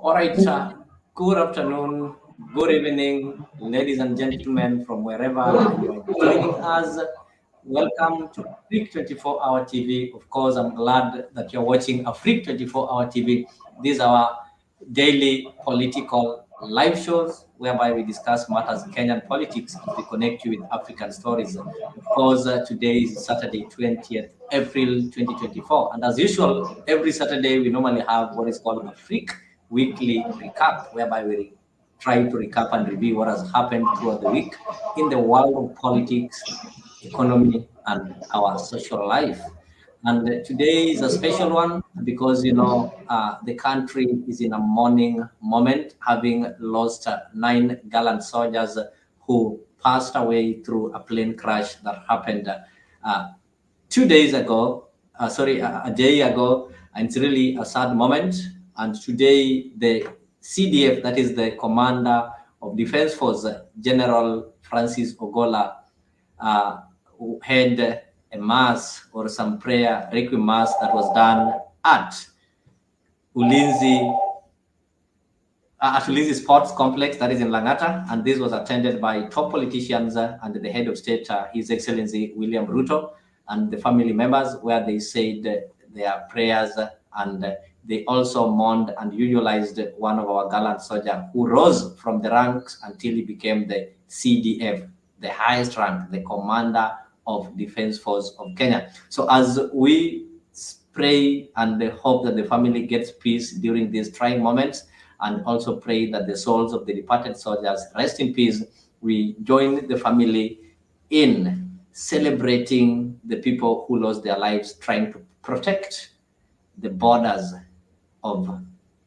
All right, good afternoon, good evening, ladies and gentlemen, from wherever you are joining us. Welcome to Freak 24-Hour TV. Of course, I'm glad that you're watching a Freak 24-Hour TV. These are our daily political live shows whereby we discuss matters Kenyan politics and we connect you with African stories. Of course, today is Saturday, 20th April 2024. And as usual, every Saturday we normally have what is called a Freak weekly recap, whereby we try to recap and review what has happened throughout the week in the world of politics, economy, and our social life. And today is a special one because, the country is in a mourning moment, having lost 9 gallant soldiers who passed away through a plane crash that happened 2 days ago, a day ago. And it's really a sad moment. And today, the CDF, that is the Commander of Defense Force, General Francis Ogolla, who had a mass or some prayer, requiem mass that was done at Ulinzi Sports Complex, that is in Langata, and this was attended by top politicians and the head of state, His Excellency William Ruto, and the family members, where they said their prayers, and they also mourned and eulogized one of our gallant soldiers who rose from the ranks until he became the CDF, the highest rank, the Commander of Defense Force of Kenya. So as we pray and hope that the family gets peace during these trying moments, and also pray that the souls of the departed soldiers rest in peace, we join the family in celebrating the people who lost their lives trying to protect the borders of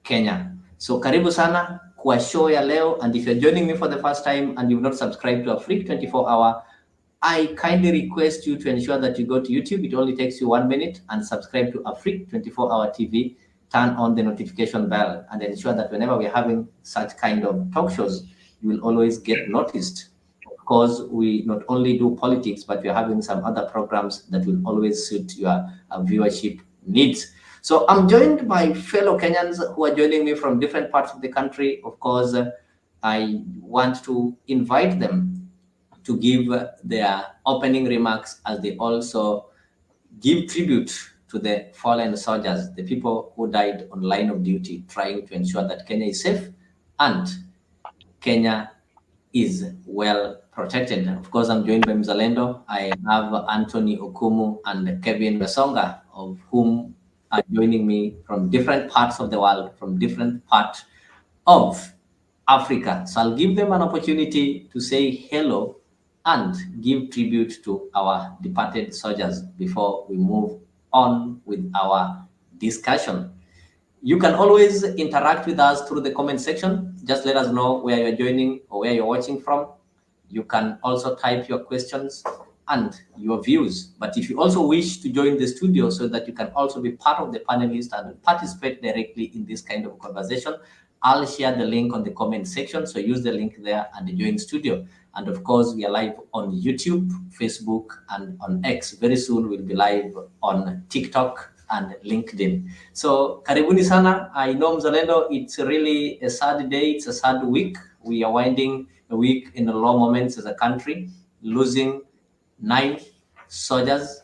Kenya. So karibu sana kwa show ya leo, and if you're joining me for the first time and you've not subscribed to a Freak 24-Hour, I kindly request you to ensure that you go to YouTube. It only takes you 1 minute, and subscribe to a Freak 24-Hour TV. Turn on the notification bell and ensure that whenever we're having such kind of talk shows, you will always get noticed. Of course, we not only do politics, but we're having some other programs that will always suit your viewership needs. So I'm joined by fellow Kenyans who are joining me from different parts of the country. Of course, I want to invite them to give their opening remarks as they also give tribute to the fallen soldiers, the people who died on line of duty, trying to ensure that Kenya is safe and Kenya is well protected. Of course, I'm joined by Mzalendo. I have Anthony Okumu and Kevin Wesonga, of whom are joining me from different parts of the world, from different parts of Africa. So I'll give them an opportunity to say hello and give tribute to our departed soldiers before we move on with our discussion. You can always interact with us through the comment section. Just let us know where you're joining or where you're watching from. You can also type your questions and your views. But if you also wish to join the studio so that you can also be part of the panelists and participate directly in this kind of conversation, I'll share the link on the comment section. So use the link there and join studio. And of course, we are live on YouTube, Facebook, and on X. Very soon we'll be live on TikTok and LinkedIn. So karibuni sana. I know Mzalendo, it's really a sad day. It's a sad week. We are winding a week in a low moments as a country, losing 9 soldiers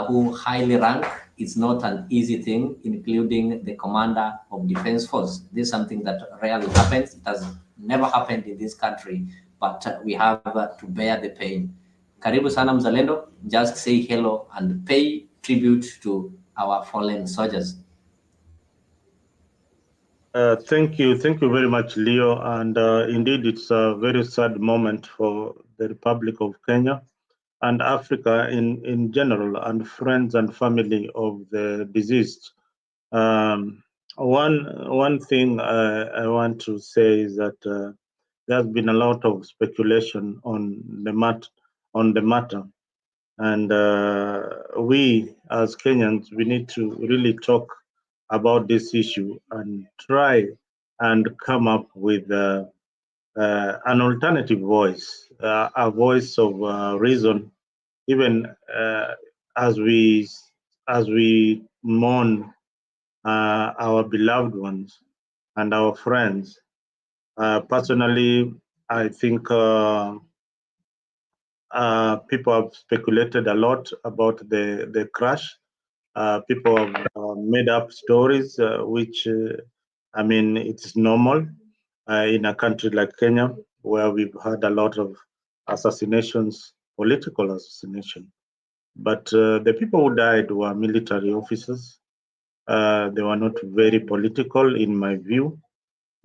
who highly rank. It's not an easy thing, including the Commander of Defense Force. This is something that rarely happens. It has never happened in this country, but we have to bear the pain. Karibu sana Mzalendo. Just say hello and pay tribute to our fallen soldiers. Thank you very much, Leo. And indeed, it's a very sad moment for the Republic of Kenya and Africa in general, and friends and family of the deceased. One thing I want to say is that there's been a lot of speculation on the matter, and we as Kenyans, we need to really talk about this issue and try and come up with an alternative voice, a voice of reason, even as we mourn our beloved ones, and our friends. Personally, I think people have speculated a lot about the crash. People have made up stories, which I mean, it's normal in a country like Kenya, where we've had a lot of assassinations, political assassination. But the people who died were military officers. They were not very political, in my view.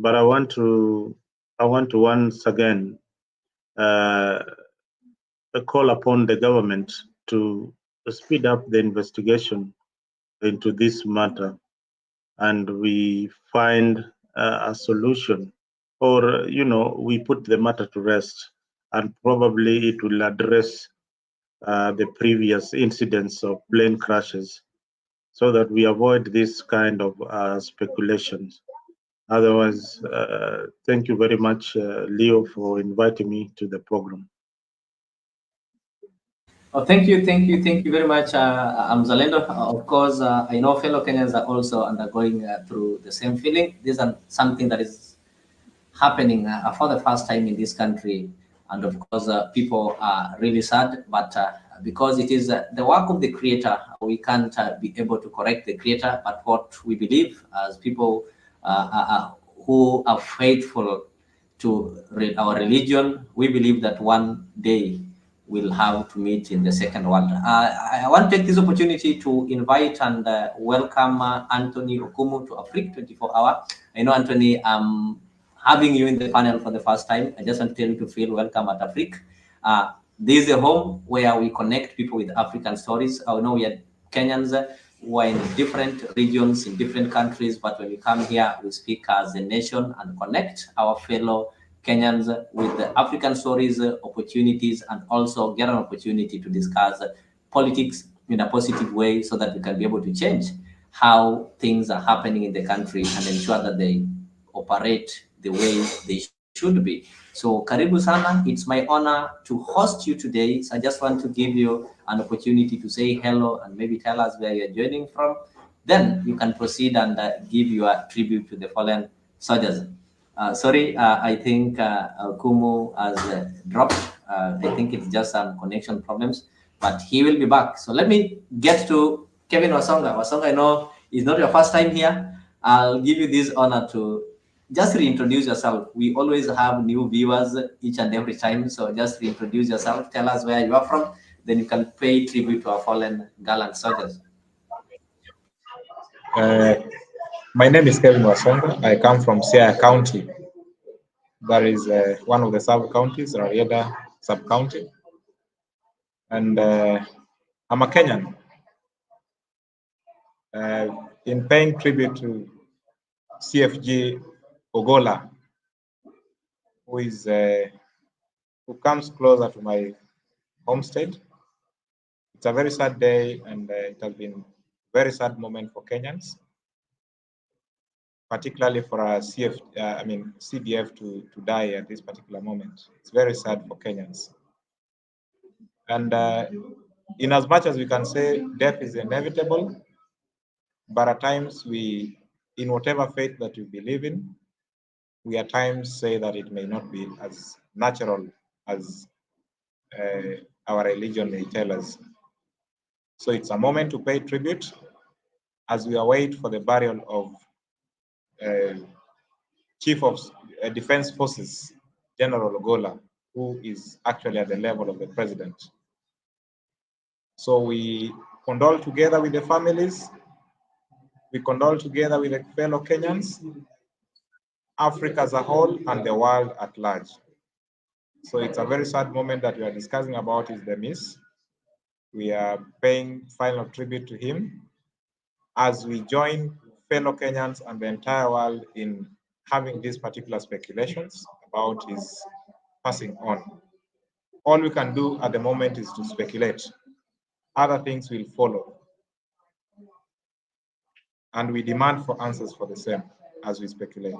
But I want to once again uh, call upon the government to speed up the investigation into this matter, and we find a solution, or we put the matter to rest, and probably it will address the previous incidents of plane crashes, so that we avoid this kind of speculations. Otherwise, thank you very much, Leo, for inviting me to the program. Oh, thank you very much, Mzalendo. Of course, I know fellow Kenyans are also undergoing through the same feeling. This is something that is happening for the first time in this country, and of course, people are really sad. But because it is the work of the Creator, we can't be able to correct the Creator. But what we believe as people who are faithful to our religion, we believe that one day we'll have to meet in the second world. I want to take this opportunity to invite and welcome Anthony Okumu to Afrique 24 Hour. I know, Anthony, having you in the panel for the first time. I just want to tell you to feel welcome at Afrique. This is a home where we connect people with African stories. I know we are Kenyans who are in different regions, in different countries, but when we come here, we speak as a nation and connect our fellow Kenyans with the African stories, opportunities, and also get an opportunity to discuss politics in a positive way so that we can be able to change how things are happening in the country and ensure that they operate the way they should be. So karibu sana. It's my honor to host you today. So I just want to give you an opportunity to say hello and maybe tell us where you're joining from. Then you can proceed and give your tribute to the fallen soldiers. Sorry, I think Kumu has dropped. I think it's just some connection problems, but he will be back. So let me get to Kevin Wasonga. Wasonga, I know it's not your first time here. I'll give you this honor to just reintroduce yourself. We always have new viewers each and every time. So just reintroduce yourself. Tell us where you are from. Then you can pay tribute to our fallen gallant soldiers. My name is Kevin Wasonga. I come from Siaya County. That is one of the sub-counties, Rarieda sub-county. And I'm a Kenyan. In paying tribute to CFG Ogolla, who comes closer to my home state. It's a very sad day, and it has been a very sad moment for Kenyans, particularly for our CDF to die at this particular moment. It's very sad for Kenyans. And in as much as we can say death is inevitable, but at times in whatever faith that you believe in, we at times say that it may not be as natural as our religion may tell us. So it's a moment to pay tribute as we await for the burial of Chief of Defense Forces, General Ogolla, who is actually at the level of the president. So we condole together with the families, we condole together with the fellow Kenyans, Africa as a whole, and the world at large. So it's a very sad moment that we are discussing about is the miss. We are paying final tribute to him as we join fellow Kenyans and the entire world in having these particular speculations about his passing on. All we can do at the moment is to speculate. Other things will follow. And we demand for answers for the same as we speculate.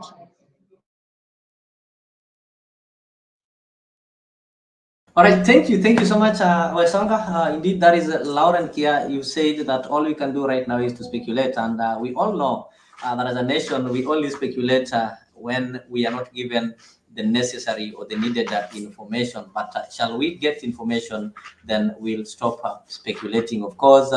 All right, thank you so much, Wasonga. Indeed, that is loud and clear. You said that all we can do right now is to speculate, and we all know that as a nation, we only speculate when we are not given the necessary or the needed information. But shall we get information, then we'll stop speculating. Of course,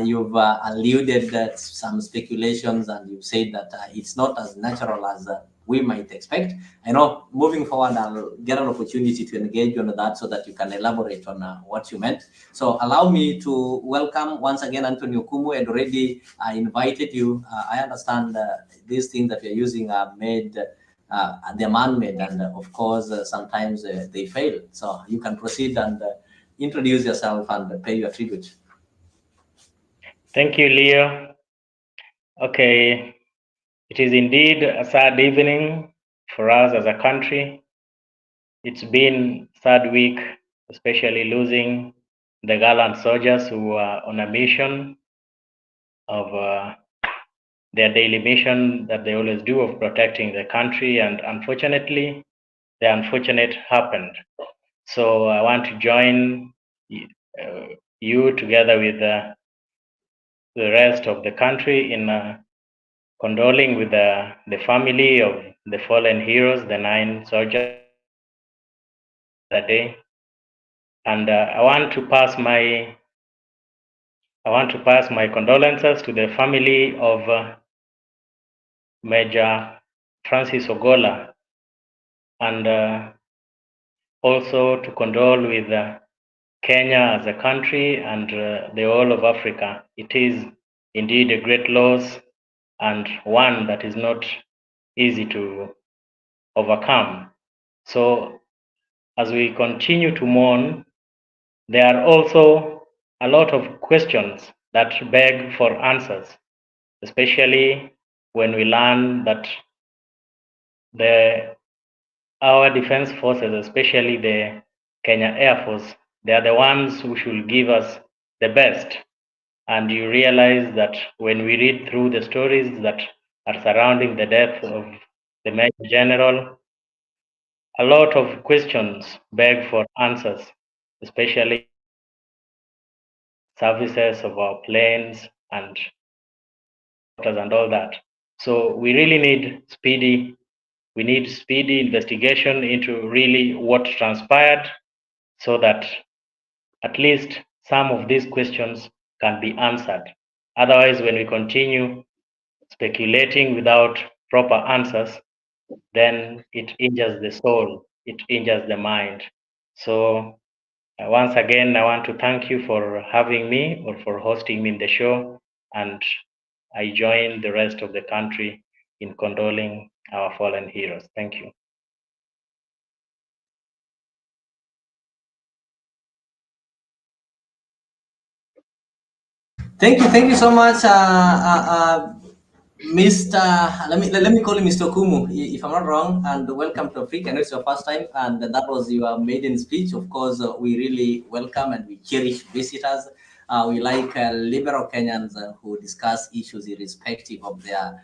you've alluded some speculations, and you've said that it's not as natural as we might expect. I know moving forward, I'll get an opportunity to engage on that so that you can elaborate on what you meant. So allow me to welcome once again Anthony Okumu, and already I invited you. I understand these things that you're using are made, they're man-made, and of course, sometimes they fail. So you can proceed and introduce yourself and pay your tribute. Thank you, Leo. Okay, it is indeed a sad evening for us as a country. It's been a sad week, especially losing the gallant soldiers who are on a mission of their daily mission that they always do of protecting the country, and unfortunately, the unfortunate happened. So I want to join you together with the rest of the country in condoling with the family of the fallen heroes, the 9 soldiers that day. And I want to pass my condolences to the family of Major Francis Ogolla, and also to condole with Kenya as a country and the whole of Africa. It is indeed a great loss, and one that is not easy to overcome. So as we continue to mourn, there are also a lot of questions that beg for answers, especially when we learn that our defense forces, especially the Kenya Air Force, they are the ones who should give us the best. And you realize that when we read through the stories that are surrounding the death of the Major General, a lot of questions beg for answers, especially services of our planes and all that. So we really need speedy investigation into really what transpired, so that at least some of these questions can be answered. Otherwise, when we continue speculating without proper answers, then it injures the soul, it injures the mind. So once again, I want to thank you for having me or for hosting me in the show, and I join the rest of the country in condoling our fallen heroes. Thank you. Thank you so much, Mr. Let me call you Mr. Kumu, if I'm not wrong, and welcome to Africa. I know it's your first time, and that was your maiden speech. Of course, we really welcome and we cherish visitors. We like liberal Kenyans who discuss issues irrespective of their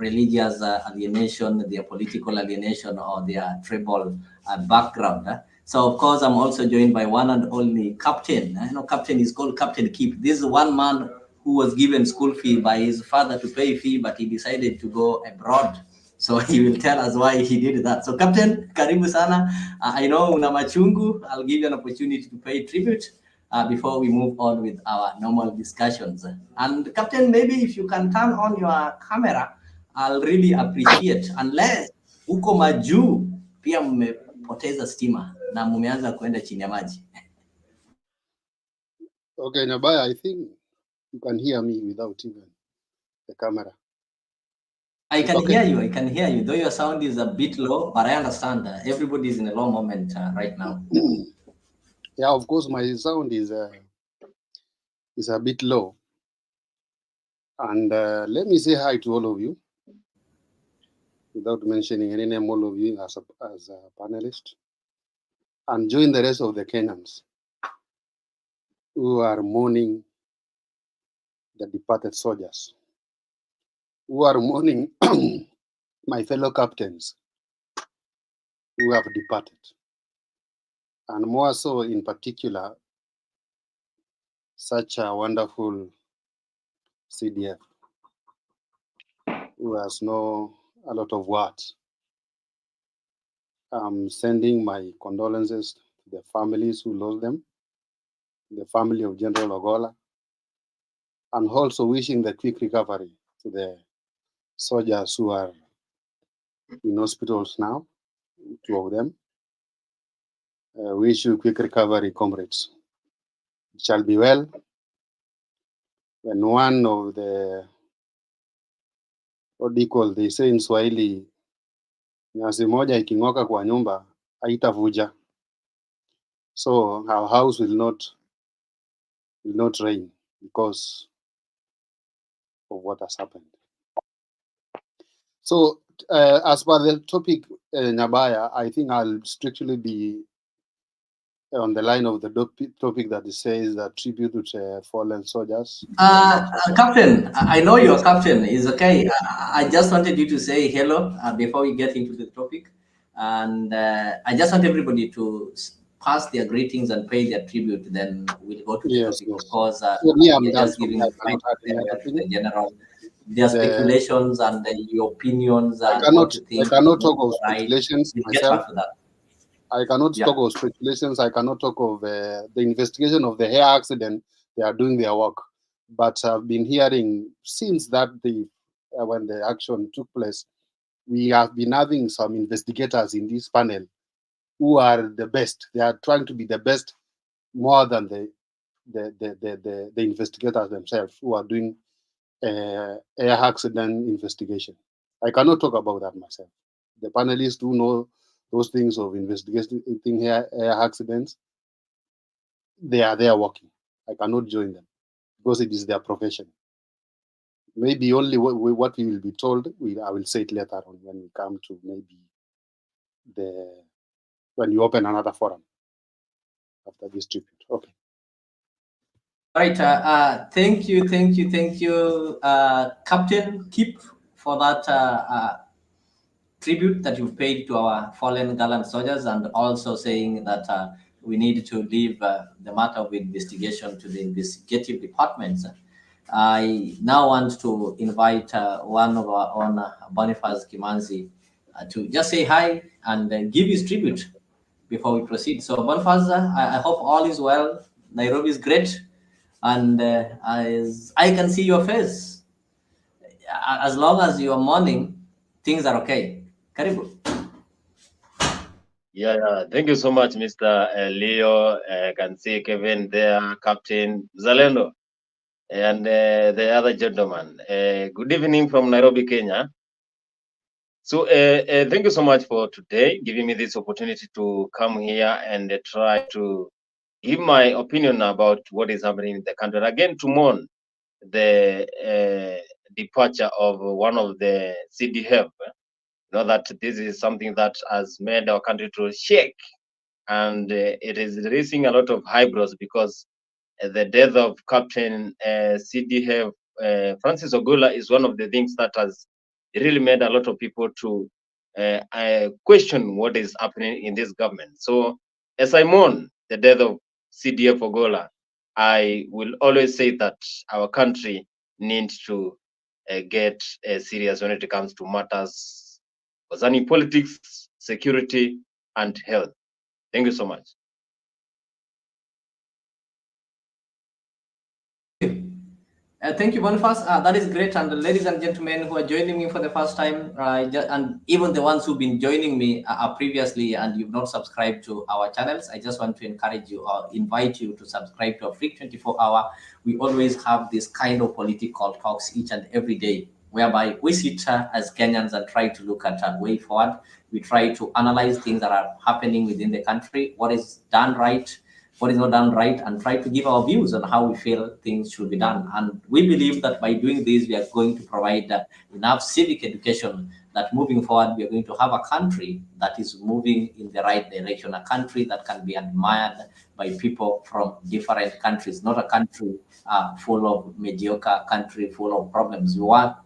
religious alienation, their political alienation, or their tribal background. So, of course, I'm also joined by one and only Captain. I know Captain is called Captain Keep. This is one man who was given school fee by his father to pay fee, but he decided to go abroad. So he will tell us why he did that. So Captain, karibu sana. I know una machungu. I'll give you an opportunity to pay tribute before we move on with our normal discussions. And Captain, maybe if you can turn on your camera, I'll really appreciate. Unless uko majuu pia mmepoteza stima na mumeanza kuenda chini ya maji. Okay, Nabaya, I think you can hear me without even the camera. I can hear you, though your sound is a bit low, but I understand that everybody is in a low moment right now. Yeah, of course, my sound is a bit low. And let me say hi to all of you, without mentioning any name, all of you as a panelist, and join the rest of the Kenyans who are mourning the departed soldiers, who are mourning my fellow captains who have departed, and more so in particular, such a wonderful CDF. who has no a lot of words. I'm sending my condolences to the families who lost them, the family of General Ogolla, and also wishing the quick recovery to the soldiers who are in hospitals now, 2 of them. Wish you quick recovery, comrades. It shall be well. When one of the, what do you call, they say in Swahili, nyasi moja iking'oka kwa nyumba haitavuja. So our house will not rain because of what has happened. So as per the topic, Nyabaya, I think I'll strictly be on the line of the topic that says that tribute to fallen soldiers. Captain, I know you're captain. It's okay. I just wanted you to say hello before we get into the topic. And I just want everybody to pass their greetings and pay their tribute. Then we'll go to the topic. Of course, we're just giving the general their speculations and your opinions. I cannot talk of speculations myself. I cannot talk of speculations. I cannot talk of the investigation of the air accident. They are doing their work, but I've been hearing since that when the action took place, we have been having some investigators in this panel who are the best. They are trying to be the best more than the investigators themselves who are doing air accident investigation. I cannot talk about that myself. The panelists who know those things of investigating air accidents, they are there working. I cannot join them because it is their profession. Maybe only what we will be told, I will say it later on when we come to maybe when you open another forum after this tribute. Okay. Right. Thank you, Captain Kip, for that tribute that you paid to our fallen gallant soldiers, and also saying that we need to leave the matter of investigation to the investigative departments. I now want to invite one of our own, Boniface Kimanzi, to just say hi and give his tribute before we proceed. So Boniface, I hope all is well. Nairobi is great. And as I can see your face, as long as you're mourning, things are okay. Karibu. Yeah, thank you so much, Mr. Leo. I can see Kevin there, Captain Zalendo, and the other gentleman. Good evening from Nairobi, Kenya. So thank you so much for today, giving me this opportunity to come here and try to give my opinion about what is happening in the country. Again, to mourn the departure of one of the CDF. You know that this is something that has made our country to shake, and it is raising a lot of eyebrows because the death of Captain CDF Francis Ogolla is one of the things that has really made a lot of people to question what is happening in this government. So as I mourn the death of CDF Ogolla, I will always say that our country needs to get serious when it comes to matters concerning politics, security, and health. Thank you so much. Thank you, Boniface. That is great. And ladies and gentlemen who are joining me for the first time, and even the ones who've been joining me previously and you've not subscribed to our channels, I just want to encourage you or invite you to subscribe to our Freak 24 Hour. We always have this kind of political talks each and every day, whereby we sit as Kenyans and try to look at a way forward. We try to analyze things that are happening within the country, what is done right, what is not done right, and try to give our views on how we feel things should be done. And we believe that by doing this, we are going to provide enough civic education that moving forward, we are going to have a country that is moving in the right direction, a country that can be admired by people from different countries, not a country full of mediocre, country full of problems. We want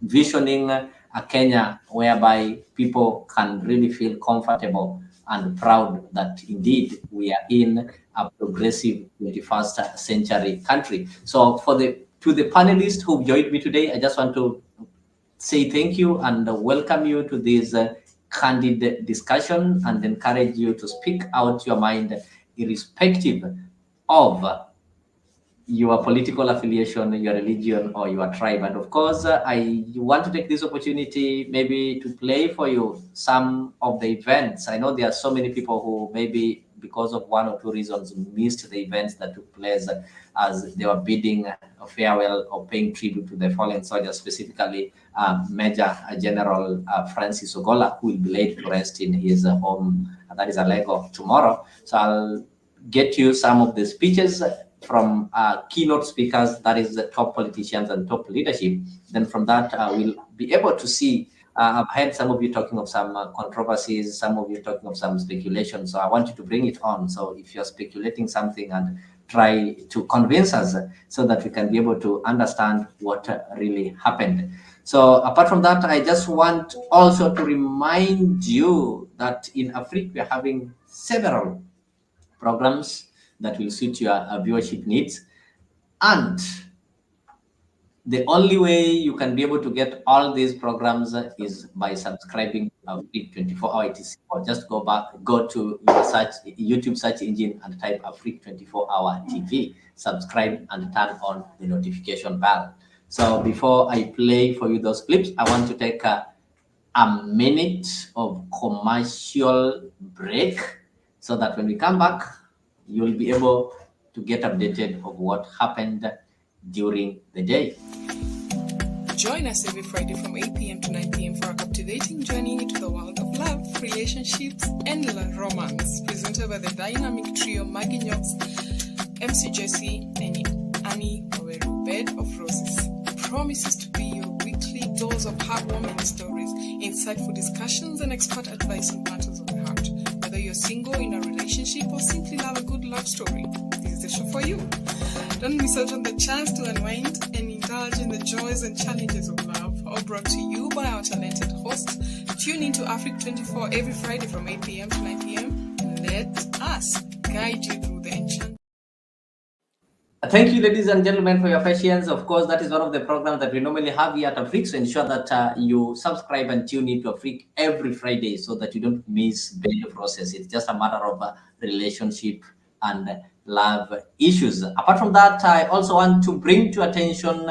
visioning a Kenya whereby people can really feel comfortable and proud that indeed we are in a progressive 21st century country. So to the panelists who joined me today, I just want to say thank you and welcome you to this candid discussion and encourage you to speak out your mind irrespective of your political affiliation, your religion, or your tribe. And of course, I want to take this opportunity maybe to play for you some of the events. I know there are so many people who maybe because of one or two reasons missed the events that took place as they were bidding a farewell or paying tribute to the fallen soldiers, specifically Major General Francis Ogolla, who will be laid to rest in his home, that is Alego, tomorrow. So I'll get you some of the speeches from keynote speakers, that is the top politicians and top leadership. Then from that, we'll be able to see, I've heard some of you talking of some controversies, some of you talking of some speculation. So I want you to bring it on. So if you're speculating something and try to convince us so that we can be able to understand what really happened. So apart from that, I just want also to remind you that in Africa, we're having several programs that will suit your viewership needs. And the only way you can be able to get all these programs is by subscribing to Afrique 24-hour ETC, or just go to your YouTube search engine and type Afrique 24-hour TV, subscribe and turn on the notification bell. So before I play for you those clips, I want to take a minute of commercial break so that when we come back, you'll be able to get updated of what happened during the day. Join us every Friday from 8 p.m. to 9 p.m. for a captivating journey into the world of love, relationships, and romance, presented by the dynamic trio Maggie Knox, MC Jesse, and Annie Oweru, Bed of Roses. Promises to be your weekly dose of heartwarming stories, insightful discussions, and expert advice on matters of the heart. Whether you're single, in a relationship, or simply love a good love story, this is the show for you. Don't miss out on the chance to unwind and indulge in the joys and challenges of love, all brought to you by our talented hosts. Tune into Afrique 24 every Friday from 8 p.m. to 9 p.m. Let us guide you through the enchantment. Thank you, ladies and gentlemen, for your patience. Of course, that is one of the programs that we normally have here at Afrique. So ensure that you subscribe and tune into Afrique every Friday so that you don't miss the process. It's just a matter of relationship and love issues. Apart from that, I also want to bring to attention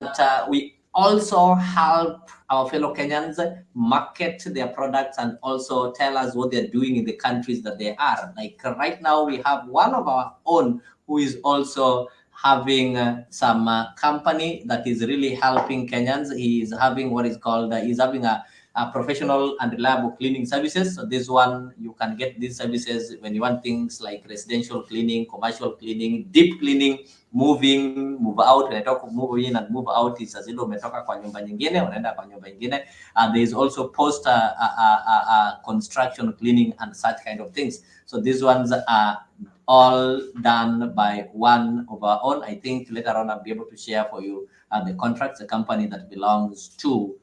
that we also help our fellow Kenyans market their products and also tell us what they're doing in the countries that they are. Like right now, we have one of our own who is also having some company that is really helping Kenyans. He is having what is called, he's having a professional and reliable cleaning services. So this one, you can get these services when you want things like residential cleaning, commercial cleaning, deep cleaning, moving, move out. When I talk of move in and move out, is as umetoka kwa nyumba nyingine, unaenda kwa nyumba nyingine. There is also post construction cleaning and such kind of things. So these ones are all done by one of our own. I think later on I'll be able to share for you the contracts, a company that belongs to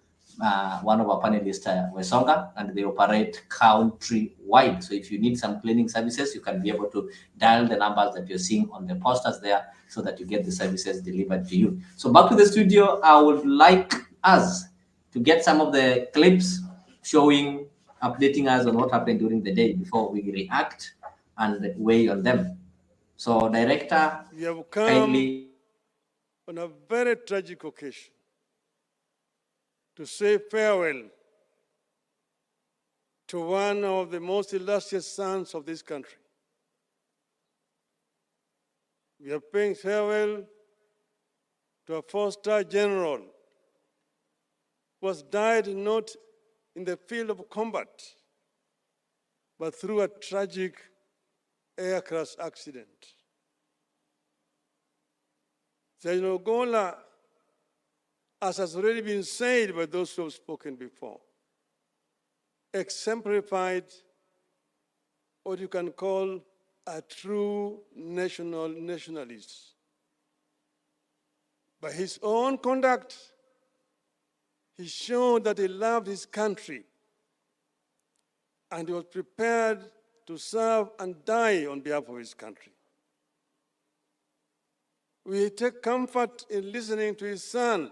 one of our panelists, Wesonga, and they operate country-wide. So if you need some cleaning services, you can be able to dial the numbers that you're seeing on the posters there so that you get the services delivered to you. So back to the studio, I would like us to get some of the clips showing, updating us on what happened during the day before we react and weigh on them. So director, we have come kindly on a very tragic occasion to say farewell to one of the most illustrious sons of this country. We are paying farewell to a four-star general who has died not in the field of combat, but through a tragic aircraft accident. General Ogolla, as has already been said by those who have spoken before, exemplified what you can call a true nationalist. By his own conduct, he showed that he loved his country and he was prepared to serve and die on behalf of his country. We take comfort in listening to his son,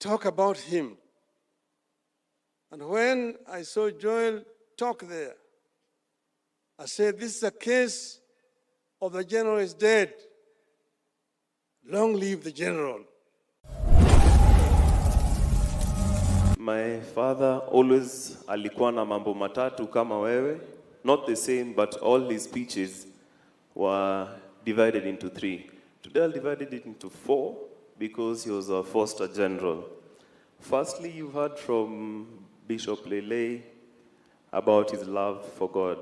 talk about him. And when I saw Joel talk there, I said, this is a case of the general is dead. Long live the general. My father always alikuwa na mambo matatu kama wewe, not the same, but all his speeches were divided into 3. Today I'll divide it into 4 because he was a foster general. Firstly, you heard from Bishop Lele about his love for God.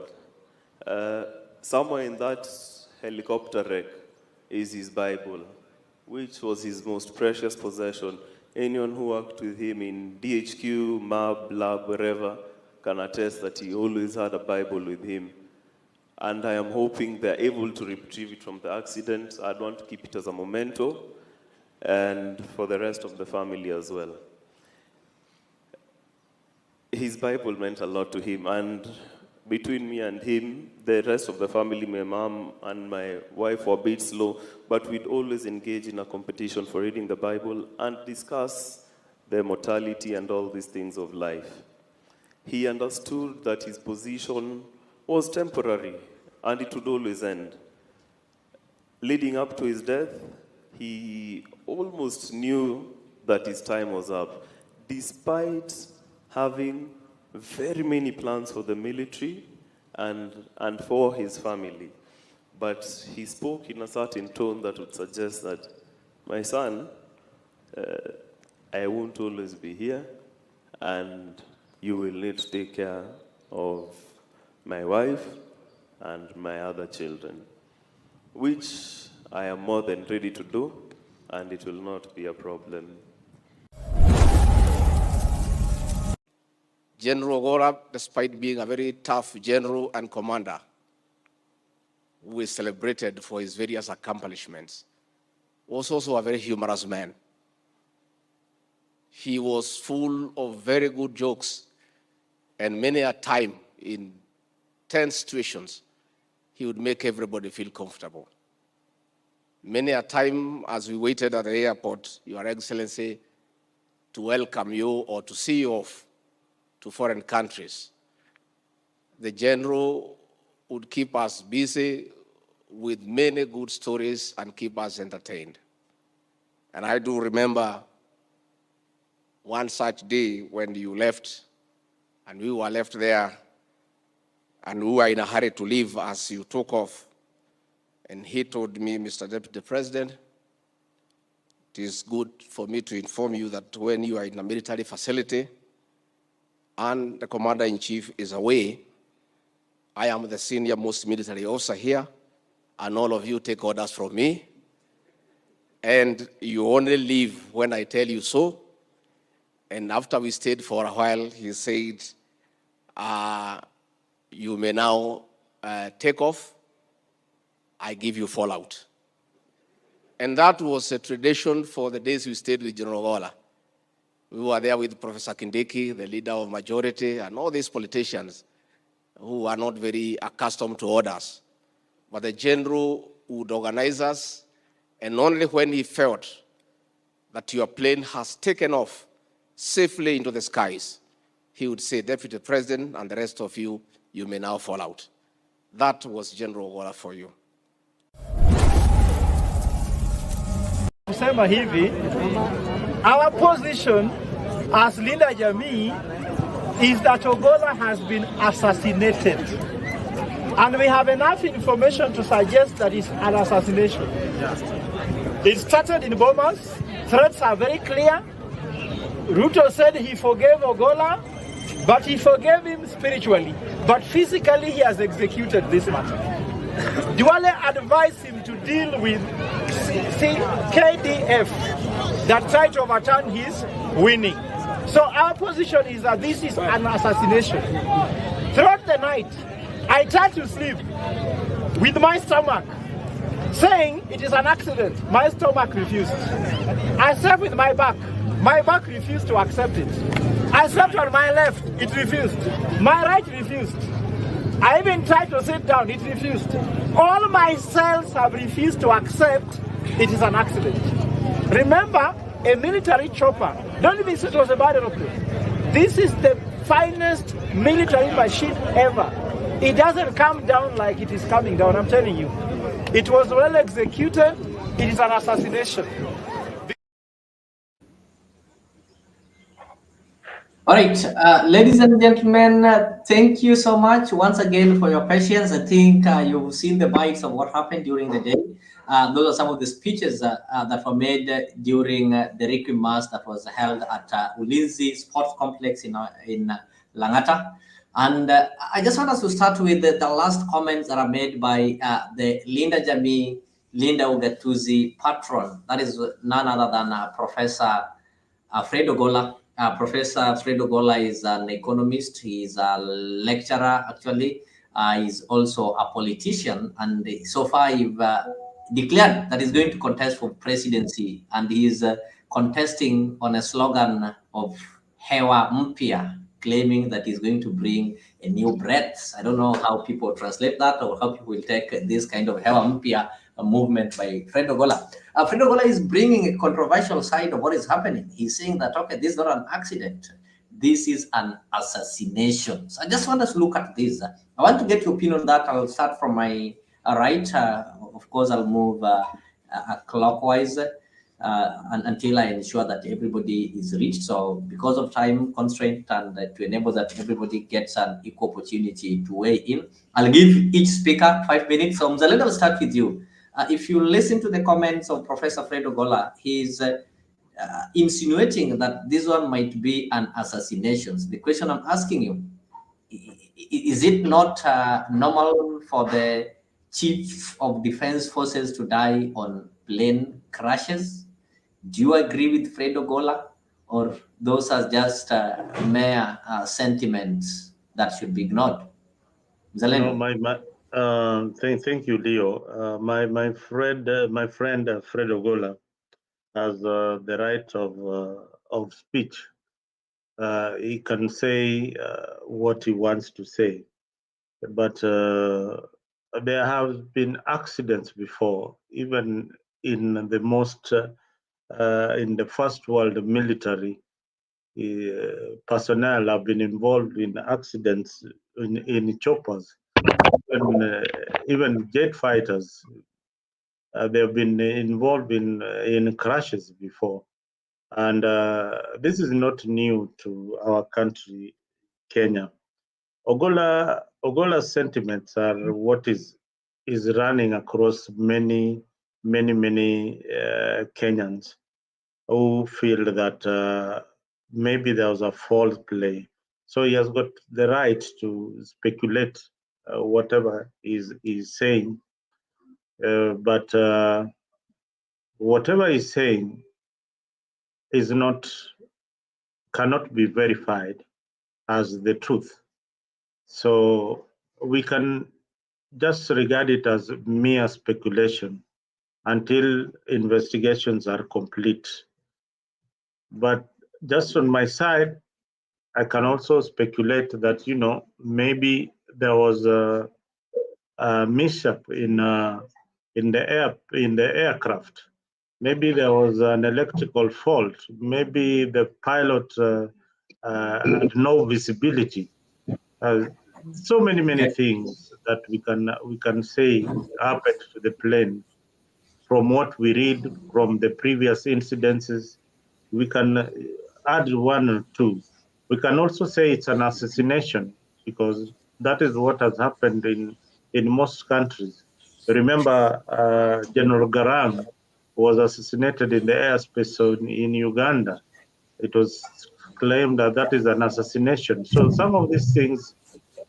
Somewhere in that helicopter wreck is his Bible, which was his most precious possession. Anyone who worked with him in DHQ, MAB, lab, wherever, can attest that he always had a Bible with him. And I am hoping they're able to retrieve it from the accident. I'd want to keep it as a memento, and for the rest of the family as well. His Bible meant a lot to him, and between me and him, the rest of the family, my mom and my wife, were a bit slow, but we'd always engage in a competition for reading the Bible and discuss the mortality and all these things of life. He understood that his position was temporary and it would always end. Leading up to his death, he almost knew that his time was up, despite having very many plans for the military and for his family. But he spoke in a certain tone that would suggest that, my son, I won't always be here, and you will need to take care of my wife and my other children, which I am more than ready to do, and it will not be a problem. General Ogolla, despite being a very tough general and commander, who is celebrated for his various accomplishments, was also a very humorous man. He was full of very good jokes, and many a time in tense situations, he would make everybody feel comfortable. Many a time as we waited at the airport, Your Excellency, to welcome you or to see you off to foreign countries, the general would keep us busy with many good stories and keep us entertained. And I do remember one such day when you left and we were left there and we were in a hurry to leave as you took off. And he told me, Mr. Deputy President, it is good for me to inform you that when you are in a military facility and the Commander-in-Chief is away, I am the senior most military officer here, and all of you take orders from me, and you only leave when I tell you so. And after we stayed for a while, he said, you may now take off. I give you fallout. And that was a tradition for the days we stayed with General Ogolla. We were there with Professor Kindiki, the leader of majority, and all these politicians who are not very accustomed to orders. But the general would organize us, and only when he felt that your plane has taken off safely into the skies, he would say, Deputy President and the rest of you, you may now fall out. That was General Ogolla for you. Kusema hivi, our position as Linda Jamii is that Ogolla has been assassinated. And we have enough information to suggest that it's an assassination. It started in Bomas. Threats are very clear. Ruto said he forgave Ogolla, but he forgave him spiritually. But physically, he has executed this matter. Duale advised him to deal with KDF that tried to overturn his winning. So our position is that this is an assassination. Throughout the night, I tried to sleep with my stomach, saying it is an accident. My stomach refused. I slept with my back. My back refused to accept it. I slept on my left. It refused. My right refused. I even tried to sit down. It refused. All my cells have refused to accept it is an accident. Remember, a military chopper. Don't even say it was a bad aeroplane. This is the finest military machine ever. It doesn't come down like it is coming down, I'm telling you. It was well executed. It is an assassination. All right, ladies and gentlemen, thank you so much once again for your patience. I think you've seen the bites of what happened during the day. Those are some of the speeches that were made during the Requiem Mass that was held at Ulinzi Sports Complex in Langata. And I just want us to start with the last comments that are made by the Linda Jamii, Linda Ugatuzi patron. That is none other than Professor Fred Ogolla. Professor Fred Ogolla is an economist. He is a lecturer, actually. He's also a politician. And so far, he's declared that he's going to contest for presidency. And he's contesting on a slogan of Hewa Mpya, claiming that he's going to bring a new breath. I don't know how people translate that or how people will take this kind of Hewa Mpya movement by Fred Ogolla. Fred Ogolla is bringing a controversial side of what is happening. He's saying that, okay, this is not an accident. This is an assassination. So I just want us to look at this. I want to get your opinion on that. I'll start from my right. Of course, I'll move clockwise until I ensure that everybody is reached. So because of time constraint and to enable that everybody gets an equal opportunity to weigh in, I'll give each speaker 5 minutes. So Mzalendo, I'll start with you. If you listen to the comments of Professor Fred Ogolla, he's insinuating that this one might be an assassination. The question I'm asking you, is it not normal for the Chief of Defense Forces to die on plane crashes? Do you agree with Fred Ogolla, or those are just mere sentiments that should be ignored? No, thank you, Leo. My friend Fred Ogolla has the right of speech. He can say what he wants to say, but there have been accidents before, even in the most in the first world military. Personnel have been involved in accidents in choppers, even jet fighters. They have been involved in crashes before, and this is not new to our country, Kenya. Ogolla's sentiments are what is running across many Kenyans who feel that maybe there was a foul play. So he has got the right to speculate whatever he's saying. But whatever he's saying is cannot be verified as the truth. So we can just regard it as mere speculation until investigations are complete. But just on my side, I can also speculate that, maybe there was a mishap in the aircraft. Maybe there was an electrical fault. Maybe the pilot had no visibility. So many things that we can say happened to the plane. From what we read from the previous incidences, we can add one or two. We can also say it's an assassination, because that is what has happened in most countries. Remember, General Garang was assassinated in the airspace in Uganda. It was claimed that is an assassination. So some of these things,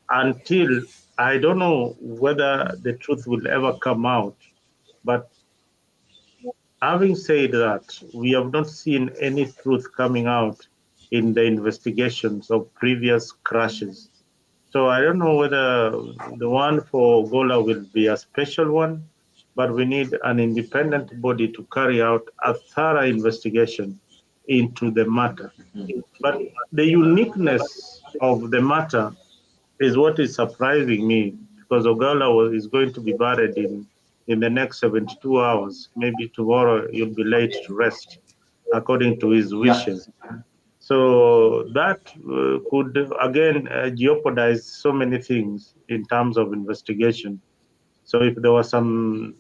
until I don't know whether the truth will ever come out, but having said that, we have not seen any truth coming out in the investigations of previous crashes. So I don't know whether the one for Ogolla will be a special one, but we need an independent body to carry out a thorough investigation into the matter. But the uniqueness of the matter is what is surprising me, because Ogolla is going to be buried in the next 72 hours. Maybe tomorrow you'll be late to rest. according to his wishes. So that could again jeopardize so many things in terms of investigation. So if there was some,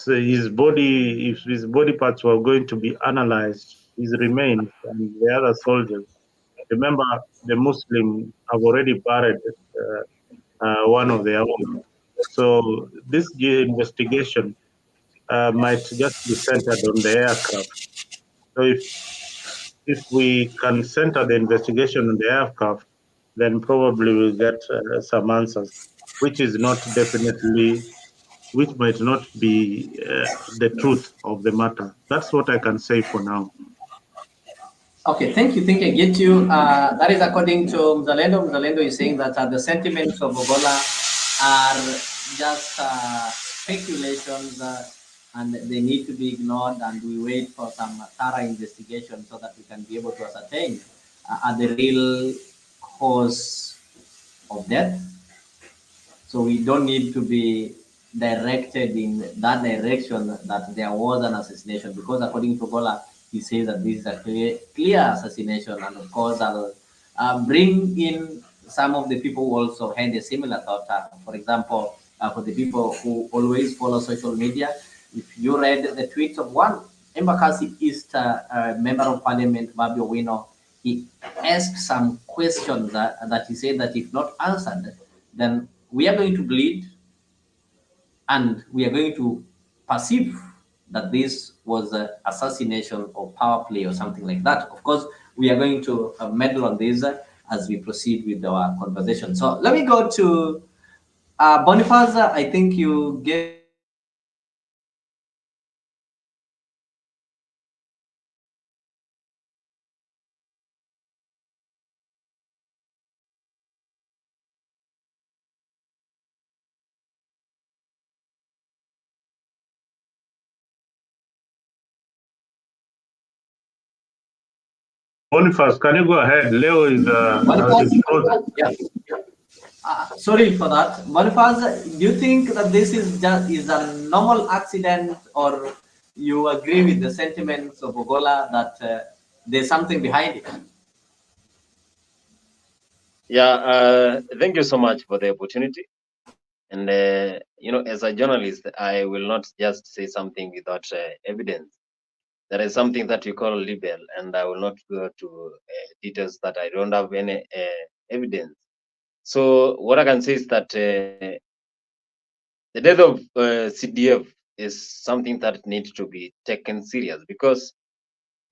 if his body parts were going to be analyzed, his remains and the other soldiers. Remember, the Muslim have already buried one of their own. So this investigation might just be centered on the aircraft. So if we can center the investigation on the aircraft, then probably we'll get some answers, which is not definitely, which might not be the truth of the matter. That's what I can say for now. Okay, thank you. Think I get you. That is according to Mzalendo. Mzalendo is saying that the sentiments of Ogolla are just speculations and they need to be ignored, and we wait for some thorough investigation so that we can be able to ascertain the real cause of death. So we don't need to be directed in that direction that there was an assassination, because according to Ogolla, he says that this is a clear assassination. And of course, I'll bring in some of the people who also had a similar thought. For example, for the people who always follow social media, if you read the tweets of one Embakasi East member of parliament, Babi Owino, he asked some questions that he said that if not answered, then we are going to bleed and we are going to perceive that this was an assassination or power play or something like that. Of course, we are going to meddle on this as we proceed with our conversation. So let me go to Boniface. I think you gave Boniface, can you go ahead? Leo is frozen. Yeah. Sorry for that. Boniface, do you think that this is just a normal accident, or you agree with the sentiments of Ogolla that there's something behind it? Yeah, thank you so much for the opportunity. And, as a journalist, I will not just say something without evidence. There is something that we call libel, and I will not go to details that I don't have any evidence. So what I can say is that the death of CDF is something that needs to be taken serious, because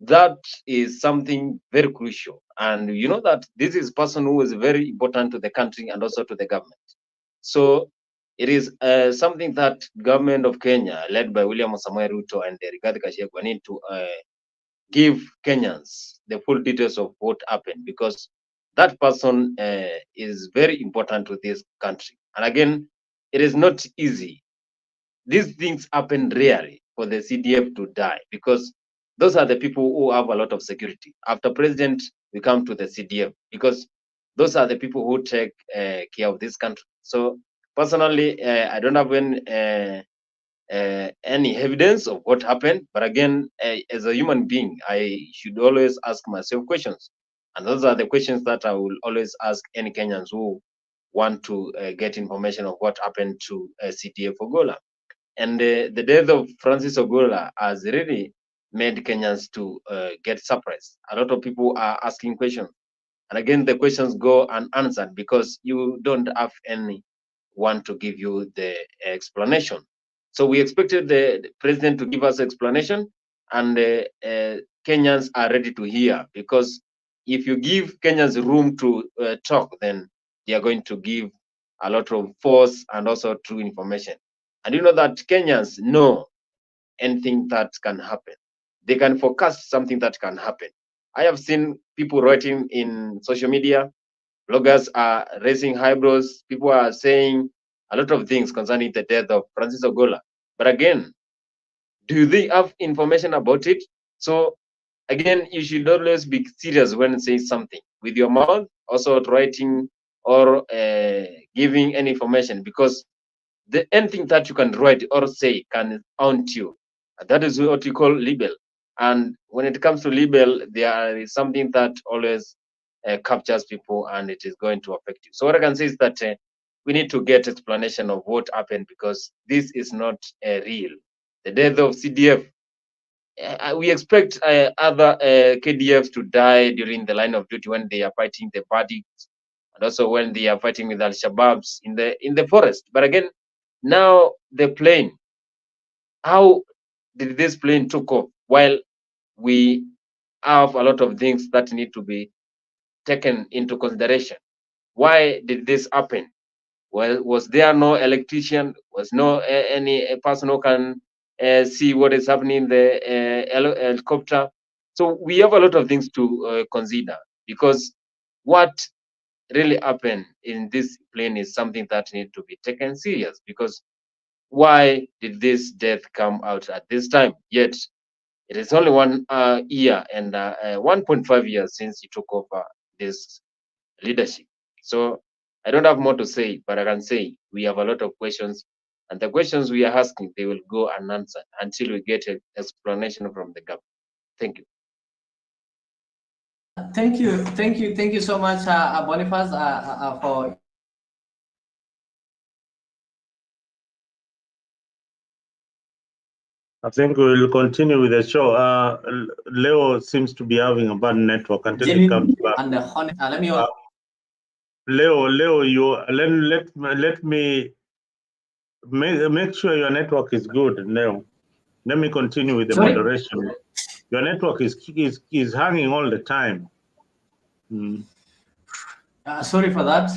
that is something very crucial. And you know that this is a person who is very important to the country and also to the government. So it is something that government of Kenya, led by William Samoei Ruto and Rigathi Gachagua, need to give Kenyans the full details of what happened, because that person is very important to this country. And again, it is not easy. These things happen rarely for the CDF to die, because those are the people who have a lot of security. After president, we come to the CDF, because those are the people who take care of this country. So personally, I don't have any evidence of what happened, but again, as a human being, I should always ask myself questions, and those are the questions that I will always ask any Kenyans who want to get information of what happened to CDF Ogolla. And the death of Francis Ogolla has really made Kenyans to get surprised. A lot of people are asking questions, and again, the questions go unanswered because you don't have anyone to give you the explanation. So we expected the president to give us explanation, and Kenyans are ready to hear, because if you give Kenyans room to talk, then they are going to give a lot of false and also true information. And you know that Kenyans know anything that can happen. They can forecast something that can happen. I have seen people writing in social media, bloggers are raising eyebrows, people are saying a lot of things concerning the death of Francis Ogolla. But again, do they have information about it? So again, you should always be serious when saying something with your mouth, also writing or giving any information, because anything that you can write or say can haunt you. And that is what you call libel. And when it comes to libel, there is something that always captures people, and it is going to affect you. So what I can say is that we need to get explanation of what happened, because this is not real. The death of CDF, we expect other KDFs to die during the line of duty when they are fighting the bandits, and also when they are fighting with Al-Shabaabs in the forest. But again, now the plane, how did this plane took off while we have a lot of things that need to be taken into consideration? Why did this happen? Well, was there no electrician? Was no any person who can see what is happening in the helicopter? So we have a lot of things to consider, because what really happened in this plane is something that needs to be taken serious. Because why did this death come out at this time? Yet it is only 1 year and 1.5 years since he took over this leadership. So I don't have more to say, but I can say we have a lot of questions, and the questions we are asking, they will go unanswered until we get an explanation from the government. Thank you. Thank you so much, Boniface, for. I think we will continue with the show. Leo seems to be having a bad network until he comes back. And let me. Leo, you let me make sure your network is good, Leo. Let me continue with the moderation. Your network is hanging all the time. Sorry for that.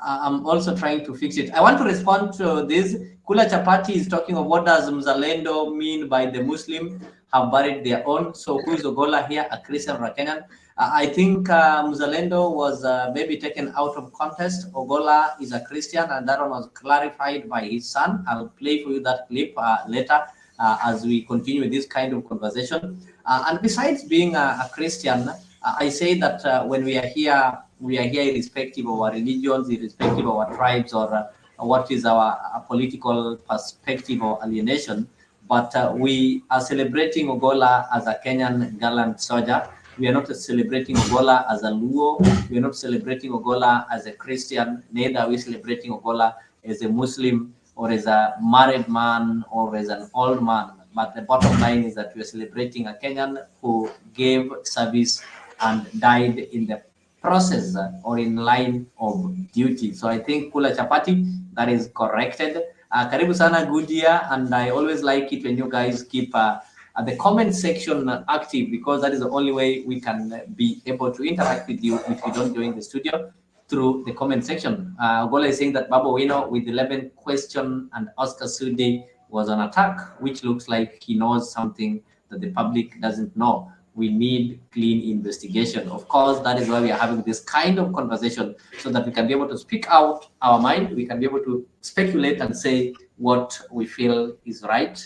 I'm also trying to fix it. I want to respond to this. Kula Chapati is talking of what does Mzalendo mean by the Muslim have buried their own. So who is Ogolla here, a Christian or a Kenyan? I think Mzalendo was maybe taken out of context. Ogolla is a Christian, and that one was clarified by his son. I'll play for you that clip later as we continue with this kind of conversation. And besides being a Christian, I say that when we are here irrespective of our religions, irrespective of our tribes, or what is our political perspective or alienation. But we are celebrating Ogolla as a Kenyan gallant soldier. We are not celebrating Ogolla as a Luo. We are not celebrating Ogolla as a Christian. Neither are we celebrating Ogolla as a Muslim or as a married man or as an old man. But the bottom line is that we are celebrating a Kenyan who gave service and died in the process or in line of duty. So I think Kula Chapati, that is corrected. Karibu sana, good year, and I always like it when you guys keep the comment section active, because that is the only way we can be able to interact with you if you don't join the studio through the comment section. Ogolla is saying that Babu Wino with 11 question and Oscar Sudi was on attack, which looks like he knows something that the public doesn't know. We need clean investigation. Of course, that is why we are having this kind of conversation, so that we can be able to speak out our mind. We can be able to speculate and say what we feel is right,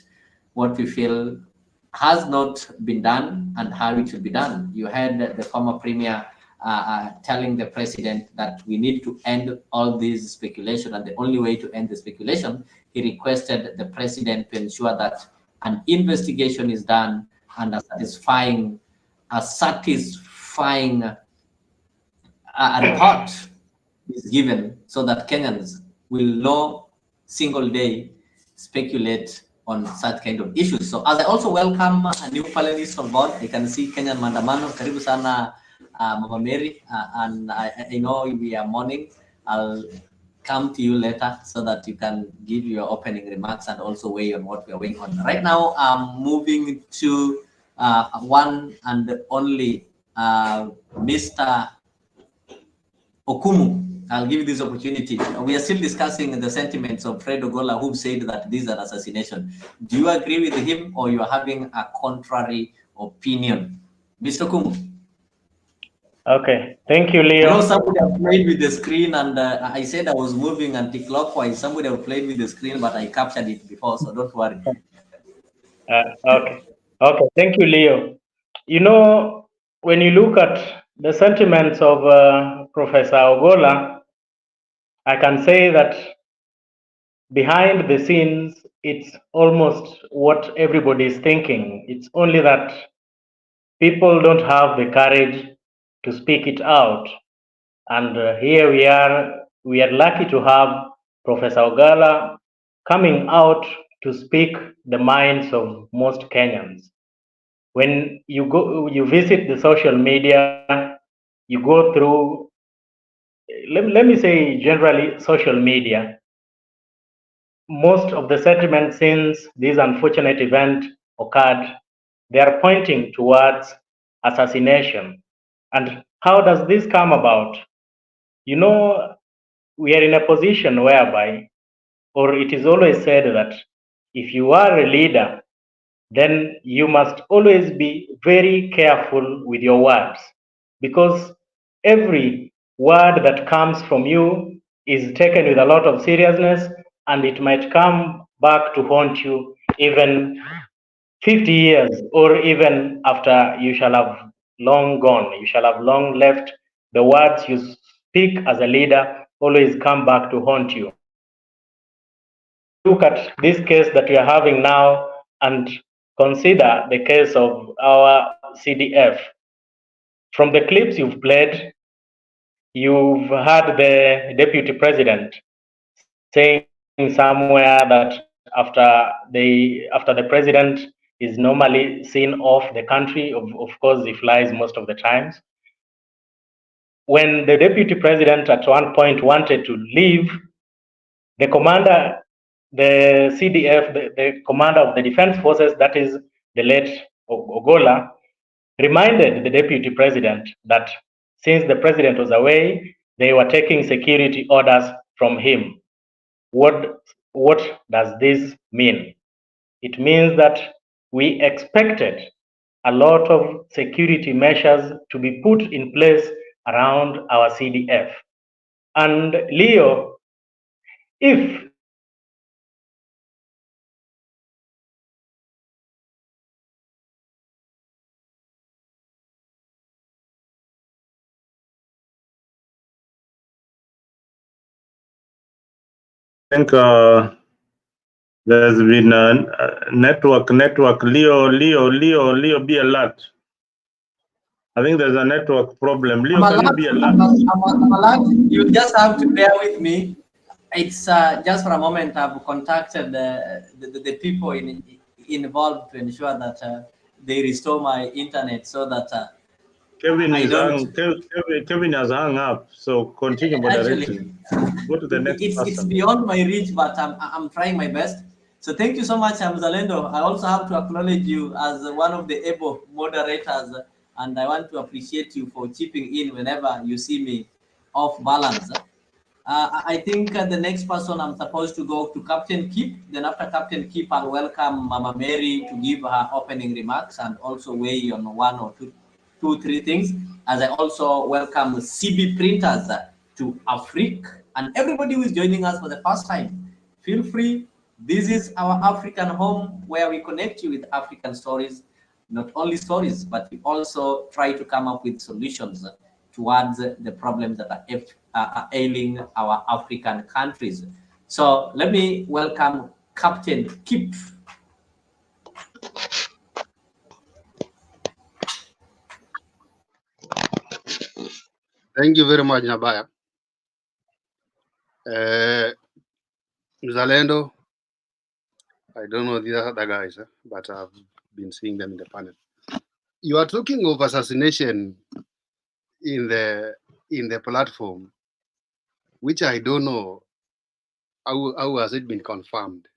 what we feel has not been done, and how it should be done. You heard the former premier telling the president that we need to end all this speculation, and the only way to end the speculation, he requested the president to ensure that an investigation is done and a satisfying report is given, so that Kenyans will no single day speculate on such kind of issues. So as I also welcome a new panelist on board, I can see Kenyan Mandamano. Karibu sana, Mama Mary, and I know we are mourning. I'll come to you later so that you can give your opening remarks and also weigh on what we are weighing on. Right now, I'm moving to one and only Mr. Okumu. I'll give you this opportunity. We are still discussing the sentiments of Fred Ogolla, who said that this is an assassination. Do you agree with him, or you are having a contrary opinion? Mr. Okumu. Okay, thank you, Leo. I know somebody have played with the screen, and I said I was moving anti-clockwise. Somebody have played with the screen, but I captured it before, so don't worry. Okay, thank you, Leo. You know, when you look at the sentiments of Professor Ogolla, I can say that behind the scenes, it's almost what everybody is thinking. It's only that people don't have the courage to speak it out. And here we are lucky to have Professor Ogolla coming out to speak the minds of most Kenyans. When you visit the social media, you go through, let me say generally social media, most of the sentiments since this unfortunate event occurred, they are pointing towards assassination. And how does this come about? You know, we are in a position whereby, or it is always said that if you are a leader, then you must always be very careful with your words, because every word that comes from you is taken with a lot of seriousness, and it might come back to haunt you even 50 years, or even after you shall have long gone, you shall have long left. The words you speak as a leader always come back to haunt you. Look at this case that we are having now and consider the case of our CDF. From the clips you've played, you've heard the deputy president saying somewhere that after the president is normally seen off the country, of course he flies most of the times. When the deputy president at one point wanted to leave, the commander, the CDF, the commander of the defense forces, that is the late Ogolla, reminded the deputy president that since the president was away, they were taking security orders from him. What does this mean? It means that we expected a lot of security measures to be put in place around our CDF. And Leo, if I think there's been a network, Leo, be alert. I think there's a network problem. Leo, can you be alert? I'm alert. You just have to bear with me. It's just for a moment. I've contacted the people involved to ensure that they restore my internet so that Kevin Kevin has hung up, so continue moderating. Go to the next person. It's beyond my reach, but I'm trying my best. So thank you so much, Zalendo. I also have to acknowledge you as one of the able moderators, and I want to appreciate you for chipping in whenever you see me off balance. I think the next person I'm supposed to go to Captain Keep. Then after Captain Keep, I'll welcome Mama Mary to give her opening remarks and also weigh on one or two, three things. As I also welcome CB Printers to Afrique and everybody who is joining us for the first time. Feel free. This is our African home where we connect you with African stories. Not only stories, but we also try to come up with solutions towards the problems that are ailing our African countries. So let me welcome Captain Kip. Thank you very much, Nabaya. Zalendo, I don't know the other guys, but I've been seeing them in the panel. You are talking of assassination in the platform, which I don't know how has it been confirmed.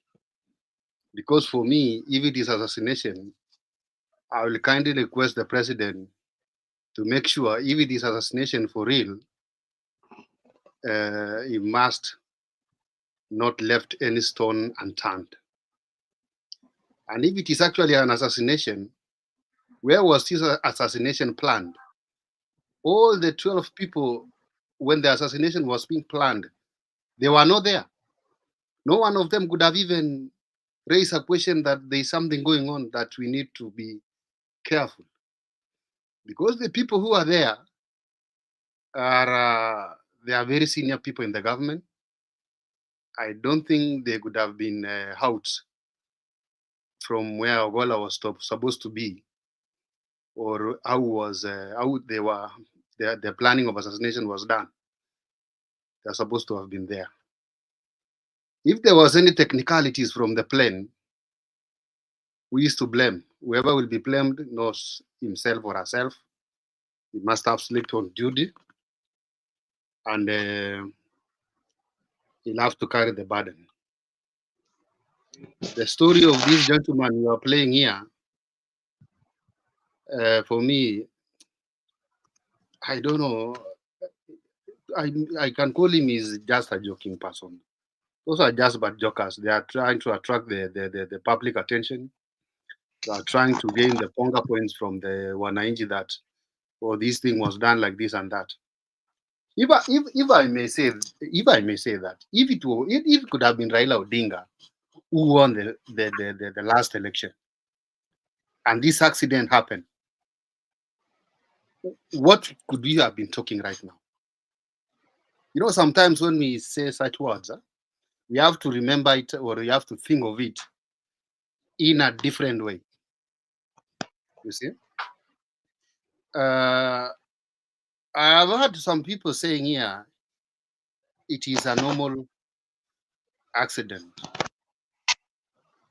Because for me, if it is assassination, I will kindly request the president to make sure if it is assassination for real, he must not left any stone unturned. And if it is actually an assassination, where was this assassination planned? All the 12 people, when the assassination was being planned, they were not there. No one of them could have even raised a question that there is something going on that we need to be careful. Because the people who are there are they are very senior people in the government. I don't think they could have been out from where Ogolla was supposed to be, or how the planning of assassination was done. They're supposed to have been there. If there was any technicalities from the plane, we used to blame. Whoever will be blamed knows himself or herself. He must have slipped on duty, and he'll have to carry the burden. The story of this gentleman you are playing here, for me, I don't know. I can call him is just a joking person. Those are just bad jokers. They are trying to attract the public attention. They are trying to gain the ponga points from the Wananchi that, oh, this thing was done like this and that. If I may say that, if it could have been Raila Odinga who won the last election, and this accident happened, what could we have been talking right now? You know, sometimes when we say such words, we have to remember it, or we have to think of it in a different way. You see? I have heard some people saying here, it is a normal accident,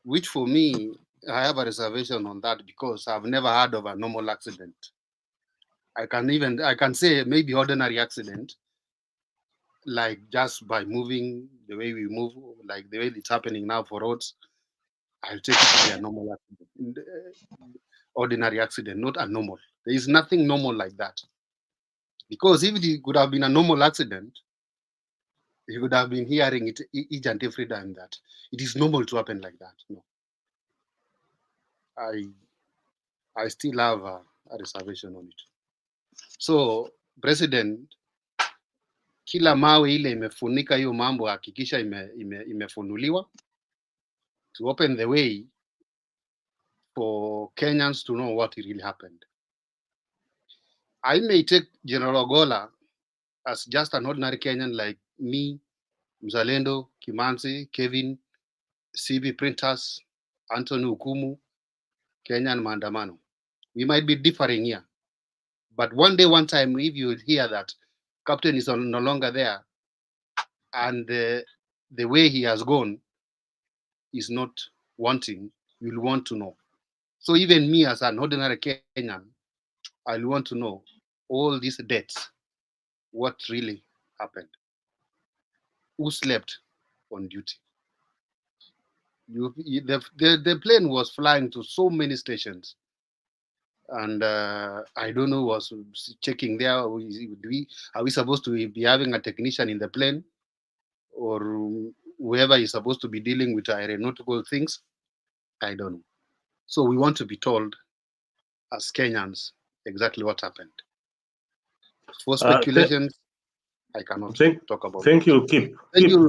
which for me, I have a reservation on that because I've never heard of a normal accident. I can say maybe ordinary accident, like just by moving the way we move, like the way it's happening now for roads. I'll take it to be a normal accident, ordinary accident, not a normal. There is nothing normal like that. Because if it could have been a normal accident, you would have been hearing it each and every time that it is normal to happen like that. No. I still have a reservation on it. So, President, kila mawe ile imefunika hiyo mambo, hakikisha imefunuliwa to open the way for Kenyans to know what really happened. I may take General Ogolla as just an ordinary Kenyan like me, Mzalendo, Kimanzi, Kevin, CB Printers, Anthony Ukumu, Kenyan Maandamano. We might be differing here. But one day, one time, if you hear that Captain is no longer there, and the way he has gone is not wanting, you'll want to know. So even me as an ordinary Kenyan, I'll want to know all these deaths, what really happened, who slept on duty. The plane was flying to so many stations, and I don't know, was checking there. Are we supposed to be having a technician in the plane, or whoever is supposed to be dealing with aeronautical things? I don't know. So we want to be told as Kenyans exactly what happened. For speculations, I cannot talk about. Thank you, Kip. Thank you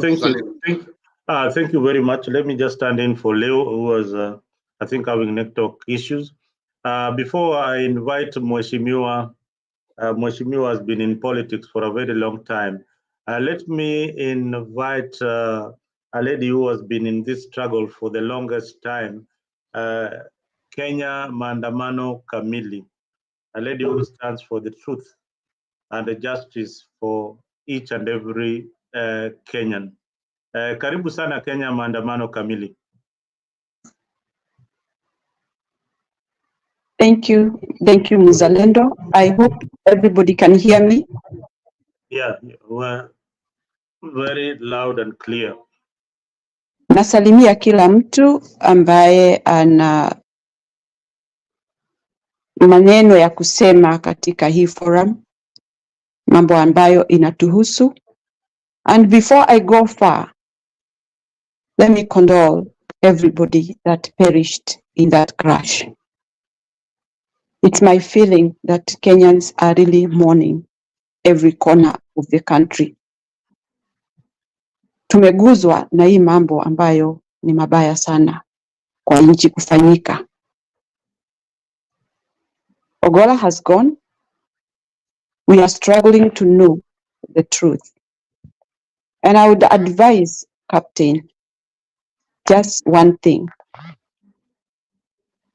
very much. Let me just stand in for Leo, who was, I think, having network issues. Before I invite Mheshimiwa, Mheshimiwa has been in politics for a very long time. Let me invite a lady who has been in this struggle for the longest time, Kenya Maandamano Kamili, a lady who stands for the truth and the justice for each and every Kenyan. Karibu sana Kenya Maandamano Kamili. Thank you, Mzalendo. I hope everybody can hear me. Yeah, well, very loud and clear. Nasalimia kila mtu ambaye ana maneno ya kusema katika hii forum, mambo ambayo inatuhusu. And before I go far, let me condole everybody that perished in that crash. It's my feeling that Kenyans are really mourning every corner of the country. Tumeguzwa na hii mambo ambayo ni mabaya sana kwa nchi kufanyika. Ogolla has gone. We are struggling to know the truth. And I would advise, Captain, just one thing.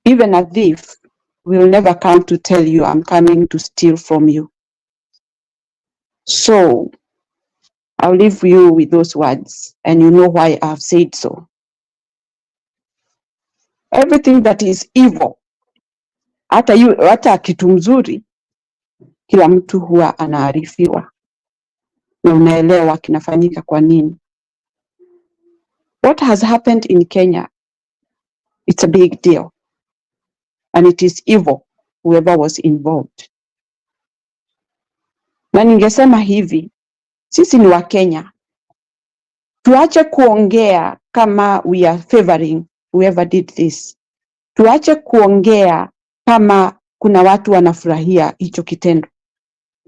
Even a thief will never come to tell you, I'm coming to steal from you. So I'll leave you with those words, and you know why I've said so. Everything that is evil, hata kitu mzuri, kila mtu huwa anaarifiwa na unaelewa kinafanyika kwa nini. What has happened in Kenya, it's a big deal, and it is evil, whoever was involved. Na ningesema hivi, sisi ni wa Kenya, tuache kuongea kama we are favoring whoever did this. Tuache kuongea kama kuna watu wanafurahia hicho kitendo.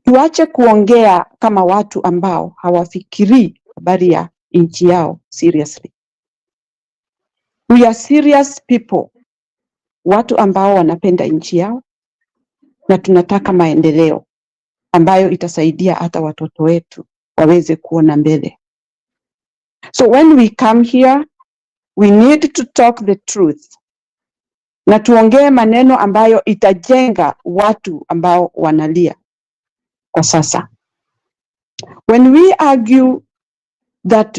Tuache kuongea kama watu ambao hawafikirii habari ya nchi yao seriously. We are serious people, watu ambao wanapenda nchi yao, na tunataka maendeleo ambayo itasaidia hata watoto wetu waweze kuona mbele. So when we come here, we need to talk the truth. Na tuongee maneno ambayo itajenga watu ambao wanalia kwa sasa. When we argue that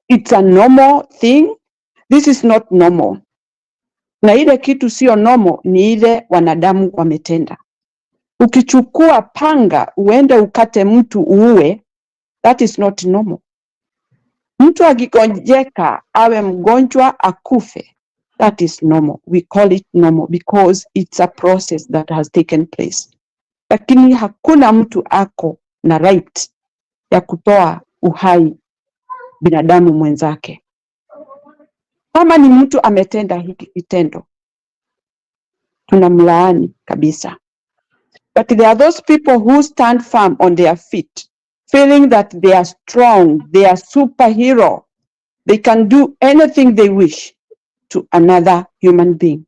it's a normal thing, this is not normal. Na ile kitu sio normal ni ile wanadamu wametenda. Ukichukua panga uende ukate mtu uue, that is not normal. Mtu akigonjeka awe mgonjwa akufe, that is normal. We call it normal because it's a process that has taken place. Lakini hakuna mtu ako na right ya kutoa uhai binadamu mwenzake. Kama ni mtu ametenda hiki kitendo, tunamlaani kabisa. But there are those people who stand firm on their feet, feeling that they are strong, they are superhero, they can do anything they wish to another human being.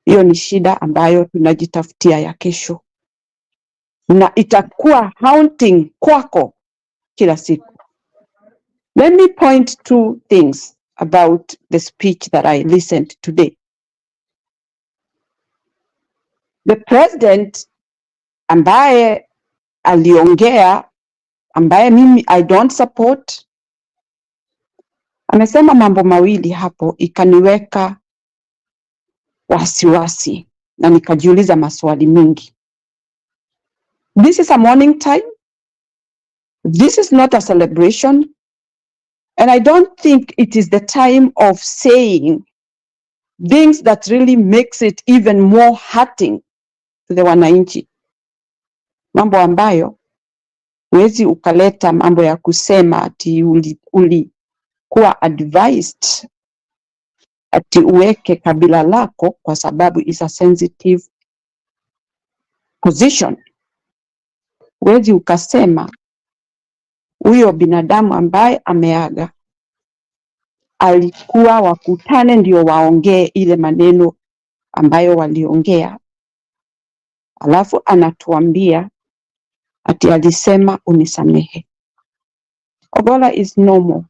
Hiyo ni shida ambayo tunajitafutia ya kesho, na itakuwa haunting kwako kila siku. Let me point two things about the speech that I listened today. The president ambaye aliongea, ambaye mimi I don't support, amesema mambo mawili hapo ikaniweka wasiwasi na nikajiuliza maswali mengi. This is a mourning time. This is not a celebration. And I don't think it is the time of saying things that really makes it even more hurting to the wananchi. Mambo ambayo huwezi ukaleta mambo ya kusema ati ulikuwa advised ati uweke kabila lako kwa sababu is a sensitive position. Huwezi ukasema huyo binadamu ambaye ameaga alikuwa wakutane ndio waongee ile maneno ambayo waliongea, alafu anatuambia ati alisema unisamehe. Ogolla is normal.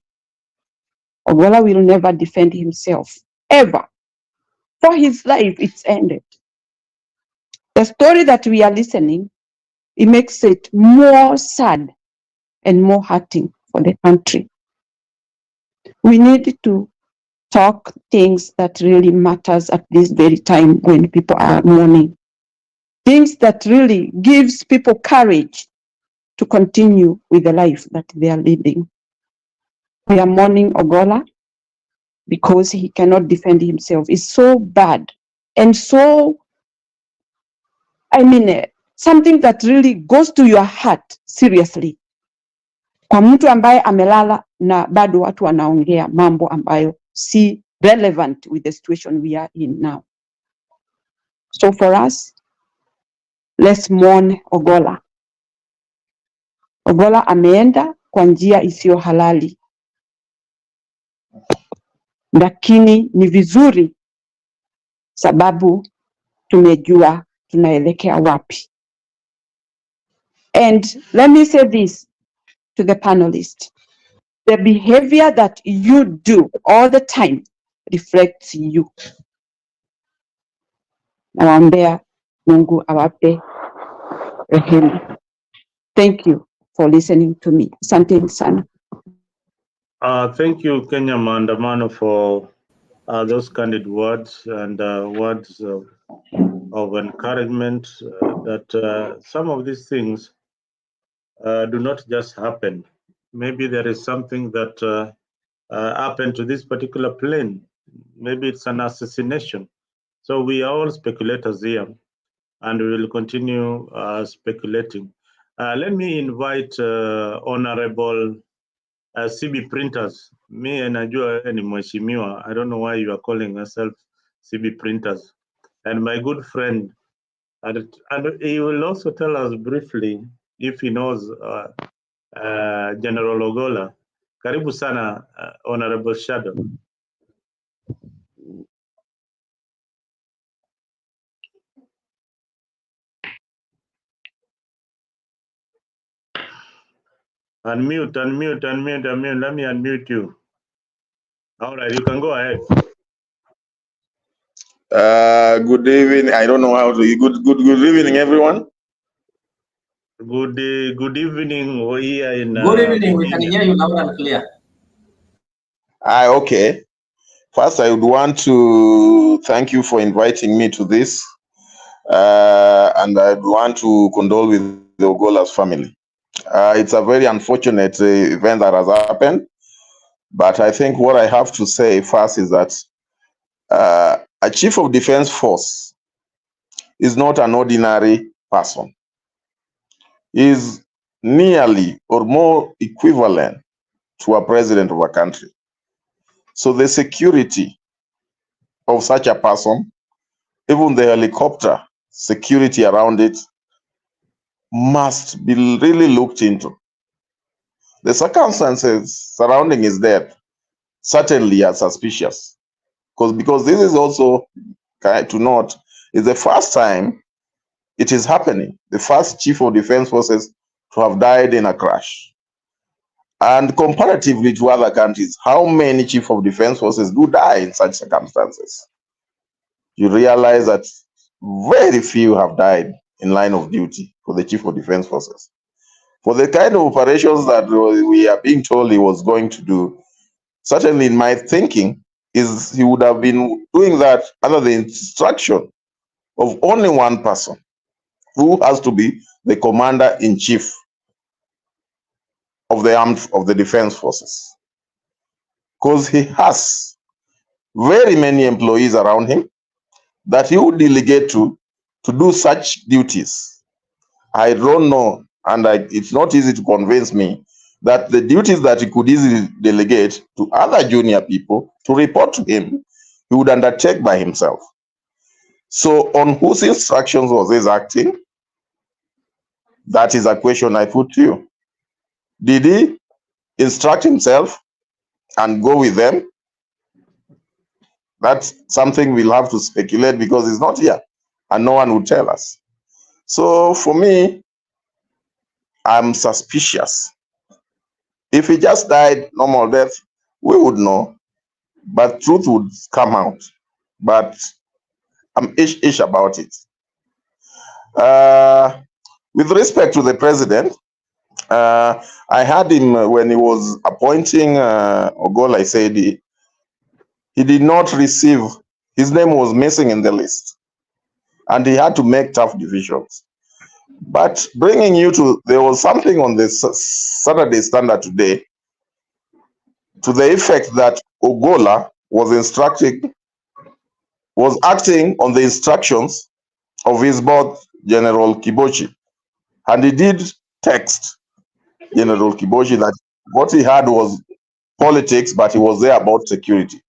Ogolla will never defend himself, ever. For his life, it's ended. The story that we are listening, it makes it more sad and more hurting for the country. We need to talk things that really matters at this very time when people are mourning. Things that really gives people courage to continue with the life that they are living. We are mourning Ogolla because he cannot defend himself. It's so bad and so, something that really goes to your heart seriously. Kwa mtu ambaye amelala na bado watu wanaongea mambo ambayo si relevant with the situation we are in now. So for us, let's mourn Ogolla. Ogolla ameenda kwa njia isiyo halali. Lakini ni vizuri sababu tumejua tunaelekea wapi. And let me say this to the panelists. The behavior that you do all the time reflects you. Nawaombea Mungu awape rehema. Thank you for listening to me. Asanteni sana. Thank you, Kenya Maandamano, for those candid words and words of encouragement that some of these things do not just happen. Maybe there is something that happened to this particular plane. Maybe it's an assassination. So we are all speculators here, and we will continue speculating. Let me invite Honorable CB Printers. Me and Najua ni mheshimiwa. I don't know why you are calling yourself CB Printers. And my good friend, and he will also tell us briefly if he knows General Ogolla. Karibu sana, Honorable Shadow. Unmute. Let me unmute you. All right, you can go ahead. Good evening. I don't know how to. Good evening, everyone. Good evening. We're here in. Good evening. We can hear you loud and clear. Okay. First, I would want to thank you for inviting me to this, and I want to condole with the Ogolla's family. It's a very unfortunate event that has happened, but I think what I have to say first is that a chief of defense force is not an ordinary person. He is nearly or more equivalent to a president of a country. So the security of such a person, even the helicopter security around it, must be really looked into. The circumstances surrounding his death certainly are suspicious, because this is also, to note, is the first time it is happening. The first chief of defense forces to have died in a crash. And comparatively to other countries, how many chief of defense forces do die in such circumstances? You realize that very few have died in line of duty for the chief of defense forces. For the kind of operations that we are being told he was going to do, certainly in my thinking, is he would have been doing that under the instruction of only one person, who has to be the commander-in-chief of the defense forces. Because he has very many employees around him that he would delegate to do such duties. I don't know, and it's not easy to convince me that the duties that he could easily delegate to other junior people to report to him, he would undertake by himself. So on whose instructions was he acting? That is a question I put to you. Did he instruct himself and go with them? That's something we'll have to speculate, because he's not here and no one would tell us. So for me, I'm suspicious. If he just died normal death, we would know, but truth would come out. But I'm ish about it. With respect to the president, I had him when he was appointing Ogolla. I said he did not receive, his name was missing in the list, and he had to make tough decisions. But bringing you to, there was something on the Saturday Standard today to the effect that Ogolla was acting on the instructions of his boss, General Kibochi. And he did text General Kibochi that what he had was politics, but he was there about security.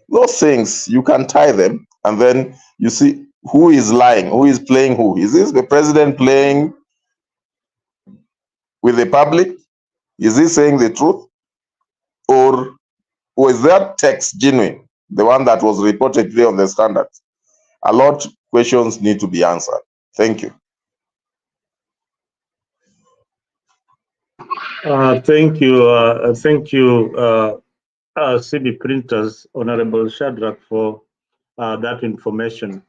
Those things, you can tie them, and then you see who is lying, who is playing who. Is this the president playing with the public? Is he saying the truth? Or was that text genuine, the one that was reported today on the Standard? A lot of questions need to be answered. Thank you. Thank you, CB Printers, Honorable Shadrach, for that information.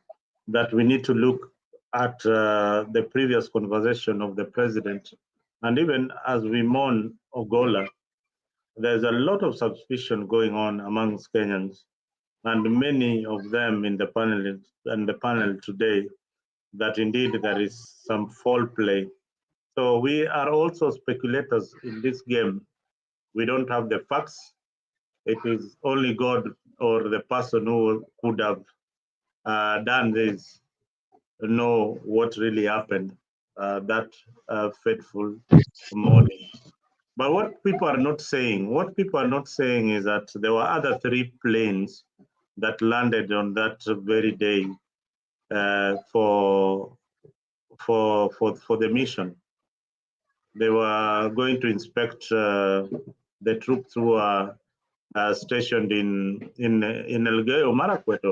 that we need to look at the previous conversation of the president. And even as we mourn Ogolla, there's a lot of suspicion going on amongst Kenyans, and many of them in the panel today, that indeed there is some foul play. So we are also speculators in this game. We don't have the facts. It is only God or the person who could have done this know what really happened that fateful morning. But what people are not saying is that there were other 3 planes that landed on that very day for the mission. They were going to inspect the troops who are stationed in Elgeyo Marakwet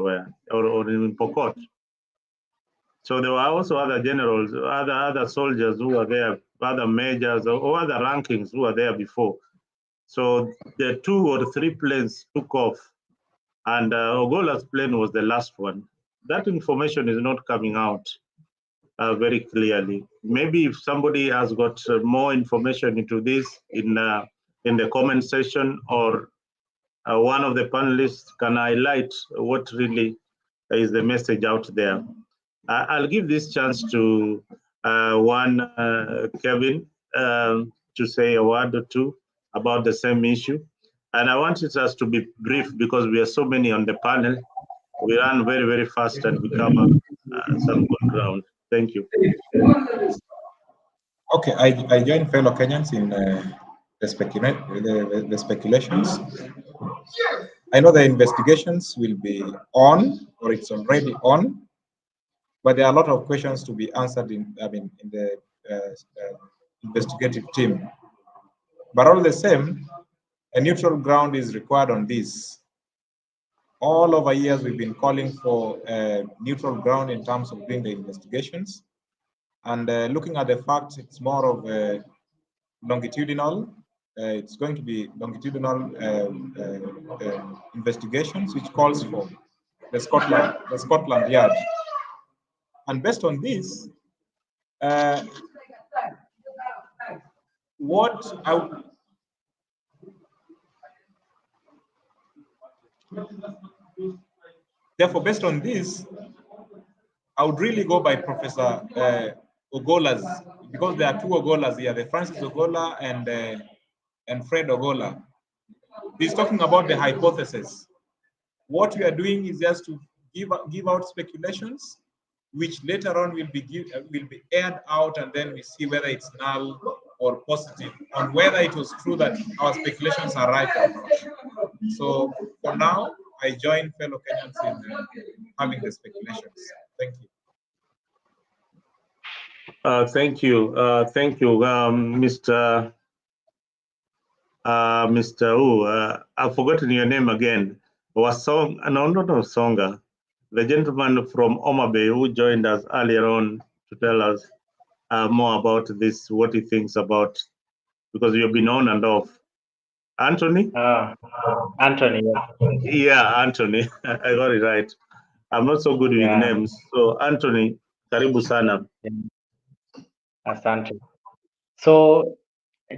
or in Pokot. So there were also other generals, other soldiers who were there, other majors or other rankings who were there before. So the 2 or 3 planes took off, and Ogolla's plane was the last one. That information is not coming out very clearly. Maybe if somebody has got more information into this in the comment section, or one of the panelists can highlight what really is the message out there. I'll give this chance to Kevin to say a word or two about the same issue. And I wanted us to be brief because we are so many on the panel. We run very, very fast and we cover some good ground. Thank you. Okay, I join fellow Kenyans in the speculations. I know the investigations will be on, or it's already on, but there are a lot of questions to be answered in the investigative team. But all the same, a neutral ground is required on this. All over years, we've been calling for a neutral ground in terms of doing the investigations. And looking at the facts, it's more of a longitudinal. It's going to be longitudinal investigations, which calls for the Scotland Yard. And based on this, therefore, based on this, I would really go by Professor Ogolla's, because there are 2 Ogollas here, the Francis Ogolla and Fred Ogolla. He's talking about the hypothesis. What we are doing is just to give out speculations, which later on will be aired out, and then we see whether it's null or positive, on whether it was true that our speculations are right or not. So for now, I join fellow Kenyans in having the speculations. Thank you. Thank you, Mr. I've forgotten your name again. Songa, the gentleman from Oma Bay who joined us earlier on to tell us more about this, what he thinks about, because you've been on and off. Anthony? Anthony. Yeah, Anthony. I got it right. I'm not so good with names. So Anthony, karibu sana. Asante. So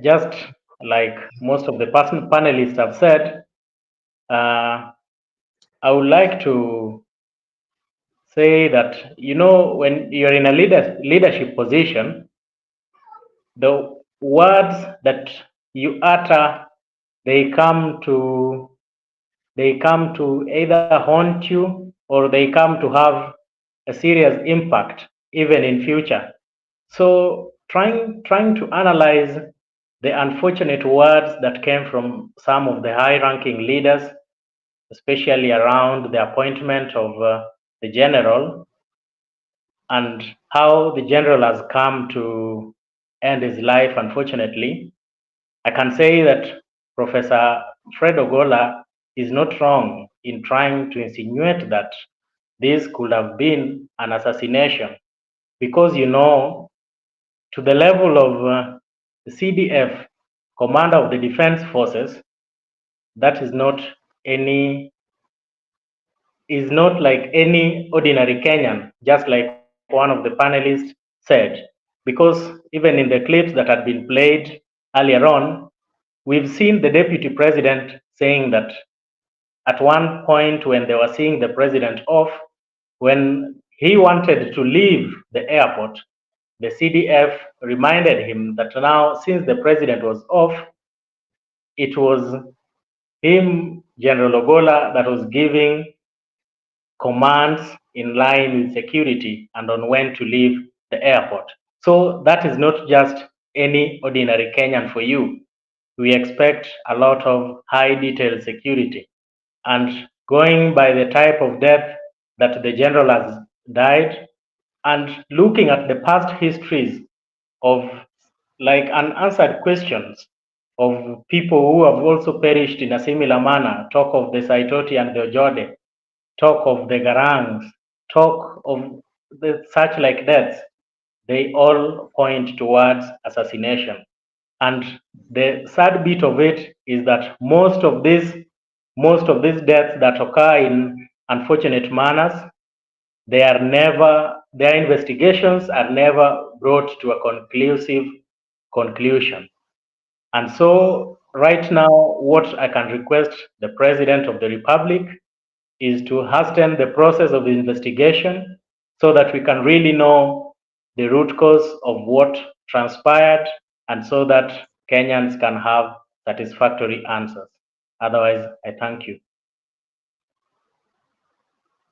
just like most of the panelists have said, I would like to say that, when you're in a leadership position, the words that you utter, they come to either haunt you, or they come to have a serious impact even in future. So trying to analyze the unfortunate words that came from some of the high-ranking leaders, especially around the appointment of the general, and how the general has come to end his life, unfortunately, I can say that Professor Fred Ogolla is not wrong in trying to insinuate that this could have been an assassination, because, to the level of the CDF, Commander of the Defense Forces, that is not any is not like any ordinary Kenyan, just like one of the panelists said, because even in the clips that had been played earlier on, we've seen the deputy president saying that at one point when they were seeing the president off, when he wanted to leave the airport, the CDF reminded him that now, since the president was off, it was him, General Ogolla, that was giving commands in line with security and on when to leave the airport. So that is not just any ordinary Kenyan for you. We expect a lot of high detail security. And going by the type of death that the general has died, and looking at the past histories of like unanswered questions of people who have also perished in a similar manner, talk of the Saitoti and the Ojode, talk of the Garangs, talk of the such like deaths, they all point towards assassination. And the sad bit of it is that most of these deaths that occur in unfortunate manners, their investigations are never brought to a conclusive conclusion. And so right now, what I can request the President of the Republic is to hasten the process of investigation so that we can really know the root cause of what transpired and so that Kenyans can have satisfactory answers. Otherwise, I thank you.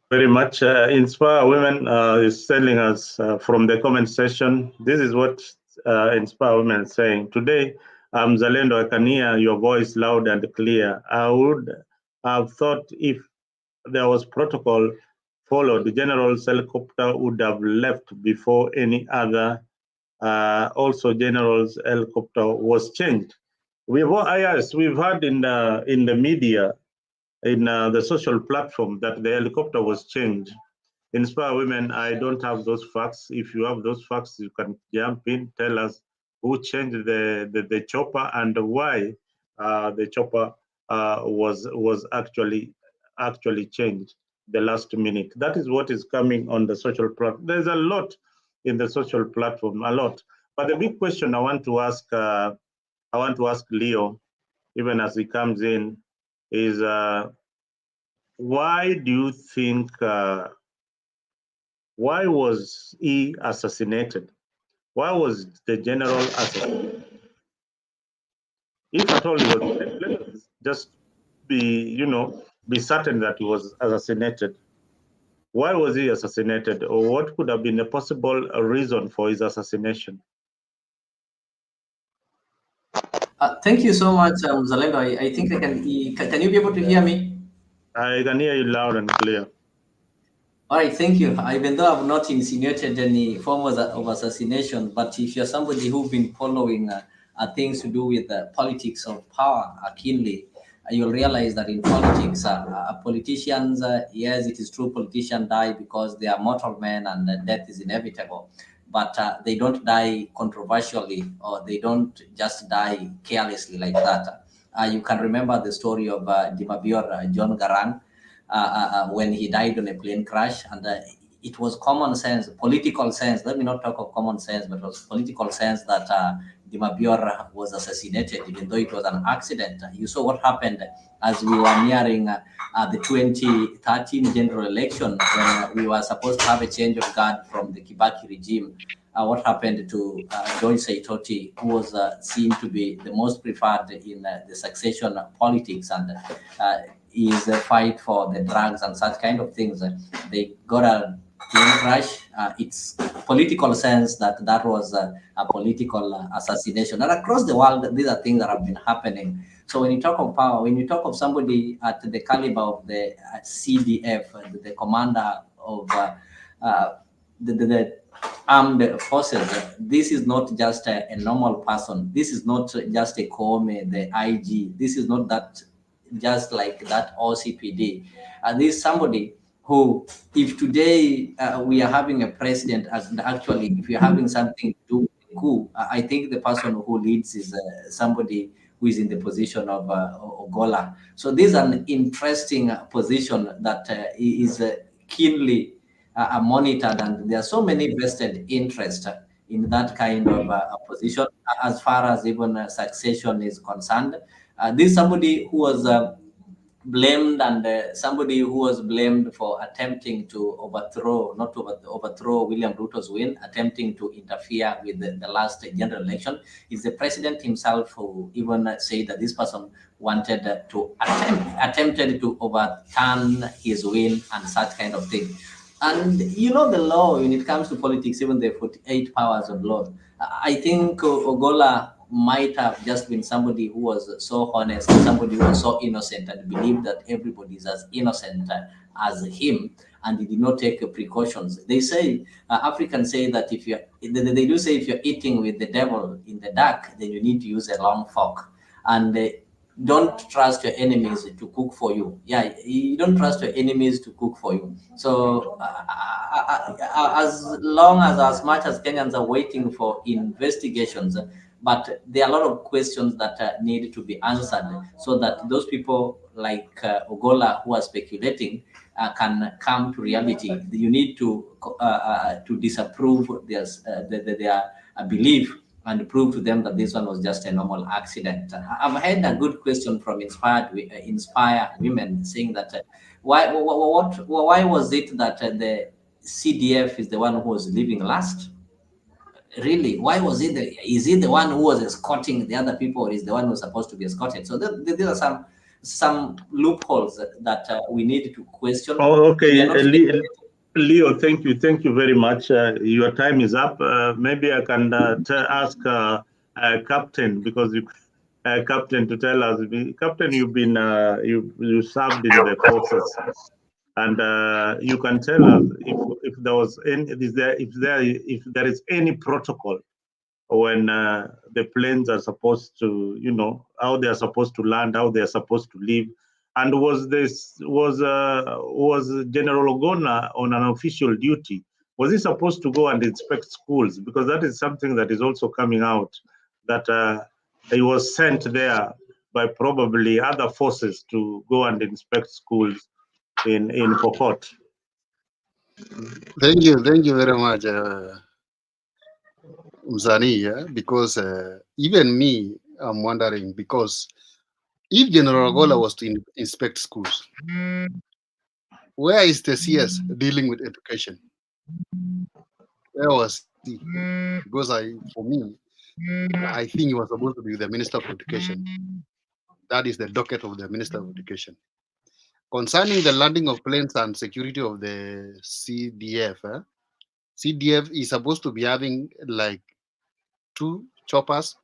Very much. Inspire Women is telling us from the comment section. This is what Inspire Women is saying. Today, Zalendo, I can hear your voice loud and clear. I would have thought if there was protocol followed, the general's helicopter would have left before any other. Also, general's helicopter was changed. We've heard in the media, in the social platform, that the helicopter was changed. Inspire Women, I don't have those facts. If you have those facts, you can jump in, tell us who changed the chopper and why the chopper was actually changed the last minute. That is what is coming on the social platform. There's a lot in the social platform, a lot. But the big question I want to ask Leo, even as he comes in, is why do you think, why was he assassinated? Why was the general assassinated? If at all he was, let us just be certain that he was assassinated. Why was he assassinated, or what could have been a possible reason for his assassination? Thank you so much, Zalendo. I think can you be able to hear me? I can hear you loud and clear. All right, thank you. Even though I've not insinuated any form of assassination, but if you're somebody who's been following things to do with politics of power keenly, you'll realize that in politics, politicians, yes, it is true, politicians die because they are mortal men and death is inevitable. But they don't die controversially, or they don't just die carelessly like that. You can remember the story of Dimabior John Garang, when he died on a plane crash, and it was common sense, political sense. Let me not talk of common sense, but it was political sense that Dimabior was assassinated, even though it was an accident. You saw what happened as we were nearing the 2013 general election, when we were supposed to have a change of guard from the Kibaki regime. What happened to George Saitoti, who was seen to be the most preferred in the succession politics, and is a fight for the drugs and such kind of things. They got a plane crash. It's political sense that was a political assassination. And across the world, these are things that have been happening. So when you talk of power, when you talk of somebody at the caliber of the CDF, the commander of the armed forces, this is not just a normal person. This is not just a Koome, the IG. This is not that just like that OCPD. This is somebody who, if today we are having a president, and actually if you're having something to do with the coup, I think the person who leads is somebody who is in the position of Ogolla. So this is an interesting position that is keenly monitored, and there are so many vested interests in that kind of position as far as even succession is concerned. This is somebody who was blamed, and somebody who was blamed for attempting to overthrow, not to overthrow William Ruto's win, attempting to interfere with the last general election. Is the president himself who even said that this person wanted to attempted to overturn his win and such kind of thing. And you know the law when it comes to politics, even the 48 powers of law. I think Ogolla might have just been somebody who was so honest, somebody who was so innocent and believed that everybody is as innocent as him, and he did not take precautions. They say, Africans say that if you're, they do say if you're eating with the devil in the dark, then you need to use a long fork. And don't trust your enemies to cook for you. Yeah, you don't trust your enemies to cook for you. So as much as Kenyans are waiting for investigations, but there are a lot of questions that need to be answered so that those people like Ogolla who are speculating can come to reality. You need to disapprove their belief and prove to them that this one was just a normal accident. I've had a good question from Inspire Women saying that why was it that the CDF is the one who was leaving last? Really, why was it? Is it the one who was escorting the other people, or is the one who was supposed to be escorted? So there are some loopholes that we need to question. Oh, okay, Leo, thank you very much. Your time is up. Maybe I can ask Captain, because Captain, to tell us, Captain, you've been you served in the forces, and you can tell us if there was any, if there is any protocol when the planes are supposed to, you know, how they are supposed to land, how they are supposed to leave. And was General Ogolla on an official duty? Was he supposed to go and inspect schools? Because that is something that is also coming out, that he was sent there by probably other forces to go and inspect schools in Pokot. Thank you very much, Mzani, yeah? Because even me, I'm wondering, because if General Ogolla was to inspect schools, where is the CS dealing with education? Where was he? Because for me, I think he was supposed to be the Minister of Education. That is the docket of the Minister of Education. Concerning the landing of planes and security of the CDF, CDF is supposed to be having like 2 choppers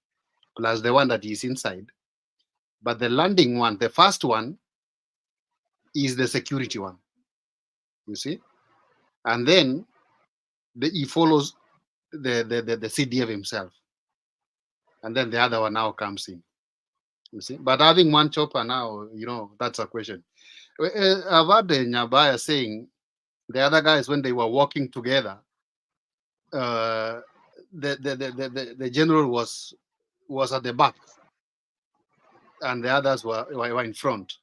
plus the one that is inside. But the landing one, the first one, is the security one. You see? And then he follows the CDF himself. And then the other one now comes in. You see? But having one chopper now, you know, that's a question. I've heard Nyabaya saying the other guys, when they were walking together, the general was at the back and the others were in front.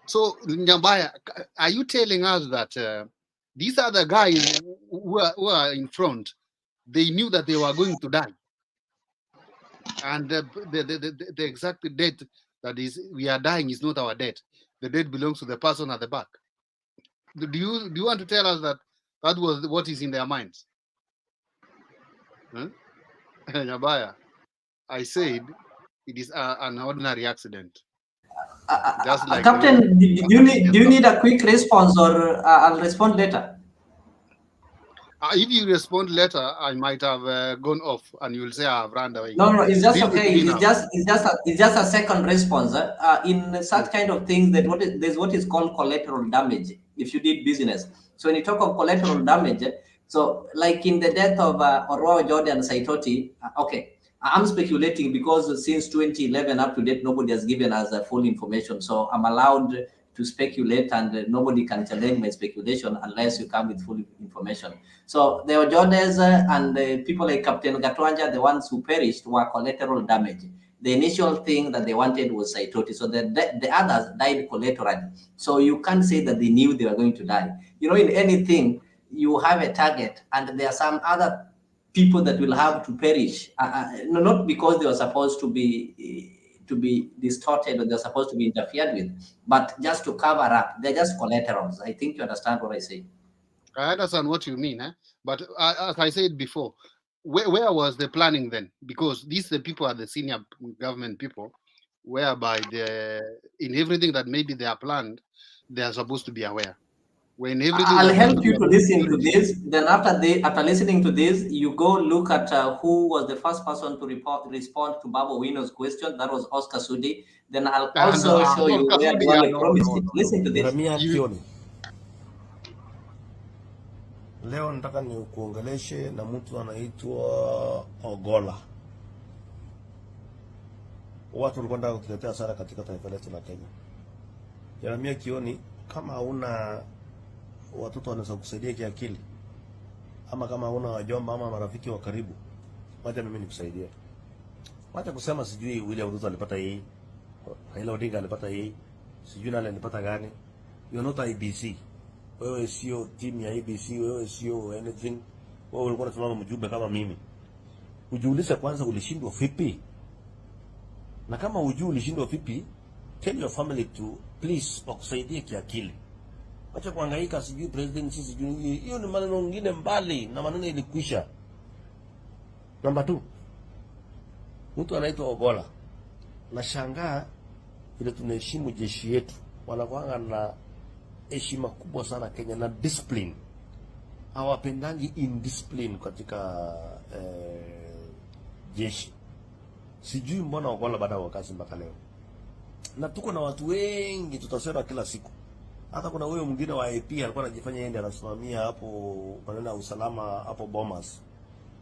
So Nyabaya, are you telling us that these other guys who are in front, they knew that they were going to die, and the exact date that is we are dying is not our date? The date belongs to the person at the back. Do you want to tell us that was what is in their minds? Nyabaya, I said it is an ordinary accident. Just like Captain, do you need a quick response, or I'll respond later? If you respond later, I might have gone off, and you will say I've run away. No, it's just okay. It's just a second response. In such kind of things, there's what is called collateral damage if you did business. So when you talk of collateral damage, so like in the death of Orowa Jordan Saitoti, okay, I'm speculating because since 2011 up to date, nobody has given us full information. So I'm allowed to speculate, and nobody can challenge my speculation unless you come with full information. So the Jordans and people like Captain Gatwanja, the ones who perished, were collateral damage. The initial thing that they wanted was Saitoti. So the others died collaterally. So you can't say that they knew they were going to die. You know, in anything, you have a target, and there are some other people that will have to perish, not because they were supposed to be distorted or they're supposed to be interfered with, but just to cover up. They're just collaterals. I think you understand what I say. I understand what you mean, but as I said before, where was the planning then? Because the people are the senior government people, whereby in everything that maybe they are planned, they are supposed to be aware. When everything I'll help you to listen to this. Then after listening to this, you go look at who was the first person to respond to Babu Wino's question. That was Oscar Sudi. Then I'll also show you where Duale promised it. Listen to this. Leo nataka ni kuongeleshe na mtu anaitwa Ogolla. Watu walikuwa wanataka kutuletea hasara katika taifa letu la Kenya. Jeremia Kioni, kama hauna watoto wanaweza kusaidia kiakili, ama kama hauna wajomba ama marafiki wa karibu, wacha mimi nikusaidie. Wacha kusema sijui William Ruto alipata hii, Raila Odinga alipata hii, sijui nani alipata gani. You're not IBC. Wewe sio team ya IBC, wewe sio anything. Wewe ulikuwa unasimama mjumbe kama mimi. Ujiulize kwanza ulishindwa vipi? Na kama hujui ulishindwa vipi, tell your family to please wakusaidie kiakili. Acha kuhangaika sijui president sijui hiyo ni maneno mengine mbali na maneno ilikwisha. Number 2. Mtu anaitwa Ogolla. Nashangaa ile tunaheshimu jeshi yetu. Wanakuanga na heshima kubwa sana Kenya na discipline. Hawapendangi indiscipline katika jeshi. Sijui mbona Ogolla baada ya kazi mpaka leo. Na tuko na watu wengi tutasema kila siku. Hata kuna huyo mwingine wa AP alikuwa anajifanya yeye ndiye anasimamia hapo maneno ya usalama hapo Bomas.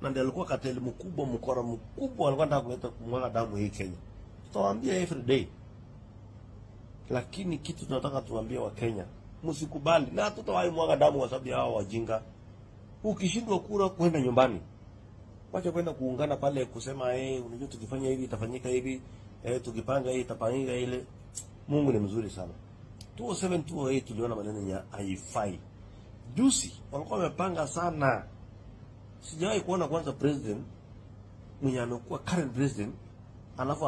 Na ndiye alikuwa kateli mkubwa, mkora mkubwa, alikuwa anataka kuleta kumwaga damu hii Kenya. Tutawaambia every day. Lakini kitu tunataka tuambie wa Kenya, msikubali na tutawahi mwaga damu kwa sababu hao wajinga. Ukishindwa kura kwenda nyumbani. Wacha kwenda kuungana pale kusema unajua tukifanya hivi itafanyika hivi, tukipanga hii itafanyika ile. Mungu ni mzuri sana. 207 208 tuliona maneno ya haifai. Juzi walikuwa wamepanga sana. Sijawahi kuona kwanza president mwenye amekuwa current president alafu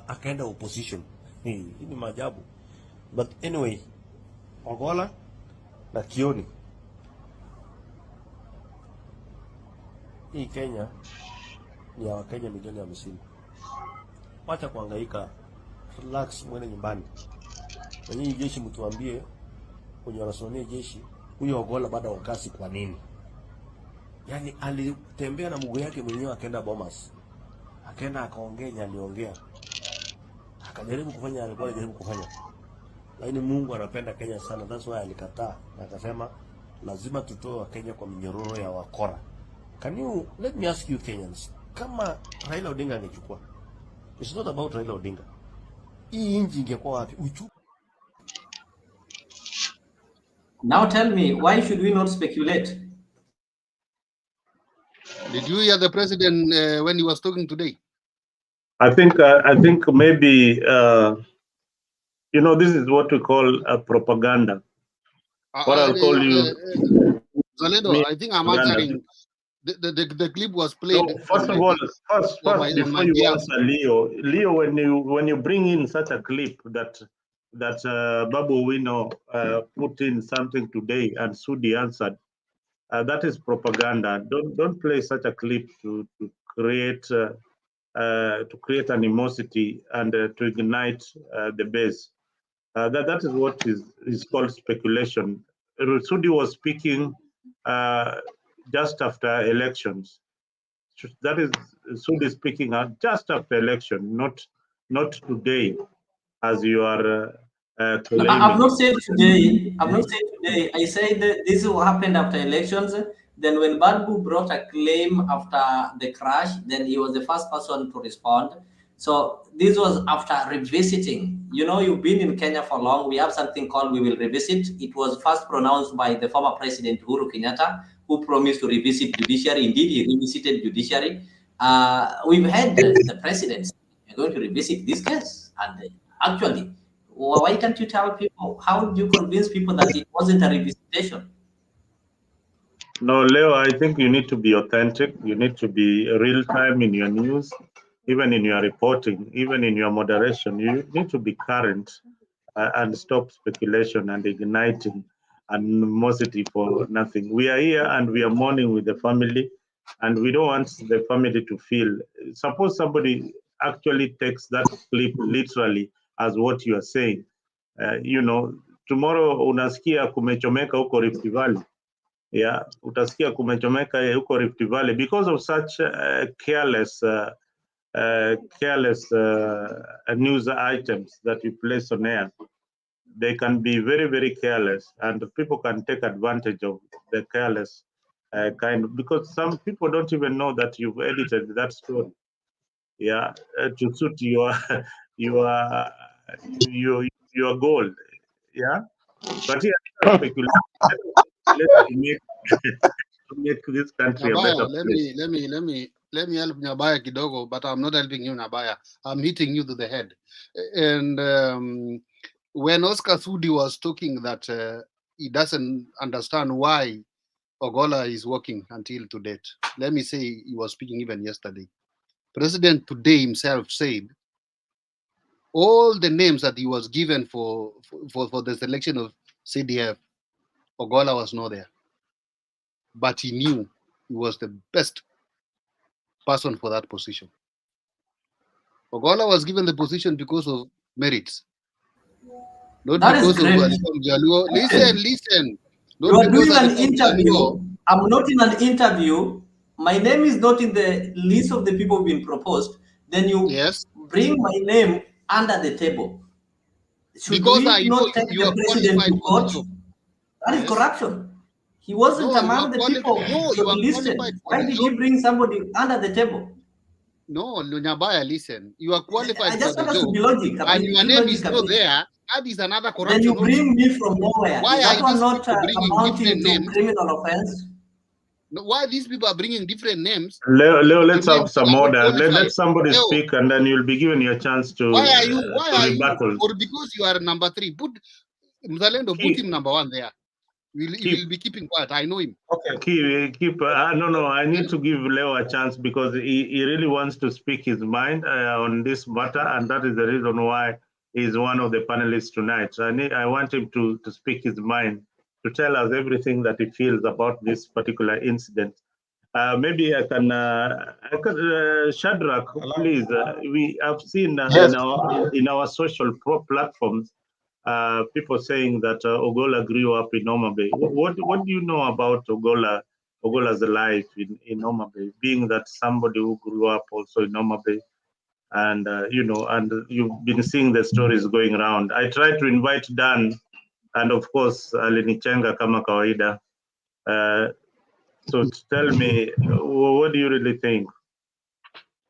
akaenda opposition. Hii ni maajabu. But anyway, Ogolla na Kioni, hii Kenya ni ya Wakenya milioni 50. Wacha kuhangaika, relax, mwende nyumbani. Na nyinyi jeshi mtuambie, kwenye wanasimamia jeshi, huyo Ogolla baada ya kazi kwa nini? Yaani alitembea na mguu yake mwenyewe akaenda Bomas. Akaenda akaongea, aliongea. Akajaribu kufanya alikuwa anajaribu kufanya. Lakini Mungu anapenda Kenya sana. That's why alikataa. Na akasema lazima tutoe Kenya kwa minyororo ya wakora. Let me ask you Kenyans, kama Raila Odinga angechukua. It's not about Raila Odinga. Hii nchi ingekuwa wapi? Now tell me, why should we not speculate? Did you hear the president when he was talking today? I think maybe this is what we call propaganda. What I'll call you, Zalendo, I think I'm answering. The clip was played. So first of all, before you answer Leo, when you bring in such a clip that Babu Wino put in something today and Sudi answered, that is propaganda. Don't play such a clip to create animosity and to ignite the base. That is what is called speculation. Sudi was speaking just after elections. That is Sudi speaking just after election, not today, as you are claiming. I've not said today. I said this is what happened after elections. Then when Badbu brought a claim after the crash, then he was the first person to respond. So this was after revisiting. You've been in Kenya for long. We have something called We Will Revisit. It was first pronounced by the former president, Uhuru Kenyatta, who promised to revisit judiciary. Indeed, he revisited judiciary. We've had the presidents you're going to revisit this case. And actually, why can't you tell people? How do you convince people that it wasn't a revisitation? No, Leo, I think you need to be authentic. You need to be real time in your news, even in your reporting, even in your moderation. You need to be current and stop speculation and igniting animosity for nothing. We are here and we are mourning with the family, and we don't want the family to feel. Suppose somebody actually takes that clip literally as what you are saying. You know, tomorrow unasikia kumechomeka huko Rift Valley. Yeah, utasikia kumechomeka huko Rift Valley because of such careless news items that you place on air. They can be very, very careless, and people can take advantage of the careless kind, because some people don't even know that you've edited that story, yeah, to suit your your goal, yeah. But yeah, speculation. Let's make this country a better place. Let me help Nyabaya kidogo, but I'm not helping you, Nyabaya. I'm hitting you to the head. And when Oscar Sudi was talking that he doesn't understand why Ogolla is working until to date, let me say he was speaking even yesterday. President today himself said all the names that he was given for the selection of CDF, Ogolla was not there. But he knew he was the best person for that position. Ogolla was given the position because of merits. Not That because is great. of Jaluo. Listen. You are doing an interview. I'm not in an interview. My name is not in the list of the people being proposed. Then you bring my name under the table. Should because we I know not take you the are president to qualified court? That is corruption. He wasn't among the people listed. Why did he bring somebody under the table? No, Nyabaya, listen. You are qualified I just for the want us to job, be logical. and your name is not there. That is another corruption. Then you bring me from nowhere. Why is that are one these not people bringing amounting different to names? Criminal offense? No, why these people are bringing different names? Leo, let's have some order. Let qualified. somebody Leo, speak, and then you'll be given your chance to Why are you? rebuttal. Or because you are number 3, put Mzalendo, put him number 1 there. He will be keeping quiet. I know him. Okay. Keep. No. I need to give Leo a chance because he really wants to speak his mind on this matter, and that is the reason why he's one of the panelists tonight. So I want him to speak his mind, to tell us everything that he feels about this particular incident. Maybe I can Shadrach, please. We have seen in our social platforms people saying that Ogolla grew up in Homa Bay. What do you know about Ogolla's life in Homa Bay, being that somebody who grew up also in Homa Bay, and and you've been seeing the stories going around. I tried to invite Dan, and of course alinichenga kama kawaida. So tell me, what do you really think?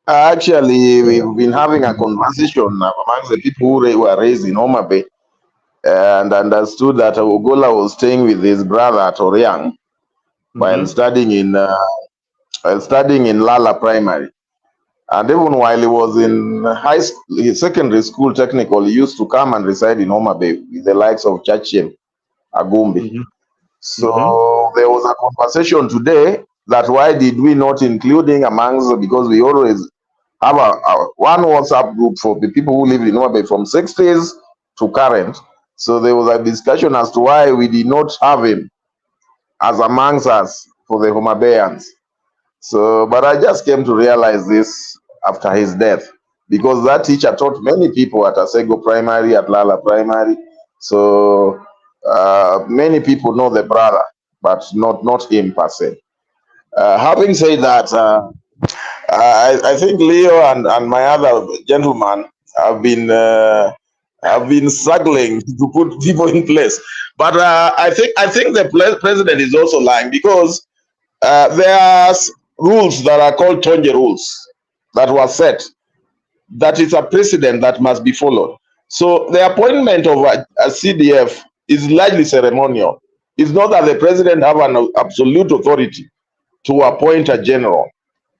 Actually, we've been having a conversation amongst the people who were raised in Homa Bay, and understood that Ogolla was staying with his brother at Oriang while studying in Lala Primary. And even while he was in secondary school technical, he used to come and reside in Homa Bay with the likes of Chachim Agumbi. So there was a conversation today that why did we not including amongst, because we always have one WhatsApp group for the people who live in Homa Bay from 60s to current. So there was a discussion as to why we did not have him as amongst us for the Homa Bayans. So, but I just came to realize this after his death, because that teacher taught many people at Asego Primary, at Lala Primary. So many people know the brother, but not him per se. Having said that, I think Leo and my other gentleman have been struggling to put people in place. But I think the president is also lying, because there are rules that are called Tonje rules that were set, that is a precedent that must be followed. So the appointment of a CDF is largely ceremonial. It's not that the president have an absolute authority to appoint a general.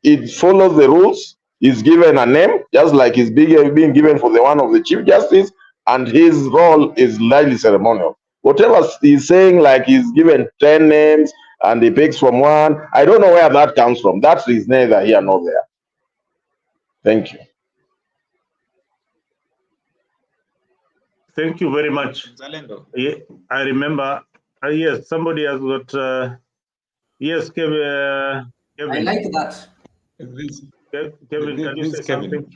It follows the rules, is given a name, just like it's being given for the one of the Chief Justice, and his role is largely ceremonial. Whatever he's saying, like he's given 10 names and he picks from one, I don't know where that comes from. That is neither here nor there. Thank you. Thank you very much. Zalendo. Yeah, I remember. Yes, somebody has got. Yes, Kevin. I like that. Kevin, can you say something?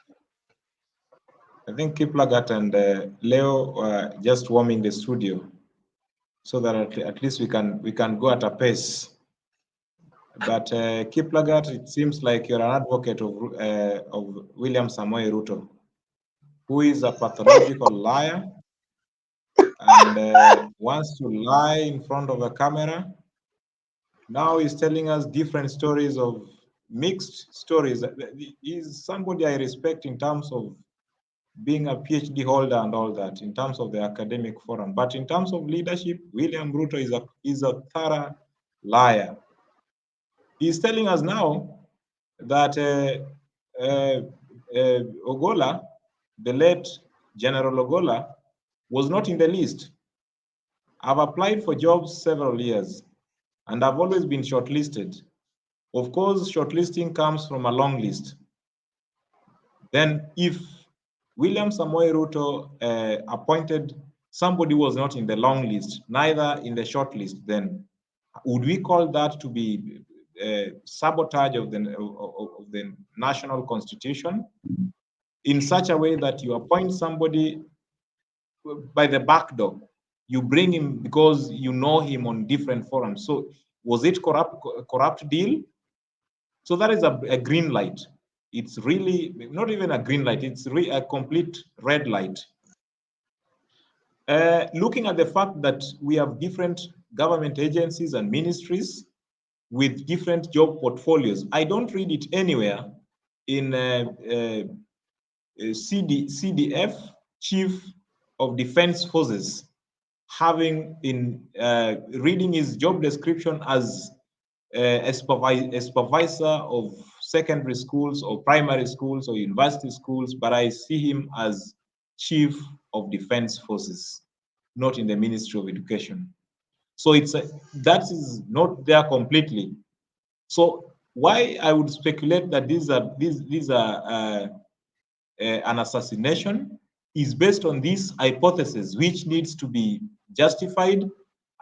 I think Kiplagat and Leo just warming the studio, so that at least we can go at a pace. But Kiplagat, it seems like you're an advocate of William Samoei Ruto, who is a pathological liar and wants to lie in front of a camera. Now he's telling us different stories, of mixed stories. He's somebody I respect in terms of being a PhD holder and all that, in terms of the academic forum. But in terms of leadership, William Ruto is a thorough liar. He's telling us now that Ogolla, the late General Ogolla, was not in the list. I've applied for jobs several years, and I've always been shortlisted. Of course, shortlisting comes from a long list. Then if William Samoei Ruto appointed somebody who was not in the long list, neither in the short list, then would we call that to be sabotage of the national constitution in such a way that you appoint somebody by the back door? You bring him because you know him on different forums. So was it corrupt deal? So that is a green light. It's really not even a green light. It's really a complete red light. Looking at the fact that we have different government agencies and ministries with different job portfolios, I don't read it anywhere in CDF, Chief of Defense Forces, having in reading his job description as a supervisor of secondary schools or primary schools or university schools, but I see him as Chief of Defense Forces, not in the Ministry of Education. So that is not there completely. So why I would speculate that these are an assassination is based on this hypothesis, which needs to be justified,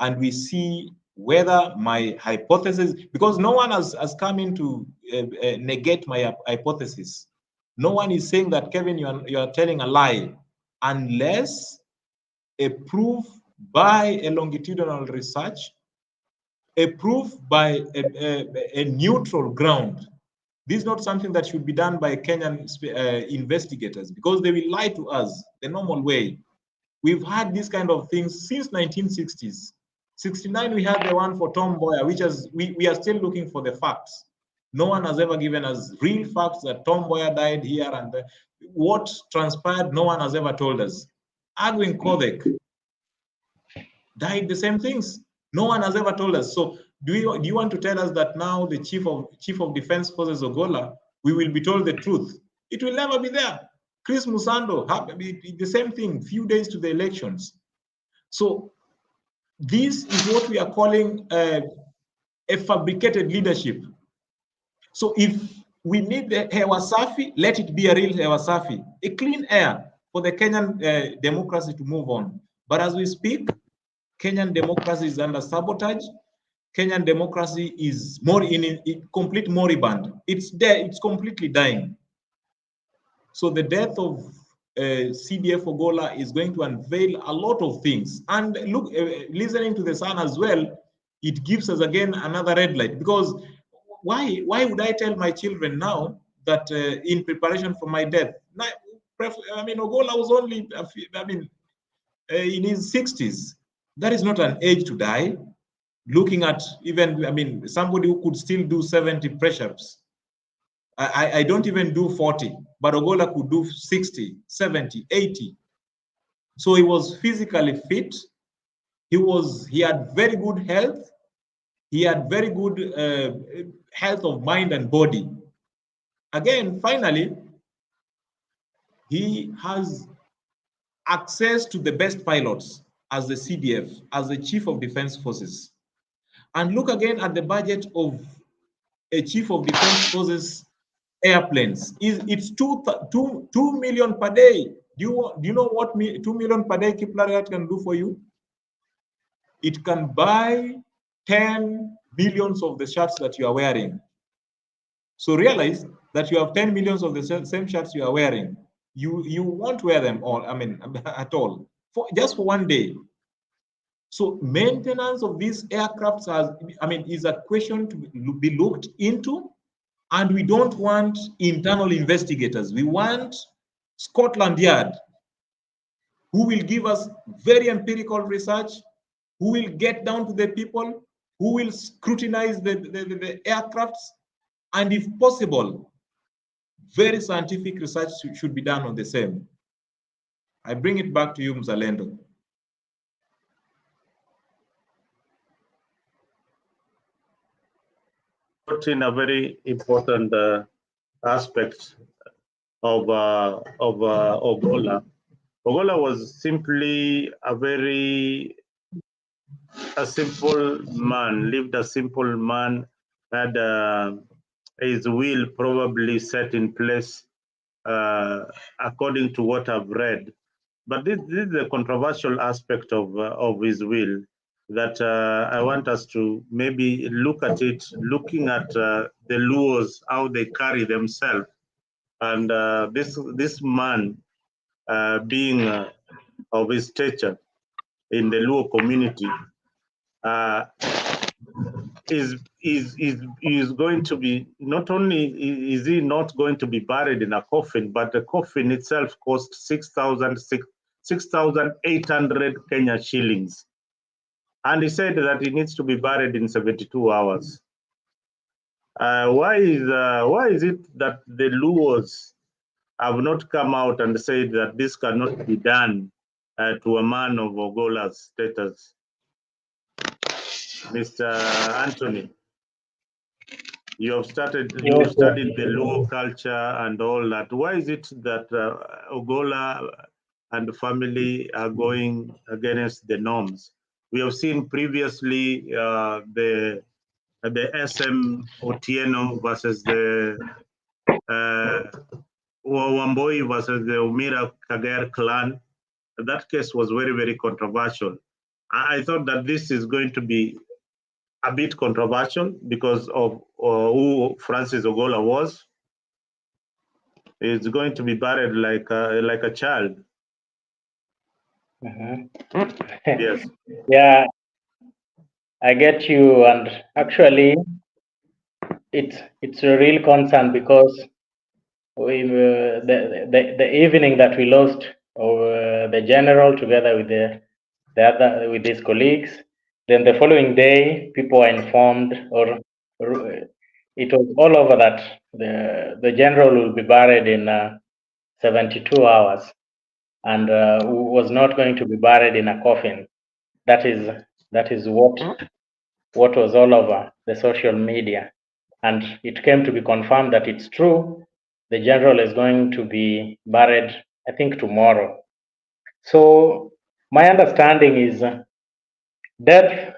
and we see whether my hypothesis, because no one has come in to negate my hypothesis. No one is saying that, Kevin, you are telling a lie, unless a proof by a longitudinal research, a proof by a neutral ground. This is not something that should be done by Kenyan investigators, because they will lie to us the normal way. We've had these kind of things since 1960s. 69, we had the one for Tom Mboya, which is, we are still looking for the facts. No one has ever given us real facts that Tom Mboya died here, and what transpired, no one has ever told us. Agwin Kodek died the same things. No one has ever told us. So do you want to tell us that now the Chief of Defense Forces Ogolla, we will be told the truth? It will never be there. Chris Musando, the same thing, few days to the elections. So this is what we are calling a fabricated leadership. So if we need the hewa safi, let it be a real hewa safi, a clean air for the Kenyan democracy to move on. But as we speak, Kenyan democracy is under sabotage. Kenyan democracy is more in complete moribund. It's there, it's completely dying. So the death of CDF Ogolla is going to unveil a lot of things. And look, listening to the Sun as well, it gives us again another red light. Because why would I tell my children now that in preparation for my death? I mean, Ogolla was only, in his 60s. That is not an age to die. Looking at even, somebody who could still do 70 press-ups. I don't even do 40, but Ogolla could do 60, 70, 80. So he was physically fit. He had very good health. He had very good health of mind and body. again, finally, he has access to the best pilots as the CDF, as the Chief of Defense Forces. And look again at the budget of a Chief of Defense Forces airplanes. It's 2 million per day. Do you know what 2 million per day Kiplariat can do for you? It can buy 10 millions of the shirts that you are wearing. So realize that you have 10 millions of the same shirts you are wearing. You won't wear them all, I mean, at all, just for one day. So maintenance of these aircrafts is a question to be looked into, and we don't want internal investigators. We want Scotland Yard, who will give us very empirical research, who will get down to the people, who will scrutinize the aircrafts, and if possible, very scientific research should be done on the same. I bring it back to you, Mzalendo. In a very important aspect of Ogolla. Ogolla was simply a simple man, lived a simple man, had his will probably set in place according to what I've read. But this is a controversial aspect of his will that I want us to maybe look at it, looking at the Luos, how they carry themselves. And this man being of his stature in the Luo community is going to be, not only is he not going to be buried in a coffin, but the coffin itself cost 6,800 Kenya shillings. And he said that he needs to be buried in 72 hours. Why is it that the Luos have not come out and said that this cannot be done to a man of Ogolla's status? Mr. Anthony, you have studied the Luo culture and all that. Why is it that Ogolla and the family are going against the norms? We have seen previously the SM Otieno versus the Wamboi versus the Umira Kagere clan. That case was very, very controversial. I thought that this is going to be a bit controversial because of who Francis Ogolla was. He's going to be buried like a child. Yes. Yeah, I get you, and actually, it's a real concern because we the evening that we lost the general together with with his colleagues, then the following day people were informed, or it was all over, that the general will be buried in 72 hours, and was not going to be buried in a coffin. That is what was all over the social media, and it came to be confirmed that it's true. The general is going to be buried, I think, tomorrow. So my understanding is death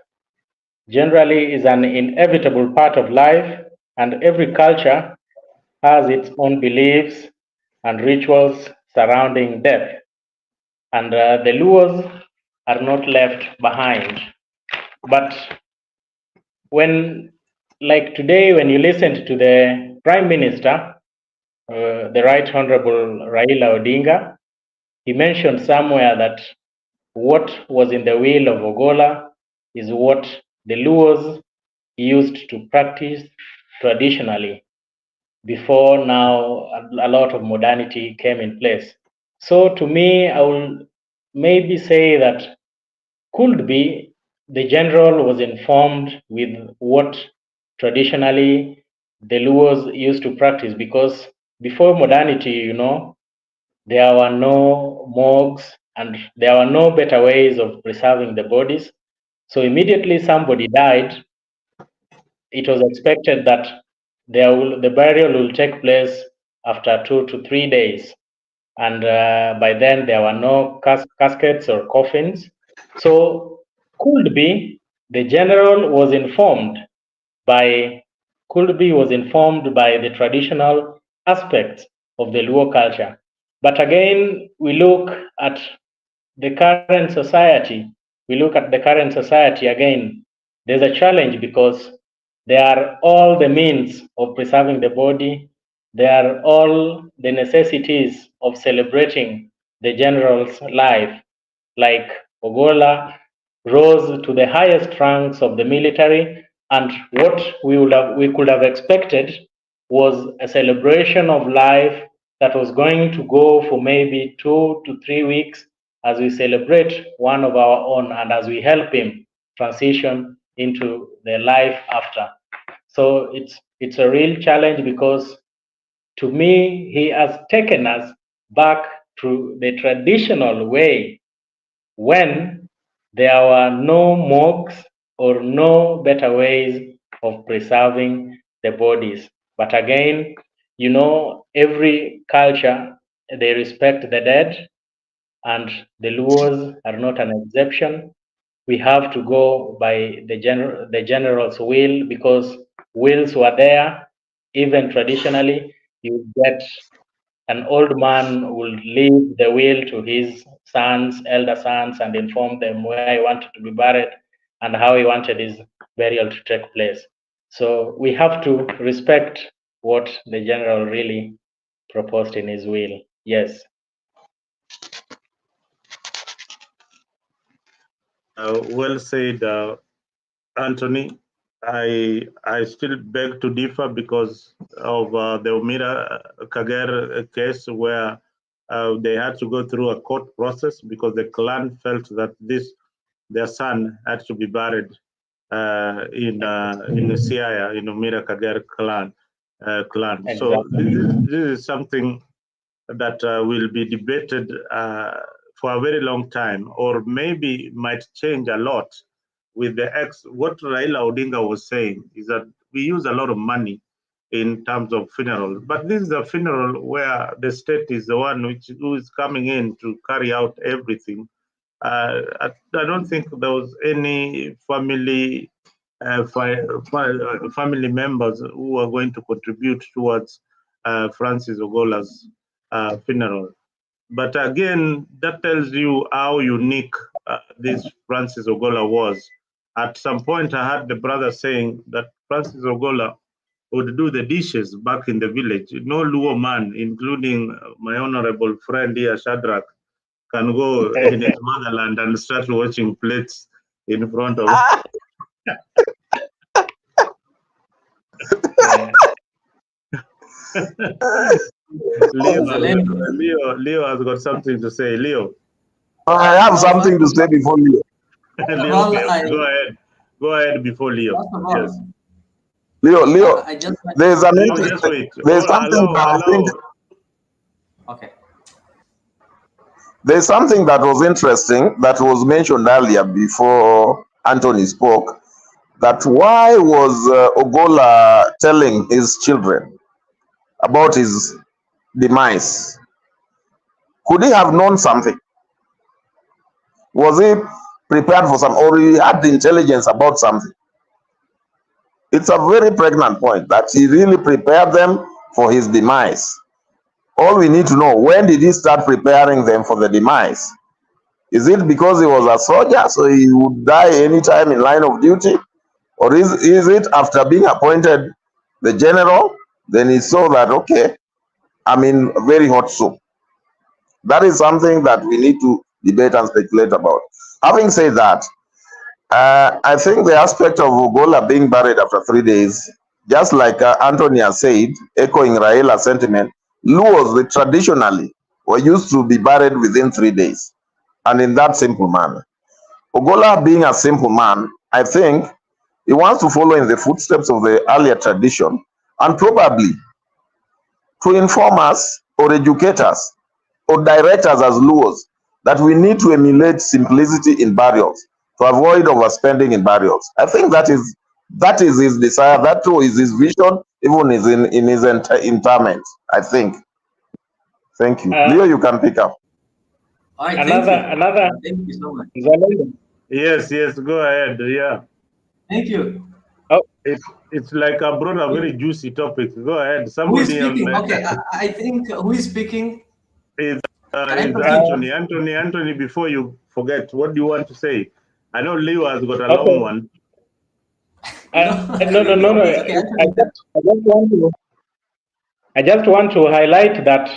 generally is an inevitable part of life, and every culture has its own beliefs and rituals surrounding death. And the Luos are not left behind. But when, like today, when you listened to the Prime Minister, the Right Honorable Raila Odinga, he mentioned somewhere that what was in the will of Ogolla is what the Luos used to practice traditionally before now a lot of modernity came in place. So to me, I will maybe say that could be the general was informed with what traditionally the Luos used to practice, because before modernity, there were no morgues and there were no better ways of preserving the bodies. So immediately somebody died, it was expected that the burial will take place after 2 to 3 days. And by then there were no caskets or coffins. So could be the general was informed by the traditional aspects of the Luo culture. But again, we look at the current society. Again, there's a challenge because there are all the means of preserving the body. There are all the necessities of celebrating the general's life, like Ogolla rose to the highest ranks of the military, and what we could have expected was a celebration of life that was going to go for maybe 2 to 3 weeks as we celebrate one of our own and as we help him transition into the life after. So it's a real challenge because to me, he has taken us back to the traditional way when there were no morgues or no better ways of preserving the bodies. But again, you know, every culture, they respect the dead, and the Luos are not an exception. We have to go by the general's will, because wills were there. Even traditionally, you get an old man will leave the will to his sons, elder sons, and inform them where he wanted to be buried and how he wanted his burial to take place. So we have to respect what the general really proposed in his will. Yes. Well said, Anthony. I still beg to differ because of the Umira Kagere case, where they had to go through a court process because the clan felt that their son had to be buried in the Siaya, in Umira Kagere clan. Exactly. So this is something that will be debated for a very long time, or maybe might change a lot with what Raila Odinga was saying is that we use a lot of money in terms of funeral, but this is a funeral where the state is the one who is coming in to carry out everything. I don't think there was any family members who are going to contribute towards Francis Ogolla's funeral. But again, that tells you how unique this Francis Ogolla was. At some point, I heard the brother saying that Francis Ogolla would do the dishes back in the village. No Luo man, including my honorable friend here, Shadrach, can go in his motherland and start washing plates in front of Leo has got something to say. Leo. I have something to say before Leo. Leo, go ahead before Leo. Yes. Leo, there's an interesting, there's something that I think. Okay. There's something that was interesting that was mentioned earlier before Anthony spoke. That why was Ogolla telling his children about his demise? Could he have known something? Was he prepared for some, or he had the intelligence about something? It's a very pregnant point that he really prepared them for his demise. All we need to know, when did he start preparing them for the demise? Is it because he was a soldier, so he would die anytime in line of duty? Or is it after being appointed the general, then he saw that, okay, I'm in very hot soup? That is something that we need to debate and speculate about. Having said that, I think the aspect of Ogolla being buried after 3 days, just like Anthony has said, echoing Raila's sentiment, Luos traditionally were used to be buried within 3 days, and in that simple manner. Ogolla being a simple man, I think he wants to follow in the footsteps of the earlier tradition, and probably to inform us or educate us or direct us as Luos that we need to emulate simplicity in burials to avoid overspending in burials. I think that is his desire, that is his vision, even in his interment, I think. Thank you. Leo, you can pick up. All right, Another. Thank you so much. Yes, go ahead. Yeah. Thank you. Oh, it's like I brought a very juicy topic. Go ahead. Who is speaking? Okay, I think who is speaking? It's Anthony. Anthony, before you forget, what do you want to say? I know Leo has got a long one. No. I just want to highlight that,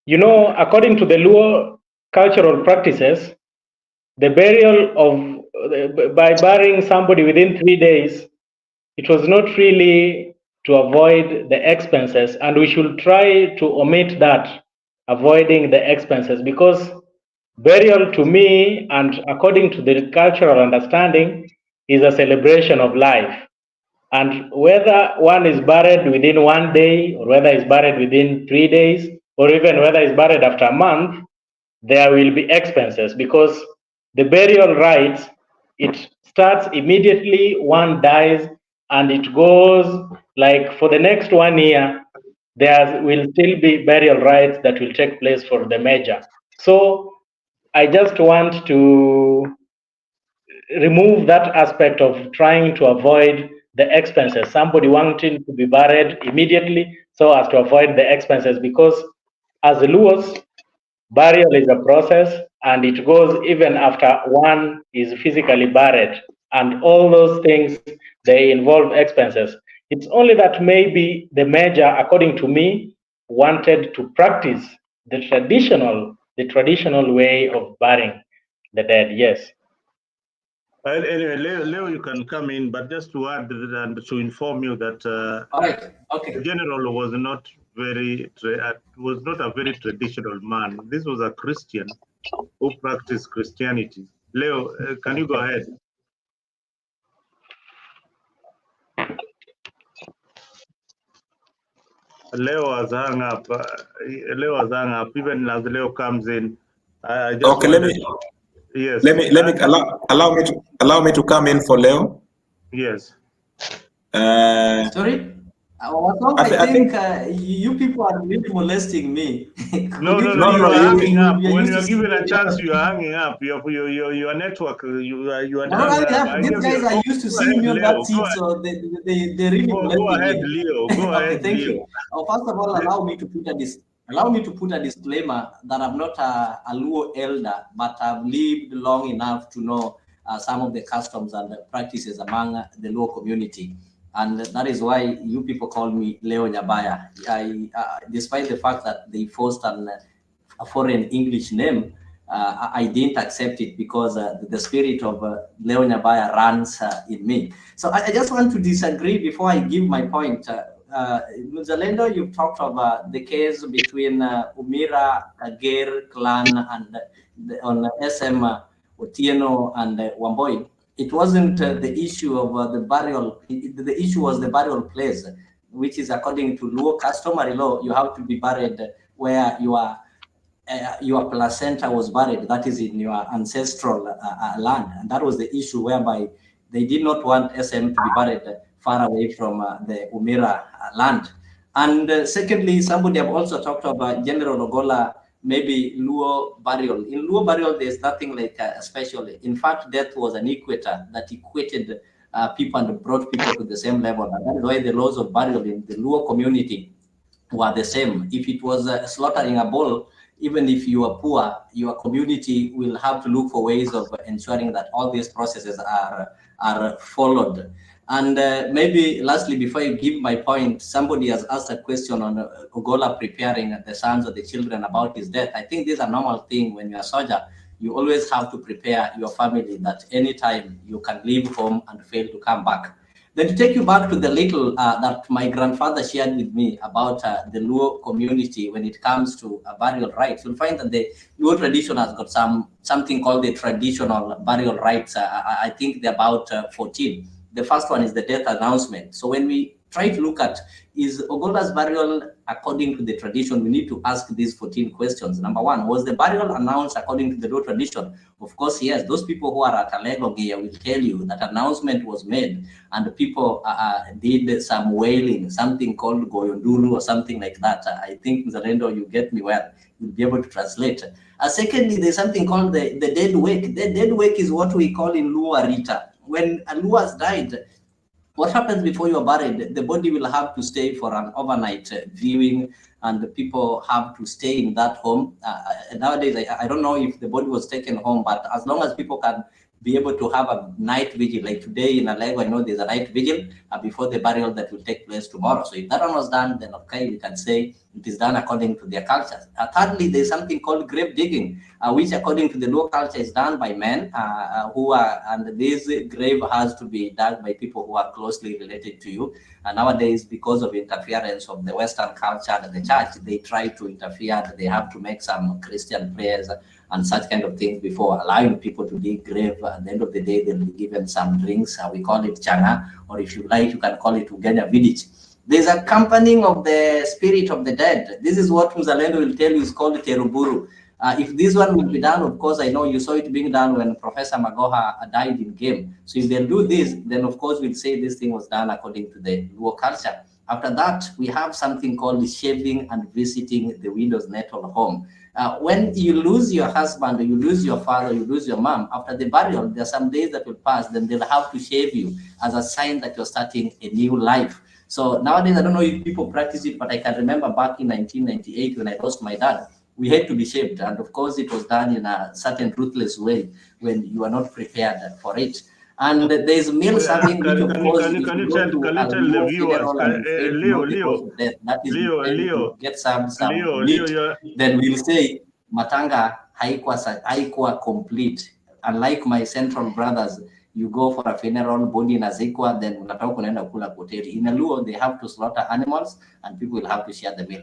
according to the Luo cultural practices, the burial by burying somebody within 3 days, it was not really to avoid the expenses, and we should try to omit that, avoiding the expenses, because burial to me, and according to the cultural understanding, is a celebration of life. And whether one is buried within 1 day, or whether it's buried within 3 days, or even whether it's buried after a month, there will be expenses, because the burial rites, it starts immediately one dies, and it goes like for the next 1 year, there will still be burial rites that will take place for the major. So I just want to remove that aspect of trying to avoid the expenses, somebody wanting to be buried immediately so as to avoid the expenses, because as the Luos, burial is a process, and it goes even after one is physically buried, and all those things, they involve expenses. It's only that maybe the major, according to me, wanted to practice the traditional way of burying the dead. Yes. Anyway, Leo, you can come in, but just to add and to inform you that the general was not a very traditional man. This was a Christian who practiced Christianity. Leo, can you go ahead? Leo has hung up. Even as Leo comes in, I just okay. Let me allow me to come in for Leo. Yes. Sorry. I think you people are really molesting me. No, you are hanging up. When you are given a chance, you are hanging up. Your network, you are done. These guys are used to seeing me on that seat, so they really go ahead, Leo. Go ahead, thank Leo. you. First of all, allow me to put a disclaimer that I'm not a Luo elder, but I've lived long enough to know some of the customs and the practices among the Luo community. And that is why you people call me Leo Nyabaya. Despite the fact that they forced a foreign English name, I didn't accept it because the spirit of Leo Nyabaya runs in me. So I just want to disagree before I give my point. Zalendo, you've talked about the case between Umira, Kagere clan and on SM Otieno and Wamboi. It wasn't the issue of the burial. The issue was the burial place, which is according to Luo customary law, you have to be buried where your placenta was buried. That is in your ancestral land, and that was the issue whereby they did not want SM to be buried far away from the Umira land. And secondly, somebody have also talked about General Ogolla. Maybe Luo burial. In Luo burial, there's nothing like special. In fact, death was an equator that equated people and brought people to the same level. And that is why the laws of burial in the Luo community were the same. If it was slaughtering a bull, even if you are poor, your community will have to look for ways of ensuring that all these processes are followed. And maybe lastly, before you give my point, somebody has asked a question on Ogolla preparing the sons or the children about his death. I think this is a normal thing when you're a soldier. You always have to prepare your family that anytime you can leave home and fail to come back. Then to take you back to the little that my grandfather shared with me about the Luo community when it comes to burial rites, you'll find that the Luo tradition has got something called the traditional burial rites. I think they're about 14. The first one is the death announcement. So when we try to look at, is Ogolla's burial according to the tradition? We need to ask these 14 questions. Number one, was the burial announced according to the Luo tradition? Of course, yes. Those people who are at Alegogia will tell you that announcement was made and the people did some wailing, something called Goyonduru or something like that. I think, Zalendo, you get me well. You'll be able to translate. Secondly, there's something called the dead wake. The dead wake is what we call in Luo Rita. When a Luo has died, what happens before you are buried? The body will have to stay for an overnight viewing, and the people have to stay in that home. Nowadays, I don't know if the body was taken home, but as long as people can be able to have a night vigil, like today in Alego, I know there's a night vigil before the burial that will take place tomorrow. So if that one was done, then okay, we can say it is done according to their cultures. Thirdly, there's something called grave digging, which according to the Luo culture is done by men and this grave has to be dug by people who are closely related to you. And nowadays, because of interference of the Western culture and the church, they try to interfere. They have to make some Christian prayers and such kind of things before allowing people to dig grave. At the end of the day, they'll be given some drinks. We call it changa, or if you like, you can call it ugenya village. There's accompanying of the spirit of the dead. This is what Mzalendo will tell you is called teruburu. If this one will be done, of course, I know you saw it being done when Professor Magoha died in game. So if they'll do this, then of course we'll say this thing was done according to the Luo culture. After that, we have something called shaving and visiting the widow's natal home. When you lose your husband, or you lose your father, you lose your mom, after the burial, there are some days that will pass, then they'll have to shave you as a sign that you're starting a new life. So nowadays, I don't know if people practice it, but I can remember back in 1998 when I lost my dad, we had to be shaved. And of course, it was done in a certain ruthless way when you are not prepared for it. And there's meal serving, which of course, can you tell the viewers, Leo, get some meat. Then we'll say matanga haikuwa complete. Unlike my central brothers, you go for a funeral, body inazikwa, then unataka kunaenda kula hoteli. In a Luo, they have to slaughter animals and people will have to share the meal.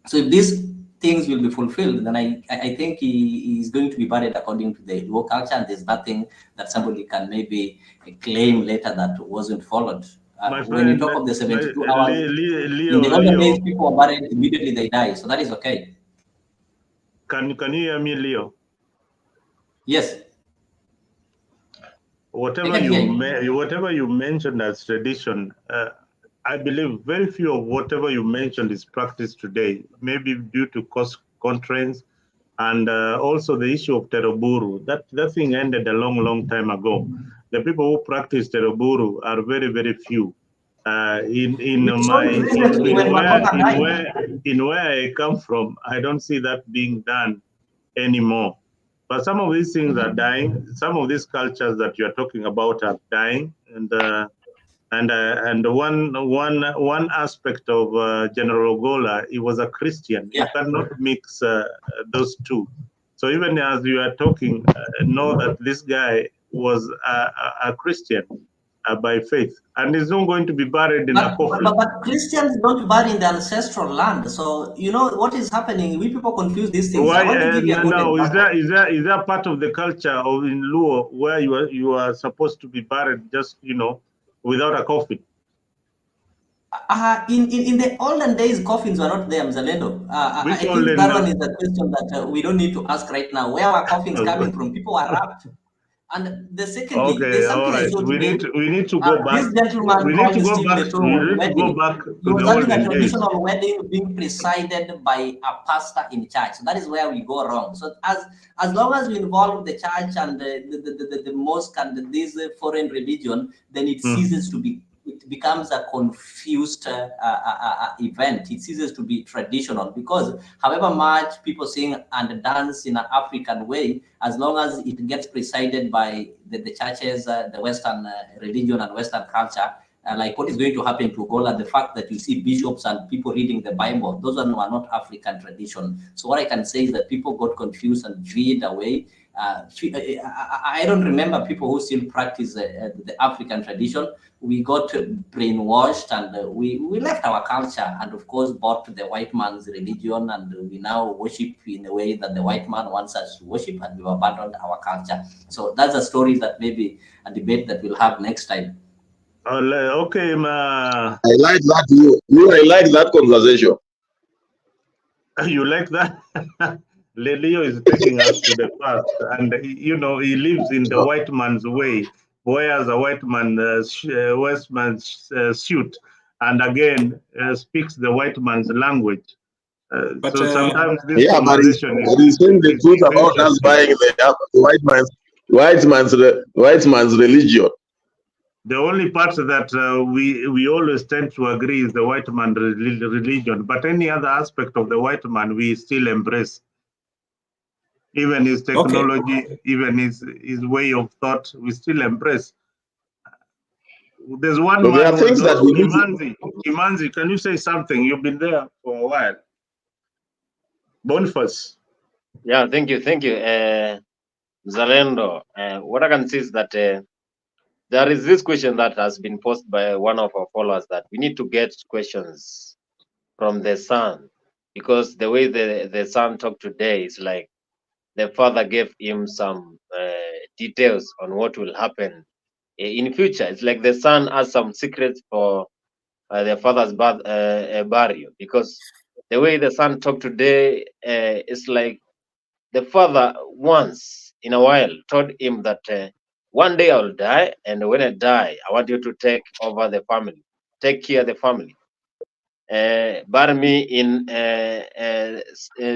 So if these things will be fulfilled, then I think he is going to be buried according to the Luo culture, and there's nothing that somebody can maybe claim later that wasn't followed. When you talk of the 72 hours, in the olden days, people were buried immediately they die, so that is okay. Can you hear me, Leo? Yes. Whatever you mentioned as tradition, I believe very few of whatever you mentioned is practiced today, maybe due to cost constraints and also the issue of teruburu. That thing ended a long time ago. The people who practice teruburu are very few. In where I come from, I don't see that being done anymore. But some of these things are dying. Some of these cultures that you are talking about are dying, and one aspect of General Ogolla, he was a Christian. You cannot mix those two. So even as you are talking, know that this guy was a Christian by faith, and he's not going to be buried in a coffin. But Christians don't bury in the ancestral land. So you know what is happening. We people confuse these things. Why? Is that part of the culture of in Luo where you are supposed to be buried just without a coffin? In the olden days, coffins were not there, Mzalendo. I think that one is the question that we don't need to ask right now. Where are coffins coming from? People are wrapped. And the secondly, there's something I showed today. We need to go back. This gentleman we need to go back. He was having a traditional wedding being presided by a pastor in church. So that is where we go wrong. So as long as we involve the church and the mosque and this foreign religion, then it ceases to be. It becomes a confused event. It ceases to be traditional because however much people sing and dance in an African way, as long as it gets presided by the churches, the Western religion and Western culture, like what is going to happen to Ogolla, the fact that you see bishops and people reading the Bible, those are not African tradition. So what I can say is that people got confused and veered away. I don't remember people who still practice the African tradition. We got brainwashed and we left our culture and of course bought the white man's religion, and we now worship in a way that the white man wants us to worship, and we've abandoned our culture. So that's a story that maybe a debate that we'll have next time. Okay, I like that. I like that conversation. You like that? Leo is taking us to the past, and he lives in the white man's way, wears a white man's suit, and again speaks the white man's language. So sometimes this conversation but he's saying the truth about us buying the white man's religion. The only part that we always tend to agree is the white man religion, but any other aspect of the white man we still embrace. Even his technology, even his way of thought, we still embrace. There's one man. There are things that we Imanzi, can you say something? You've been there for a while. Boniface. Yeah, thank you. Zalendo, what I can say is that there is this question that has been posed by one of our followers that we need to get questions from the son, because the way the son talked today is like the father gave him some details on what will happen in future. It's like the son has some secrets for their father's burial, because the way the son talked today is like the father once in a while told him that one day I'll die, and when I die, I want you to take over the family, take care of the family. Bury me in a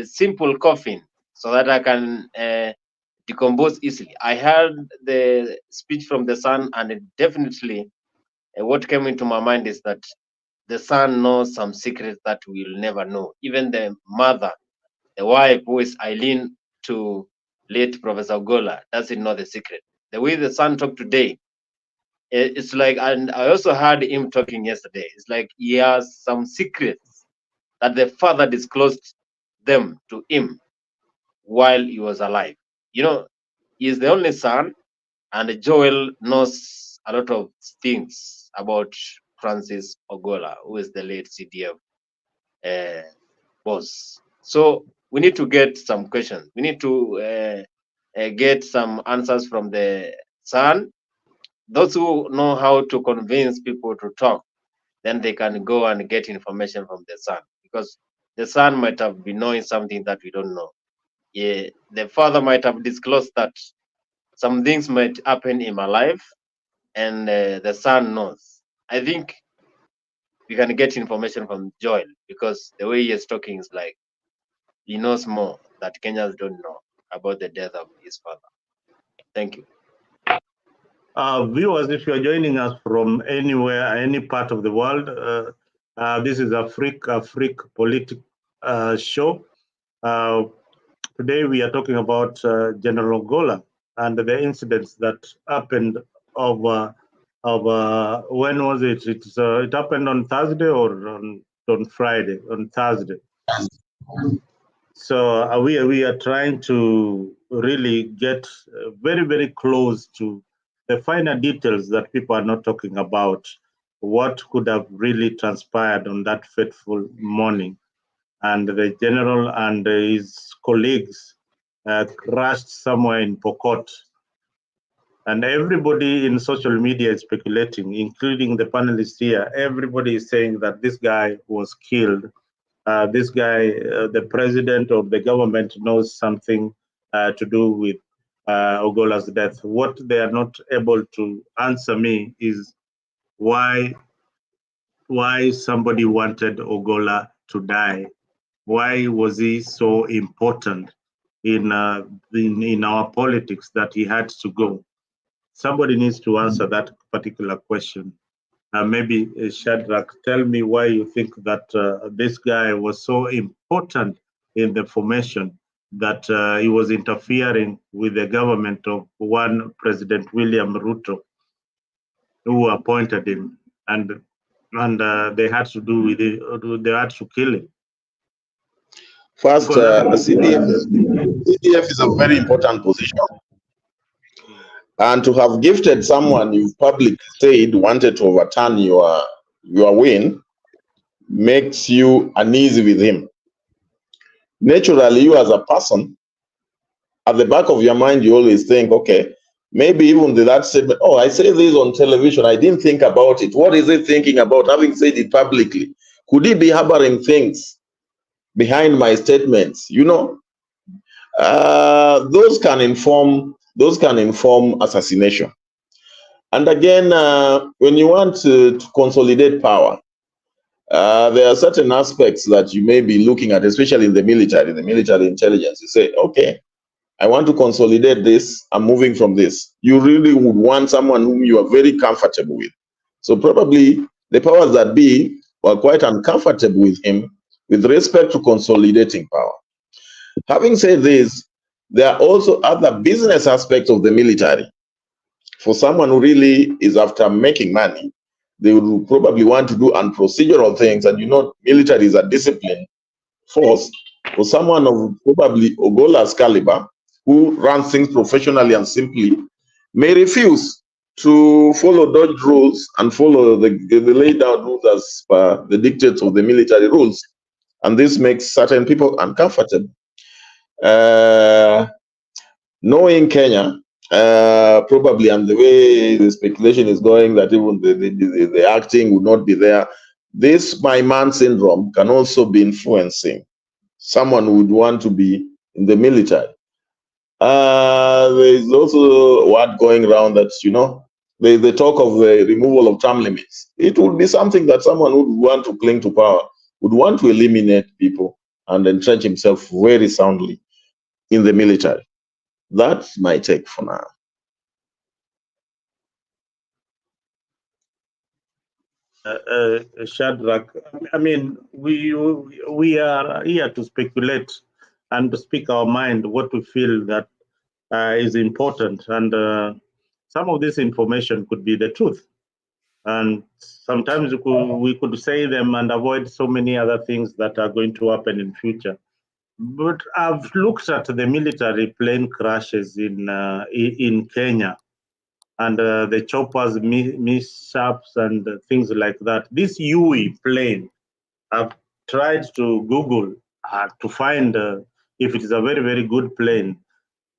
simple coffin so that I can decompose easily. I heard the speech from the son, and it definitely what came into my mind is that the son knows some secrets that we'll never know. Even the mother, the wife, who is Eileen to late Professor Ogolla, doesn't know the secret. The way the son talked today, it's like, and I also heard him talking yesterday, it's like he has some secrets that the father disclosed them to him while he was alive. He's the only son, and Joel knows a lot of things about Francis Ogolla, who is the late CDF boss. So we need to get some questions. We need to get some answers from the son. Those who know how to convince people to talk, then they can go and get information from the son, because the son might have been knowing something that we don't know. Yeah, the father might have disclosed that some things might happen in my life, and the son knows. I think we can get information from Joel, because the way he is talking is like he knows more that Kenyans don't know about the death of his father. Thank you. Viewers, if you're joining us from anywhere, any part of the world, this is a Freak Politics show. Today we are talking about General Ogolla and the incidents that happened when was it? It happened on Thursday or on Friday? On Thursday. So we are trying to really get very, very close to the finer details that people are not talking about, what could have really transpired on that fateful morning. And the general and his colleagues crashed somewhere in Pokot. And everybody in social media is speculating, including the panelists here. Everybody is saying that this guy was killed. This guy, the president of the government, knows something to do with Ogolla's death. What they are not able to answer me is why somebody wanted Ogolla to die. Why was he so important in our politics that he had to go? Somebody needs to answer that particular question. Maybe Shadrach, tell me why you think that this guy was so important in the formation that he was interfering with the government of one President William Ruto, who appointed him, and they had to do with it. They had to kill him. First, CDF is a very important position. And to have gifted someone you've publicly said wanted to overturn your win makes you uneasy with him. Naturally, you as a person, at the back of your mind, you always think, okay, maybe even that statement, oh, I say this on television, I didn't think about it. What is he thinking about having said it publicly? Could he be harboring things behind my statements? You know, those can inform assassination. And again, when you want to consolidate power, there are certain aspects that you may be looking at, especially in the military intelligence. You say, okay, I want to consolidate this, I'm moving from this. You really would want someone whom you are very comfortable with. So probably the powers that be were quite uncomfortable with him with respect to consolidating power. Having said this, there are also other business aspects of the military. For someone who really is after making money, they would probably want to do unprocedural things, and you know, military is a disciplined force. For someone of probably Ogolla's caliber, who runs things professionally and simply, may refuse to follow Dodge rules and follow the laid down rules as per the dictates of the military rules. And this makes certain people uncomfortable. Knowing Kenya, probably, and the way the speculation is going that even the acting would not be there, this my man syndrome can also be influencing someone who would want to be in the military. There is also word going around that, you know, the talk of the removal of term limits. It would be something that someone would want to cling to power, would want to eliminate people and entrench himself very soundly in the military. That's my take for now. Shadrach, I mean, we are here to speculate and to speak our mind, what we feel that is important. And some of this information could be the truth. And sometimes we could say them and avoid so many other things that are going to happen in future. But I've looked at the military plane crashes in Kenya, and the choppers mishaps and things like that. This UE plane, I've tried to Google to find if it is a very, very good plane.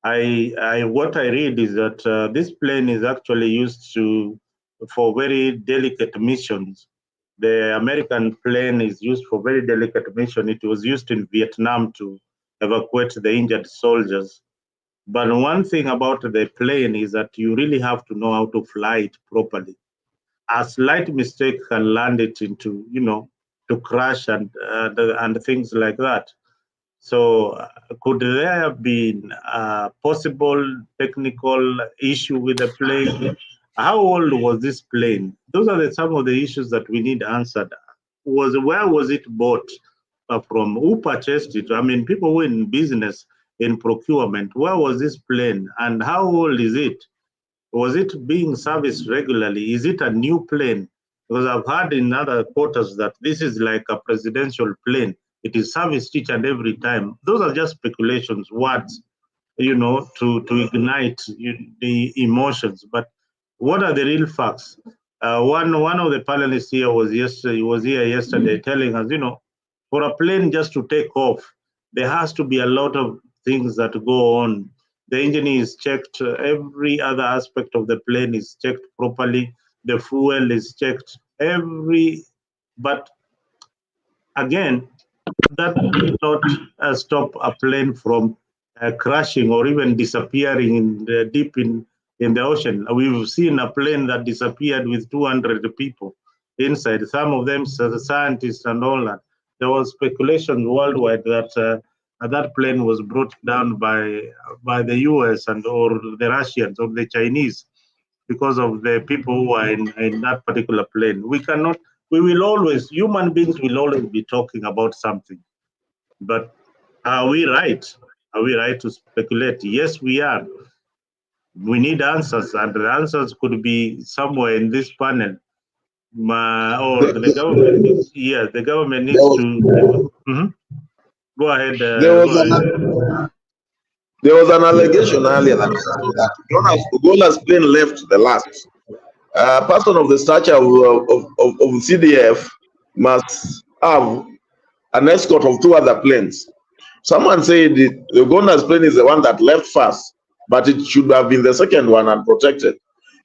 What I read is that this plane is actually used for very delicate missions. The American plane is used for very delicate mission. It was used in Vietnam to evacuate the injured soldiers. But one thing about the plane is that you really have to know how to fly it properly. A slight mistake can land it into, you know, to crash and things like that. So could there have been a possible technical issue with the plane? How old was this plane? Those are some of the issues that we need answered. Where was it bought from? Who purchased it? I mean, people who are in business, in procurement, where was this plane and how old is it? Was it being serviced regularly? Is it a new plane? Because I've heard in other quarters that this is like a presidential plane. It is serviced each and every time. Those are just speculations, words, you know, to ignite the emotions. But what are the real facts? One of the panelists here was here yesterday telling us, you know, for a plane just to take off, there has to be a lot of things that go on. The engine is checked, every other aspect of the plane is checked properly, the fuel is checked, but again, that did not stop a plane from crashing or even disappearing deep in the ocean. We've seen a plane that disappeared with 200 people inside, some of them scientists and all that. There was speculation worldwide that that plane was brought down by the US or the Russians or the Chinese because of the people who are in that particular plane. Human beings will always be talking about something. But are we right? Are we right to speculate? Yes, we are. We need answers, and the answers could be somewhere in this panel. Or the government. Yeah, the government needs to. Go ahead. There was an allegation earlier that General Ogolla's plane left the last. A person of the stature of CDF must have an escort of 2 other planes. Someone said the Ogolla's plane is the one that left first, but it should have been the second one unprotected.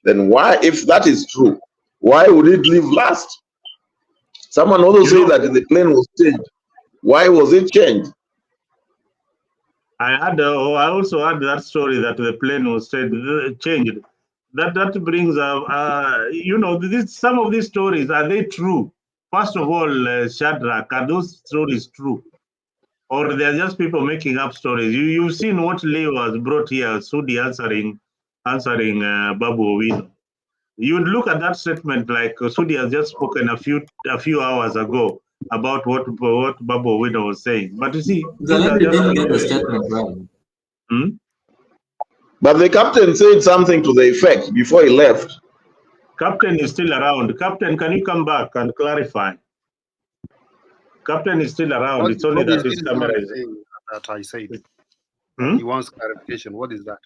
Then why, if that is true, why would it leave last? Someone also said that the plane was changed. Why was it changed? I also had that story that the plane was changed. That brings up, some of these stories, are they true? First of all, Shadrach, are those stories true? Or they're just people making up stories? You've seen what Leo has brought here, Sudi answering Babu Owino. You'd look at that statement like Sudi has just spoken a few hours ago about what Babu Owino was saying. But you see, didn't get the statement well. But the captain said something to the effect before he left. Captain is still around. Captain, can you come back and clarify? Captain is still around. It's only that his camera is. That I said. Hmm? He wants clarification. What is that?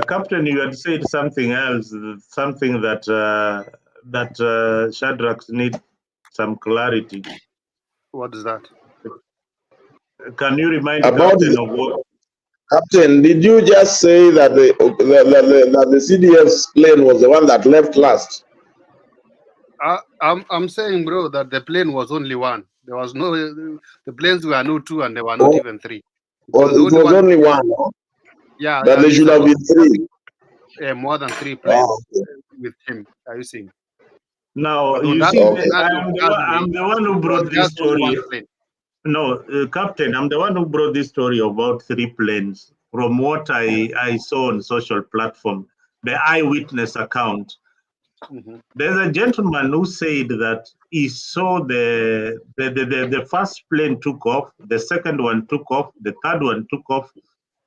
Captain, you had said something else, something that Shadrach needs some clarity. What is that? Can you remind About Captain of what? Captain, did you just say that the CDF's plane was the one that left last? I'm saying, bro, that the plane was only one. There was no, the planes were no two, and there were not even three. It was only one. No? Yeah, but there should have been three. More than 3 planes with him. Are you seeing? Now you see, I'm the one who brought this story. No, Captain, I'm the one who brought this story about 3 planes from what I saw on social platform, the eyewitness account. There's a gentleman who said that he saw the first plane took off, the second one took off, the third one took off.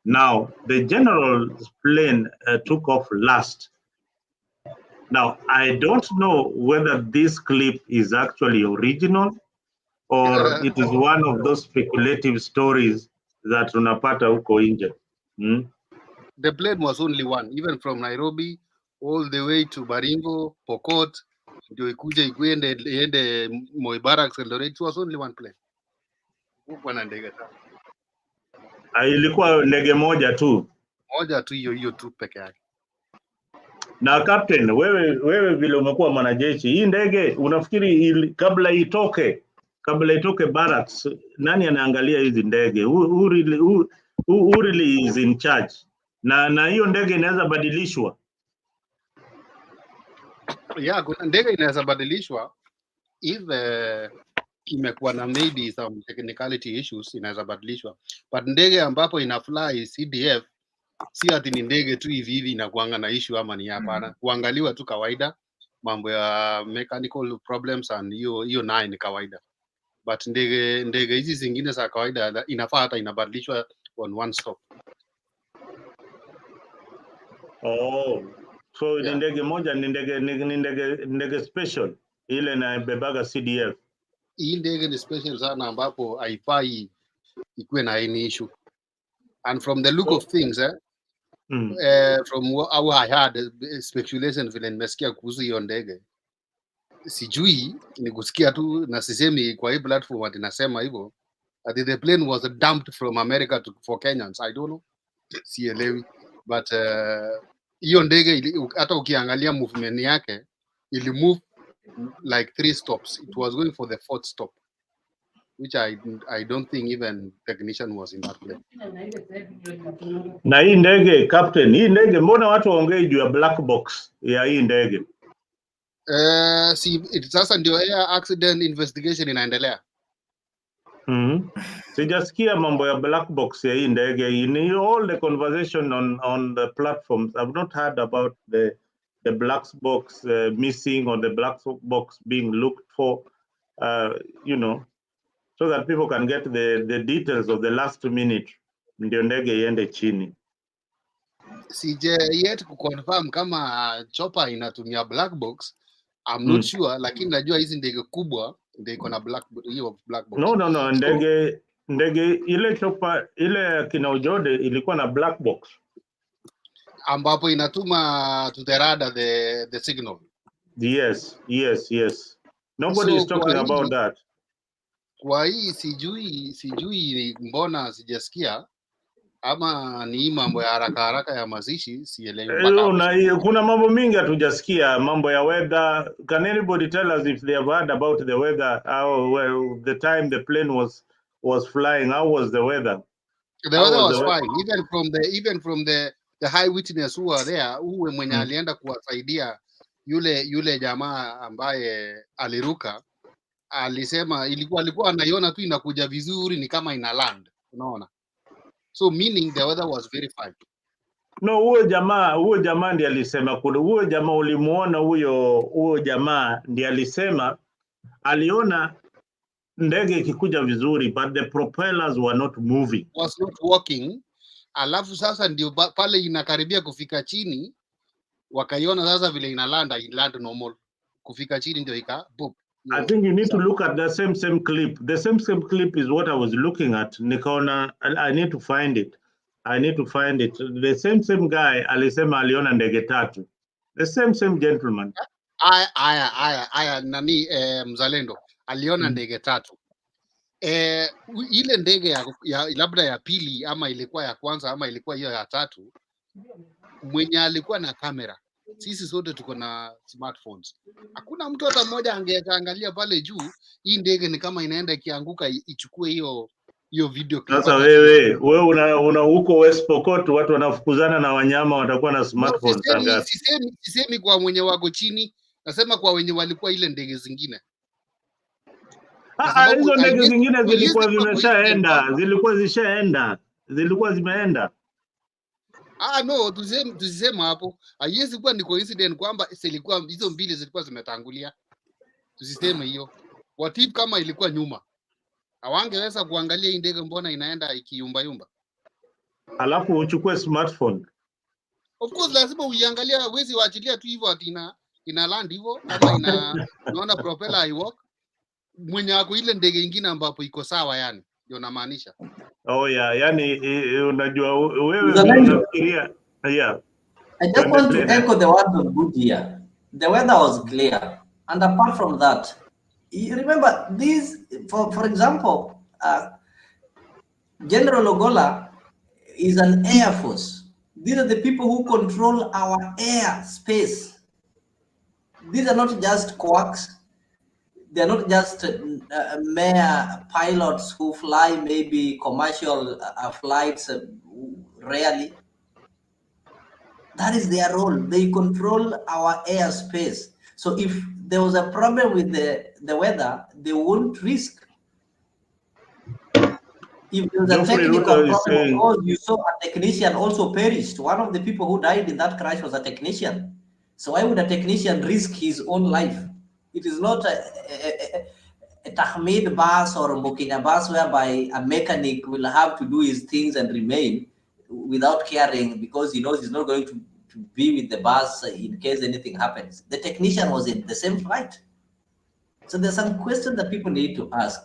Now, the general's plane took off last. Now, I don't know whether this clip is actually original or it is one of those speculative stories that unapata huko nje. The plane was only one, even from Nairobi all the way to Baringo, Pokot, ndio ikuje iende Moi Barracks, Eldoret. It was only one plane. Ilikuwa ndege moja tu. Moja tu, hiyo tu peke yake. Na Captain, wewe vile umekuwa mwanajeshi, hii ndege unafikiri kabla itoke barracks, nani anaangalia hizi ndege? Who really is in charge? Na hiyo ndege inaweza badilishwa? Yeah, kuna ndege inaweza badilishwa if imekuwa na maybe some technicality issues, inaweza badilishwa. But ndege ambapo ina fly CDF si ati ni ndege tu hivi inakuanga na issue ama ni hapana. Kuangaliwa tu kawaida, mambo ya mechanical problems and hiyo nayo ni kawaida. But ndege hizi zingine za kawaida inafaa hata inabadilishwa on one stop. Oh, so yeah. Ndege moja ni ndege special ile na bebaga CDF. Hii ndege ni special sana ambapo haifai ikuwe na any issue. And from the look of things, from how I had speculation vile nimesikia kuhusu hiyo ndege, sijui ni kusikia tu na sisemi kwa hii platform ati nasema hivyo, that the plane was dumped from America for Kenyans. I don't know, sielewi, but hiyo ndege hata ukiangalia movement yake ili move like 3 stops. It was going for the 4th stop, which I don't think even technician was in that plane. Na hii ndege Captain, hii ndege mbona watu waongei juu ya black box ya hii ndege? Sasa ndio air accident investigation inaendelea. Sijasikia mambo ya black box ya hii ndege. In all the conversation on the platforms, I've not heard about the black box missing or the black box being looked for, so that people can get the details of the last minute ndio ndege iende chini. Sije yet kuconfirm kama chopper inatumia black box. I'm not sure, lakini najua hizi ndege kubwa ndio iko na black box. No, ndege ile chopper ile kina Ujode ilikuwa na black box ambapo inatuma to the radar the signal. Yes. Nobody is talking about that. Kwa hii sijui mbona sijasikia ama ni hii mambo ya haraka haraka ya mazishi, sielewi mpaka hapo. Kuna mambo mingi hatujasikia, mambo ya weather. Can anybody tell us if they have heard about the weather? Well, the time the plane was flying, how was the weather? The weather was fine, even from the high witness who were there, uwe mwenye alienda kuwasaidia yule jamaa ambaye aliruka, alisema alikuwa anaiona tu inakuja vizuri, ni kama ina land, unaona. So meaning the weather was very fine. No, huyo jamaa ndiye alisema kule. Huyo jamaa ulimuona, huyo jamaa ndiye alisema aliona ndege ikikuja vizuri, but the propellers were not moving. Was not working. Alafu sasa ndio pale inakaribia kufika chini, wakaiona sasa vile ina land normal. Kufika chini ndio boop. I think you need to look at the same clip. The same clip is what I was looking at. Nikaona, I need to find it. The same guy alisema aliona ndege 3. The same gentleman. Aya nani mzalendo aliona ndege 3. Ile ndege ya labda ya pili ama ilikuwa ya kwanza ama ilikuwa hiyo ya 3, mwenye alikuwa na kamera. Sisi sote tuko na smartphones. Hakuna mtu hata mmoja angeangalia pale juu, hii ndege ni kama inaenda ikianguka ichukue hiyo video clip. Sasa wewe una huko West Pokot, watu wanafukuzana na wanyama, watakuwa na smartphones ngapi? Sisemi kwa mwenye wako chini, nasema kwa wenye walikuwa ile ndege zingine. Hizo ndege zingine zilikuwa zimeenda. No, tusisema hapo. Haiwezi kuwa ni coincidence kwamba ilikuwa hizo mbili zilikuwa zimetangulia. Tusiseme hiyo. What if kama ilikuwa nyuma? Hawangeweza kuangalia hii ndege mbona inaenda ikiyumba. Alafu uchukue smartphone. Of course lazima uiangalie, huwezi waachilia tu hivyo ati ina land hivyo ama unaona propeller haiwork. Mwenye ako ile ndege nyingine ambapo iko sawa, yani ndio namaanisha. Oh yeah, yani unajua wewe unafikiria. Yeah. I just want to echo the words of good here. The weather was clear, and apart from that, you remember these, for example, General Ogolla is an air force. These are the people who control our air space. These are not just quacks. They're not just mere pilots who fly maybe commercial flights rarely. That is their role. They control our airspace. So if there was a problem with the weather, they won't risk. If there was a technical problem, because you saw a technician also perished. One of the people who died in that crash was a technician. So why would a technician risk his own life? It is not a Tahmid bus or a Mokina bus whereby a mechanic will have to do his things and remain without caring because he knows he's not going to be with the bus in case anything happens. The technician was in the same flight. So there's some questions that people need to ask.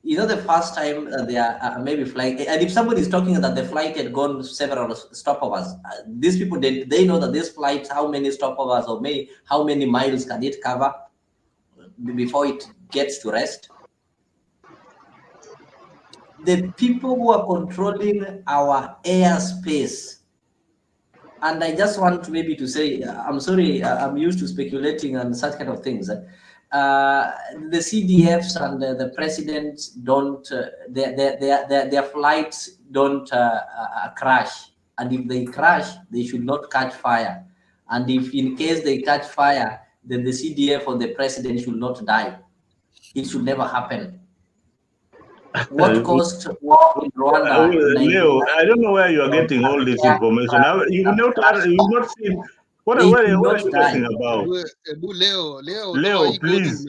You know, the first time they are maybe flying, and if somebody is talking that the flight had gone several stopovers, these people, they know that this flight, how many stopovers or how many miles can it cover before it gets to rest? The people who are controlling our airspace, and I just want to maybe to say, I'm sorry, I'm used to speculating on such kind of things. The CDFs and the presidents don't, their flights don't crash. And if they crash, they should not catch fire. And if in case they catch fire, then the CDF or the president should not die. It should never happen. What caused war in Rwanda? Leo, I don't know where you are getting all this information. You've not seen. What are you talking about? Leo, please.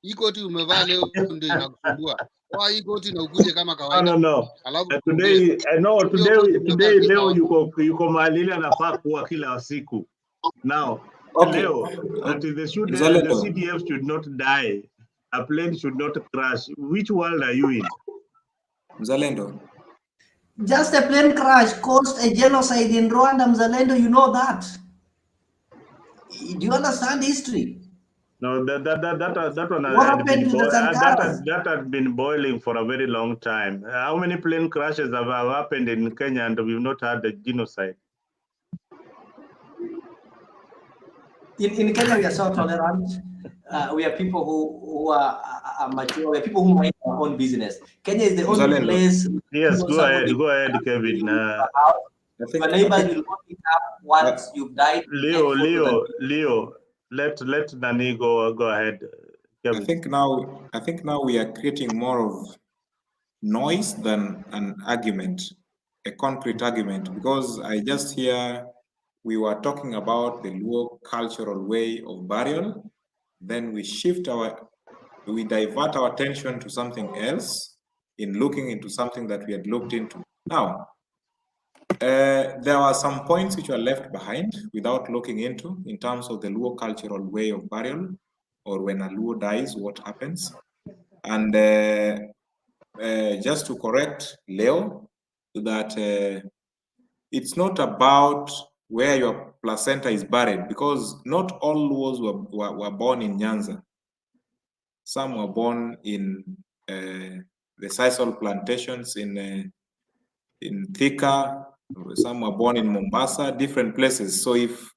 Iko tu umevaa leo ndio inakusumbua. Kwa iko tu inakuja kama kawaida. No. Today Leo yuko mahali ile anafaa kuwa kila siku. Now, Leo, the CDF should not die. A plane should not crash. Which world are you in? Mzalendo. Just a plane crash caused a genocide in Rwanda, Mzalendo, you know that. Do you understand history? No, that one What happened to the Sankaras? that had been boiling for a very long time. How many plane crashes have happened in Kenya and we've not had a genocide? In Kenya, we are so tolerant. We are people who are mature. We are people who mind our own business. Kenya is the only place. Yes, go ahead, Kevin. Your neighbors will not pick up once you've died. Leo, let Nani go ahead. Kevin. I think now we are creating more of noise than an argument, a concrete argument, because I just hear we were talking about the Luo cultural way of burial, then we divert our attention to something else in looking into something that we had looked into. Now, there are some points which were left behind without looking into in terms of the Luo cultural way of burial, or when a Luo dies, what happens. And just to correct Leo, that it's not about where your placenta is buried, because not all Luos were born in Nyanza. Some were born in the sisal plantations in Thika. Some were born in Mombasa, different places. So if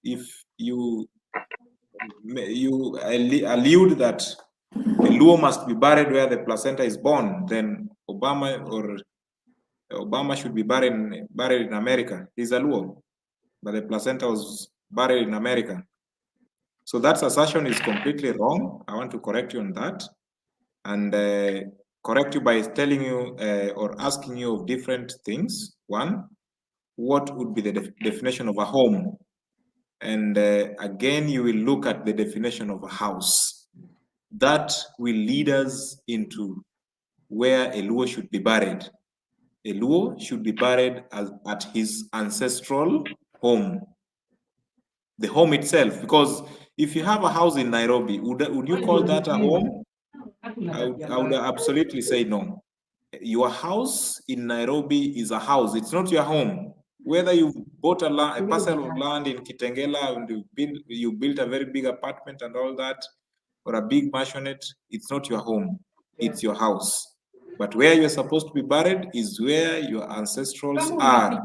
you allude that a Luo must be buried where the placenta is born, then Obama should be buried in America. He's a Luo, but the placenta was buried in America. So that assertion is completely wrong. I want to correct you on that, and correct you by telling you or asking you of different things. One, what would be the definition of a home? And again, you will look at the definition of a house. That will lead us into where a Luo should be buried. A Luo should be buried at his ancestral home, the home itself. Because if you have a house in Nairobi, would you call that a home? I would absolutely say no. Your house in Nairobi is a house. It's not your home. Whether you bought a parcel of land in Kitengela and you built a very big apartment and all that, or a big mansionette, it's not your home. It's your house. But where you're supposed to be buried is where your ancestrals are.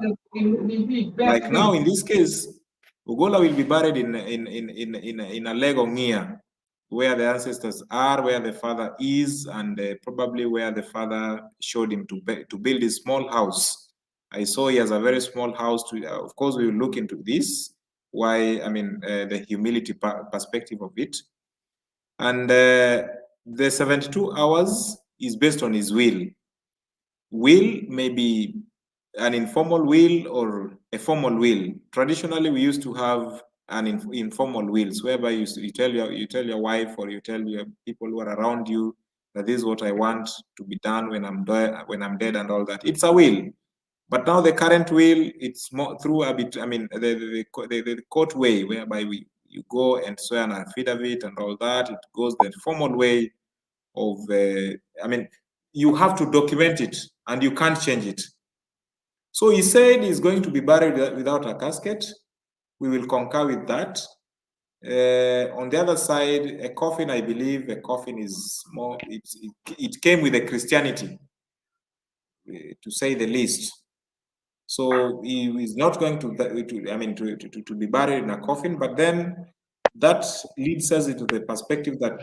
Like now, in this case, Ogolla will be buried in a leg of Nia, where the ancestors are, where the father is, and probably where the father showed him to build a small house. I saw he has a very small house. Of course, we will look into this. Why? I mean, the humility perspective of it. And the 72 hours is based on his will. Will may be an informal will or a formal will. Traditionally, we used to have an informal wills, whereby you tell your wife or you tell your people who are around you that this is what I want to be done when I'm dead and all that. It's a will. But now the current will, it's more through a bit, I mean, the court way, whereby you go and swear an affidavit and all that. It goes the formal way of, I mean, you have to document it and you can't change it. So he said he's going to be buried without a casket. We will concur with that. On the other side, a coffin, I believe a coffin is more, it came with a Christianity, to say the least. So he is not going to be buried in a coffin, but then that leads us into the perspective that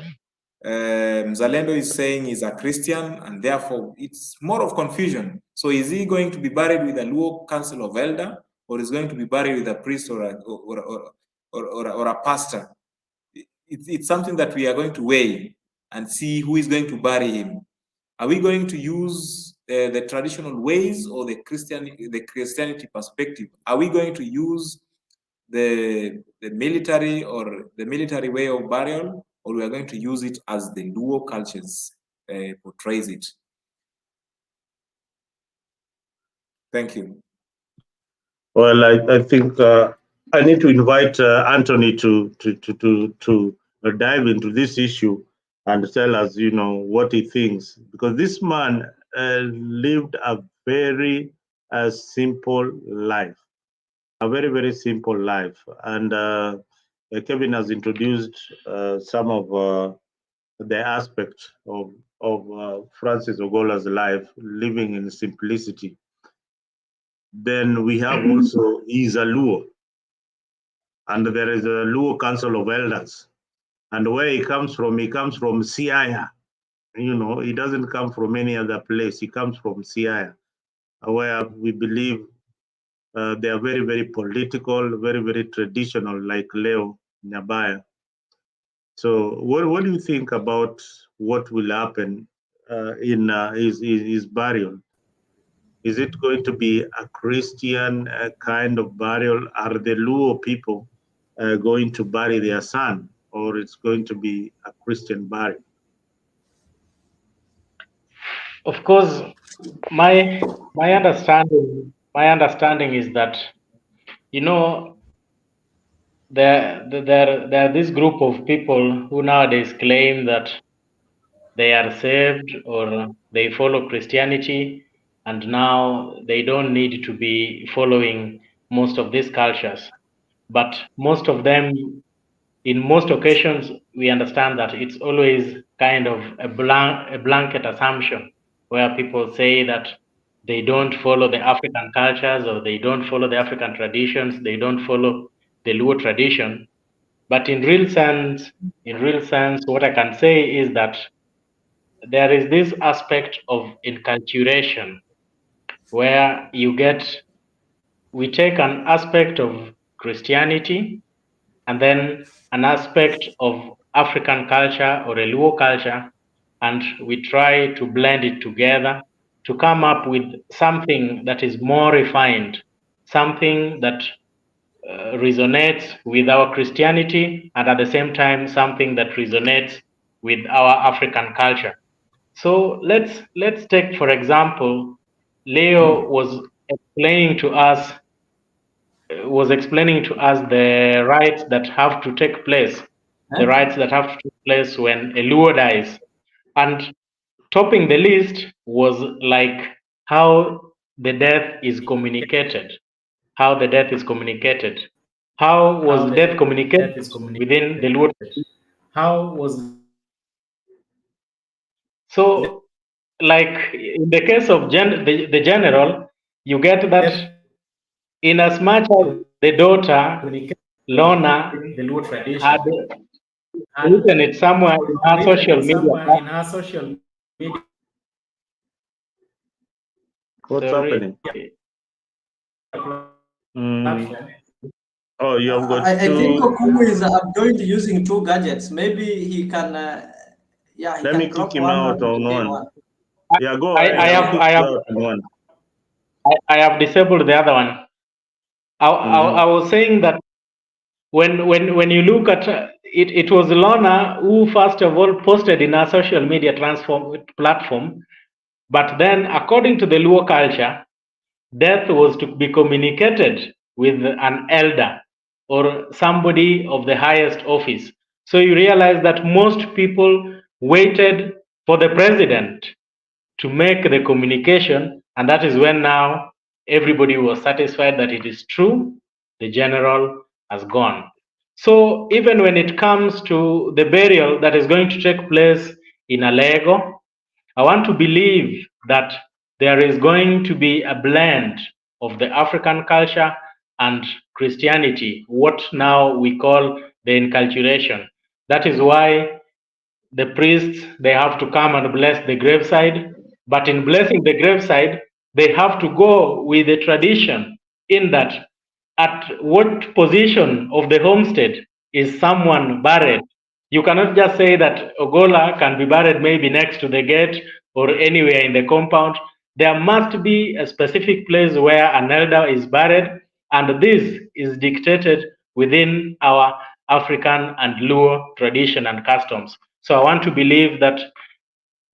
Mzalendo is saying he's a Christian, and therefore it's more of confusion. So is he going to be buried with a Luo Council of Elder, or is going to be buried with a priest or a pastor? It's something that we are going to weigh and see who is going to bury him. Are we going to use the traditional ways or the Christianity perspective? Are we going to use the military or the military way of burial, or we are going to use it as the Luo cultures portrays it? Thank you. Well, I think I need to invite Anthony to dive into this issue and tell us, what he thinks, because this man lived a very simple life, a very, very simple life. And Kevin has introduced some of the aspects of Francis Ogolla's life, living in simplicity. Then we have also, he's a Luo, and there is a Luo Council of Elders. And where he comes from Siaya. You know, he doesn't come from any other place. He comes from Siaya, where we believe they are very, very political, very, very traditional, like Leo Nyabaya. So what do you think about what will happen in his burial? Is it going to be a Christian kind of burial? Are the Luo people going to bury their son, or it's going to be a Christian burial? Of course, my understanding is that, you know, there are this group of people who nowadays claim that they are saved or they follow Christianity, and now they don't need to be following most of these cultures. But most of them, in most occasions, we understand that it's always kind of a blanket assumption where people say that they don't follow the African cultures, or they don't follow the African traditions, they don't follow the Luo tradition. But in real sense, what I can say is that there is this aspect of enculturation where we take an aspect of Christianity and then an aspect of African culture or a Luo culture, and we try to blend it together to come up with something that is more refined, something that resonates with our Christianity, and at the same time something that resonates with our African culture. So let's take, for example, Leo was explaining to us the rites that have to take place, the rites that have to take place when a Luo dies. And topping the list was like how the death is communicated. How the death is communicated. How was death communicated within the Luo? How was so, like in the case of the general, you get that in as much as the daughter Lorna the Luo tradition had written it somewhere in her social media. What's happening? Oh, you have got I think Okumu is joined using two gadgets. Maybe he can. Let me kick him out on one. Yeah, go I ahead. have disabled the other one. I was saying that when you look at it was Lorna who first of all posted in her social media platform, but then according to the Luo culture, death was to be communicated with an elder or somebody of the highest office. So you realize that most people waited for the president to make the communication, and that is when now everybody was satisfied that it is true, the general has gone. So even when it comes to the burial that is going to take place in Alego, I want to believe that there is going to be a blend of the African culture and Christianity, what now we call the enculturation. That is why the priests, they have to come and bless the graveside, but in blessing the graveside, they have to go with the tradition, in that at what position of the homestead is someone buried. You cannot just say that Ogolla can be buried maybe next to the gate or anywhere in the compound. There must be a specific place where an elder is buried, and this is dictated within our African and Luo tradition and customs. So I want to believe that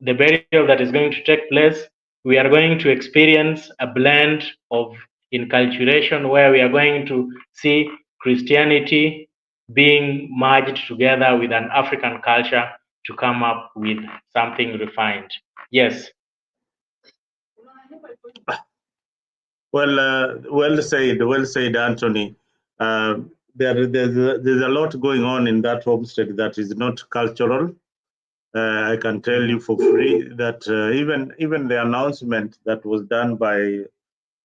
the burial that is going to take place, we are going to experience a blend of enculturation where we are going to see Christianity being merged together with an African culture to come up with something refined. Yes. Well said, Anthony. there's a lot going on in that homestead that is not cultural. I can tell you for free that even the announcement that was done by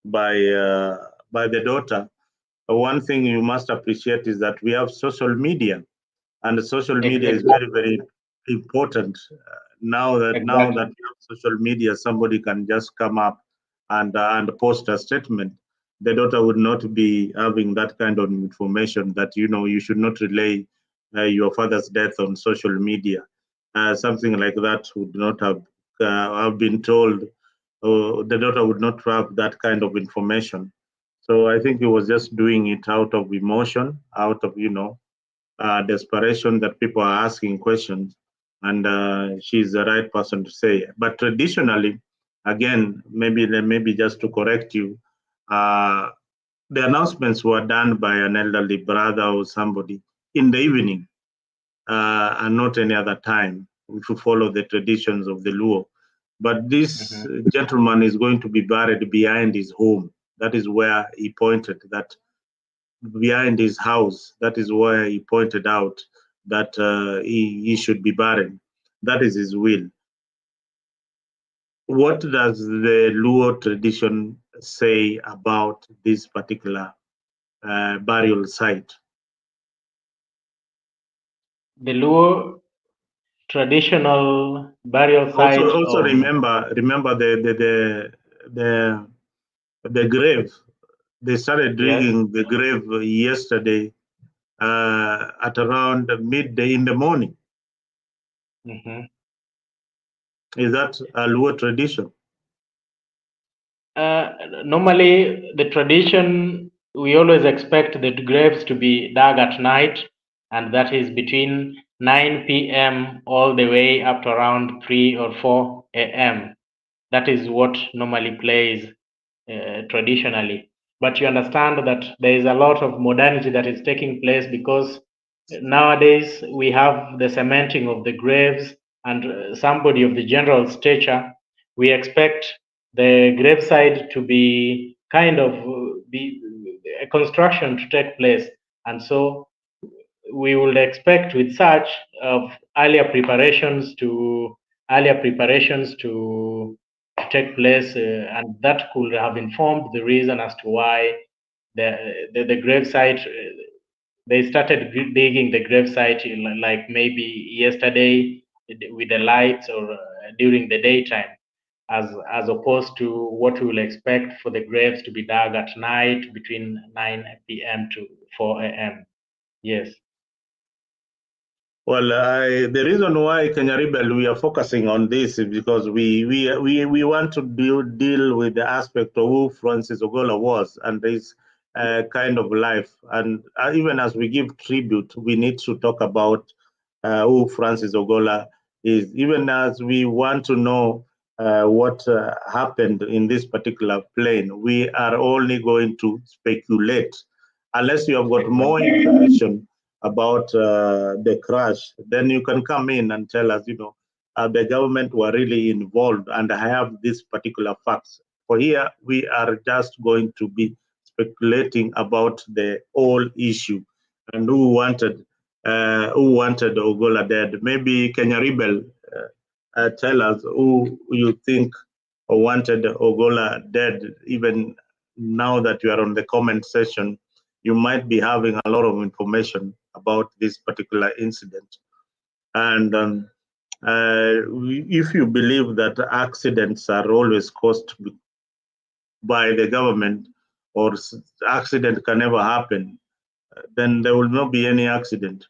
the daughter, one thing you must appreciate is that we have social media, and social media is very, very important. Now that we have social media, somebody can just come up and post a statement. The daughter would not be having that kind of information that you should not relay your father's death on social media. Something like that would not have been told. The daughter would not have that kind of information. So I think he was just doing it out of emotion, out of desperation that people are asking questions, and she's the right person to say. But traditionally, again, maybe just to correct you, the announcements were done by an elderly brother or somebody in the evening, and not any other time, if you follow the traditions of the Luo. But this gentleman is going to be buried behind his home. That is where he pointed that behind his house. That is where he pointed out that he should be buried. That is his will. What does the Luo tradition say about this particular burial site? The Luo traditional burial site. Also remember the grave. They started digging the grave yesterday at around midday in the morning. Is that a Luo tradition? Normally, the tradition, we always expect the graves to be dug at night, and that is between 9 p.m. all the way up to around 3 or 4 a.m. That is what normally plays traditionally. But you understand that there is a lot of modernity that is taking place, because nowadays we have the cementing of the graves, and somebody of the general stature, we expect the graveside to be kind of be a construction to take place, and so we will expect with such of earlier preparations to take place, and that could have informed the reason as to why the gravesite, they started digging the gravesite like maybe yesterday with the lights, or during the daytime, as opposed to what we will expect for the graves to be dug at night between 9 p.m. to 4 a.m. Yes. Well, the reason why Kenya Rebel we are focusing on this is because we want to deal with the aspect of who Francis Ogolla was and his kind of life. And even as we give tribute, we need to talk about who Francis Ogolla is, even as we want to know what happened in this particular plane. We are only going to speculate. Unless you have got more information about the crash, then you can come in and tell us, the government were really involved and I have these particular facts. For here, we are just going to be speculating about the whole issue and who wanted Ogolla dead. Maybe Kenya Rebel tell us who you think wanted Ogolla dead. Even now that you are on the comment section, you might be having a lot of information about this particular incident. And if you believe that accidents are always caused by the government, or accident can never happen, then there will not be any accident.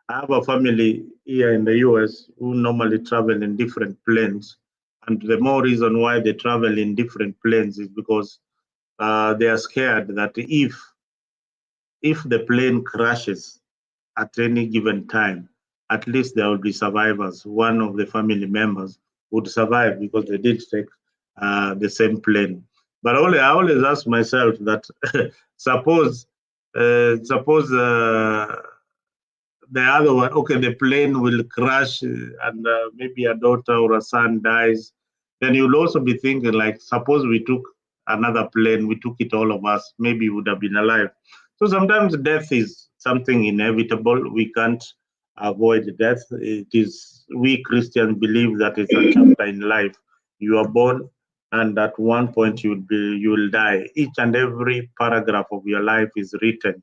I have a family here in the US who normally travel in different planes. And the more reason why they travel in different planes is because they are scared that if the plane crashes at any given time, at least there will be survivors. One of the family members would survive because they did take the same plane. But I always ask myself that suppose the other one, okay, the plane will crash and maybe a daughter or a son dies, then you'll also be thinking like, suppose we took another plane, we took it all of us, maybe we would have been alive. So sometimes death is something inevitable. We can't avoid death. It is, we Christians believe that it's a chapter in life. You are born, and at one point you will die. Each and every paragraph of your life is written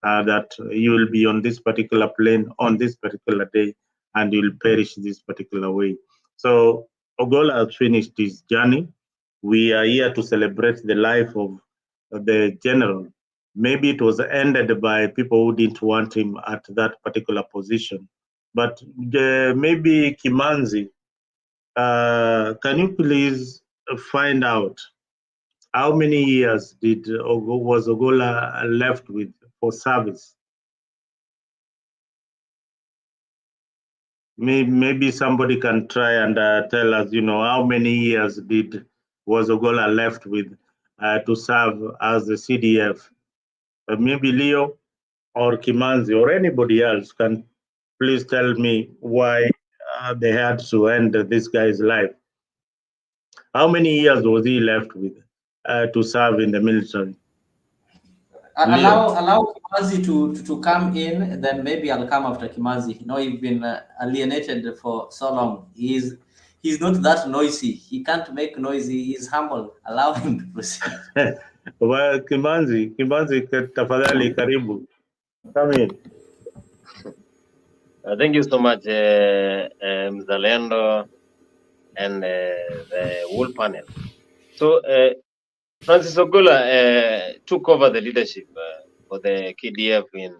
that you will be on this particular plane on this particular day, and you will perish this particular way. So Ogolla has finished his journey. We are here to celebrate the life of the general. Maybe it was ended by people who didn't want him at that particular position. But maybe Kimanzi, can you please find out how many years was Ogolla left with for service? Maybe somebody can try and tell us, how many years was Ogolla left with to serve as the CDF? Maybe Leo or Kimanzi or anybody else can please tell me why they had to end this guy's life. How many years was he left with to serve in the military? Allow Kimazi to come in, then maybe I'll come after Kimazi. You've been alienated for so long. He's not that noisy. He can't make noisy. He's humble. Allow him to proceed. Well, Kimanzi, tafadhali karibu. Come in. Thank you so much, Mzalendo and the whole panel. So, Francis Ogolla took over the leadership for the KDF in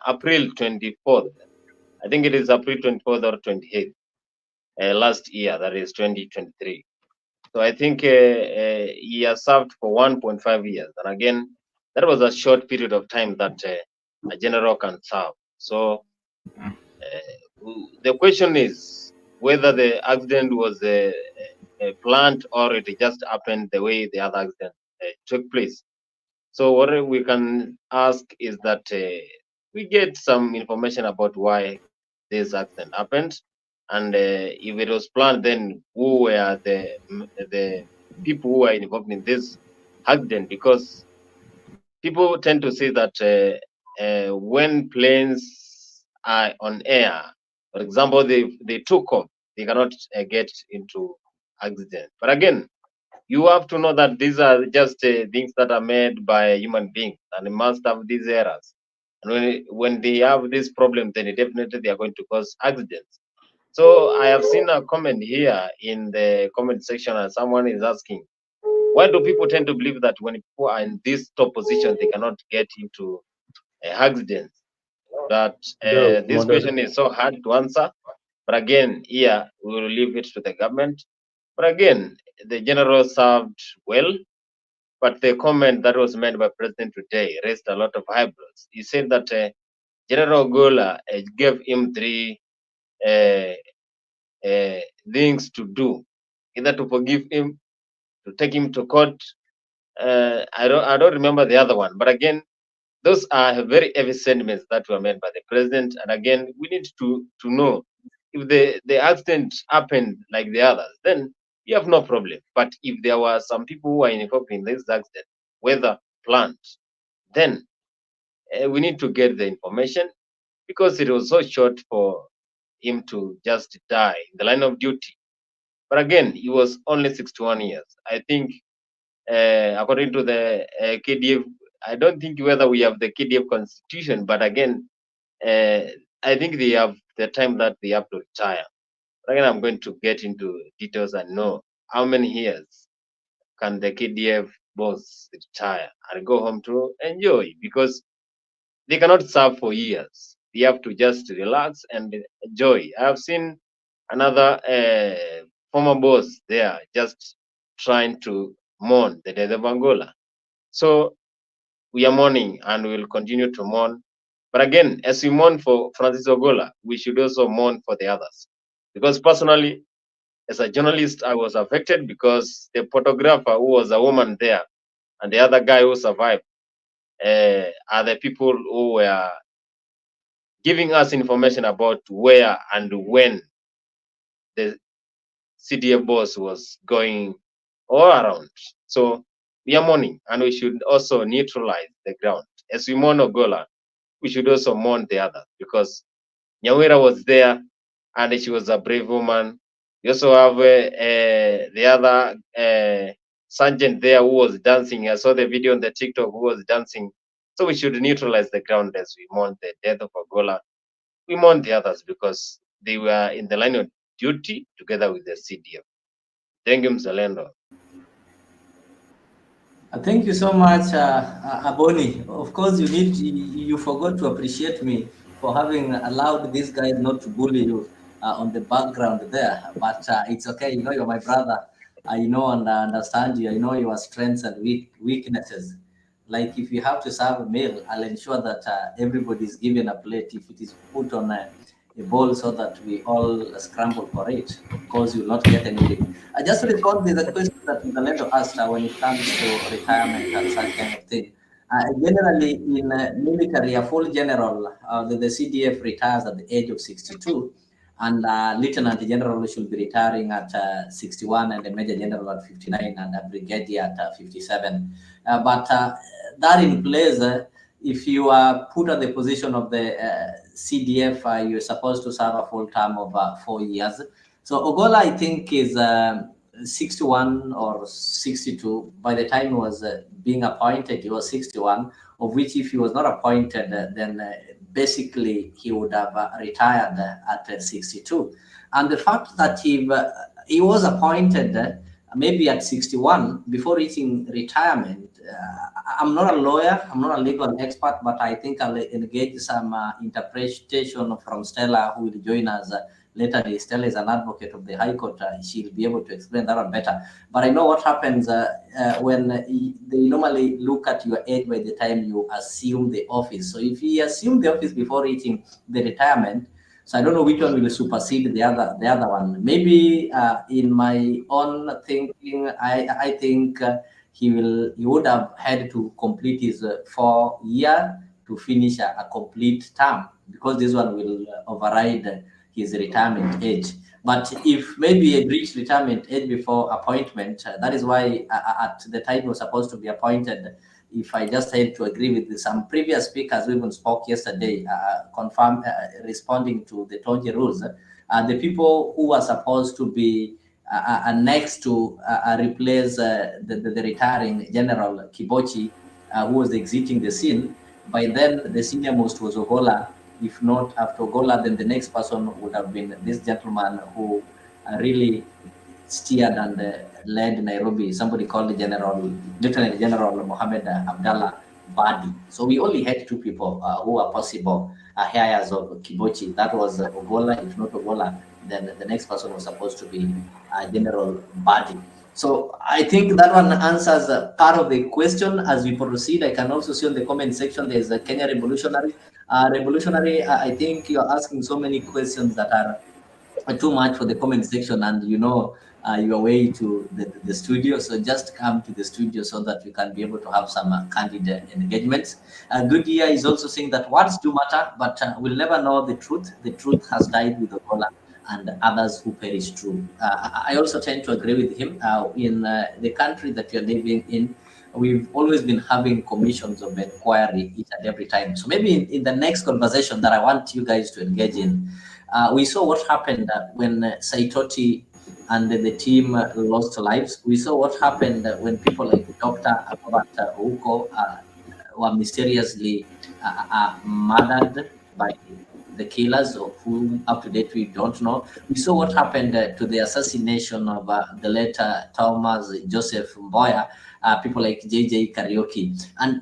April 24th. I think it is April 24th or 28th last year, that is 2023. So I think he has served for 1.5 years. And again, that was a short period of time that a general can serve. So the question is whether the accident was planned or it just happened the way the other accident took place. So what we can ask is that we get some information about why this accident happened, and if it was planned, then who were the people who were involved in this accident? Because people tend to say that when planes are on air, for example, they took off, they cannot get into accident. But again, you have to know that these are just things that are made by human beings, and they must have these errors. And when they have this problem, then definitely they are going to cause accidents. So I have seen a comment here in the comment section, and someone is asking, why do people tend to believe that when people are in this top position, they cannot get into accidents? That this question is so hard to answer. But again, here we will leave it to the government. But again, the general served well, but the comment that was made by President today raised a lot of eyebrows. He said that General Ogolla gave him three things to do, either to forgive him, to take him to court. I don't remember the other one, but again, those are very heavy sentiments that were made by the president. And again, we need to know if the accident happened like the others, then you have no problem. But if there were some people who are involved in this accident, whether planned, then we need to get the information, because it was so short for him to just die in the line of duty. But again, he was only 61 years. I think, according to the KDF, I don't think whether we have the KDF constitution, but again, I think they have the time that they have to retire. But again, I'm going to get into details and know how many years can the KDF boss retire and go home to enjoy, because they cannot serve for years. They have to just relax and enjoy. I have seen another former boss there just trying to mourn the death of Angola. So we are mourning and we will continue to mourn. But again, as we mourn for Francis Ogolla, we should also mourn for the others. Because personally, as a journalist, I was affected because the photographer who was a woman there and the other guy who survived are the people who were giving us information about where and when the CDF boss was going all around. So we are mourning, and we should also neutralize the ground. As we mourn Ogolla, we should also mourn the others, because Nyawira was there and she was a brave woman. We also have the other sergeant there who was dancing. I saw the video on the TikTok who was dancing. So we should neutralize the ground as we mourn the death of Ogolla. We mourn the others because they were in the line of duty together with the CDF. Thank you, Mzalendo. Thank you so much, Aboni. Of course, you forgot to appreciate me for having allowed these guys not to bully you on the background there. But it's okay. You know, you're my brother. I know and understand you. I know your strengths and weaknesses. Like if you have to serve a meal, I'll ensure that everybody is given a plate. If it is put on a bowl so that we all scramble for it, of course, you will not get anything. I just respond to the question that Mzalendo asked when it comes to retirement and such kind of thing. Generally, in military, a full general, the CDF retires at the age of 62, and lieutenant general should be retiring at 61, and the major general at 59, and a brigadier at 57. But that in place, if you are put at the position of the CDF, you're supposed to serve a full term of 4 years. So Ogolla, I think, is 61 or 62. By the time he was being appointed, he was 61, of which if he was not appointed, then basically he would have retired at 62. And the fact that he was appointed maybe at 61 before reaching retirement, I'm not a lawyer, I'm not a legal expert, but I think I'll engage some interpretation from Stella, who will join us later. Stella is an advocate of the High Court. She'll be able to explain that one better. But I know what happens when they normally look at your age by the time you assume the office. So if you assume the office before reaching the retirement, so I don't know which one will supersede the other one. Maybe in my own thinking, I think he would have had to complete his 4 year to finish a complete term, because this one will override his retirement age. But if maybe he reached retirement age before appointment, that is why at the time he was supposed to be appointed. If I just had to agree with some previous speakers who even spoke yesterday, responding to the Tonje rules, the people who are supposed to be next to replace the retiring General Kibochi, who was exiting the scene, by then the senior most was Ogolla. If not after Ogolla, then the next person would have been this gentleman who really steered and led Nairobi, somebody called Lieutenant General Mohammed Abdallah Badi. So we only had two people who were possible heirs of Kibochi. That was Ogolla. If not Ogolla, then the next person was supposed to be General Badi. So I think that one answers part of the question. As we proceed, I can also see on the comment section there's a Kenya Revolutionary. I think you're asking so many questions that are too much for the comment section, and you know your way to the studio. So just come to the studio so that we can be able to have some candid engagements. Goodyear is also saying that words do matter, but we'll never know the truth. The truth has died with Ogolla and others who perish true. I also tend to agree with him. In the country that you're living in, we've always been having commissions of inquiry each and every time. So maybe in the next conversation that I want you guys to engage in, we saw what happened when Saitoti and the team lost lives. We saw what happened when people like Dr. Robert Ouko were mysteriously murdered by the killers, of whom up to date we don't know. We saw what happened to the assassination of the late Thomas Joseph Mboya, people like JJ Karaoke, and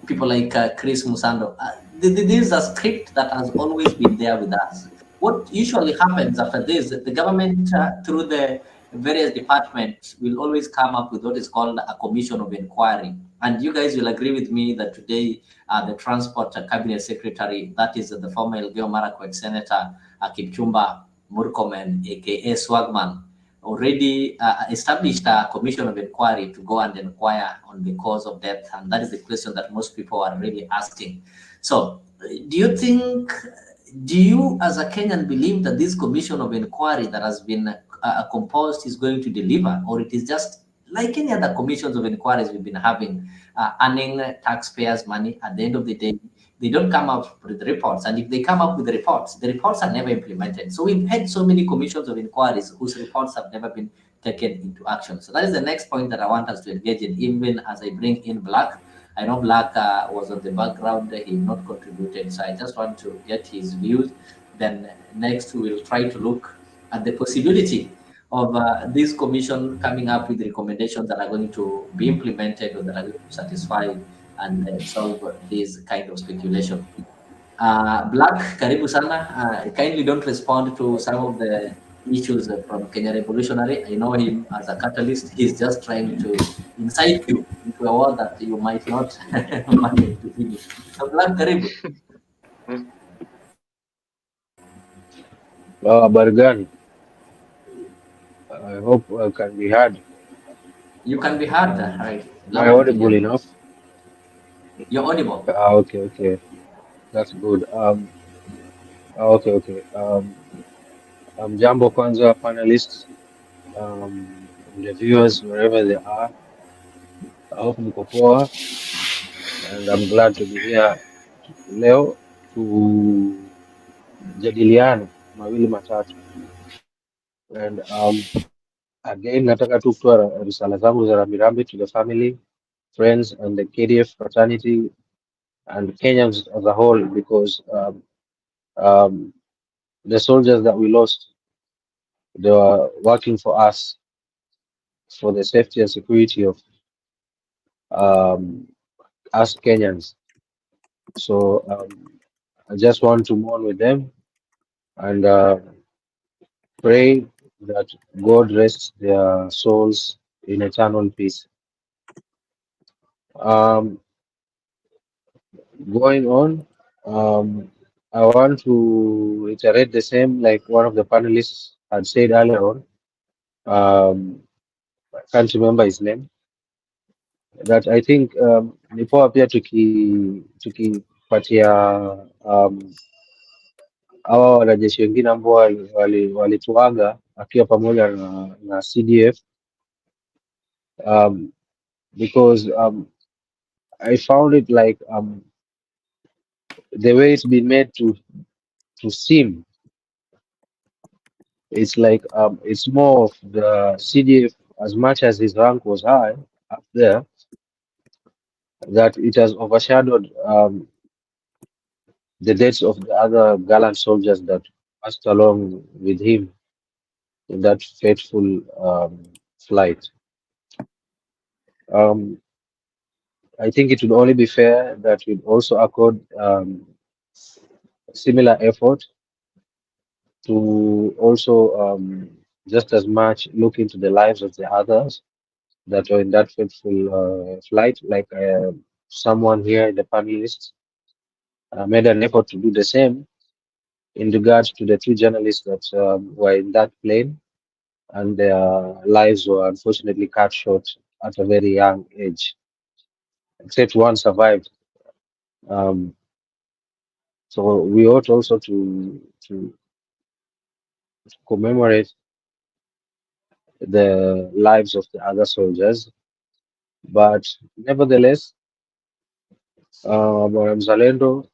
people like Chris Musando. This is a script that has always been there with us. What usually happens after this, the government, through the various departments, will always come up with what is called a commission of inquiry. And you guys will agree with me that today, the Transport Cabinet Secretary, that is the former Elgeyo Marakwet Senator Kipchumba Murkomen, aka Swagman, already established a commission of inquiry to go and inquire on the cause of death. And that is the question that most people are really asking. So do you as a Kenyan believe that this commission of inquiry that has been composed is going to deliver, or it is just like any other commissions of inquiries we've been having, earning taxpayers' money? At the end of the day, they don't come up with reports. And if they come up with the reports are never implemented. So we've had so many commissions of inquiries whose reports have never been taken into action. So that is the next point that I want us to engage in, even as I bring in Black. I know Black was on the background, he not contributed. So I just want to get his views. Then next we will try to look at the possibility of this commission coming up with recommendations that are going to be implemented or that are going to satisfy and solve this kind of speculation. Black, karibu sana. Kindly don't respond to some of the issues from Kenya Revolutionary. I know him as a catalyst. He's just trying to incite you into a war that you might not manage to finish. So Black, karibu. Habari gani? I hope I can be heard. You can be heard, right? Am I audible enough? You're audible. Okay. That's good. Okay. Jambo kwanza panelists, the viewers wherever they are. I hope mko poa, and I'm glad to be here leo tujadiliane mawili matatu. And again nataka tu kutoa risala zangu za rambirambi to the family, friends and the KDF fraternity and Kenyans as a whole, because the soldiers that we lost, they were working for us, for the safety and security of us Kenyans. So I just want to mourn with them and pray that God rests their souls in eternal peace. Going on, I want to reiterate the same like one of the panelists had said earlier on. I can't remember his name. That I think ni poa pia tukipatia hawa wanajeshi wengine ambao walituaga akiwa pamoja na CDF, because I found it like the way it's been made to seem, it's like it's more of the CDF, as much as his rank was high up there, that it has overshadowed the deaths of the other gallant soldiers that passed along with him in that fateful flight. I think it would only be fair that we also accord similar effort to also just as much look into the lives of the others that were in that fateful flight. Like someone here in the panelists made an effort to do the same in regards to the two journalists that were in that plane, and their lives were unfortunately cut short at a very young age, except one survived. So we ought also to commemorate the lives of the other soldiers. But nevertheless, Bwana Mzalendo,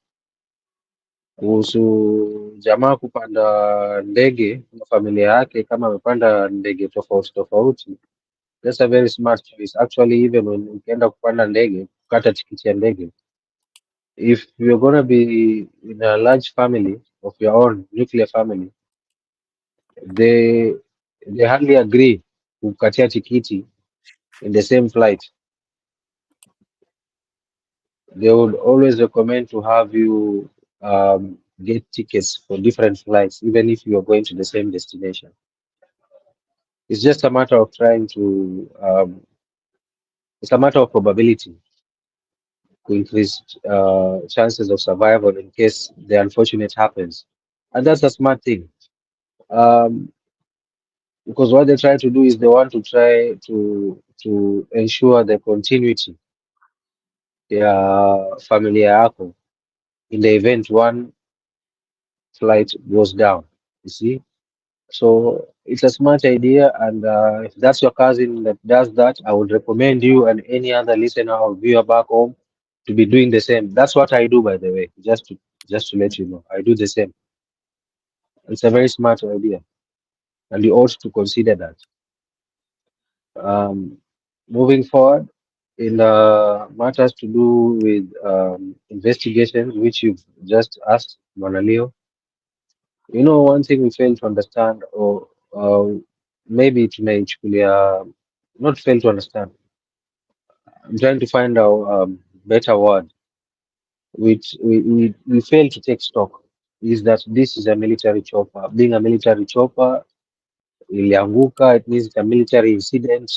kuhusu jamaa kupanda ndege na familia yake, kama amepanda ndege tofauti tofauti, that's a very smart choice. Actually, even when ukienda kupanda ndege, kukata tikiti ya ndege, if you're gonna be in a large family of your own, nuclear family, they hardly agree kukatia tikiti in the same flight. They would always recommend to have you get tickets for different flights, even if you are going to the same destination. It's just a matter of trying to, it's a matter of probability to increase chances of survival in case the unfortunate happens. And that's a smart thing. Because what they try to do is they want to try to ensure the continuity ya familia yako in the event one flight goes down, you see. So it's a smart idea, and if that's your cousin that does that, I would recommend you and any other listener or viewer back home to be doing the same. That's what I do, by the way, just to let you know. I do the same. It's a very smart idea, and you ought to consider that. Moving forward, in matters to do with investigations, which you've just asked, Manalio, you know, one thing we fail to understand, or maybe tumechukulia, not fail to understand. I'm trying to find out better word, which we fail to take stock, is that this is a military chopper. Being a military chopper, ilianguka, it means it's a military incident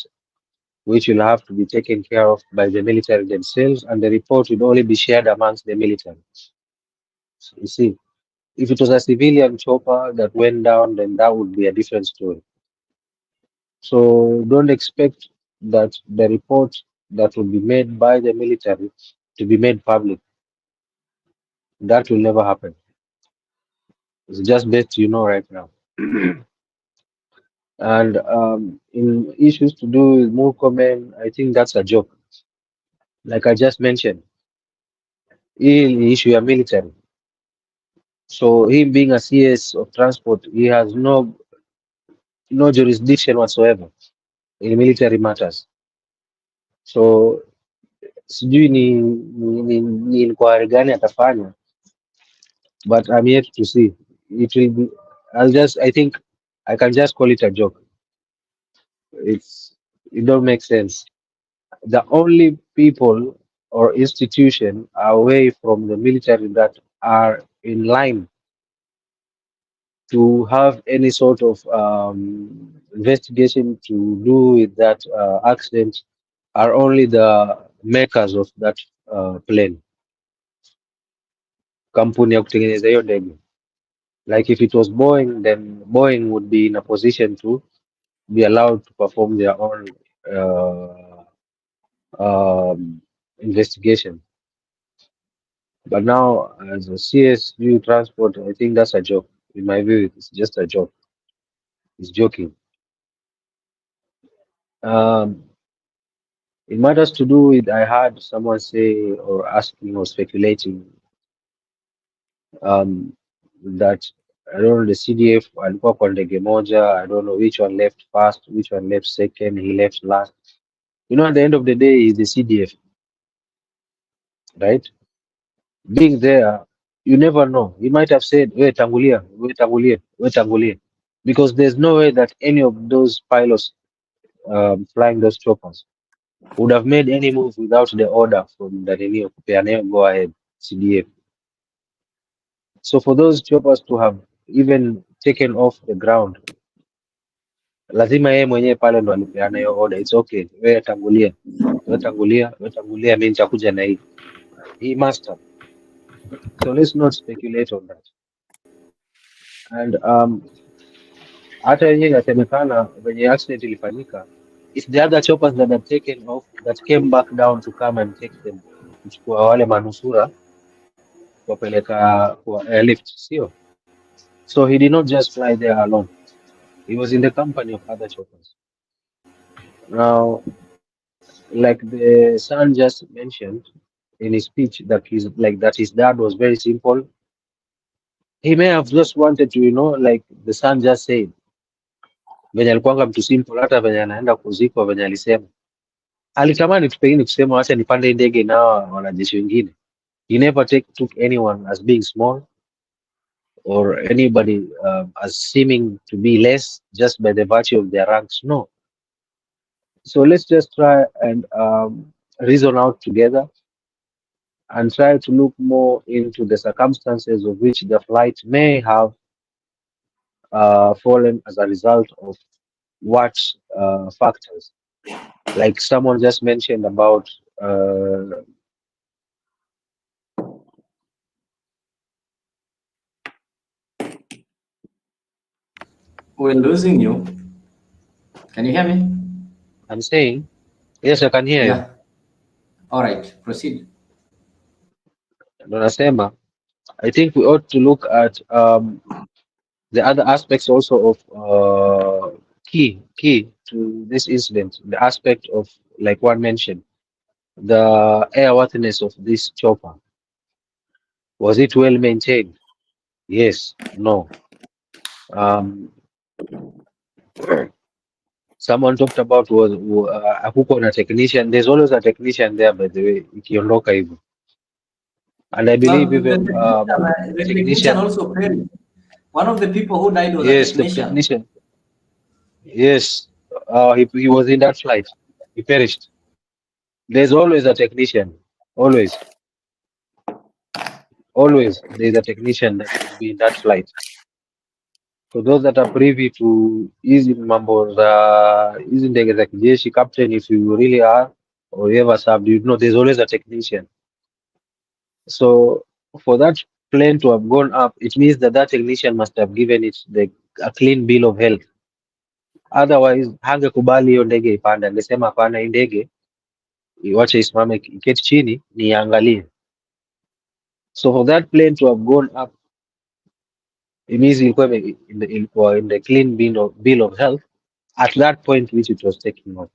which will have to be taken care of by the military themselves, and the report will only be shared amongst the military. So you see, if it was a civilian chopper that went down, then that would be a different story. So don't expect that the report that will be made by the military to be made public. That will never happen. It's just best you know right now. And in issues to do with Murkomen, I think that's a joke. Like I just mentioned, he issue a military. So him being a CS of transport, he has no jurisdiction whatsoever in military matters. So sijui ni inquiry gani atafanya, but I'm yet to see. It will be. I think I can just call it a joke. It don't make sense. The only people or institution away from the military that are in line to have any sort of investigation to do with that accident are only the makers of that plane, kampuni ya kutengeneza hiyo ndege. Like if it was Boeing, then Boeing would be in a position to be allowed to perform their own investigation. But now, as a CSU transport, I think that's a joke. In my view, it's just a joke. It's joking. It matters to do with, I heard someone say or asking or speculating that, I don't know, the CDF alikuwa kwa ndege moja, I don't know which one left first, which one left second, he left last. You know, at the end of the day, he's the CDF, right? Being there, you never know. He might have said, we tangulia, we tangulia, we tangulia. Because there's no way that any of those pilots flying those choppers would have made any move without the order from the Kupeaneo go ahead, CDF. So for those choppers to have even taken off the ground, lazima yeye mwenyewe pale ndo alipeana hiyo order. It's okay, wewe tangulia, mimi nitakuja na hii. He must have. So let's not speculate on that. And hata yenyewe inasemekana venye accident ilifanyika, if the other choppers that had taken off that came back down to come and take them, kuchukua wale manusura wapeleka kwa airlift, sio? So he did not just fly there alone. He was in the company of other choppers. Now, like the son just mentioned in his speech, that his dad was very simple. He may have just wanted to, like the son just said, venye alikuwanga mtu simple, hata venye anaenda kuzikwa, venye alisema alitamani tu pengine kusema wacha nipande ndege na wanajeshi wengine. He never took anyone as being small or anybody as seeming to be less just by the virtue of their ranks. No. So let's just try and reason out together and try to look more into the circumstances of which the flight may have fallen as a result of what factors. Like someone just mentioned about we're losing you. Can you hear me? I'm saying, yes, I can hear you. All right, proceed. Nasema, I think we ought to look at the other aspects also of key to this incident, the aspect of, like one mentioned, the airworthiness of this chopper, was it well maintained? Yes, no. Someone talked about hakuko na technician. There's always a technician there, by the way, ikiondoka hivyo. And I believe even The technician also perished. One of the people who died was a yes, the technician. technician. Yes, he was in that flight. He perished. There's always a technician. Always. Always there's a technician that will be in that flight. For those that are privy to hizi mambo za hizi ndege za kijeshi, captain, if you really are or you ever served, you know there's always a technician. So for that plane to have gone up, it means that that technician must have given it a clean bill of health. Otherwise hangekubali hiyo ndege ipande, angesema hapana, hii ndege iwache isimame, iketi chini niangalie. So for that plane to have gone up, it means ilikuwa in the clean bill of health at that point which it was taking off.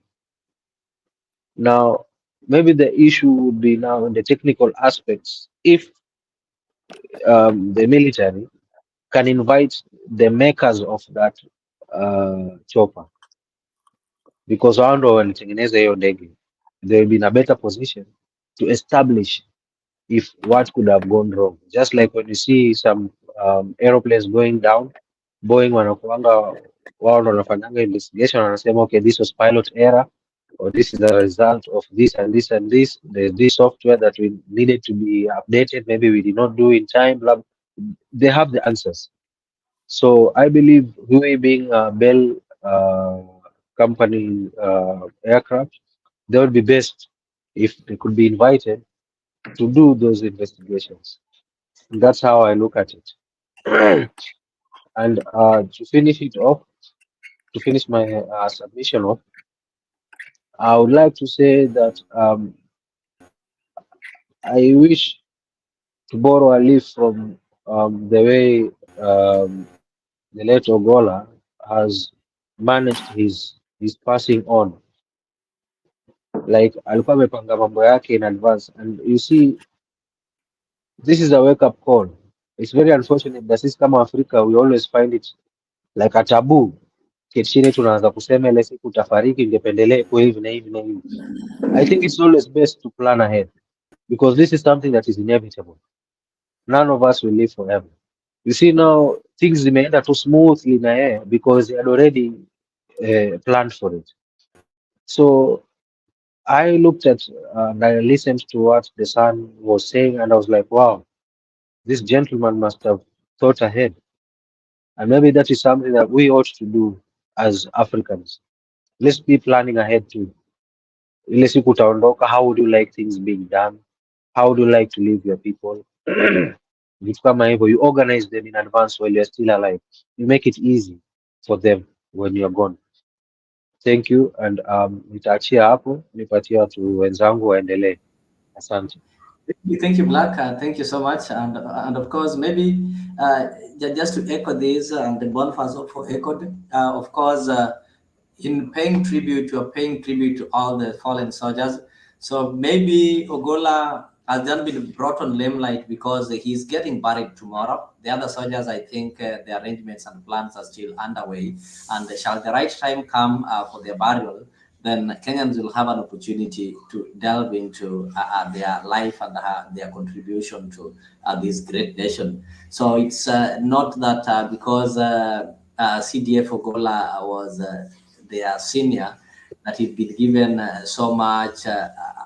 Now, maybe the issue would be now in the technical aspects. If the military can invite the makers of that chopper, because wao ndo walitengeneza hiyo ndege, they will be in a better position to establish if what could have gone wrong. Just like when you see some aeroplanes going down, Boeing wanakuanga wao ndo wanafanyanga investigation, wanasema okay, this was pilot error, or this is a result of this and this and this. There's this software that we needed to be updated. Maybe we did not do in time. Blah. They have the answers. So I believe we being a Bell company aircraft, they would be best if they could be invited to do those investigations. And that's how I look at it. And to finish it off, to finish my submission off, I would like to say that I wish to borrow a leaf from the way the late Ogolla has managed his passing on. Like alikuwa amepanga mambo yake in advance, and you see, this is a wake-up call. It's very unfortunate that sisi kama Africa we always find it like a taboo. Chini tunaanza kusema ile siku utafariki, ingependelea kwa hivi na hivi na hivi. I think it's always best to plan ahead, because this is something that is inevitable. None of us will live forever. You see now things zimeenda too smoothly na yeye because he had already planned for it. So I looked at and I listened to what the son was saying, and I was like, wow, this gentleman must have thought ahead. And maybe that is something that we ought to do as Africans. Let's be planning ahead too. Ile siku utaondoka, how would you like things being done? How would you like to leave your people? Vitu kama hivyo, you organize them in advance while you're still alive. You make it easy for them when you're gone. Thank you, and nitaachia hapo, nipatie watu wenzangu waendelee. Asante. Thank you, Black. Thank you so much. And of course, maybe just to echo this, and the Boniface also echoed, of course, in paying tribute, you're paying tribute to all the fallen soldiers. So maybe Ogolla has just been brought on limelight because he's getting buried tomorrow. The other soldiers, I think the arrangements and plans are still underway. And shall the right time come for their burial, then Kenyans will have an opportunity to delve into their life and their contribution to this great nation. So it's not that because CDF Ogolla was their senior, that he's been given so much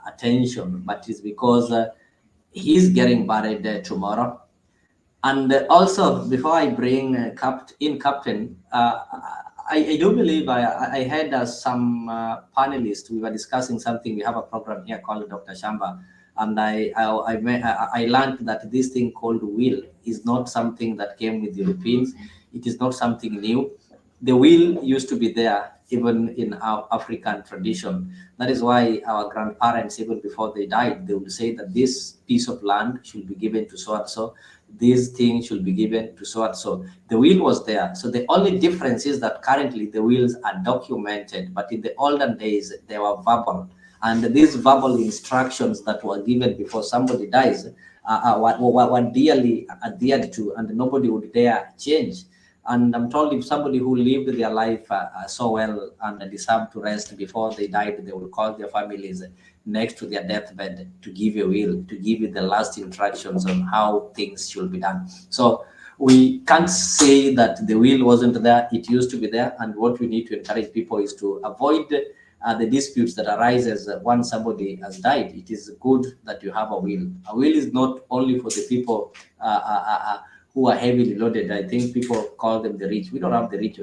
attention, but it's because he's getting buried tomorrow. And also, before I bring Captain, I do believe I had some panelists. We were discussing something. We have a program here called Dr. Shamba, and I learned that this thing called will is not something that came with Europeans. It is not something new. The will used to be there even in our African tradition. That is why our grandparents, even before they died, they would say that this piece of land should be given to so and so. This thing should be given to so and so. The will was there. So the only difference is that currently the wills are documented, but in the olden days they were verbal. And these verbal instructions that were given before somebody dies were dearly adhered to, and nobody would dare change. And I'm told if somebody who lived their life so well and deserved to rest before they died, they would call their families next to their deathbed to give a will, to give you the last instructions on how things should be done. So we can't say that the will wasn't there. It used to be there. And what we need to encourage people is to avoid the disputes that arises once somebody has died. It is good that you have a will. A will is not only for the people who are heavily loaded. I think people call them the rich. We don't have the rich.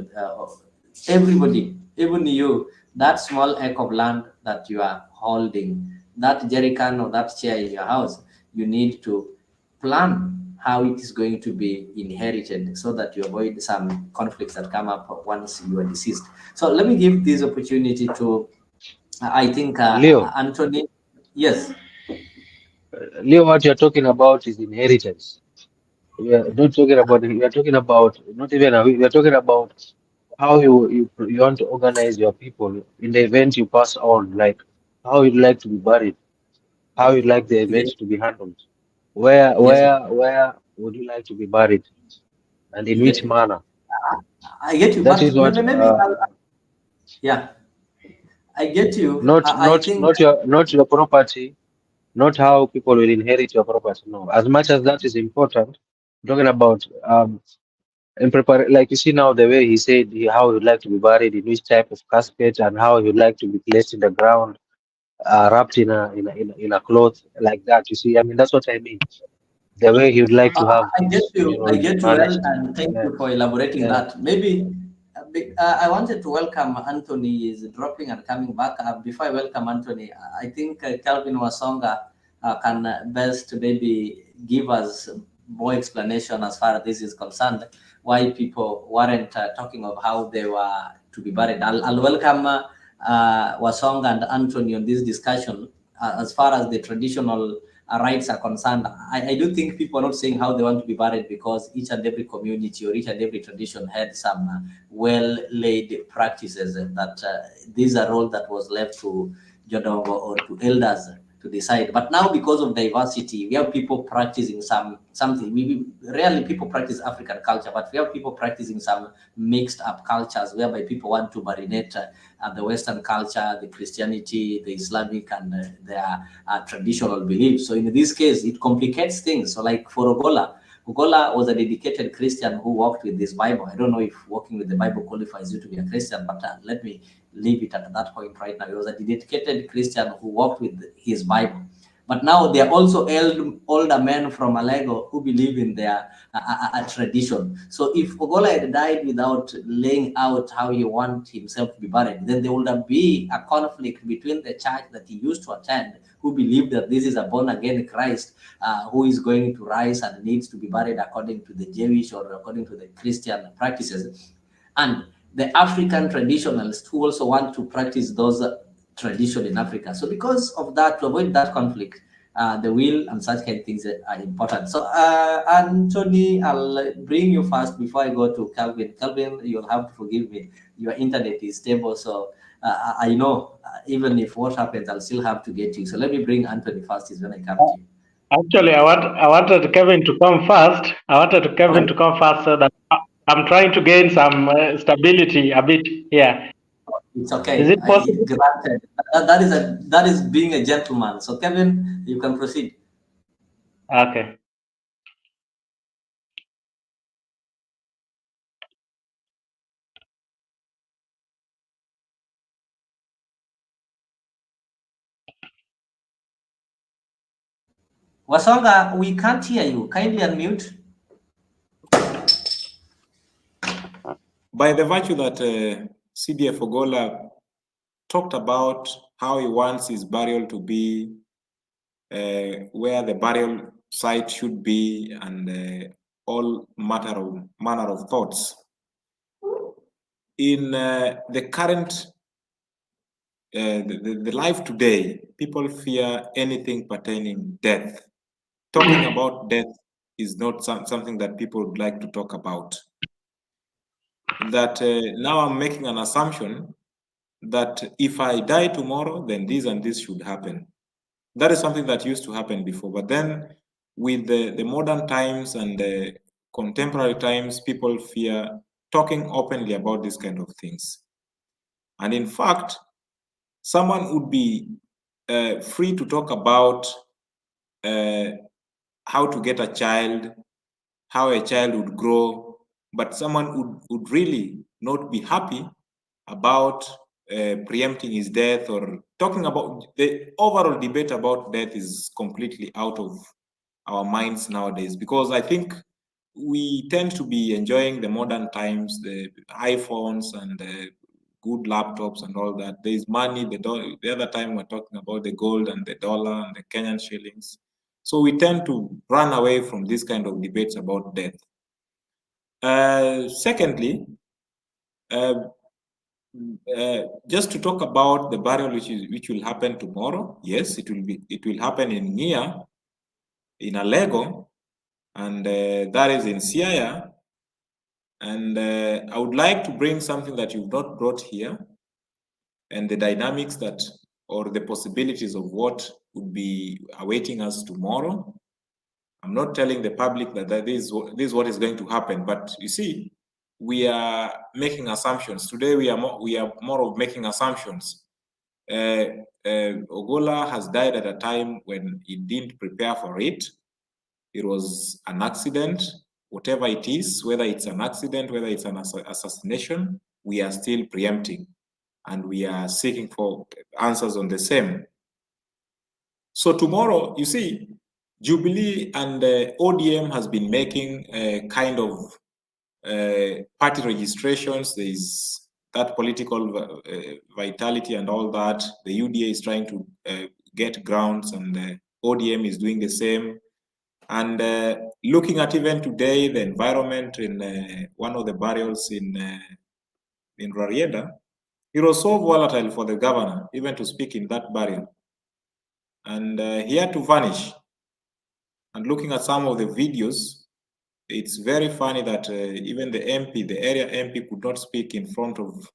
Everybody, even you, that small acre of land that you are holding, that jerrycan or that chair in your house, you need to plan how it is going to be inherited so that you avoid some conflicts that come up once you are deceased. So let me give this opportunity to, I think, Leo. Anthony. Yes. Leo, what you're talking about is inheritance. We are not talking about, we are talking about, not even, we are talking about how you want to organize your people in the event you pass on, like how you'd like to be buried, how you'd like the event Yes. to be handled. Where would you like to be buried, and in which manner? I get you, That but is what. maybe yeah, I get you. I think Not your property, not how people will inherit your property. No, as much as that is important, I'm talking about in prepare, like you see now the way he said how he'd like to be buried, in which type of casket, and how he'd like to be placed in the ground, wrapped in a cloth like that. You see, I mean that's what I mean. The way he would like to have I get his you. I funeral get you well, managed. and thank Yeah, you for elaborating yeah. that. Maybe I wanted to welcome Anthony. Is dropping and coming back. Before I welcome Anthony, I think Calvin Wasonga can best maybe give us more explanation as far as this is concerned. Why people weren't talking of how they were to be buried. I'll welcome Wasonga and Anthony on this discussion as far as the traditional rights are concerned. I do think people are not saying how they want to be buried, because each and every community or each and every tradition had some well-laid practices that these are all that was left to Jodongo or to elders to decide. But now, because of diversity, we have people practicing something. We rarely people practice African culture, but we have people practicing some mixed up cultures whereby people want to marinate the Western culture, the Christianity, the Islamic, and their traditional beliefs. So in this case, it complicates things. So like for Ogolla was a dedicated Christian who walked with this Bible. I don't know if walking with the Bible qualifies you to be a Christian, but let me leave it at that point right now. He was a dedicated Christian who walked with his Bible. But now there are also older men from Alego who believe in their tradition. So if Ogolla had died without laying out how he wants himself to be buried, then there would be a conflict between the church that he used to attend, who believed that this is a born-again Christ who is going to rise and needs to be buried according to the Jewish or according to the Christian practices, and the African traditionalists who also want to practice those traditions in Africa. So because of that, to avoid that conflict, the will and such kind of things are important. So Anthony, I'll bring you first before I go to Calvin. Calvin, you'll have to forgive me. Your internet is stable, so I know even if what happens, I'll still have to get you. So let me bring Anthony first. Is when I come to you. Actually, I wanted Kevin to come first. To come first so that I'm trying to gain some stability a bit here. It's okay. Is it possible? Granted. That is being a gentleman. So Kevin, you can proceed. Okay. Wasonga, we can't hear you. Kindly unmute. By the virtue that CDF Ogolla talked about how he wants his burial to be, where the burial site should be, and all manner of thoughts. In the current, the life today, people fear anything pertaining death. Talking about death is not something that people would like to talk about. That now I'm making an assumption that if I die tomorrow, then this and this should happen. That is something that used to happen before. But then with the modern times and the contemporary times, people fear talking openly about these kind of things. And in fact, someone would be free to talk about how to get a child, how a child would grow, but someone would really not be happy about preempting his death or talking about the overall debate about death is completely out of our minds nowadays, because I think we tend to be enjoying the modern times, the iPhones and the good laptops and all that. There is money. The other time we're talking about the gold and the dollar and the Kenyan shillings. So we tend to run away from this kind of debates about death. Secondly, just to talk about the burial which will happen tomorrow. Yes, it will happen in Nia, in Alego, and that is in Siaya. And I would like to bring something that you've not brought here, and the dynamics that, or the possibilities of what would be awaiting us tomorrow. I'm not telling the public that this is what is going to happen, but you see, we are making assumptions. Today we are more of making assumptions. Ogolla has died at a time when he didn't prepare for it. It was an accident, whatever it is, whether it's an accident, whether it's an assassination, we are still preempting and we are seeking for answers on the same. So tomorrow, you see, Jubilee and ODM has been making a kind of party registrations. There is that political vitality and all that. The UDA is trying to get grounds, and ODM is doing the same. And looking at even today, the environment in one of the burials in Rarieda, it was so volatile for the governor even to speak in that burial. And he had to vanish. And looking at some of the videos, it's very funny that even the MP, the area MP, could not speak in front of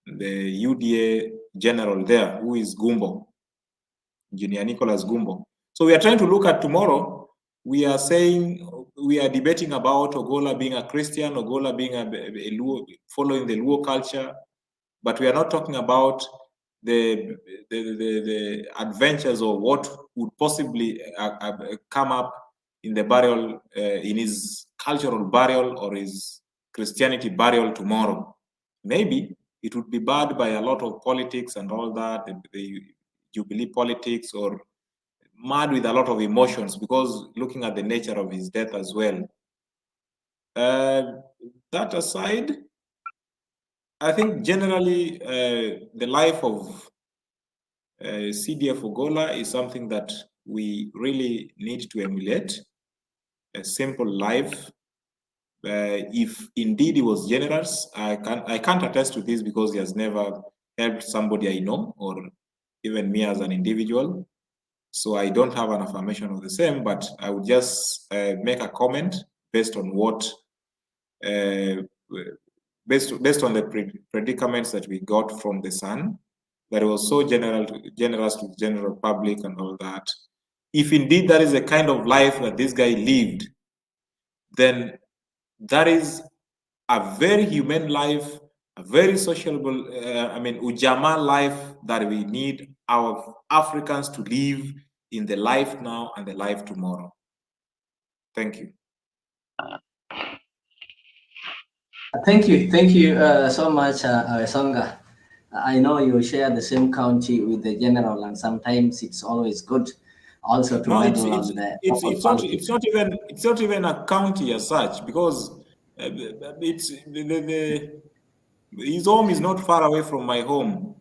the UDA general there, who is Gumbo, Engineer Nicholas Gumbo. So we are trying to look at tomorrow. We are saying, we are debating about Ogolla being a Christian, Ogolla being a Luo, following the Luo culture, but we are not talking about the adventures or what would possibly come up in the burial, in his cultural burial or his Christianity burial tomorrow. Maybe it would be barred by a lot of politics and all that, the Jubilee politics, or mad with a lot of emotions, because looking at the nature of his death as well. That aside, I think generally the life of CDF Ogolla is something that we really need to emulate. A simple life. If indeed he was generous, I can't attest to this because he has never helped somebody I know, or even me as an individual. So I don't have an affirmation of the same, but I would just make a comment based on what, based on the predicaments that we got from the Sun, that it was so generous to the general public and all that. If indeed that is the kind of life that this guy lived, then that is a very human life, a very sociable, Ujamaa life that we need our Africans to live in the life now and the life tomorrow. Thank you. Thank you so much, Songa. I know you share the same county with the general, and sometimes it's always good also to meddle on the it's not even a county as such, because his home is not far away from my home.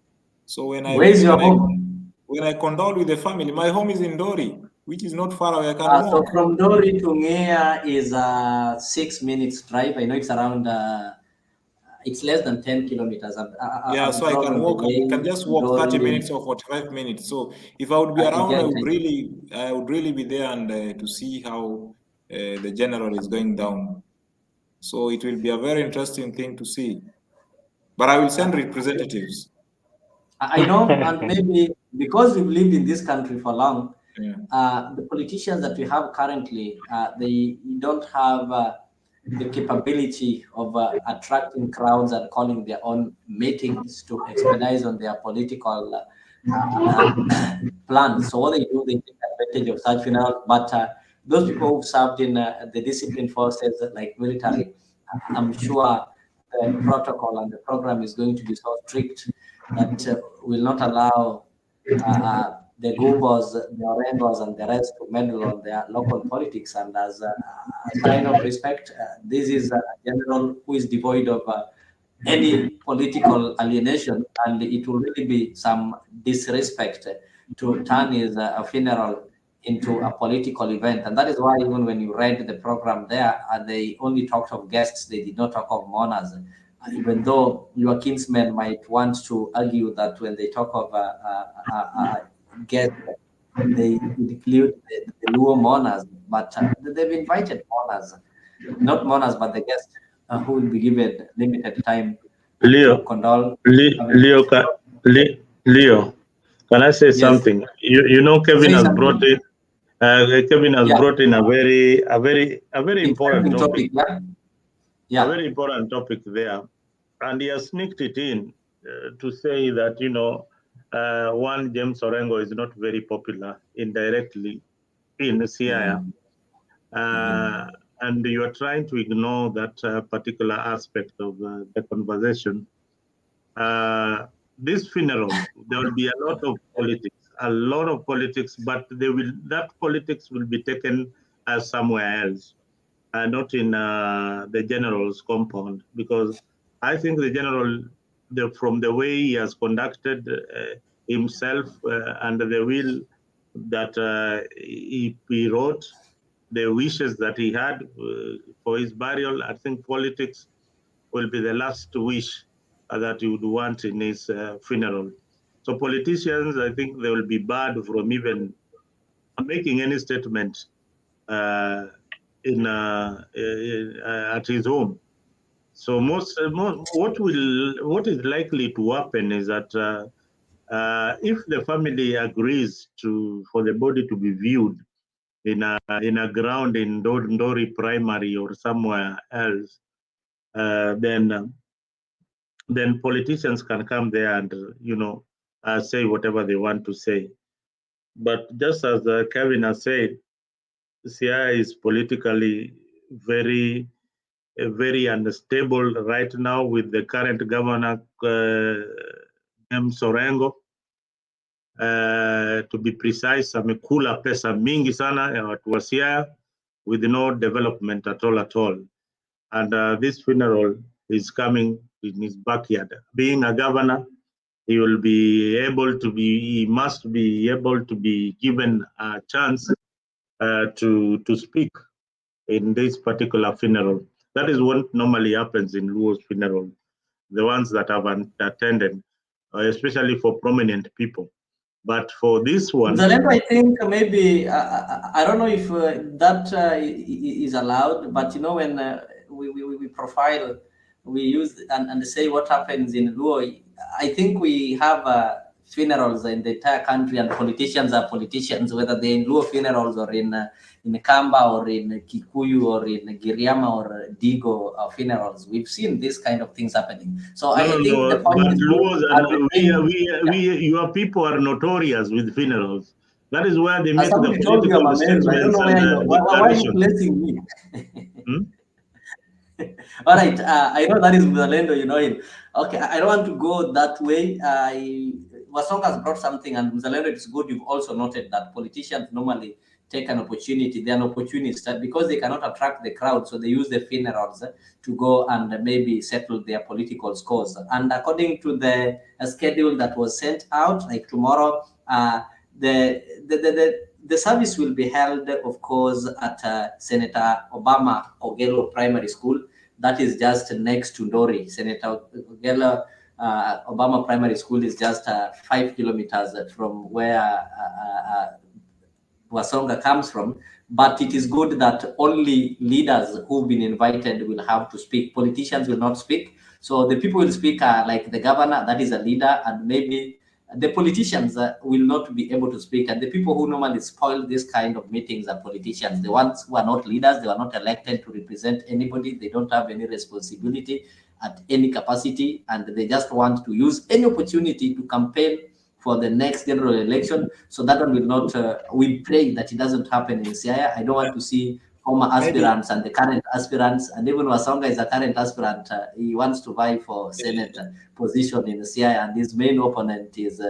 So when Where's your home? When I condole with the family, my home is in Dori, which is not far away. I can walk. So from Dori to Ngea is a 6 minutes drive. I know it's around, it's less than 10 kilometers. Yeah, so I can walk. I can just walk Dori, 30 minutes or 45 minutes. So if I would be around, I would really be there and to see how the general is going down. So it will be a very interesting thing to see. But I will send representatives. I know, and maybe because we've lived in this country for long, the politicians that we have currently, they don't have the capability of attracting crowds and calling their own meetings to expedite on their political plans. So what they do, they take advantage of such funerals. But those people who've served in the discipline forces like military, I'm sure the protocol and the program is going to be so strict that will not allow the Gubos, the Orengos, and the rest to meddle on their local politics. And as a sign of respect, this is a general who is devoid of any political alienation, and it will really be some disrespect to turn his funeral into a political event. And that is why even when you read the program there, they only talked of guests, they did not talk of mourners. Even though your kinsmen might want to argue that when they talk of guests, they include the Luo mourners, but they've invited mourners, not mourners, but the guests who will be given limited time Leo, to condole. Leo, can I say something? You know, Kevin has brought in. Kevin has brought in a very important topic. A very important topic there, and he has sneaked it in to say that one James Orengo is not very popular indirectly in Siaya, and you are trying to ignore that particular aspect of the conversation. This funeral, there will be a lot of politics, but that politics will be taken as somewhere else, not in the general's compound, because I think the general, from the way he has conducted himself and the will that he wrote, the wishes that he had for his burial, I think politics will be the last wish that he would want in his funeral. So politicians, I think they will be barred from even making any statement at his home. So what is likely to happen is that if the family agrees for the body to be viewed in a ground in Ndori Primary or somewhere else, then politicians can come there and say whatever they want to say. But just as Kevin has said, Siaya is politically very unstable right now with the current governor, James Orengo. To be precise, amekula pesa mingi sana ya watu wa Siaya with no development at all. And this funeral is coming in his backyard. Being a governor, he must be able to be given a chance to speak in this particular funeral. That is what normally happens in Luo's funeral, the ones that have attended, especially for prominent people. But for this one, I think maybe I don't know if that is allowed, but when we profile, we use and say what happens in Luo. I think we have funerals in the entire country, and politicians are politicians, whether they're in Luo funerals or in Kamba or in Kikuyu or in Giriama or Digo funerals. We've seen this kind of things happening. So I think the point is your people are notorious with funerals. That is where they make the political statements. I don't know why are you placing me? All right, I know that is Mzalendo, you know him. Okay, I don't want to go that way. Wasonga has brought something, and Mzalendo, it's good you've also noted that politicians normally take an opportunity. They're an opportunist because they cannot attract the crowd, so they use the funerals to go and maybe settle their political scores. And according to the schedule that was sent out, like tomorrow, the service will be held, of course, at Senator Obama Ogolla Primary School. That is just next to Ndori. Senator Ogolla Obama Primary School is just 5 kilometers from where Wasonga comes from. But it is good that only leaders who've been invited will have to speak. Politicians will not speak. So the people will speak like the governor, that is a leader, and maybe the politicians will not be able to speak, and the people who normally spoil this kind of meetings are politicians, the ones who are not leaders. They are not elected to represent anybody. They don't have any responsibility at any capacity, and they just want to use any opportunity to campaign for the next general election. So that one will not, we pray that it doesn't happen in Siaya. I don't want to see former aspirants and the current aspirants, and even Wasonga is a current aspirant. He wants to vie for Senate position in Siaya, and his main opponent is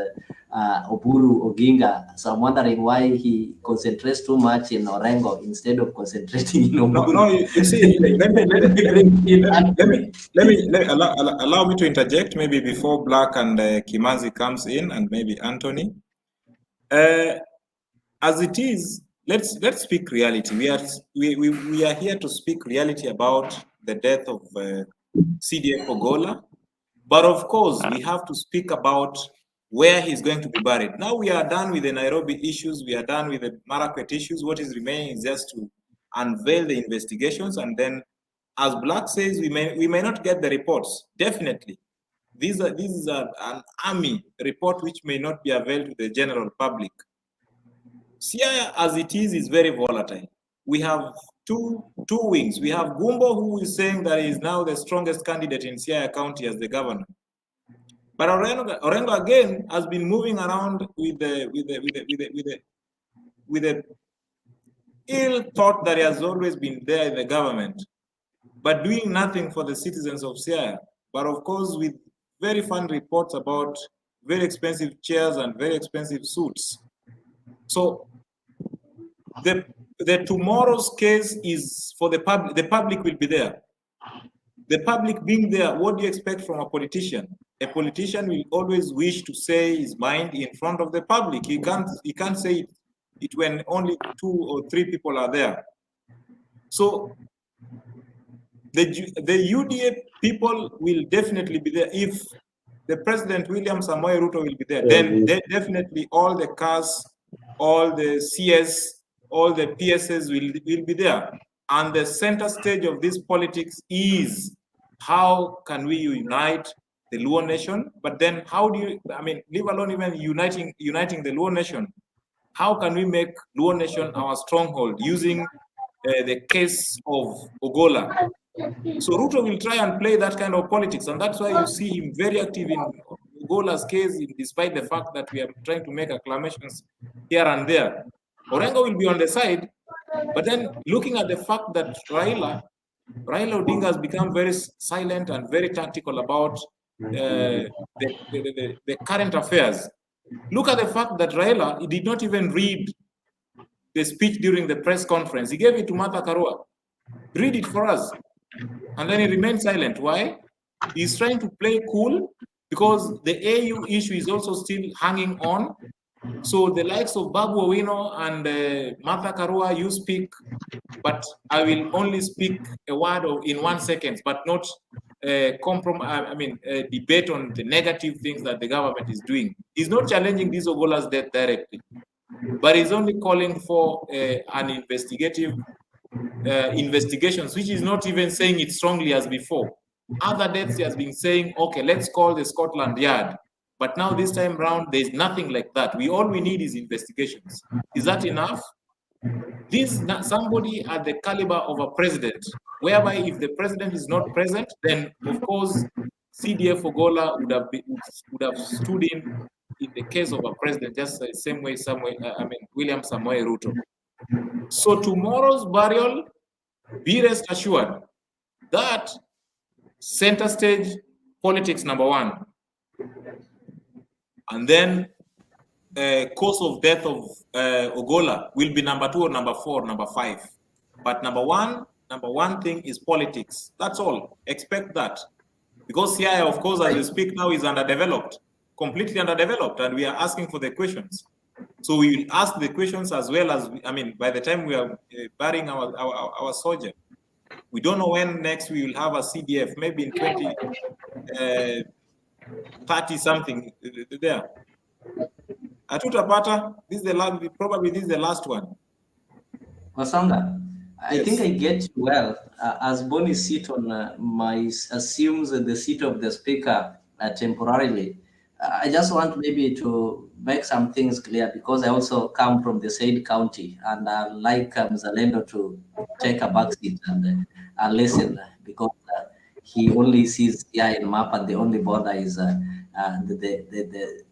Oburu Oginga. So I'm wondering why he concentrates too much in Orengo instead of concentrating in Oburu. No, you see, allow me to interject maybe before Black and Kimazi comes in, and maybe Anthony. As it is, let's speak reality. We are here to speak reality about the death of CDF Ogolla, but of course we have to speak about where he's going to be buried. Now we are done with the Nairobi issues. We are done with the Marakwet issues. What is remaining is just to unveil the investigations, and then, as Black says, we may not get the reports. Definitely, these are an army report which may not be available to the general public. Siaya, as it is very volatile. We have two wings. We have Gumbo, who is saying that he is now the strongest candidate in Siaya County as the governor. But Orengo again has been moving around with the ill thought that he has always been there in the government, but doing nothing for the citizens of Siaya. But of course, with very fun reports about very expensive chairs and very expensive suits. So the tomorrow's case is for the public. The public will be there. The public being there, what do you expect from a politician? A politician will always wish to say his mind in front of the public. He can't say it when only 2 or 3 people are there. So the UDA people will definitely be there. If the President William Samoei Ruto will be there, then definitely all the cars, all the CS, all the PSS will be there. And the center stage of this politics is how can we unite the Luo nation? But then how do you, leave alone even uniting the Luo nation, how can we make Luo nation our stronghold using the case of Ogolla? So Ruto will try and play that kind of politics, and that's why you see him very active in Ogolla's case, despite the fact that we are trying to make acclamations here and there. Orengo will be on the side, but then looking at the fact that Raila Odinga has become very silent and very tactical about the current affairs. Look at the fact that Raila, he did not even read the speech during the press conference. He gave it to Martha Karua. Read it for us. And then he remained silent. Why? He's trying to play cool because the AU issue is also still hanging on. So the likes of Babu Owino and Martha Karua, you speak, but I will only speak a word in 1 second, but not debate on the negative things that the government is doing. He's not challenging this Ogolla's death directly, but he's only calling for an investigations, which is not even saying it strongly as before. Other deaths he has been saying, okay, let's call the Scotland Yard. But now this time around, there's nothing like that. All we need is investigations. Is that enough? This somebody at the caliber of a president, whereby if the president is not present, then of course CDF Ogolla would have stood in the case of a president, just the same way William Samoei Ruto. So tomorrow's burial, be rest assured that center stage politics number 1. And then cause of death of Ogolla will be number 2 or number 4, number 5. But number one thing is politics. That's all. Expect that. Because Siaya, of course, as we speak now, is underdeveloped, completely underdeveloped, and we are asking for the questions. So we will ask the questions as well as, by the time we are burying our soldier. We don't know when next we will have a CDF, maybe in 2030 something there. Atutapata, this is the last, probably this is the last one. Wasonga, I think I get you well. As Bonnie sit on assumes the seat of the speaker temporarily, I just want maybe to make some things clear because I also come from the same county, and I like Zalendo to take a backseat and listen because he only sees here in map, and the only border is the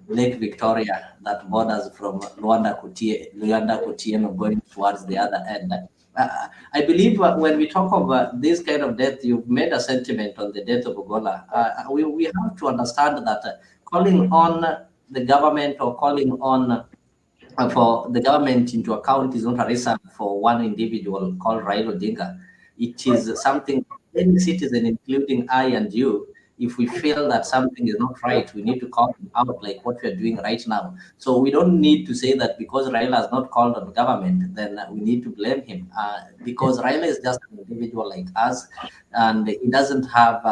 Lake Victoria that borders from Luanda Kutieno going towards the other end. I believe when we talk of this kind of death, you've made a sentiment on the death of Ogolla. We have to understand that calling on the government or calling on for the government into account is not a reason for one individual called Raila Odinga. It is something any citizen, including I and you, if we feel that something is not right, we need to call him out like what we are doing right now. So we don't need to say that because Raila has not called on the government, then we need to blame him. Because Raila is just an individual like us, and he doesn't have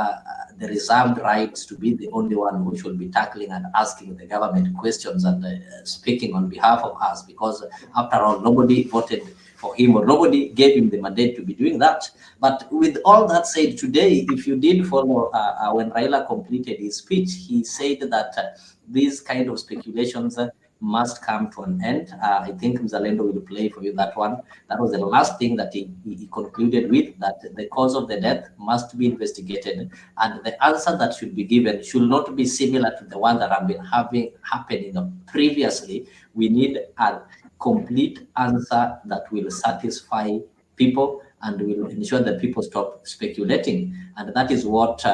the reserved rights to be the only one who should be tackling and asking the government questions and speaking on behalf of us, because after all, nobody voted for him or nobody gave him the mandate to be doing that. But with all that said, today, if you did follow when Raila completed his speech, he said that these kind of speculations must come to an end. I think Mzalendo will play for you that one. That was the last thing that he concluded with, that the cause of the death must be investigated, and the answer that should be given should not be similar to the one that have been happening previously. We need a complete answer that will satisfy people and will ensure that people stop speculating. And that is what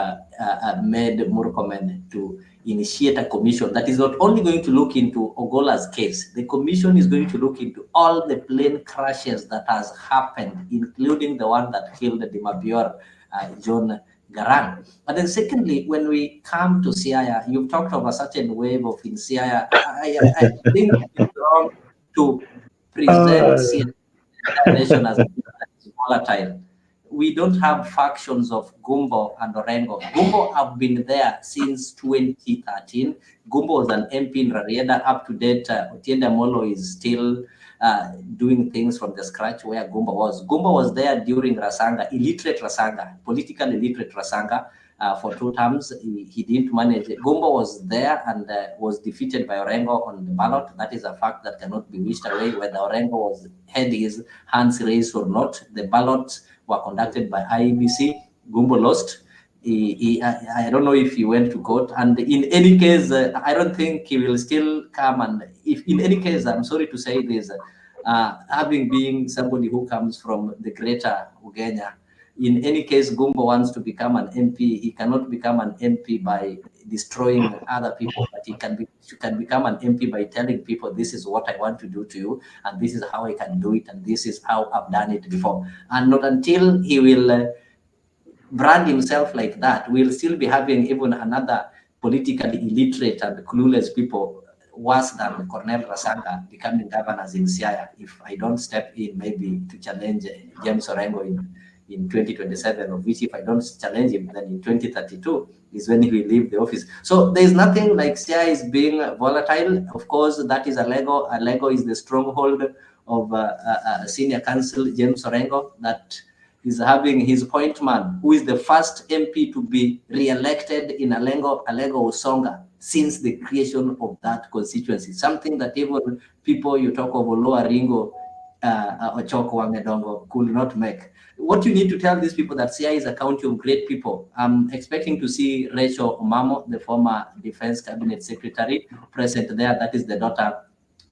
made Murkomen to initiate a commission that is not only going to look into Ogolla's case. The commission is going to look into all the plane crashes that has happened, including the one that killed the Dimabior John Garang. But then secondly, when we come to Siaya, you've talked of a certain wave of in Siaya. I think it's wrong to present Siaya nation as volatile. We don't have factions of Gumbo and Orengo. Gumbo have been there since 2013. Gumbo was an MP in Rarieda. Up to date, Otiende Molo is still doing things from the scratch where Gumbo was. Gumbo was there during Rasanga, illiterate Rasanga, political illiterate Rasanga. For 2 terms, he didn't manage. Gumbo was there and was defeated by Orengo on the ballot. That is a fact that cannot be wished away, whether Orengo had his hands raised or not. The ballots were conducted by IEBC. Gumbo lost. I don't know if he went to court. And in any case, I don't think he will still come. And if in any case, I'm sorry to say this, having been somebody who comes from the greater Ugenya, in any case, Gumbo wants to become an MP. He cannot become an MP by destroying other people, but he can become an MP by telling people, this is what I want to do to you, and this is how I can do it, and this is how I've done it before. And not until he will brand himself like that, we'll still be having even another politically illiterate and clueless people worse than Cornel Rasanga becoming governors in Siaya if I don't step in maybe to challenge James Orengo in 2027, of which if I don't challenge him, then in 2032 is when he will leave the office. So there's nothing like Siaya is being volatile. Of course, that is a Lego. A Lego is the stronghold of senior counsel James Orengo that is having his point man, who is the first MP to be re-elected in Alego Usonga since the creation of that constituency. Something that even people you talk of Oloa Ringo or Choko Wangedongo could not make. What you need to tell these people that Siaya is a county of great people. I'm expecting to see Rachel Omamo, the former Defense Cabinet Secretary, present there. That is the daughter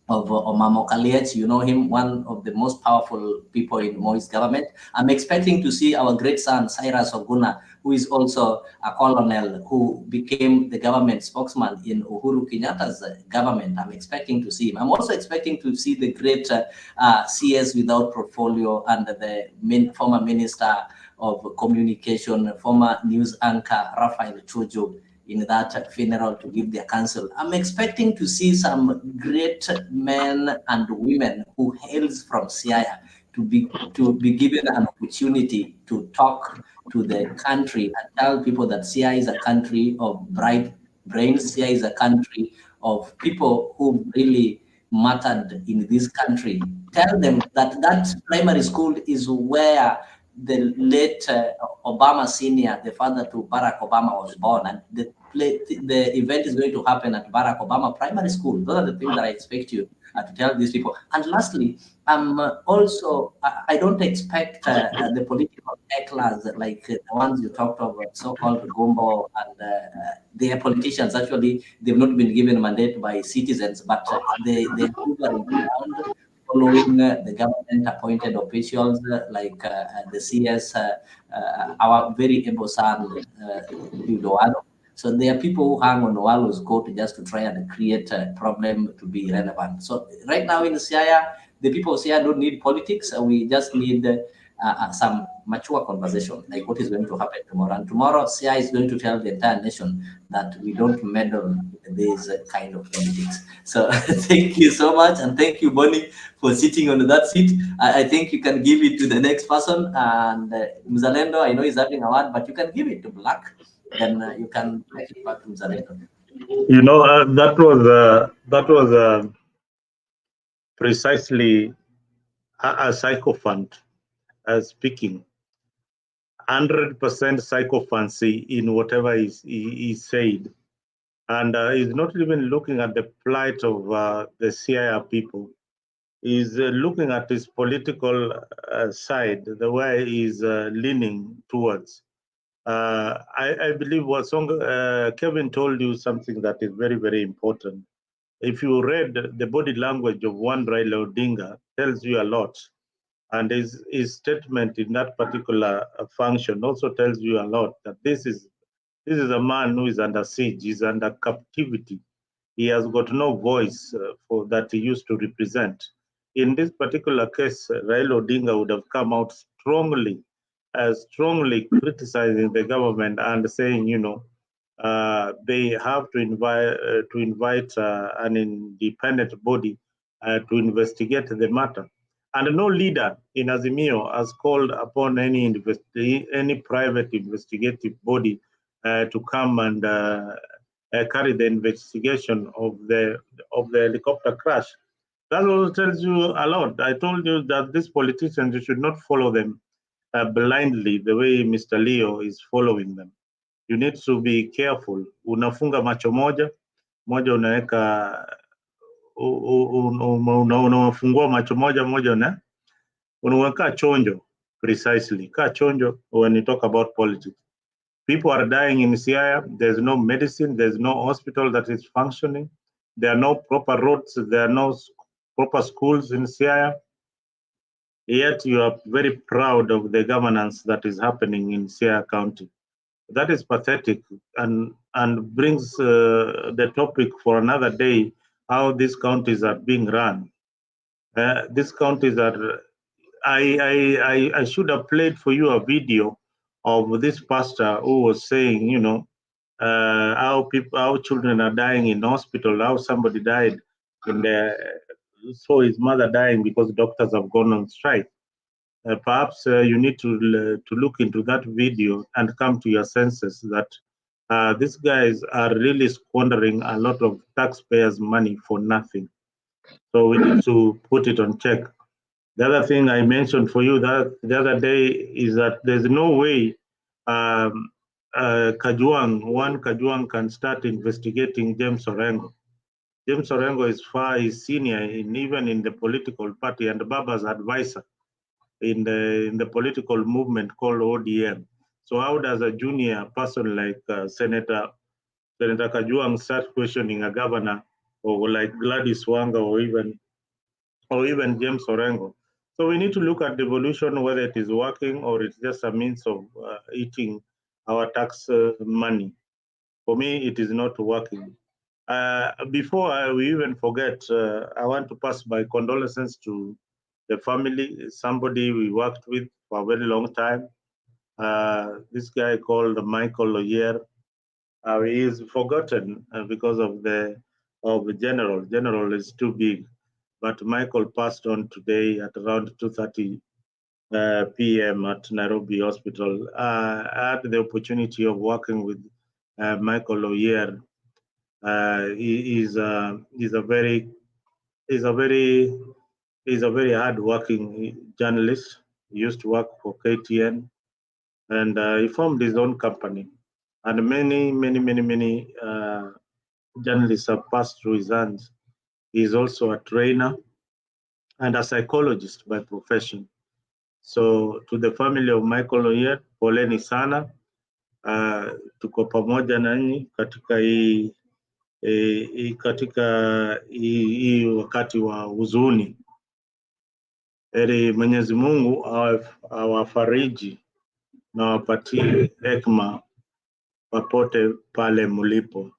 of Omamo Kaliech. You know him, one of the most powerful people in Moi's government. I'm expecting to see our great son, Cyrus Oguna, who is also a colonel who became the government spokesman in Uhuru Kenyatta's government. I'm expecting to see him. I'm also expecting to see the great CS without portfolio and the former Minister of Communication, former news anchor, Raphael Chojo, in that funeral to give their counsel. I'm expecting to see some great men and women who hails from Siaya to be given an opportunity to talk to the country and tell people that Siaya is a country of bright brains. Siaya is a country of people who really mattered in this country. Tell them that that primary school is where the late Obama Senior, the father to Barack Obama, was born, and the the event is going to happen at Barack Obama Primary School. Those are the things that I expect you to tell these people. And lastly, also, I don't expect the political hecklers like the ones you talked of, so-called Gumbo, and their politicians. Actually, they've not been given a mandate by citizens, but they are hovering around, following the government-appointed officials like the CS, our very able son, Udoado. So there are people who hang on Owalo's coat just to try and create a problem to be relevant. So right now in Siaya, the people of Siaya don't need politics. We just need some mature conversation, like what is going to happen tomorrow. And tomorrow, Siaya is going to tell the entire nation that we don't meddle in these kind of politics. So thank you so much. And thank you, Bonnie, for sitting on that seat. I think you can give it to the next person. And Mzalendo, I know he's having a word, but you can give it to Black. Then you can take it back to Mzalendo. You know, that was precisely a sycophant speaking. 100% sycophancy in whatever he said. And he's not even looking at the plight of the CIA people. He's looking at his political side, the way he's leaning towards. I believe what Kevin told you something that is very, very important. If you read the body language of one Raila Odinga, tells you a lot. And his statement in that particular function also tells you a lot, that this is a man who is under siege, he's under captivity. He has got no voice for that he used to represent. In this particular case, Raila Odinga would have come out strongly criticizing the government and saying, you know, they have to invite an independent body to investigate the matter. And no leader in Azimio has called upon any private investigative body to come and carry the investigation of the helicopter crash. That also tells you a lot. I told you that these politicians, you should not follow them blindly the way Mr. Leo is following them. You need to be careful. Unafunga macho moja unaweka unafungua macho moja unaweka chonjo. Precisely, kaa chonjo when you talk about politics. People are dying in Siaya. There's no medicine. There's no hospital that is functioning. There are no proper roads. There are no proper schools in Siaya. Yet you are very proud of the governance that is happening in Siaya County. That is pathetic and brings the topic for another day, how these counties are being run. These counties are, I should have played for you a video of this pastor who was saying, you know, how children are dying in hospital, how somebody died saw his mother dying because doctors have gone on strike. Perhaps you need to look into that video and come to your senses that these guys are really squandering a lot of taxpayers' money for nothing. So we need to put it on check. The other thing I mentioned for you that the other day is that there's no way Kajwang can start investigating James Orengo. James Orengo is senior even in the political party and Baba's advisor in the political movement called ODM. So how does a junior person like Senator Kajwang start questioning a governor or like Gladys Wanga or even James Orengo? So we need to look at the evolution, whether it is working or it's just a means of eating our tax money. For me, it is not working. Before we even forget, I want to pass my condolences to the family, somebody we worked with for a very long time. This guy called Michael Oyer. He is forgotten because of the General. General is too big, but Michael passed on today at around 2:30 p.m. at Nairobi Hospital. I had the opportunity of working with Michael Oyer. He's a very hard-working journalist. He used to work for KTN, and he formed his own company. and many journalists have passed through his hands. He's also a trainer and a psychologist by profession. So to the family of Michael Oyet, poleni sana. Tuko pamoja nanyi katika hii wakati wa huzuni. Heri Mwenyezi Mungu awafariji na wapatie hekima popote pale mlipo.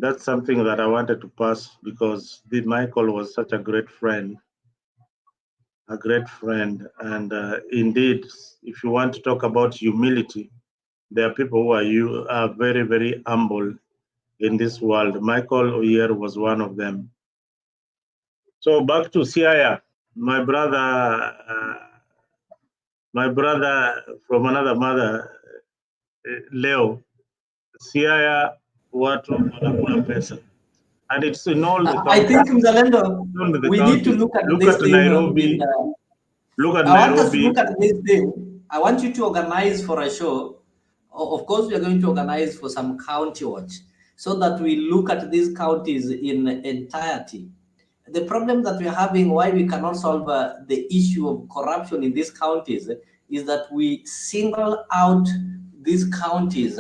That's something that I wanted to pass because Michael was such a great friend. And indeed, if you want to talk about humility, there are people who are very, very humble in this world. Michael Oyer was one of them. So back to Siaya, my brother from another mother, Leo. Siaya watu wanakula pesa. And it's in all the counties. I think, Mzalendo, we need to look at this thing. Nairobi. Look at I Nairobi. want us to look at this thing. I want you to organize for a show. Of course, we are going to organize for some county watch so that we look at these counties in entirety. The problem that we're having, why we cannot solve the issue of corruption in these counties, is that we single out these counties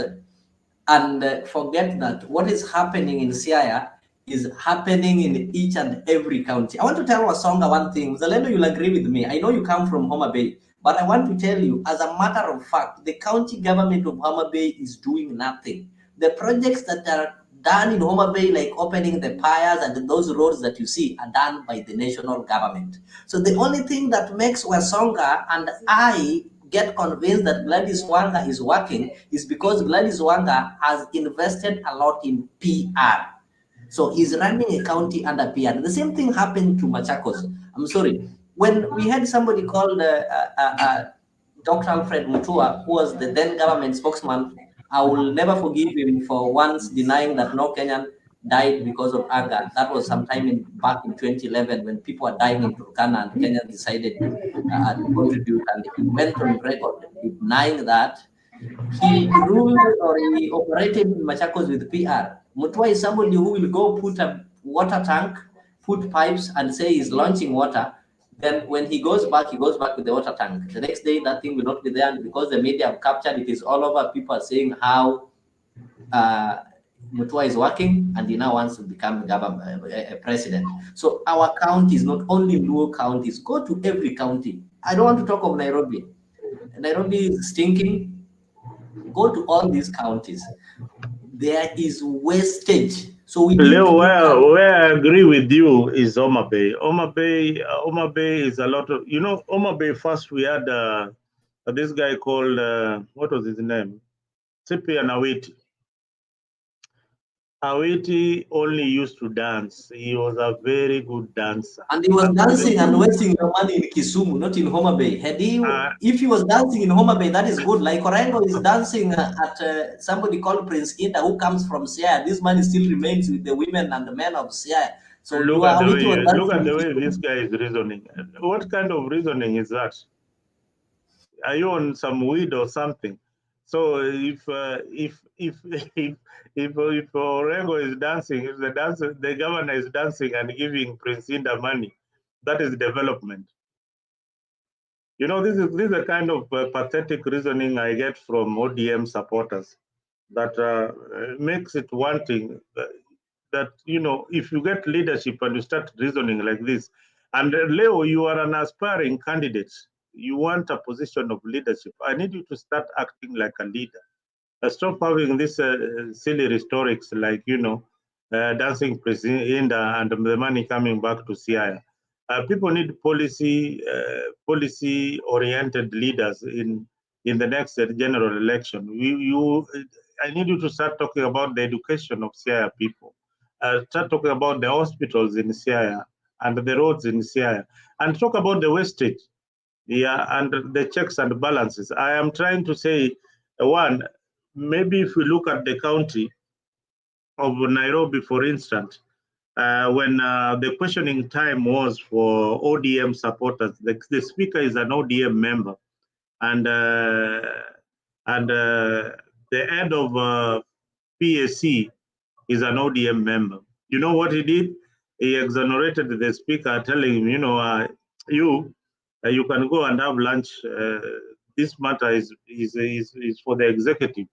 and forget that what is happening in Siaya is happening in each and every county. I want to tell Wasonga one thing. Zalendo, you'll agree with me. I know you come from Homa Bay, but I want to tell you, as a matter of fact, the county government of Homa Bay is doing nothing. The projects that are done in Homa Bay, like opening the piers and those roads that you see, are done by the national government. So the only thing that makes Wasonga and I get convinced that Gladys Wanga is working is because Gladys Wanga has invested a lot in PR. So he's running a county under PR. The same thing happened to Machakos. I'm sorry. When we had somebody called Dr. Alfred Mutua, who was the then government spokesman, I will never forgive him for once denying that no Kenyan died because of anger. That was sometime back in 2011 when people were dying in Turkana and Kenya decided to contribute, and he went on record denying that. He ruled or he operated in Machakos with PR. Mutua is somebody who will go put a water tank, put pipes, and say he's launching water. Then when he goes back with the water tank. The next day, that thing will not be there. And because the media have captured it, is all over. People are saying how Mutua is working, and he now wants to become a president. So our counties, not only Luo counties, go to every county. I don't want to talk of Nairobi. Nairobi is stinking. Go to all these counties. There is wastage. So we need Leo, to where I agree with you is Homa Bay. Homa Bay is a lot of, Homa Bay first we had this guy called, what was his name? Cyprian Awiti. Awiti only used to dance. He was a very good dancer. And he was dancing and wasting your money in Kisumu, not in Homa Bay. If he was dancing in Homa Bay, that is good. Like Orengo is dancing at somebody called Prince Inda, who comes from Siaya. This man still remains with the women and the men of Siaya. So look at the way this guy is reasoning. What kind of reasoning is that? Are you on some weed or something? So if Orengo is dancing, if the governor is dancing and giving Prince Inda money, that is development. This is a kind of pathetic reasoning I get from ODM supporters that makes it wanting that, if you get leadership and you start reasoning like this, and Leo, you are an aspiring candidate, you want a position of leadership, I need you to start acting like a leader. Stop having this silly rhetorics like, dancing President and the money coming back to Siaya. People need policy-oriented leaders in the next general election. I need you to start talking about the education of Siaya people. Start talking about the hospitals in Siaya and the roads in Siaya, and talk about the wastage, and the checks and balances. I am trying to say, one, maybe if we look at the county of Nairobi, for instance, when the questioning time was for ODM supporters, the speaker is an ODM member, and the head of PAC is an ODM member. You know what he did? He exonerated the speaker, telling him, you can go and have lunch. This matter is for the executive.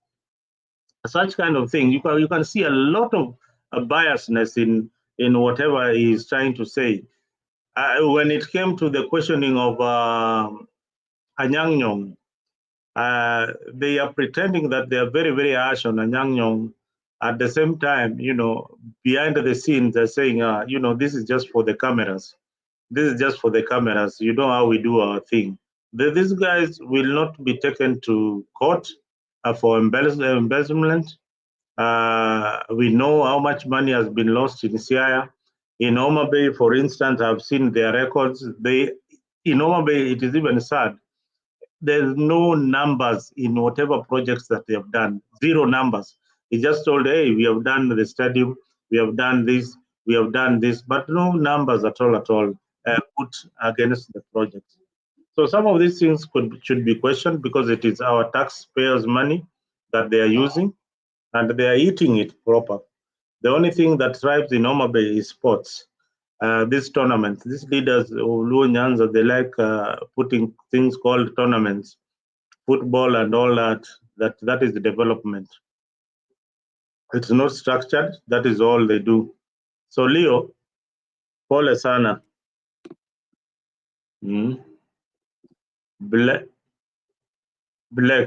Such kind of thing. You can see a lot of biasness in whatever he is trying to say. When it came to the questioning of Anyang Nyong, they are pretending that they are very, very harsh on Anyang Nyong. At the same time, behind the scenes, they're saying, this is just for the cameras. This is just for the cameras. You know how we do our thing. These guys will not be taken to court for embezzlement. We know how much money has been lost in Siaya. In Homa Bay, for instance, I've seen their records. In Homa Bay, it is even sad. There's no numbers in whatever projects that they have done. Zero numbers. He just told, hey, we have done the stadium, we have done this, we have done this, but no numbers at all put against the project. So some of these things should be questioned because it is our taxpayers' money that they are using, and they are eating it proper. The only thing that thrives in Homa Bay is sports. These tournaments, these leaders, Luo Nyanza, they like putting things called tournaments, football and all that. That is the development. It's not structured. That is all they do. So Leo, pole sana. Black.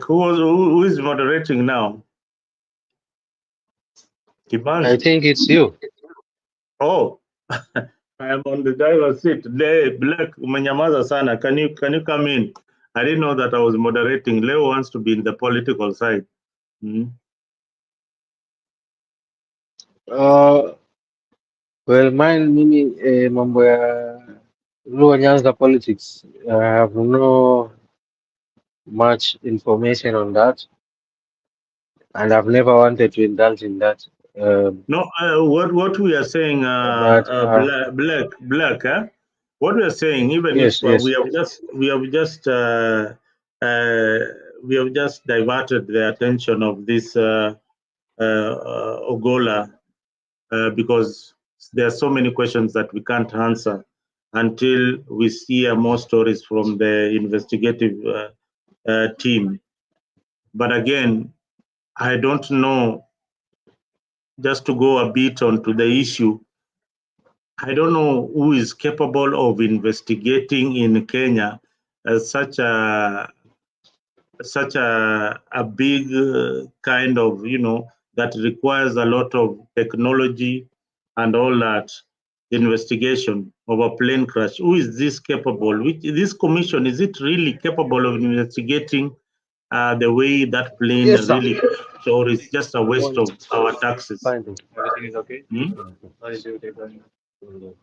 Who is moderating now? Kibanzi. I think it's you. Oh, I am on the driver's seat. Black, umenyamaza sana. Can you come in? I didn't know that I was moderating. Leo wants to be in the political side. Well, mimi mambo ya Luo Nyanza politics, I have no much information on that, and I've never wanted to indulge in that. No, what we are saying, But black, huh? What we are saying, even yes, if yes. we have just diverted the attention of this Ogolla because there are so many questions that we can't answer until we see more stories from the investigative team. But again, I don't know. Just to go a bit onto the issue, I don't know who is capable of investigating in Kenya such a big kind of, that requires a lot of technology and all that investigation of a plane crash. Who is this capable? This commission, is it really capable of investigating the way that plane Yes, sir. really, or it's just a waste of our taxes? Everything is okay?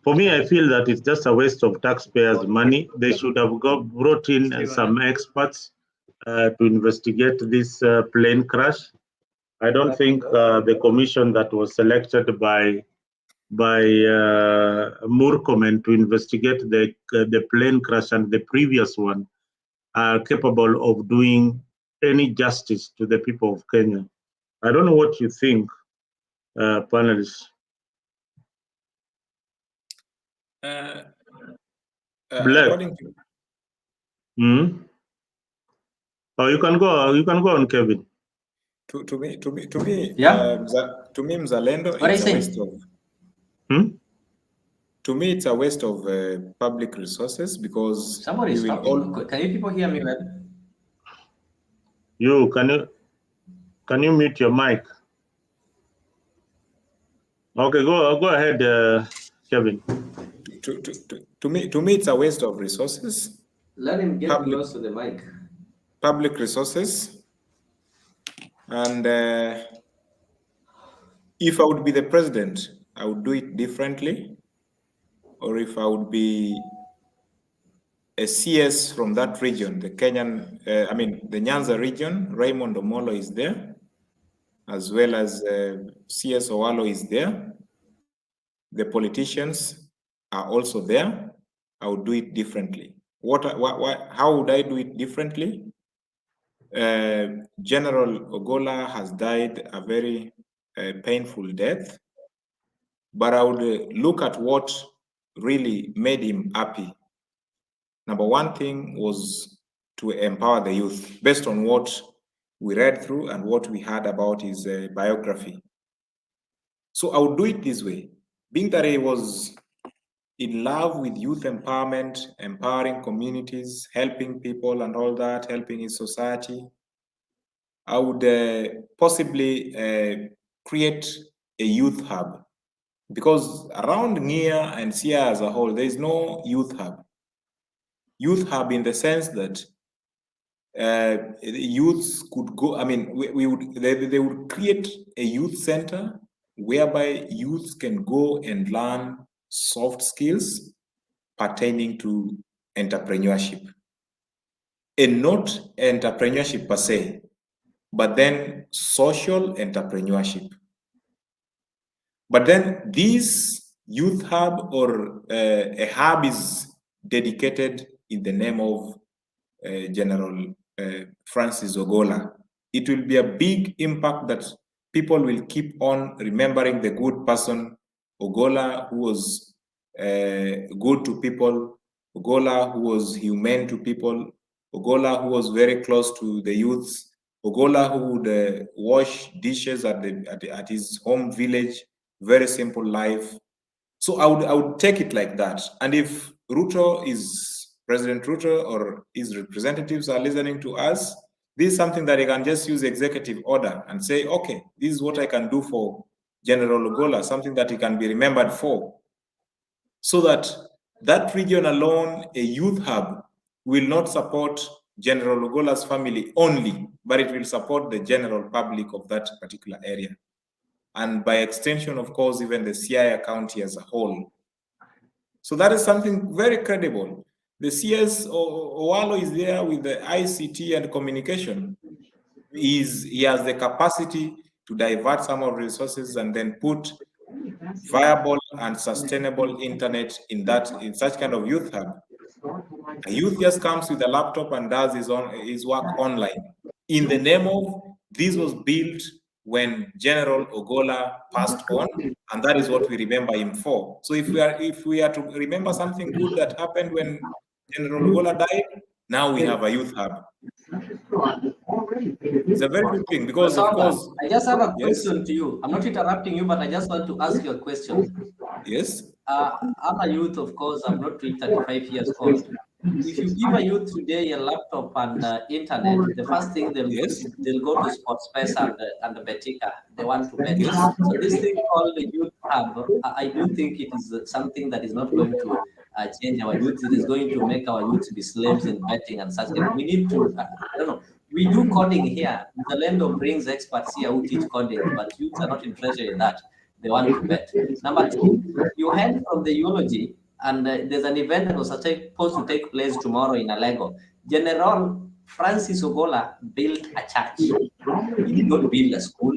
For me, I feel that it's just a waste of taxpayers' money. They should have brought in some experts to investigate this plane crash. I don't think the commission that was selected by Murkomen to investigate the plane crash and the previous one are capable of doing any justice to the people of Kenya. I don't know what you think, panelists. Black. According to Oh, you can go on, Kevin. To me, Yeah. To me, Mzalendo, What it's are a you waste saying? of. To me, it's a waste of public resources because Somebody is talking. Can you people hear me well? Can you mute your mic? Okay, go ahead, Kevin. To me, it's a waste of resources. Let him get close to the mic. Public resources. And if I would be the president, I would do it differently. Or if I would be a CS from that region, the Kenyan, the Nyanza region, Raymond Omolo is there, as well as CS Owalo is there. The politicians are also there. I would do it differently. How would I do it differently? General Ogolla has died a very painful death, but I would look at what really made him happy. Number one thing was to empower the youth based on what we read through and what we heard about his biography. So I would do it this way, being that he was in love with youth empowerment, empowering communities, helping people and all that, helping his society. I would possibly create a youth hub, because around Nia and Sia as a whole, there is no youth hub. Youth hub in the sense that youths could go, I mean, they would create a youth center whereby youths can go and learn soft skills pertaining to entrepreneurship. And not entrepreneurship per se, but then social entrepreneurship. But then this youth hub or a hub is dedicated in the name of General Francis Ogolla. It will be a big impact that people will keep on remembering the good person, Ogolla, who was good to people, Ogolla, who was humane to people, Ogolla, who was very close to the youths, Ogolla, who would wash dishes at his home village, very simple life. So I would take it like that. And if President Ruto or his representatives are listening to us, this is something that he can just use executive order and say, okay, this is what I can do for General Ogolla, something that he can be remembered for. So that region alone, a youth hub, will not support General Ogolla's family only, but it will support the general public of that particular area. And by extension, of course, even the Siaya County as a whole. So that is something very credible. The CS Owalo is there with the ICT and communication. He has the capacity to divert some of the resources and then put viable and sustainable internet in such kind of youth hub. A youth just comes with a laptop and does his work online. In the name of, this was built when General Ogolla passed on, and that is what we remember him for. So if we are to remember something good that happened when General Ogolla died, now we have a youth hub. It's a very good thing, because of course. I just have a question to you. I'm not interrupting you, but I just want to ask you a question. Yes. I'm a youth, of course. I'm not 35 years old. If you give a youth today a laptop and internet, the first thing they'll go to Sports Space and Betika. They want to bet. So this thing called the youth hub, I do think it is something that is not going to change our youth. It is going to make our youth be slaves in betting and such. We need to, I don't know. We do coding here. Zalendo brings experts here who teach coding, but youths are not interested in that. They want to bet. Number two, you heard from the eulogy, and there's an event that was supposed to take place tomorrow in Alego. General Francis Ogolla built a church. He did not build a school.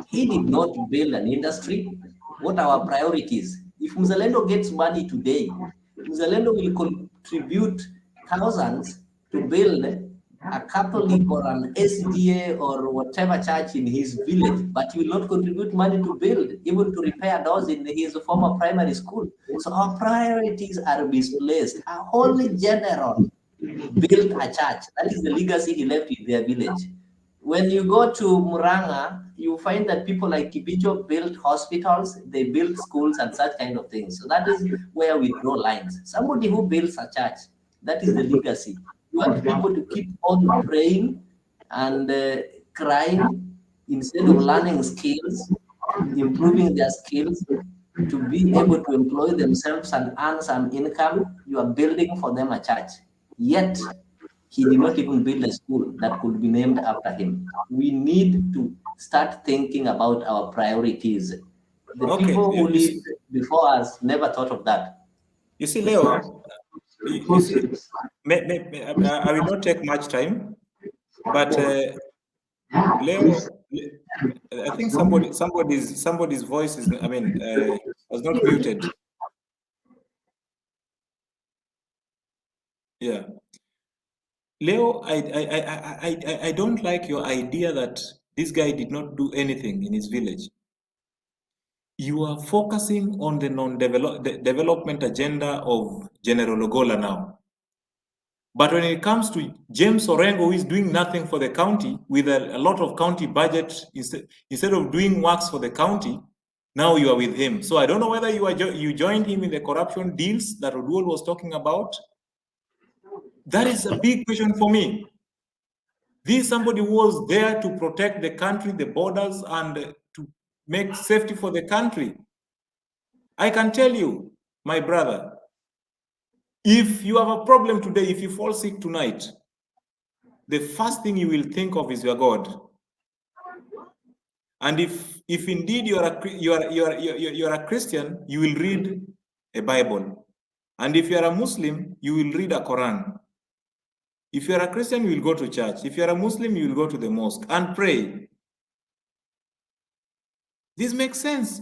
He did not build an industry. What are our priorities? If Mzalendo gets money today, Mzalendo will contribute thousands to build a Catholic or an SDA or whatever church in his village, but he will not contribute money to build, even to repair doors in his former primary school. So our priorities are misplaced. A holy general built a church. That is the legacy he left in their village. When you go to Muranga, you find that people like Kibicho built hospitals, they built schools and such kind of things. So that is where we draw lines. Somebody who builds a church, that is the legacy. You want people to keep on praying and crying instead of learning skills, improving their skills to be able to employ themselves and earn some income. You are building for them a church. Yet, he did not even build a school that could be named after him. We need to start thinking about our priorities. The people who lived before us never thought of that. You see, Leo, you see, I will not take much time, but Leo, I think somebody's voice is, was not muted. Yeah. Leo, I don't like your idea that this guy did not do anything in his village. You are focusing on the development agenda of General Ogolla now. But when it comes to James Orengo, who is doing nothing for the county with a lot of county budget, instead of doing works for the county, now you are with him. So I don't know whether you joined him in the corruption deals that Oduol was talking about. That is a big question for me. This is somebody who was there to protect the country, the borders, and to make safety for the country. I can tell you, my brother, if you have a problem today, if you fall sick tonight, the first thing you will think of is your God. And if indeed you are a Christian, you will read a Bible. And if you are a Muslim, you will read a Quran. If you are a Christian, you will go to church. If you are a Muslim, you will go to the mosque and pray. This makes sense.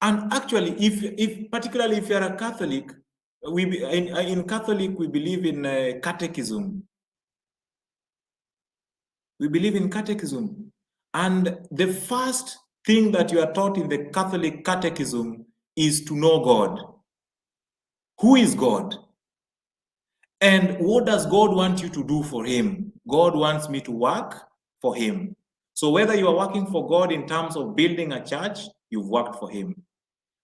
And actually, if particularly if you are a Catholic, in Catholic we believe in catechism. We believe in catechism. And the first thing that you are taught in the Catholic catechism is to know God. Who is God? And what does God want you to do for him? God wants me to work for him. So whether you are working for God in terms of building a church, you've worked for him.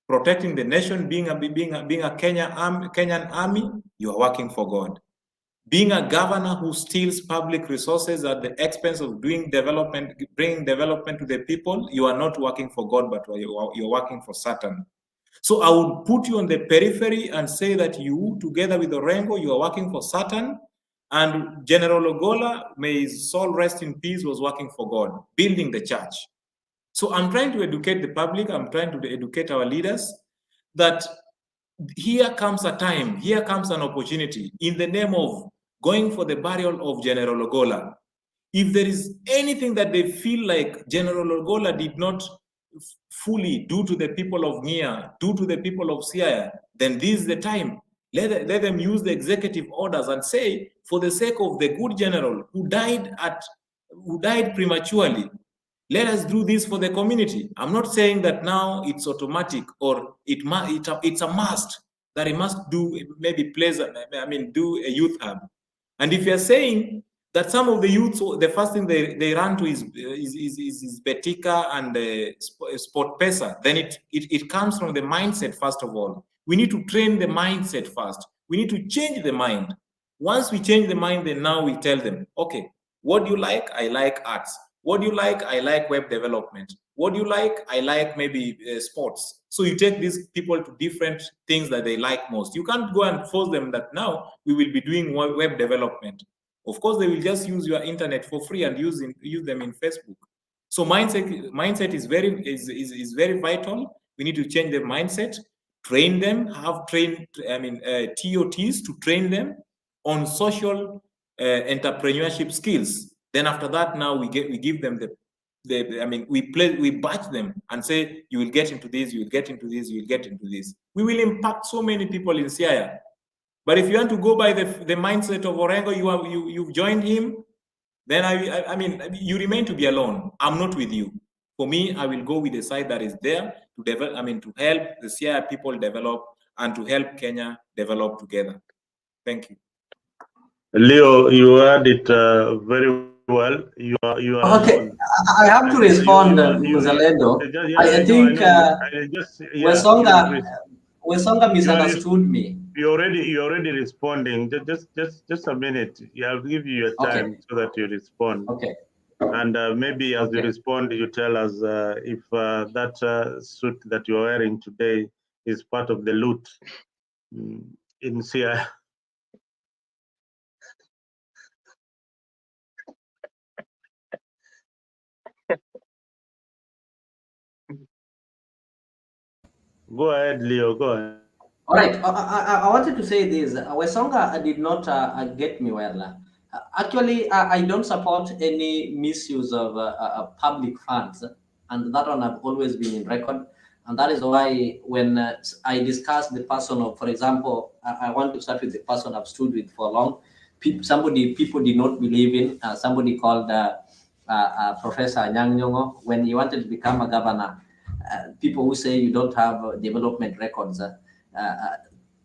Protecting the nation, being a Kenyan army, you are working for God. Being a governor who steals public resources at the expense of doing development, bringing development to the people, you are not working for God, but you're working for Satan. So I would put you on the periphery and say that you, together with Orengo, you are working for Satan, and General Ogolla, may his soul rest in peace, was working for God, building the church. So I'm trying to educate the public, I'm trying to educate our leaders that here comes a time, here comes an opportunity in the name of going for the burial of General Ogolla. If there is anything that they feel like General Ogolla did not fully do to the people of Nia, do to the people of Siaya, then this is the time. Let them use the executive orders and say, for the sake of the good general who died prematurely, let us do this for the community. I'm not saying that now it's automatic or it's a must that it must do maybe do a youth hub. And if you're saying that some of the youths, the first thing they run to is Betika and Sport Pesa, then it comes from the mindset first of all. We need to train the mindset first. We need to change the mind. Once we change the mind, then now we tell them, okay, what do you like? I like arts. What do you like? I like web development. What do you like? I like maybe sports. So you take these people to different things that they like most. You can't go and force them that now we will be doing web development. Of course, they will just use your internet for free and use them in Facebook. So mindset is very vital. We need to change their mindset, train them, TOTs to train them on social entrepreneurship skills. Then after that, now we give them we batch them and say, you will get into this, you will get into this, you will get into this. We will impact so many people in Siaya. But if you want to go by the mindset of Orengo, you've joined him, then you remain to be alone. I'm not with you. For me, I will go with the side that is there to develop, to help the Siaya people develop and to help Kenya develop together. Thank you. Leo, you had it very well. You are okay. alone. I have to respond, Muzalendo. I think Wesonga misunderstood me. You're already responding. Just a minute. I'll give you your time so that you respond. Okay. And maybe as you respond, you tell us if that suit that you're wearing today is part of the loot in Sia. Go ahead, Leo. Go ahead. All right. I wanted to say this. Wesonga did not get me well. Actually, I don't support any misuse of public funds, and that one I've always been in record. And that is why when I discuss the person of, for example, I want to start with the person I've stood with for long, people did not believe in. Somebody called Professor Anyang' Nyong'o, when he wanted to become a governor. People who say you don't have development records.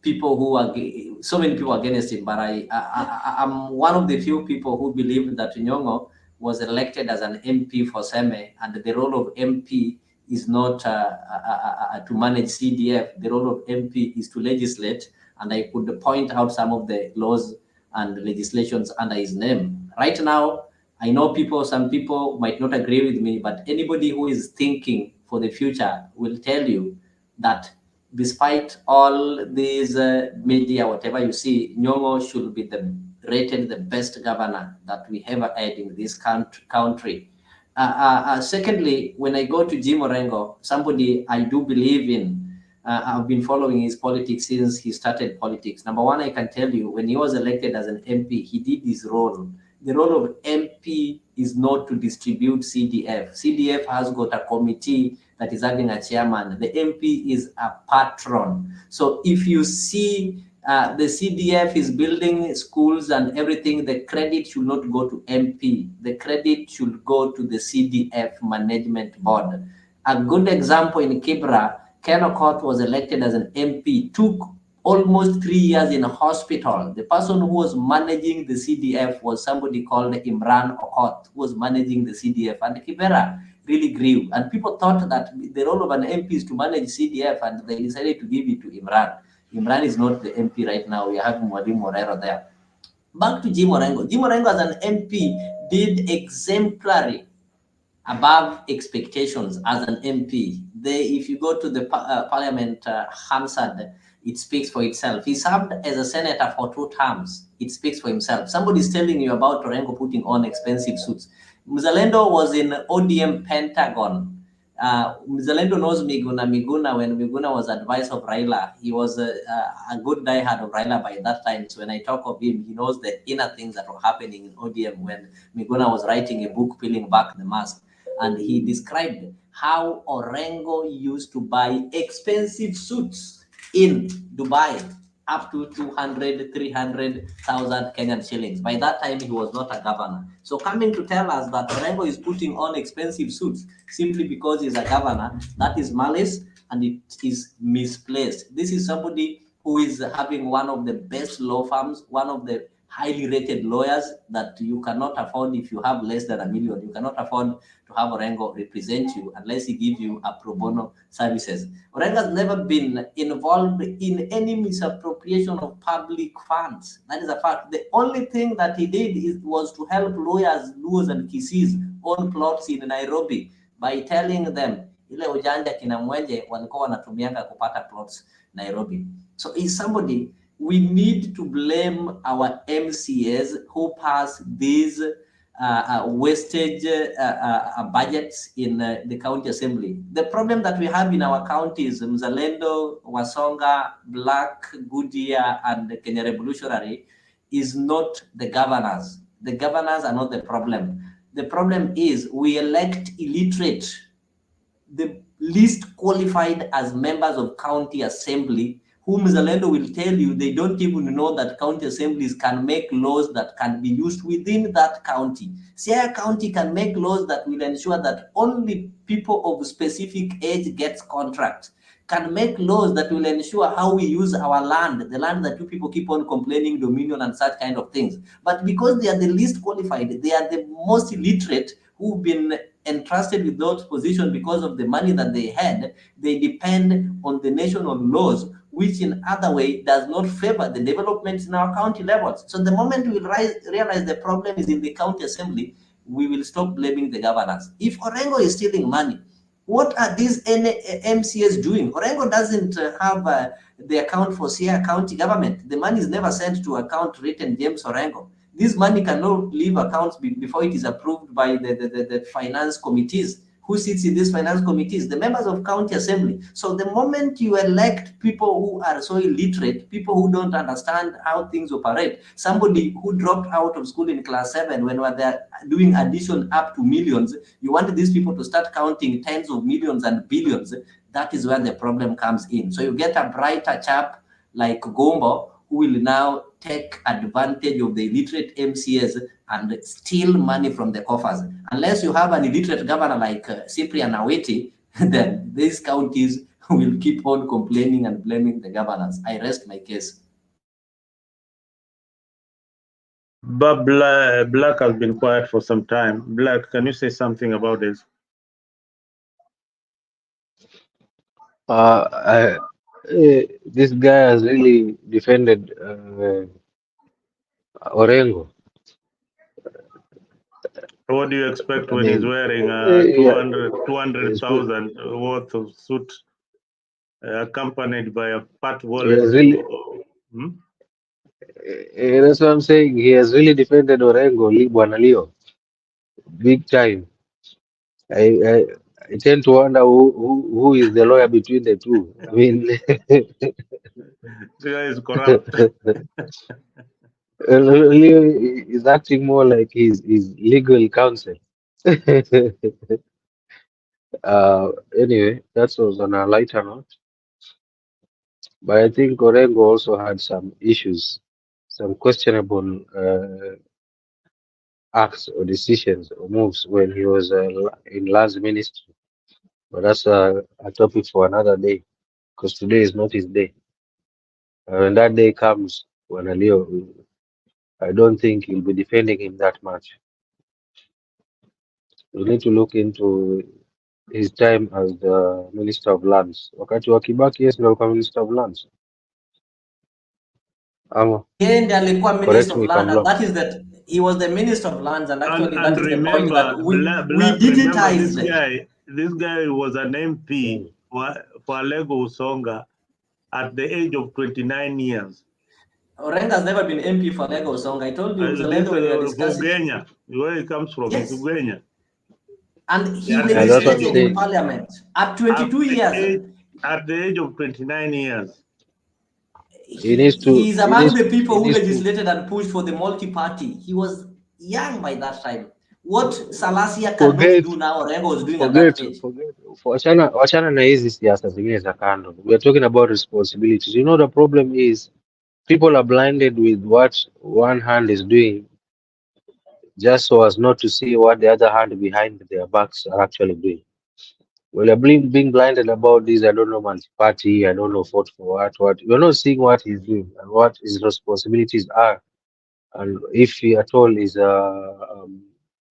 People who are, so many people against him, but I'm one of the few people who believe that Nyong'o was elected as an MP for Seme, and the role of MP is not to manage CDF. The role of MP is to legislate, and I could point out some of the laws and legislations under his name. Right now, I know some people might not agree with me, but anybody who is thinking for the future will tell you that despite all these media, whatever you see, Nyong'o should be rated the best governor that we ever had in this country. Secondly, when I go to Jim Orengo, somebody I do believe in, I've been following his politics since he started politics. Number one, I can tell you, when he was elected as an MP, he did his role. The role of MP is not to distribute CDF. CDF has got a committee that is having a chairman. The MP is a patron. So if you see the CDF is building schools and everything, the credit should not go to MP. The credit should go to the CDF management board. A good example in Kibra, Ken Okoth was elected as an MP, took almost 3 years in a hospital. The person who was managing the CDF was somebody called Imran Okoth, who was managing the CDF, and Kibera really grew. And people thought that the role of an MP is to manage CDF, and they decided to give it to Imran. Imran is not the MP right now. We have Mwalimu Morero there. Back to Jim Orengo. Jim Orengo as an MP did exemplary, above expectations as an MP. If you go to the parliament, Hansard, it speaks for itself. He served as a senator for 2 terms. It speaks for himself. Somebody is telling you about Orengo putting on expensive suits. Mzalendo was in ODM Pentagon. Mzalendo knows Miguna. When Miguna was advisor of Raila, he was a good diehard of Raila by that time. So when I talk of him, he knows the inner things that were happening in ODM when Miguna was writing a book, Peeling Back the Mask. And he described how Orengo used to buy expensive suits in Dubai, up to 200, 300,000 Kenyan shillings. By that time, he was not a governor. So coming to tell us that Orengo is putting on expensive suits simply because he's a governor, that is malice and it is misplaced. This is somebody who is having one of the best law firms, one of the highly rated lawyers that you cannot afford if you have less than $1 million. You cannot afford to have Orengo represent you unless he gives you a pro bono services. Orengo has never been involved in any misappropriation of public funds. That is a fact. The only thing that he did was to help lawyers, Luos and Kisis own plots in Nairobi by telling them ile ujanja kina mwenje walikuwa wanatumianga kupata plots Nairobi. So he's somebody we need to blame our MCAs who pass these wastage budgets in the county assembly. The problem that we have in our counties, Mzalendo, Wasonga, Black, Goodyear, and Kenya Revolutionary, is not the governors. The governors are not the problem. The problem is we elect illiterate, the least qualified as members of county assembly, whom Mzalendo will tell you they don't even know that county assemblies can make laws that can be used within that county. Siaya County can make laws that will ensure that only people of specific age gets contracts, can make laws that will ensure how we use our land, the land that you people keep on complaining, dominion and such kind of things. But because they are the least qualified, they are the most illiterate who've been entrusted with those positions because of the money that they had, they depend on the national laws, which in other way does not favor the developments in our county levels. So the moment we realize the problem is in the county assembly, we will stop blaming the governors. If Orengo is stealing money, what are these MCAs doing? Orengo doesn't have the account for Siaya County government. The money is never sent to account written James Orengo. This money cannot leave accounts before it is approved by the finance committees. Who sits in these finance committees? The members of county assembly. So the moment you elect people who are so illiterate, people who don't understand how things operate, somebody who dropped out of school in class 7 when they're doing addition up to millions, you want these people to start counting tens of millions and billions. That is where the problem comes in. So you get a brighter chap like Gombo, who will now take advantage of the illiterate MCAs and steal money from the coffers. Unless you have an illiterate governor like Cyprian Awiti, then these counties will keep on complaining and blaming the governors. I rest my case. But Black has been quiet for some time. Black, can you say something about this? This guy has really defended Orengo. What do you expect I when he's mean, wearing yeah, 200,000 worth of suit, accompanied by a fat he wallet? has really, that's what I'm saying. He has really defended Orengo, Bwana Leo, big time. I tend to wonder who is the lawyer between the two. I mean, This guy is corrupt. Leo is acting more like his legal counsel. Anyway, that was on a lighter note. But I think Orengo also had some issues, some questionable acts or decisions or moves when he was in last ministry. But that's a topic for another day, because today is not his day. When that day comes, when Leo, I don't think he'll be defending him that much. We need to look into his time as the Minister of Lands. Wakati wa Kibaki, yes, ndio alikuwa Minister of Lands. And alikuwa Correct Minister me of if I'm Land, and wrong. that is that he was the Minister of Lands, and actually that is the point remember, that we Black, remember this digitized. This guy was an MP for Lego Usonga at the age of 29 years. Orengo has never been MP for Lagos Song. I told you, This Zalendo, when we were discussing. Ugenya, where he comes from, Yes. is Ugenya. And he At the legislated age in of- Parliament at 22 years. At the age of 29 years. He needs to. He's among the people who needs to- legislated and pushed for the multi-party. He was young by that time. What Salasia Forget- cannot do now, Orengo was doing at that age. Wachana na hizi siasa zingine za kando. We are talking about responsibilities. You know, the problem is people are blinded with what one hand is doing just so as not to see what the other hand behind their backs are actually doing. Well, you're being blinded about this, I don't know, multi-party, I don't know, vote for what. You're not seeing what he's doing and what his responsibilities are. And if he at all is,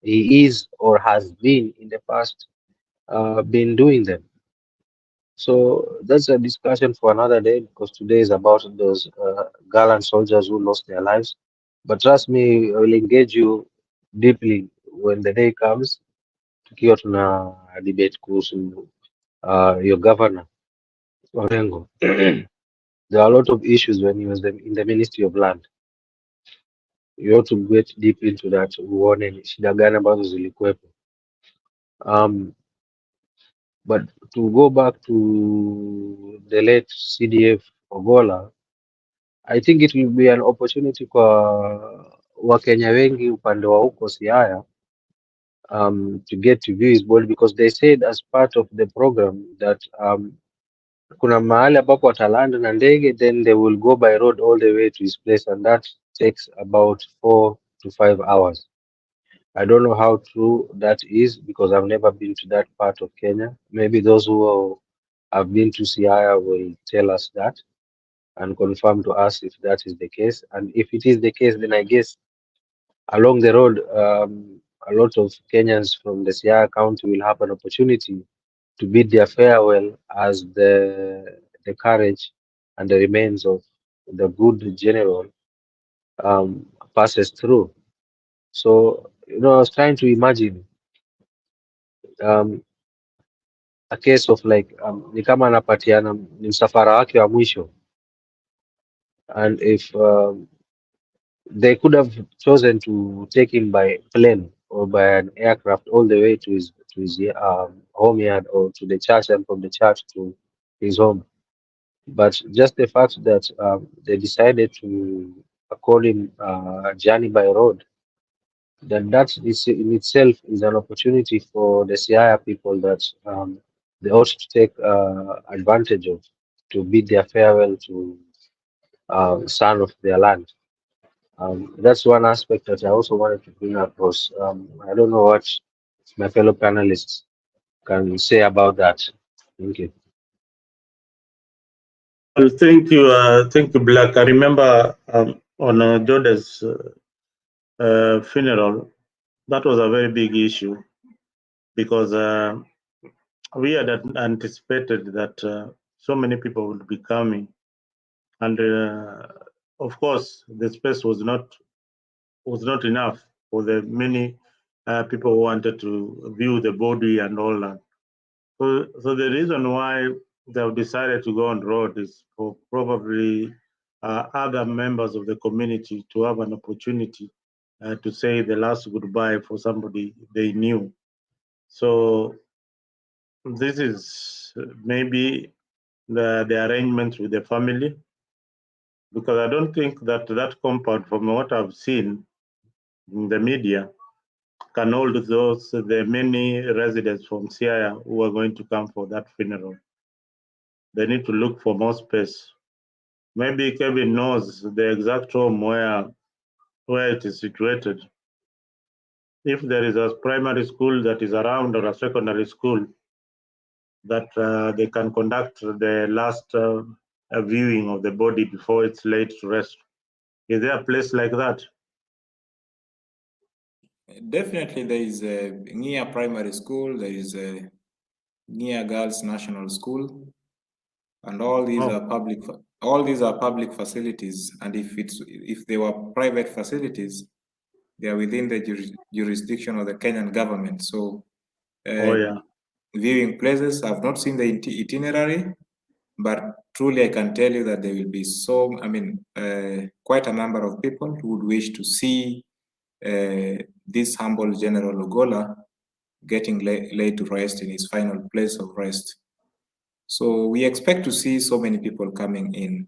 he is or has been in the past, been doing them. So that's a discussion for another day, because today is about those gallant soldiers who lost their lives. But trust me, I will engage you deeply when the day comes, tukiwa tuna debate kuhusu your governor Orengo. There are a lot of issues when he was in the Ministry of Land. You have to get deep into that, uone ni shida gani ambazo zilikuwepo. But to go back to the late CDF Ogolla, I think it will be an opportunity kwa Wakenya wengi upande wa huko Siaya to get to view his body, because they said as part of the program that kuna mahali ambapo watalanda na ndege, then they will go by road all the way to his place, and that takes about 4 to 5 hours. I don't know how true that is, because I've never been to that part of Kenya. Maybe those who have been to Siaya will tell us that and confirm to us if that is the case. And if it is the case, then I guess along the road, a lot of Kenyans from the Siaya County will have an opportunity to bid their farewell as the courage and the remains of the good general passes through. So, you know, I was trying to imagine a case of like ni kama anapatiana ni msafara wake wa mwisho, and if they could have chosen to take him by plane or by an aircraft all the way to his home yard, or to the church, and from the church to his home. But just the fact that they decided to call him journey by road, then that is in itself is an opportunity for the Siaya people that they ought to take advantage of, to bid their farewell to son of their land. That's one aspect that I also wanted to bring across. I don't know what my fellow panelists can say about that. Thank you. Well, thank you, Black. I remember on Joda's funeral, that was a very big issue because we had anticipated that so many people would be coming, and of course, the space was not enough for the many people who wanted to view the body and all that. So the reason why they've decided to go on road is for probably other members of the community to have an opportunity to say the last goodbye for somebody they knew. So this is maybe the arrangement with the family, because I don't think that compound, from what I've seen in the media, can hold the many residents from Siaya who are going to come for that funeral. They need to look for more space. Maybe Kevin knows the exact home where it is situated. If there is a primary school that is around or a secondary school that they can conduct the last viewing of the body before it's laid to rest. Is there a place like that? Definitely, there is a near primary school, there is a near Girls National School, and all these are public. All these are public facilities, and if they were private facilities, they are within the jurisdiction of the Kenyan government. So, viewing places, I've not seen the itinerary, but truly I can tell you that there will be quite a number of people who would wish to see this humble General Ogolla getting laid to rest in his final place of rest. So we expect to see so many people coming in.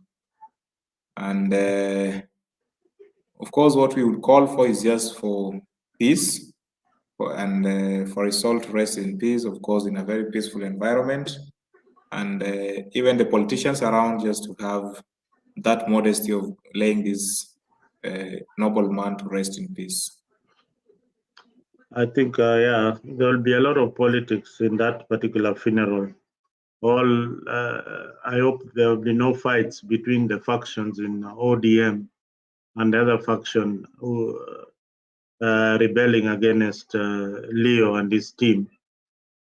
And of course, what we would call for is just for peace and for his soul to rest in peace, of course, in a very peaceful environment. And even the politicians around, just to have that modesty of laying this noble man to rest in peace. I think, there will be a lot of politics in that particular funeral. I hope there will be no fights between the factions in ODM and the other faction who rebelling against Leo and his team.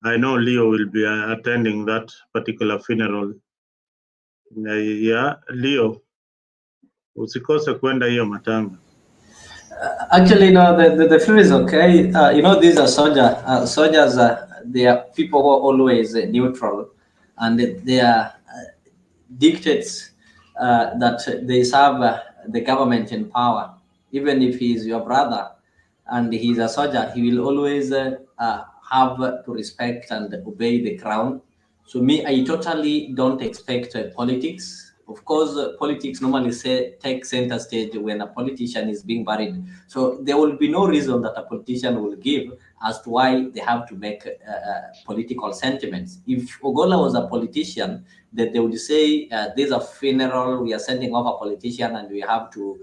I know Leo will be attending that particular funeral. Leo, usikose kwenda hiyo matanga. Actually, no, the funeral is okay. These are soldiers. They are people who are always neutral, and they are dictates that they serve the government in power. Even if he is your brother and he is a soldier, he will always have to respect and obey the crown. So me, I totally don't expect politics. Of course, politics normally take center stage when a politician is being buried. So there will be no reason that a politician will give as to why they have to make political sentiments. If Ogolla was a politician, that they would say, there's a funeral, we are sending off a politician and we have to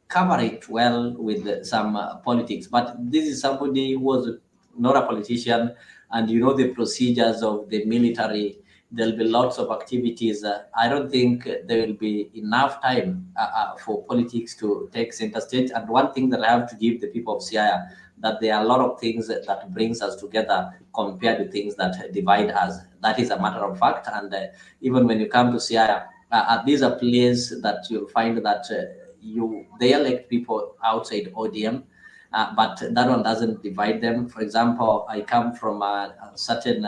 cover it well with some politics. But this is somebody who was not a politician, and the procedures of the military. There'll be lots of activities. I don't think there will be enough time for politics to take center stage. And one thing that I have to give the people of Siaya, that there are a lot of things that brings us together compared to things that divide us. That is a matter of fact. And even when you come to Siaya, these are places that you'll find that they elect people outside ODM, but that one doesn't divide them. For example, I come from a certain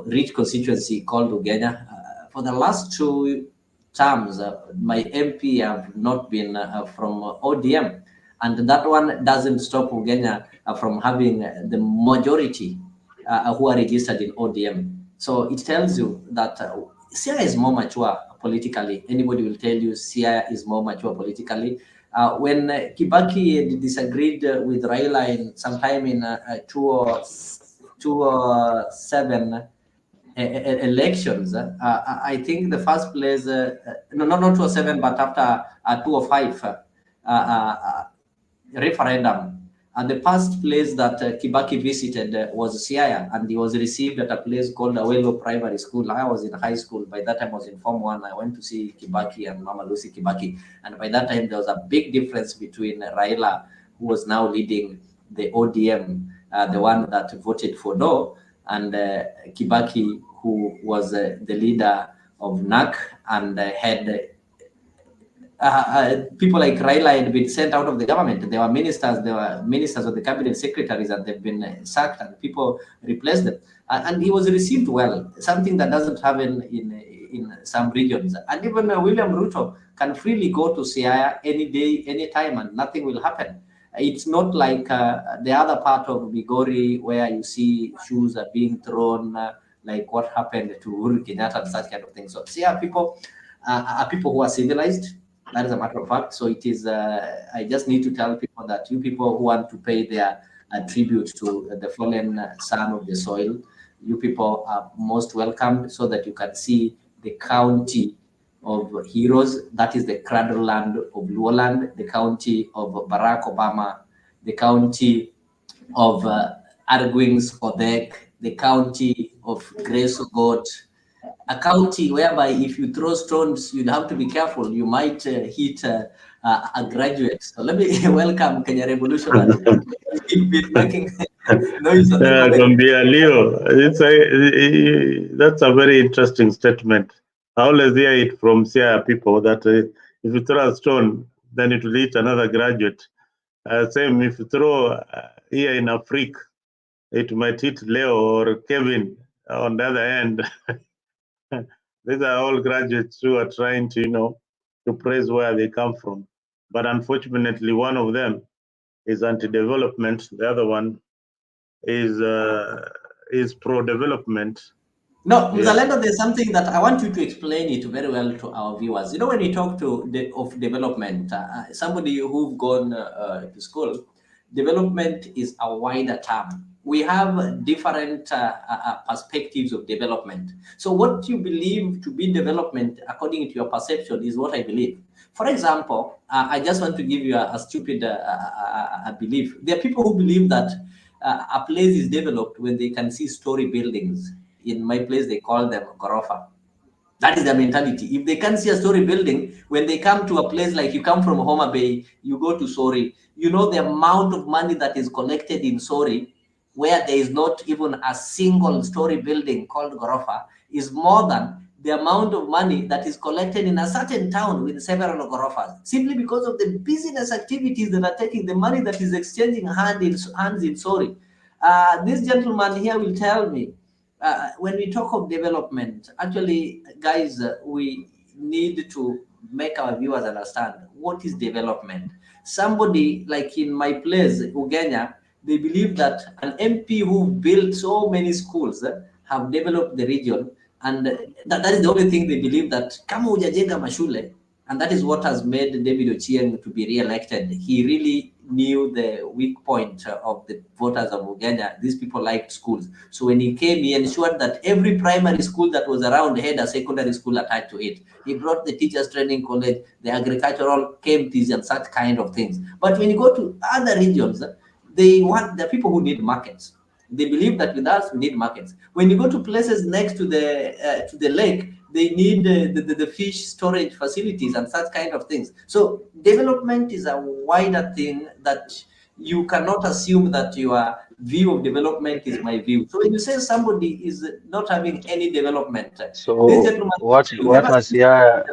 rich constituency called Ugenya. For the last 2 terms, my MP have not been from ODM, and that one doesn't stop Ugenya from having the majority who are registered in ODM. So it tells you that Siaya is more mature politically. Anybody will tell you Siaya is more mature politically. When Kibaki disagreed with Raila sometime in 2007, elections, I think the first place, no, not 2007, but after 2005 referendum, and the first place that Kibaki visited was Siaya, and he was received at a place called Awelo Primary School. I was in high school. By that time, I was in Form 1. I went to see Kibaki and Mama Lucy Kibaki. And by that time, there was a big difference between Raila, who was now leading the ODM, the one that voted for no, and Kibaki, who was the leader of NAC and had people like Raila had been sent out of the government. There were ministers of the cabinet secretaries, and they've been sacked, and people replaced them. And he was received well, something that doesn't happen in some regions. And even William Ruto can freely go to Siaya any day, any time, and nothing will happen. It's not like the other part of Migori where you see shoes are being thrown, like what happened to Uhuru Kenyatta and such kind of things. So Siaya people are people who are civilized. That is a matter of fact. So it is, I just need to tell people that you people who want to pay their tribute to the fallen son of the soil, you people are most welcome, so that you can see the county of heroes. That is the cradle land of Luoland, the county of Barack Obama, the county of Arguings Odek, the county of Grace Ogot, a county whereby if you throw stones, you'd have to be careful. You might hit a graduate. So let me welcome Kenya Revolutionary. He's been making noise on the Gambia Leo, that's a very interesting statement. I always hear it from Siaya people that if you throw a stone, then it will hit another graduate. Same if you throw here in Africa, it might hit Leo or Kevin on the other end. These are all graduates who are trying to, to praise where they come from. But unfortunately, one of them is anti-development. The other one is pro-development. No, Mzalendo, there's something that I want you to explain it very well to our viewers. You know, when we talk of development, somebody who've gone to school, development is a wider term. We have different perspectives of development. So what you believe to be development, according to your perception, is what I believe. For example, I just want to give you a stupid belief. There are people who believe that a place is developed when they can see story buildings. In my place, they call them Gorofa. That is their mentality. If they can't see a story building, when they come to a place like you come from Homa Bay, you go to Sori, you know the amount of money that is collected in Sori, where there is not even a single story building called Gorofa, is more than the amount of money that is collected in a certain town with several Gorofas, simply because of the business activities that are taking the money that is exchanging hands in Sori. This gentleman here will tell me, when we talk of development, actually, guys, we need to make our viewers understand what is development. Somebody like in my place, Ugenya, they believe that an MP who built so many schools have developed the region, and that is the only thing they believe, that kama hujajenga mashule, and that is what has made David Ochieng to be re-elected. He really knew the weak point of the voters of Uganda. These people liked schools. So when he came, he ensured that every primary school that was around had a secondary school attached to it. He brought the teachers training college, the agricultural camps, and such kind of things. But when you go to other regions, the people who need markets. They believe that with us, we need markets. When you go to places next to the lake, they need the fish storage facilities and such kind of things. So development is a wider thing that you cannot assume that your view of development is my view. So when you say somebody is not having any development, so this gentleman, what has Siaya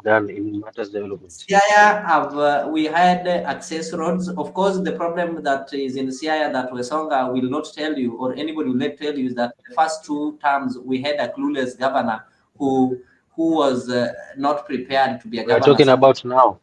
done in matters development? Siaya have we had access roads. Of course, the problem that is in Siaya that Wesonga will not tell you, or anybody will not tell you, is that the first 2 terms we had a clueless governor who was not prepared to be a governor. We're talking about now.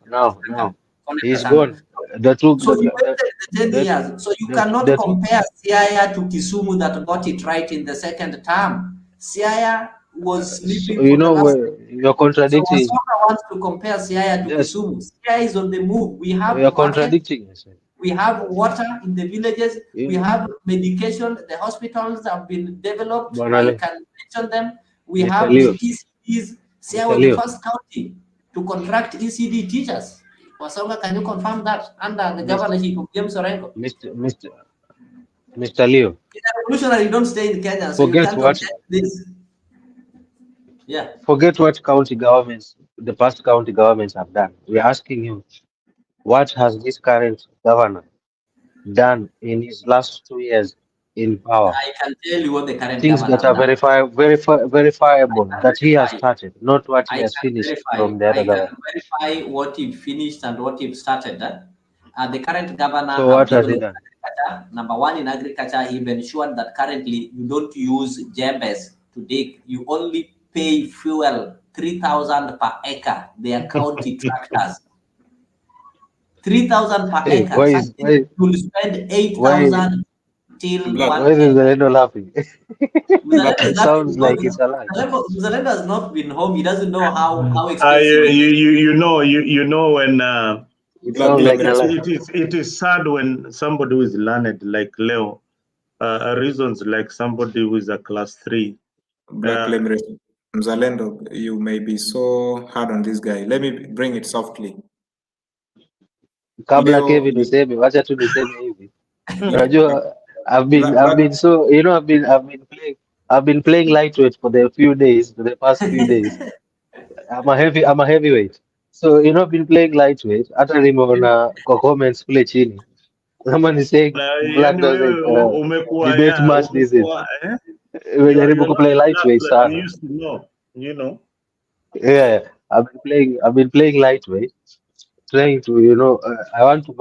He's gone. So you waited the 10 years. So you cannot compare Siaya to Kisumu that got it right in the 2nd term. Siaya was sleeping. So, you're contradicting. So Wesonga wants to compare Siaya to Kisumu. Siaya is on the move. We have you're contradicting yourself. We have water in the villages. We have medication. The hospitals have been developed. I can mention them. We have the ECDs. Siaya was the first county to contract ECD teachers. Wasonga, can you confirm that under the governorship of James Orengo? Mr. Leo. Revolutionary don't stay in Kenya, so you can't object this. Yeah. Forget what county governments, the past county governments have done. We're asking you, what has this current governor done in his last 2 years in power? I can tell you what the current things governor that are verifiable that he has started, not what he has finished from the other government. I can verify what he finished and what he started. The current governor. So what has he done? Number one, in agriculture, he ensured that currently you don't use jembes to dig. You only pay fuel 3,000 per acre. They are county tractors. 3,000 per acre. You will spend 8,000 till Why is Zalendo laughing? It sounds like it's a lie. Zalendo has not been home. He doesn't know how expensive it is. You know when it is sad when somebody who is learned like Leo reasons like somebody who is a class 3. Zalendo, you may be so hard on this guy. Let me bring it softly. Kabla Kevin useme, wacha tu niseme hivi. Unajua, I've been so, you know, I've been playing lightweight for the past few days. I'm a heavyweight. So, you know, I've been playing lightweight. Hata nimeona kwa comments kule chini. Someone is saying Black doesn't debate much this is. Umejaribu ku play lightweight sana. You used to know, you know. Yeah, I've been playing lightweight, trying to, you know, I want to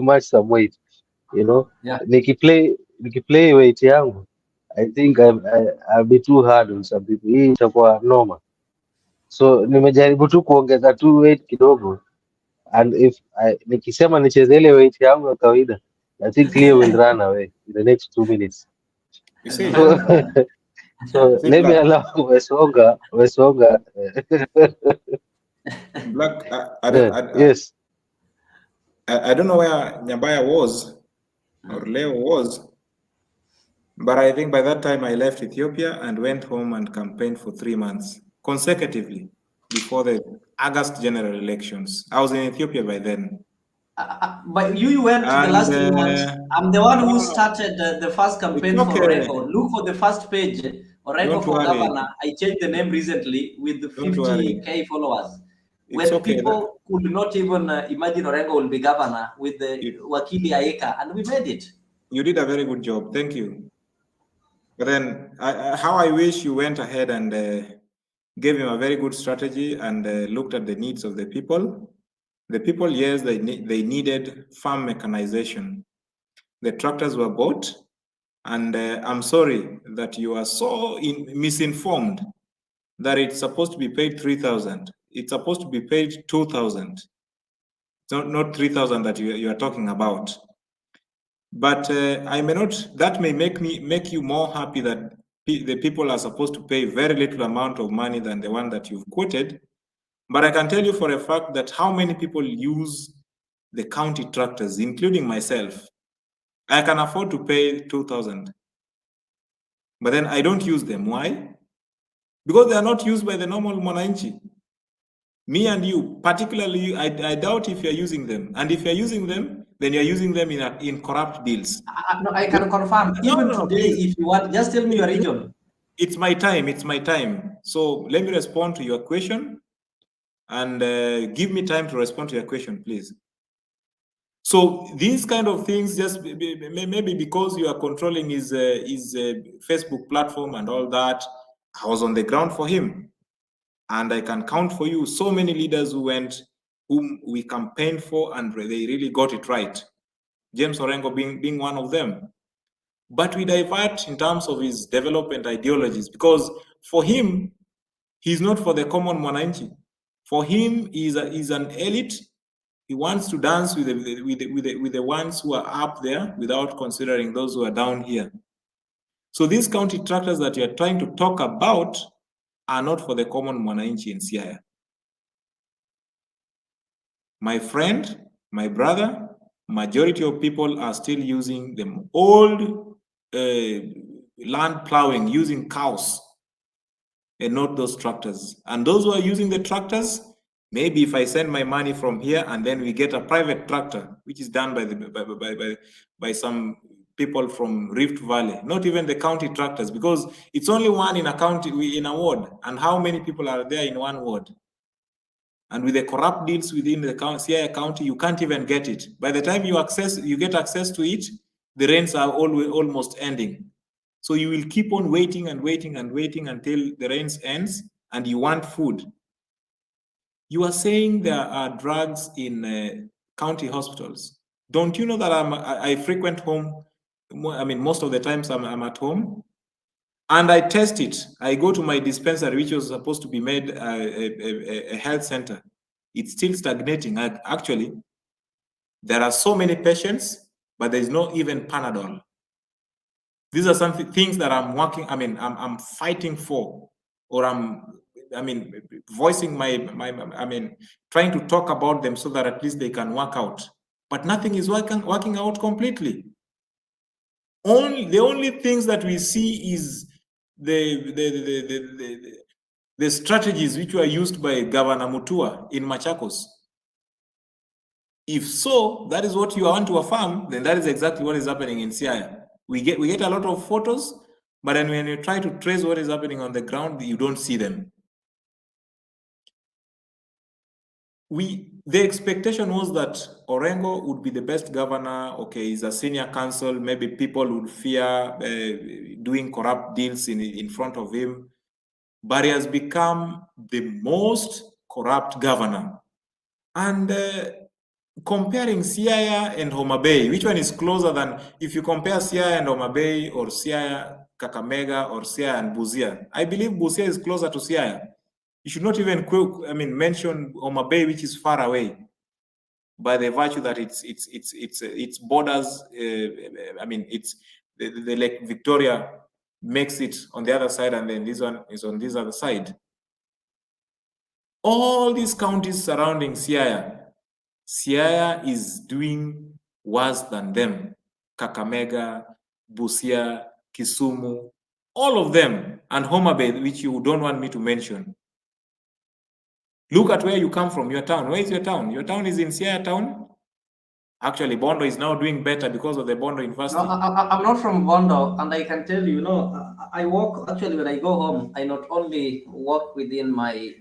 match some weight, you know. Yeah. Nikiplay weight yangu, I think I'll be too hard on some people. Hii itakuwa normal. So nimejaribu tu kuongeza tu weight kidogo, and if nikisema nicheze ile weight yangu ya kawaida, I think Leo will run away in the next 2 minutes. You see? So let me allow Wesonga. Black, yes. I don't know where Nyambaya was or Leo was, but I think by that time I left Ethiopia and went home and campaigned for 3 months consecutively before the August general elections. I was in Ethiopia by then. But you went to the last 3 months. I'm the one who started the first campaign for Orengo. Look for the first page, Orengo for governor. I changed the name recently with 50K followers. When people could not even imagine Orengo will be governor with the Wakili Aeka, and we made it. You did a very good job. Thank you. But then, how I wish you went ahead and gave him a very good strategy and looked at the needs of the people. The people, yes, they needed farm mechanization. The tractors were bought, and I'm sorry that you are so misinformed that it's supposed to be paid 3,000. It's supposed to be paid 2,000. Not 3,000 that you are talking about. But I may not. That may make you more happy that the people are supposed to pay very little amount of money than the one that you've quoted. But I can tell you for a fact that how many people use the county tractors, including myself. I can afford to pay 2,000. But then I don't use them. Why? Because they are not used by the normal Mwananchi. Me and you, particularly, I doubt if you're using them. And if you're using them, then you're using them in corrupt deals. No, I can confirm. Even today, if you want, just tell me your region. It's my time. It's my time. So let me respond to your question. And give me time to respond to your question, please. So these kind of things, just maybe because you are controlling his Facebook platform and all that, I was on the ground for him. And I can count for you so many leaders whom we campaigned for, and they really got it right. James Orengo being one of them. But we divert in terms of his development ideologies, because for him, he's not for the common Mwananchi. For him, he's an elite. He wants to dance with the ones who are up there without considering those who are down here. So these county tractors that you're trying to talk about are not for the common Mwananchi in Siaya. My friend, my brother, majority of people are still using the old land plowing using cows and not those tractors. And those who are using the tractors, maybe if I send my money from here and then we get a private tractor, which is done by some people from Rift Valley, not even the county tractors, because it's only one in a county, in a ward. And how many people are there in one ward? And with the corrupt deals within the CI county, you can't even get it. By the time you get access to it, the rains are almost ending. So you will keep on waiting and waiting and waiting until the rains ends and you want food. You are saying there are drugs in county hospitals. Don't you know that I frequent home? I mean, most of the times I'm at home and I test it. I go to my dispensary, which was supposed to be made a health center. It's still stagnating. Actually, there are so many patients, but there's not even Panadol. These are things that I'm working, I'm fighting for, or voicing trying to talk about them so that at least they can work out. But nothing is working out completely. The only things that we see is the strategies which were used by Governor Mutua in Machakos. If so, that is what you want to affirm, then that is exactly what is happening in Siaya. We get a lot of photos, but then when you try to trace what is happening on the ground, you don't see them. The expectation was that Orengo would be the best governor. Okay, he's a senior counsel. Maybe people would fear doing corrupt deals in front of him. But he has become the most corrupt governor. And comparing Siaya and Homa Bay, which one is closer than, if you compare Siaya and Homa Bay, or Siaya, Kakamega, or Siaya and Busia, I believe Busia is closer to Siaya. You should not even mention Homa Bay, which is far away, by the virtue that its borders. It's the Lake Victoria makes it on the other side, and then this one is on this other side. All these counties surrounding Siaya is doing worse than them. Kakamega, Busia, Kisumu, all of them, and Homa Bay, which you don't want me to mention. Look at where you come from, your town. Where is your town? Your town is in Siaya town. Actually, Bondo is now doing better because of the Bondo University. No, I'm not from Bondo, and I can tell you, I work, actually, when I go home, I not only work within my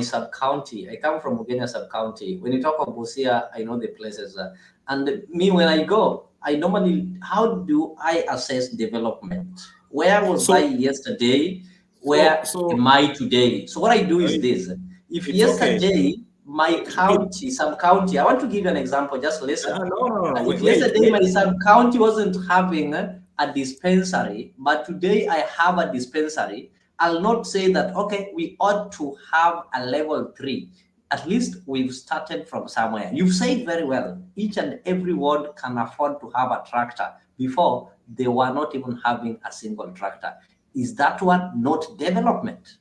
sub-county. I come from Ugenya sub-county. When you talk of Busia, I know the places. And me, when I go, I normally, how do I assess development? Where was I yesterday? Where am I today? So what I do is this. If yesterday, my county, sub-county, I want to give you an example, just listen. If yesterday my sub-county wasn't having a dispensary, but today I have a dispensary, I'll not say that, okay, we ought to have a level 3. At least we've started from somewhere. You've said very well, each and every ward can afford to have a tractor. Before, they were not even having a single tractor. Is that one not development?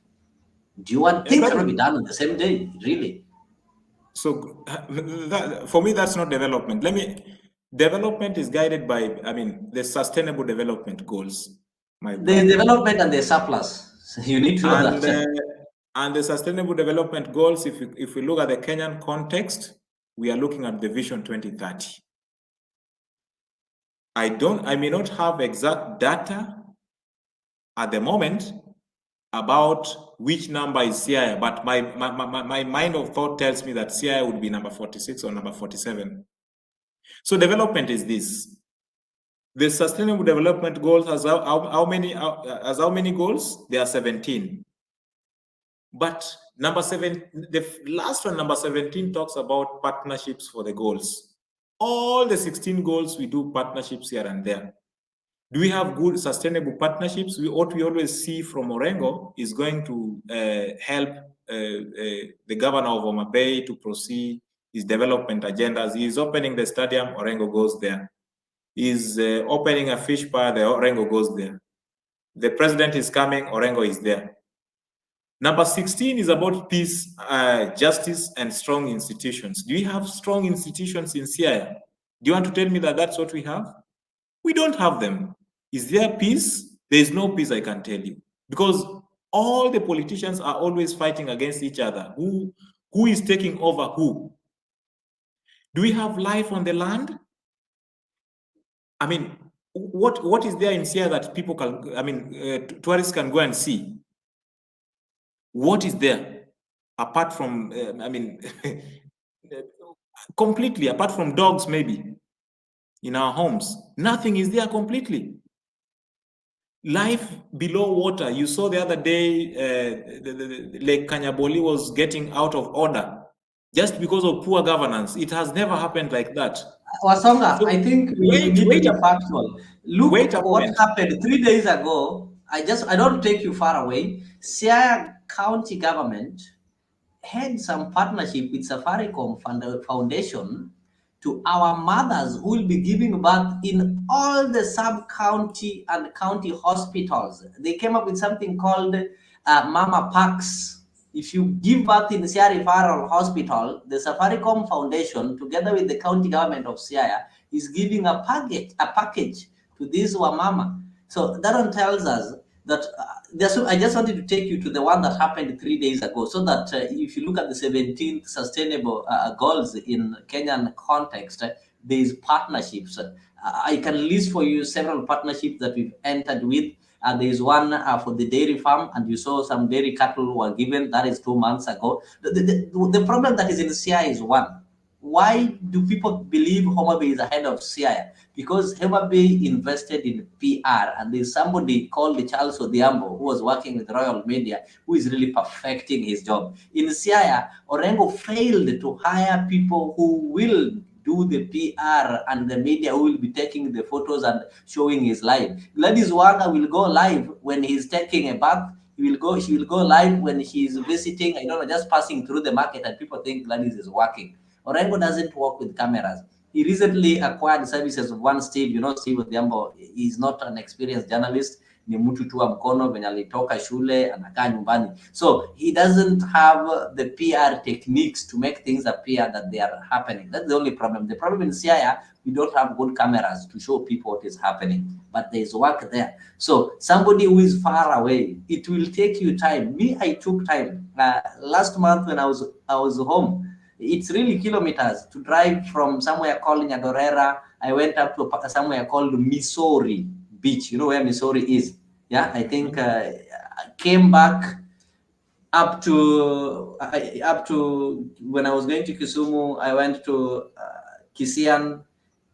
Do you want things to be done on the same day, really? So for me, that's not development. Development is guided by, the sustainable development goals. The development and the surplus. You need to know that. And the sustainable development goals, if we look at the Kenyan context, we are looking at the Vision 2030. I may not have exact data at the moment about which number is Siaya, but my mind of thought tells me that Siaya would be number 46 or number 47. So development is this. The Sustainable Development Goals has how many goals? There are 17. But number 7, the last one, number 17, talks about partnerships for the goals. All the 16 goals, we do partnerships here and there. Do we have good sustainable partnerships? What we always see from Orengo is going to help the governor of Homa Bay to proceed his development agendas. He is opening the stadium, Orengo goes there. He is opening a fish bar, the Orengo goes there. The president is coming, Orengo is there. Number 16 is about peace, justice, and strong institutions. Do we have strong institutions in Siaya? Do you want to tell me that that's what we have? We don't have them. Is there peace? There is no peace, I can tell you. Because all the politicians are always fighting against each other. Who is taking over who? Do we have life on the land? I mean, what is there in Siaya that people can, tourists can go and see? What is there apart from, completely apart from dogs maybe in our homes? Nothing is there completely. Life below water. You saw the other day, Lake Kanyaboli was getting out of order just because of poor governance. It has never happened like that. Wasonga, So, I think we need to be factual. Look what moment. happened 3 days ago. I don't take you far away. Siaya County government had some partnership with Safaricom Foundation to our mothers who will be giving birth in all the sub-county and county hospitals. They came up with something called Mama Packs. If you give birth in Siaya Referral Hospital, the Safaricom Foundation, together with the county government of Siaya, is giving a package to this Wamama. So that one tells us that I just wanted to take you to the one that happened 3 days ago, so that if you look at the 17th sustainable goals in Kenyan context, there is partnerships. I can list for you several partnerships that we've entered with. There is one for the dairy farm, and you saw some dairy cattle were given. That is 2 months ago. The problem that is in Siaya is one. Why do people believe Homa Bay is ahead of Siaya? Because Homa Bay invested in PR, and there's somebody called Charles Odhiambo who was working with Royal Media who is really perfecting his job. In Siaya, Orengo failed to hire people who will do the PR and the media who will be taking the photos and showing his live. Gladys Wanga will go live when he's taking a bath. She will go live when she's visiting, just passing through the market, and people think Gladys is working. Orengo doesn't work with cameras. He recently acquired services of one Steve. Steve Odhiambo is not an experienced journalist. Ni mtu tu wa mkono venye alitoka shule anakaa nyumbani. So he doesn't have the PR techniques to make things appear that they are happening. That's the only problem. The problem in Siaya, we don't have good cameras to show people what is happening, but there's work there. So somebody who is far away, it will take you time. Me, I took time. Last month when I was home, it's really kilometers to drive from somewhere called Nyadorera. I went up to somewhere called Missouri Beach. You know where Missouri is? Yeah, I think came back up to when I was going to Kisumu. I went to Kisian,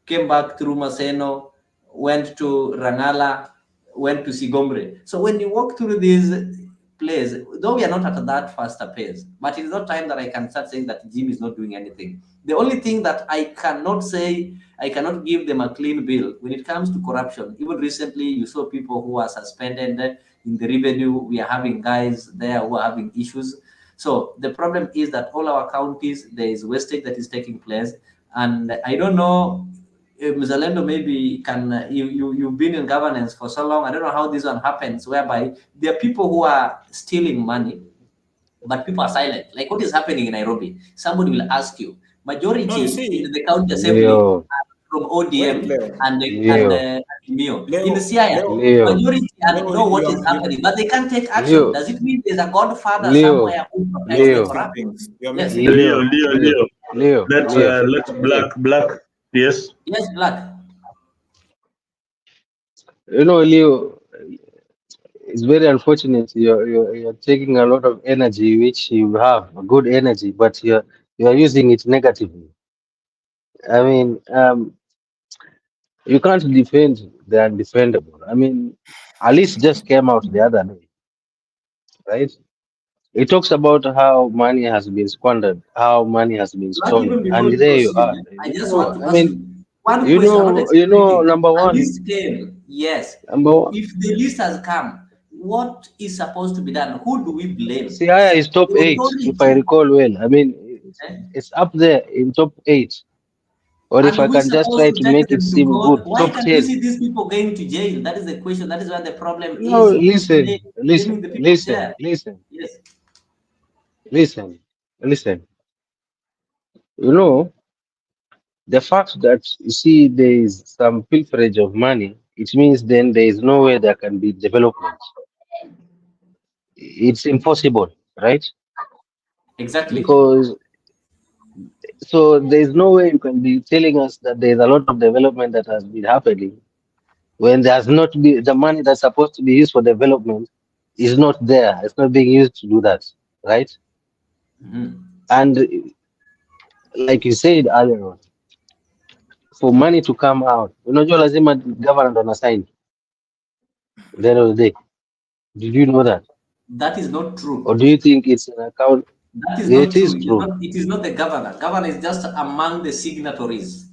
came back through Maseno, went to Rangala, went to Sigombre. So when you walk through these place, though we are not at that faster pace, but it's not time that I can start saying that Jim is not doing anything. The only thing that I cannot say, I cannot give them a clean bill when it comes to corruption. Even recently, you saw people who are suspended in the revenue. We are having guys there who are having issues. So the problem is that all our counties, there is wastage that is taking place. And I don't know, Mzalendo, maybe can you've been in governance for so long. I don't know how this one happens, whereby there are people who are stealing money, but people are silent. Like what is happening in Nairobi? Somebody will ask you. Majority in the county assembly are from ODM and Mio. In Siaya, majority know what is happening, but they can't take action. Does it mean there's a godfather somewhere who protects the corrupt? Yes. Leo. Let Black. Yes. Yes, Black. Leo, it's very unfortunate. You're taking a lot of energy, which you have good energy, but you're using it negatively. I mean, you can't defend the undefendable. I mean, Alice just came out the other day, right? It talks about how money has been squandered, how money has been stolen, and there you are. I just want to ask you one you question. know, number one. List came, yes. If the list has come, what is supposed to be done? Who do we blame? Siaya is top 8, if I recall well. I mean, it's up there in top 8. Or if I can just try to make it seem good, why top can't 10. you see these people going to jail? That is the question. That is where the problem No, is. listen. Yes. listen. You know, the fact that you see there is some pilferage of money, it means then there is no way there can be development. It's impossible, right? Exactly. Because so there is no way you can be telling us that there is a lot of development that has been happening when there has not been the money that's supposed to be used for development is not there. It's not being used to do that, right? And like you said earlier on, for money to come out, unajua lazima government wana sign. At the end of the day, did you know that? That is not true. Or do you think it's an account? That is It not true. is true. It is not the governor. Governor is just among the signatories.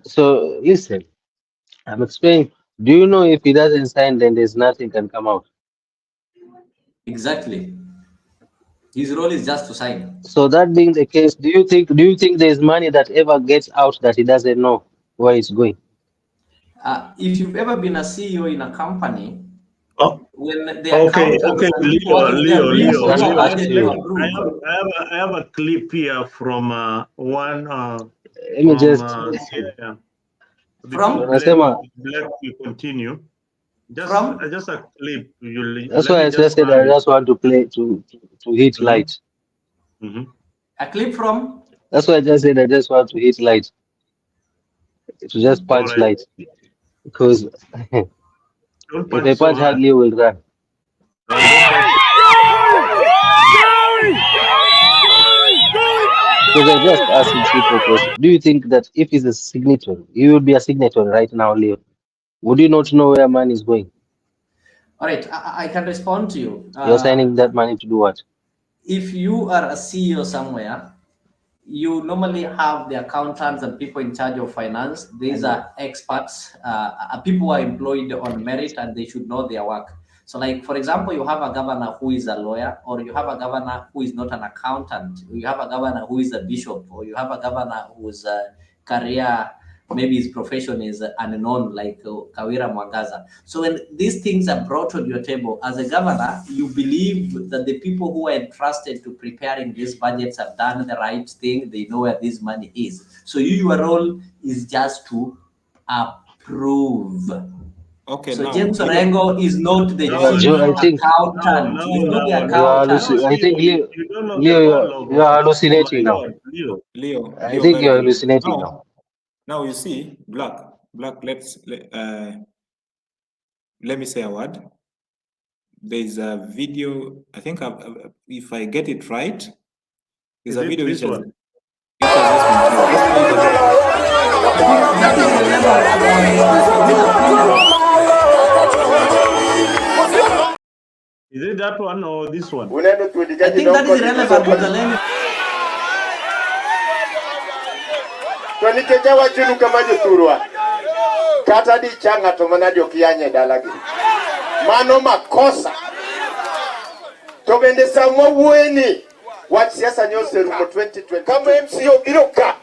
So listen, I'm explaining. Do you know if he doesn't sign, then there's nothing can come out? Exactly. His role is just to sign. So that being the case, do you think there's money that ever gets out that he doesn't know where it's going? If you've ever been a CEO in a company, when the Okay, accountants and people Leo, working there bring a budget to approve. I have a clip here from one Let me just from let you continue. Just a clip. That's why I just said I just want to play to hit light. A clip from? That's why I just said I just want to hit light. To just punch light. Because if I punch hard, Leo will run. Because I just asked him simple question. Do you think that if he's a signatory, he would be a signatory right now, Leo? Would you not know where money is going? All right, I can respond to you. You're signing that money to do what? If you are a CEO somewhere, you normally have the accountants and people in charge of finance. These are experts, people who are employed on merit, and they should know their work. So like, for example, you have a governor who is a lawyer, or you have a governor who is not an accountant, or you have a governor who is a bishop, or you have a governor whose career, maybe his profession is unknown, like Kawira Mwangaza. So when these things are brought on your table, as a governor, you believe that the people who are entrusted to preparing these budgets have done the right thing, they know where this money is. So your role is just to approve. Okay, so now, James Orengo is not the chief accountant. He's not the accountant. I think Leo, you are hallucinating now. Leo, I think you're hallucinating now. Now you see, Black. Let me say a word. There's a video. I think if I get it right, there's a video which has been Is it that one or this one? I think that is relevant to the land. Twanikeja wachunu kama jothurwa kata di changa to mana jokiyanye dalagi mano makosa to bende samwa wueni wach siasa ni oserumo 2020 kama MCO biro ka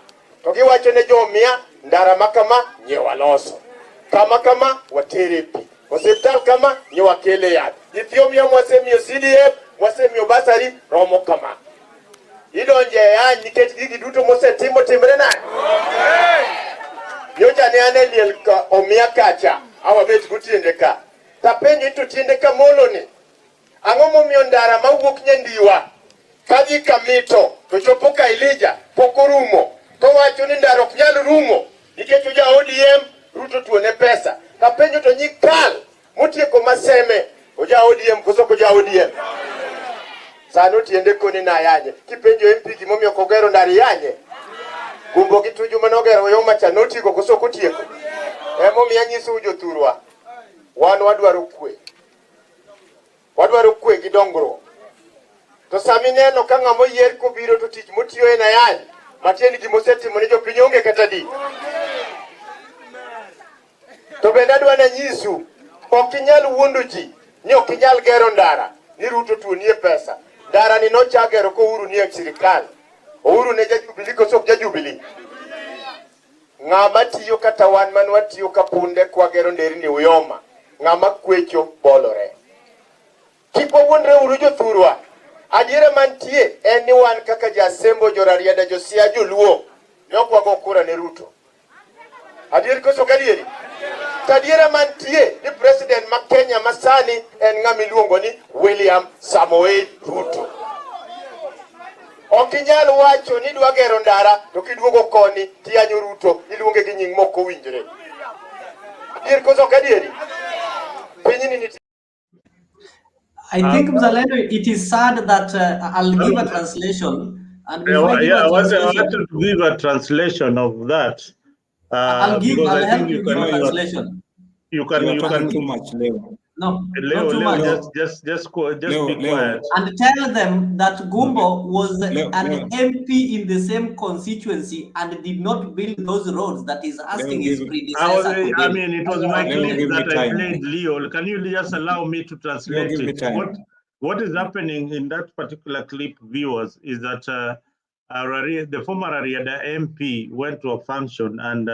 to giwacho ne jomia ndara makama nyewa loso kama watere pi hospital kama nyewa kele yath Ethiopia mwasemio CDF mwasemio basari romo kama idonje ya nikech gigi duto mosetimo timre na nyocha ne ane liel ka omia kacha awa bet gutiende ka tapenyo to tiende ka moloni ang'o momiyo ndara mawuok nyandiwa kadhi kamito to chopo ka Elija pokorumo to wacho ni ndara ok nyal rumo nikech oja ODM Ruto tuone pesa tapenyo to nyikal motieko maseme oja ODM koso oja ODM Sano tiende koni na yanye. Kipenjo MP gimomiyo kogero ndari yanye. Gumbo gituju manogero yo macha notiko koso kotieko. Emo miyanyisu jothurwa. Wan wadwaro kwe. Wadwaro kwe gi dongruok. To sami neno ka ng'amo yier kobiro to tich motiyo e na yanye. Matieni gimosetimo ne jopiny onge kata di. To bende adwa na nyisu ok inyal wuondo ji ni ok inyal gero ndara ni Ruto tuonie pesa. Ndara ni nochagero ko Uhuru nie sirikal. Uhuru ne jajubili koso jajubili. Ng'ama tiyo kata wan man watiyo kapunde kwa gero nderni uyoma. Ng'ama kwecho bolore. Tipo wuondre uru jothurwa Adiera mantie en ni wan kaka jasembo jorarieda josia joluo nokwago kura ne Ruto. Adier koso kadieri. Tadiera mantie ni president ma Kenya masani en ng'ama iluongo ni William Samoei Ruto. Okinyal wacho ni dwa gero ndara to kiduogo koni tiyanyo Ruto iluonge gi nying moko winjre. Adier koso kadieri. Pinyni ni I think, Mzalendo, it is sad that I'll give a translation. And before I give a I translation, want to give a translation of that. I'll Because I help think you give a translation. You can too much, Leo. No, Leo, not too much. just Leo, be quiet. And tell them that Gumbo was an MP in the same constituency and did not build those roads that is asking his predecessor to build. I mean, it was my clip that I played, Leo. Can you just allow me to translate it? What is happening in that particular clip, viewers, is that the former Ariada MP went to a function and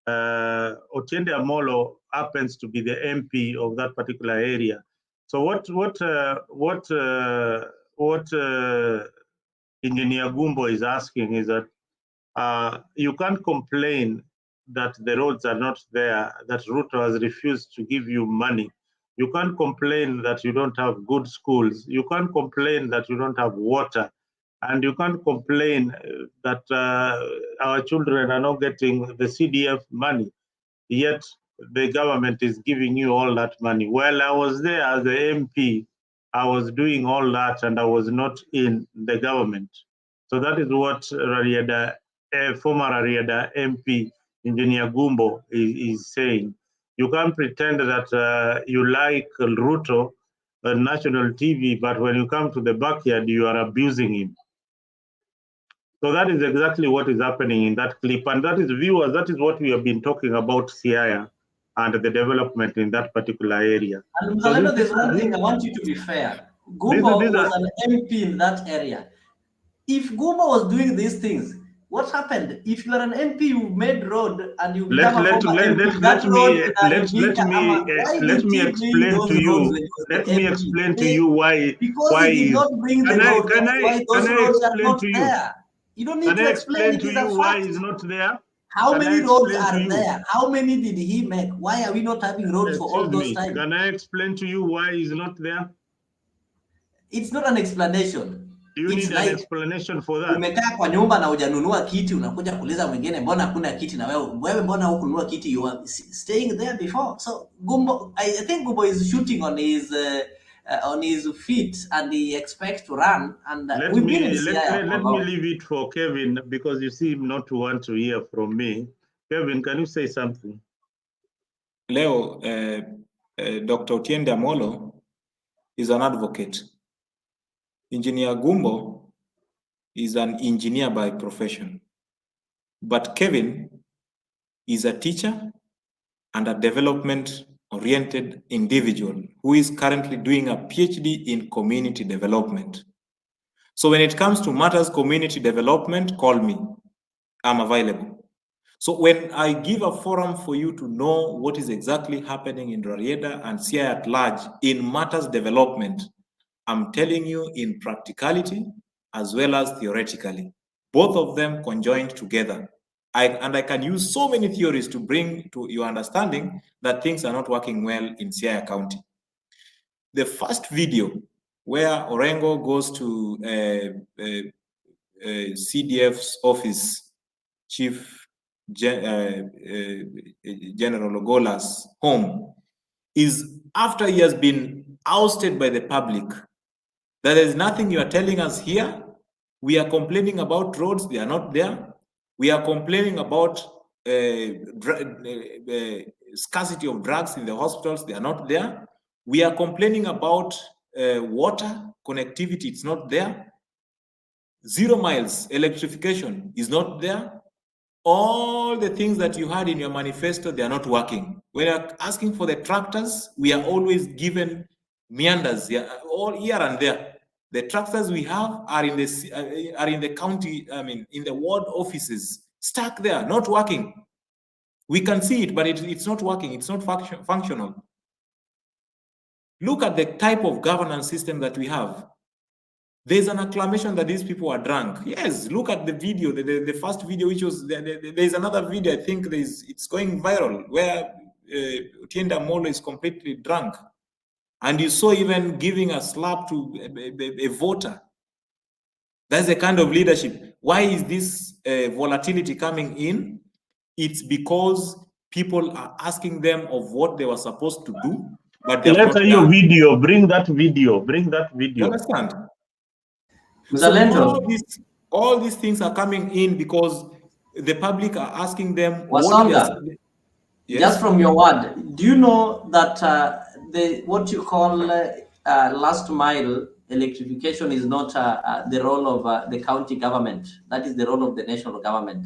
Otiende Amolo happens to be the MP of that particular area. So what Engineer Gumbo is asking is that you can't complain that the roads are not there, that Ruto has refused to give you money. You can't complain that you don't have good schools. You can't complain that you don't have water. And you can't complain that our children are not getting the CDF money, yet the government is giving you all that money. Well, I was there as the MP. I was doing all that and I was not in the government. So that is what former Ariada MP, Engineer Gumbo, is saying. You can't pretend that you like Ruto on national TV, but when you come to the backyard, you are abusing him. So that is exactly what is happening in that clip. And that is, viewers, that is what we have been talking about Siaya and the development in that particular area. And Mzalendo, there's one thing I want you to be fair. Gumbo was an MP in that area. If Gumbo was doing these things, what happened? If you are an MP, you made road and you become a former MP, let me explain to you. Let me explain to you why. Because he did not bring the road. That's why those roads are not there. You don't need to explain. It is a fact. Why he's not there? How many roads are there? How many did he make? Why are we not having roads for all those times? Can I explain to you why he's not there? It's not an explanation. Do you need an explanation for that? Umekaa kwa nyumba na hujanunua kiti, unakuja kuuliza mwingine mbona hakuna kiti, na wewe mbona hukununua kiti? You are staying there before. So Gumbo, I think Gumbo is shooting on his feet and he expects to run. And let me leave it for Kevin, because you seem not to want to hear from me. Kevin, can you say something? Leo, Dr. Otiende Amolo is an advocate. Engineer Gumbo is an engineer by profession. But Kevin is a teacher and a development-oriented individual who is currently doing a PhD in community development. So when it comes to matters community development, call me. I'm available. So when I give a forum for you to know what is exactly happening in Rarieda and Siaya at large in matters development, I'm telling you in practicality as well as theoretically, both of them conjoined together. I can use so many theories to bring to your understanding that things are not working well in Siaya County. The first video where Orengo goes to CDF's office, Chief General Ogolla's home, is after he has been ousted by the public. There is nothing you are telling us here. We are complaining about roads, they are not there. We are complaining about scarcity of drugs in the hospitals, they are not there. We are complaining about water connectivity, it's not there. 0 miles electrification is not there. All the things that you had in your manifesto, they are not working. When you're asking for the tractors, we are always given meanders, all here and there. The tractors we have are in the county, in the ward offices, stuck there, not working. We can see it, but it's not working. It's not functional. Look at the type of governance system that we have. There's an acclamation that these people are drunk. Yes, look at the video, the first video, which was, there's another video, I think it's going viral, where Otiende Amolo is completely drunk. And you saw even giving a slap to a voter. That's the kind of leadership. Why is this volatility coming in? It's because people are asking them of what they were supposed to do, but they have not Your done. video, bring that video, bring that video. You understand? So all these things are coming in because the public are asking them Wasonga, yes? Just from your word, do you know that what you call last mile electrification is not the role of the county government? That is the role of the national government.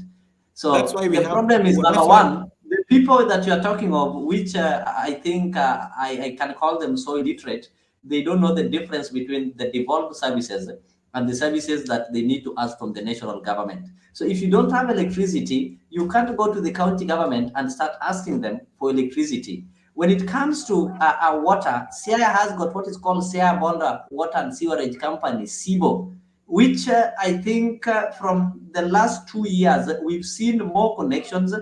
So that's why the problem is, number one, the people that you are talking of, which I think I can call them so illiterate, they don't know the difference between the devolved services and the services that they need to ask from the national government. So if you don't have electricity, you can't go to the county government and start asking them for electricity. When it comes to water, Siaya has got what is called Siaya Bonda Water and Sewerage Company, SIBO, which I think from the last 2 years, we've seen more connections.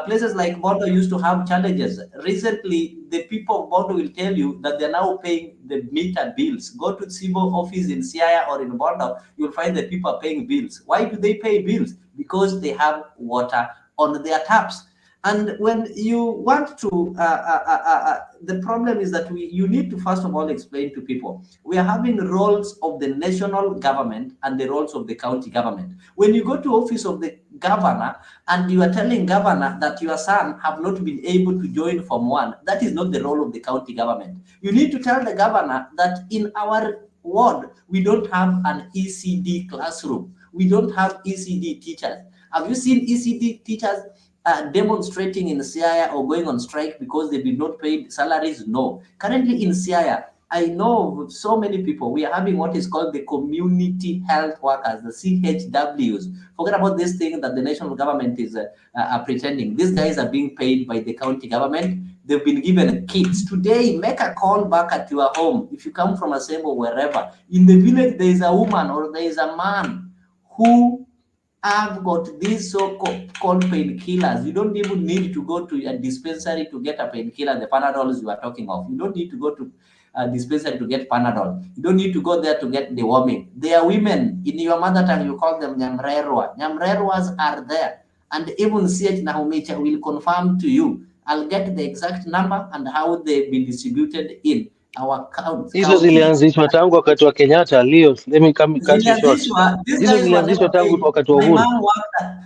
Places like Bondo used to have challenges. Recently, the people of Bondo will tell you that they're now paying the meter bills. Go to SIBO office in Siaya or in Bondo, you'll find that people are paying bills. Why do they pay bills? Because they have water on their taps. And when you want to, the problem is that you need to first of all explain to people, we are having roles of the national government and the roles of the county government. When you go to office of the governor and you are telling governor that your son have not been able to join Form 1, that is not the role of the county government. You need to tell the governor that in our ward, we don't have an ECD classroom. We don't have ECD teachers. Have you seen ECD teachers demonstrating in Siaya or going on strike because they've been not paid salaries? No. Currently in Siaya, I know so many people, we are having what is called the community health workers, the CHWs. Forget about this thing that the national government is pretending. These guys are being paid by the county government. They've been given kits. Today, make a call back at your home. If you come from a Sembo, wherever, in the village, there is a woman or there is a man who have got these so-called painkillers. You don't even need to go to a dispensary to get a painkiller, the Panadols you are talking of. You don't need to go to a dispensary to get Panadol. You don't need to go there to get deworming. There are women, in your mother tongue, you call them Nyamrerwa. Nyamrerwas are there. And even CH Nahumicha will confirm to you. I'll get the exact number and how they've been distributed in our county. Hizo zilianzishwa tangu wakati wa Kenyatta. Leo, let me come cut you short. Hizo zilianzishwa tangu wakati wa Uhuru.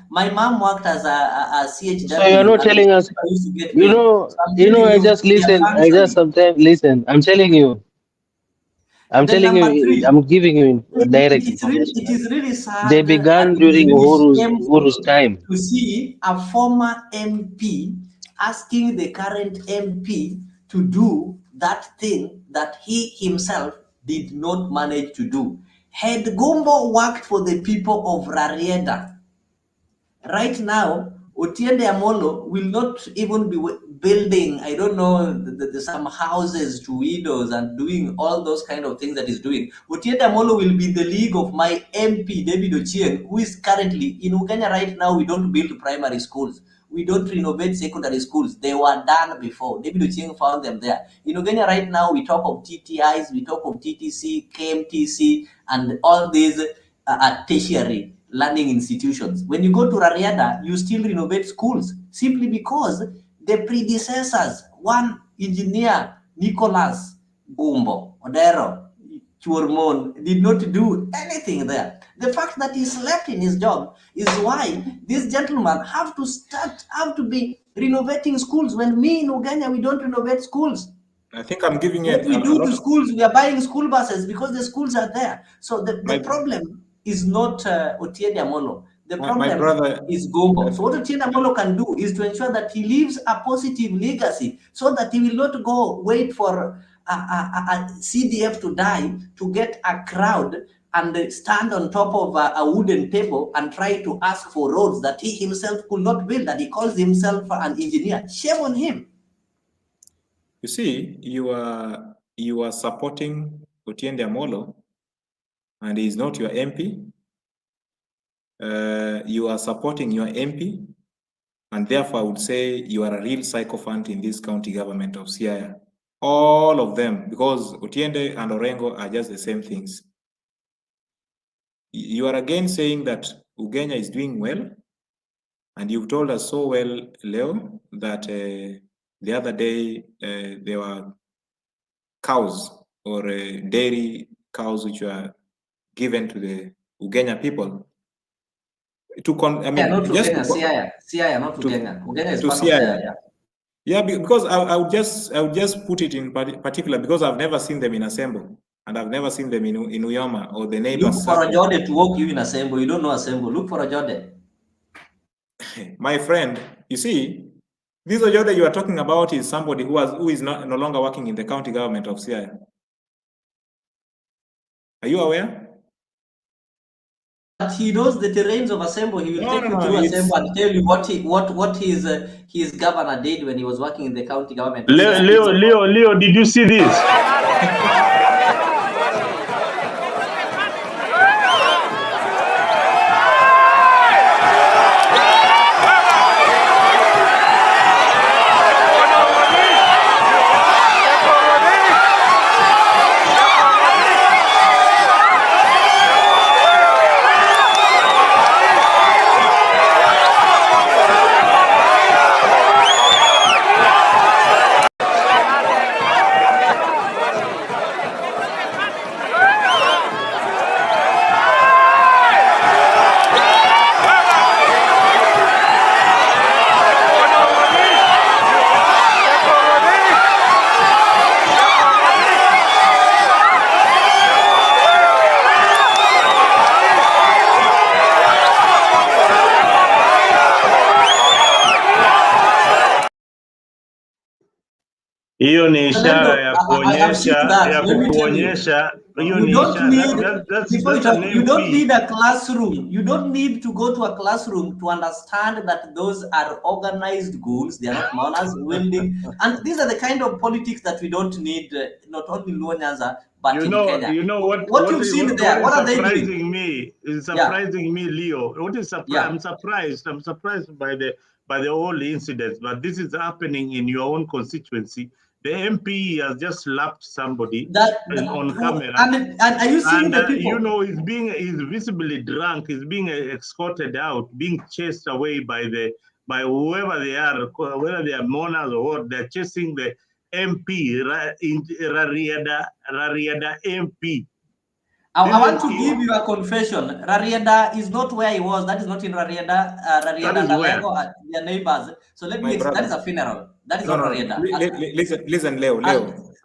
My mom worked as a CHW. So you're not telling us, you know, I just listen. I just sometimes listen. I'm telling you. I'm telling you. I'm giving you direct information. It is really sad. They began during Uhuru's time. To see a former MP asking the current MP to do that thing that he himself did not manage to do. Had Gombo worked for the people of Rarieda, right now, Otiende Amolo will not even be building, I don't know, some houses to widows and doing all those kind of things that he's doing. Otiende Amolo will be the league of my MP, David Ochieng, who is currently in Uganda right now. We don't build primary schools. We don't renovate secondary schools. They were done before. David Ochieng found them there. In Uganda right now, we talk of TTIs, we talk of TTC, KMTC, and all these tertiary learning institutions. When you go to Rarieda, you still renovate schools simply because the predecessors, one engineer, Nicholas Bumbo, Odero, Churmon, did not do anything there. The fact that he slept in his job is why these gentlemen have to be renovating schools. When me in Uganda, we don't renovate schools. I think I'm giving what we do to schools, we are buying school buses because the schools are there. So the problem is not Otiende Amolo. The problem is Gombo. So what Otiende Amolo can do is to ensure that he leaves a positive legacy so that he will not go wait for a CDF to die to get a crowd and stand on top of a wooden table and try to ask for roads that he himself could not build, that he calls himself an engineer. Shame on him. You see, you are supporting Otiende Amolo, and he is not your MP, you are supporting your MP, and therefore I would say you are a real sycophant in this county government of Siaya. All of them, because Otiende and Orengo are just the same things. You are again saying that Ugenya is doing well, and you've told us so well, Leo, that the other day there were cows or dairy cows which were given to the Ugenya people. Not Ugenya, Siaya, not Ugenya. Ugenya is part of Siaya. Yeah, because I would just put it in particular because I've never seen them in Assemble, and I've never seen them in Uyoma or the neighbors. Look for a Jode to walk you in Assemble. You don't know Assemble. Look for a Jode. My friend, you see, this Ojode you are talking about is somebody who is no longer working in the county government of Siaya. Are you aware? But he knows the terrains of Assemble. He will take you through Assemble and tell you what his governor did when he was working in the county government. Leo, did you see this? Hiyo ni ishara ya kuonyesha hiyo ni ishara. You don't need a classroom. You don't need to go to a classroom to understand that those are organized ghouls. They are not mourners, wielding. And these are the kind of politics that we don't need, not only Luo Nyanza, but in Kenya. You know what you've seen there? What are they doing? It's surprising me, Leo. What is surprised? I'm surprised by the whole incident. But this is happening in your own constituency. The MP has just slapped somebody on camera. And are you seeing the people? You know, he's visibly drunk. He's being escorted out, being chased away by whoever they are, whether they are mourners or what. They're chasing the MP, Rarieda MP. I want to give you a confession. Rarieda is not where he was. That is not in Rarieda. Rarieda and Alego are their neighbors. So let me explain. That is a funeral. That is not Rarieda. Listen, Leo.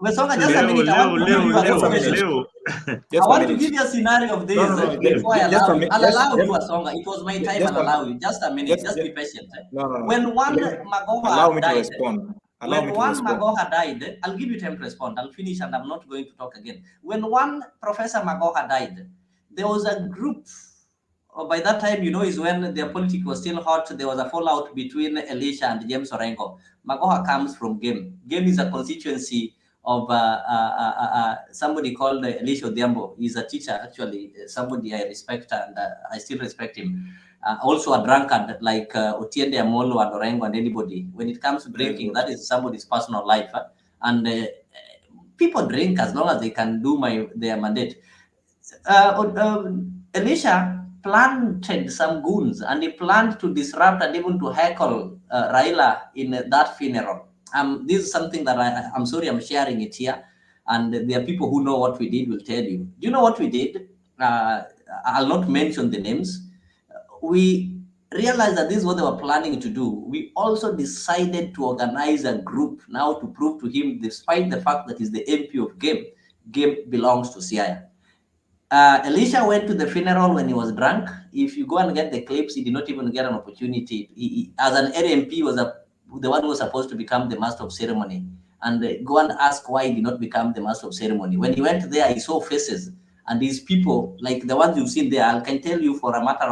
Wesonga, just a minute. I want to give you a confession. I want to give you a scenario of this before I allow you. I'll allow you, Wesonga. It was my time. I'll allow you. Just a minute. Just be patient. When one Magoha died, when one Magoha died, I'll give you time to respond. I'll finish and I'm not going to talk again. When one Professor Magoha died, there was a group. By that time, you know, is when their politics was still hot. There was a fallout between Elisha and James Orengo. Magoha comes from Game. Game is a constituency of somebody called Elisha Odhiambo. He's a teacher, actually, somebody I respect and I still respect him. Also a drunkard like Otiende Amolo and Orengo and anybody. When it comes to drinking, that is somebody's personal life. And people drink as long as they can do their mandate. Elisha planted some goons and he planned to disrupt and even to heckle Raila in that funeral. This is something that I'm sorry I'm sharing it here, and there are people who know what we did will tell you. Do you know what we did? I'll not mention the names. We realized that this is what they were planning to do. We also decided to organize a group now to prove to him, despite the fact that he's the MP of Game belongs to Siaya. Elisha went to the funeral when he was drunk. If you go and get the clips, he did not even get an opportunity. He, as an LMP, was the one who was supposed to become the master of ceremony. And go and ask why he did not become the master of ceremony. When he went there, he saw faces. And these people, like the ones you've seen there, I can tell you for a matter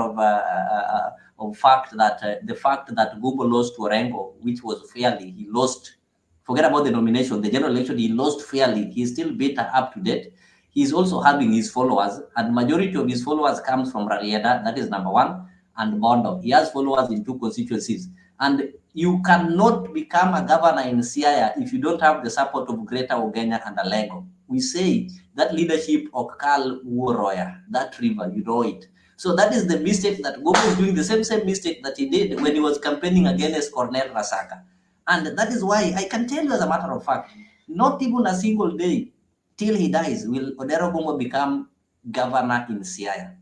of fact that the fact that Google lost to Orengo, which was fairly, he lost. Forget about the nomination, the general election, he lost fairly. He's still bitter up to date. he's also having his followers, and majority of his followers comes from Rarieda, that is number one, and Bondo. He has followers in 2 constituencies. And you cannot become a governor in Siaya if you don't have the support of Greater Ogenya and Alego. We say that leadership of Karl Woroya, that river, you know it. So that is the mistake that Gogo is doing, the same mistake that he did when he was campaigning against Cornel Rasaka. And that is why I can tell you, as a matter of fact, not even a single day till he dies will Odero Gomo become governor in Siaya.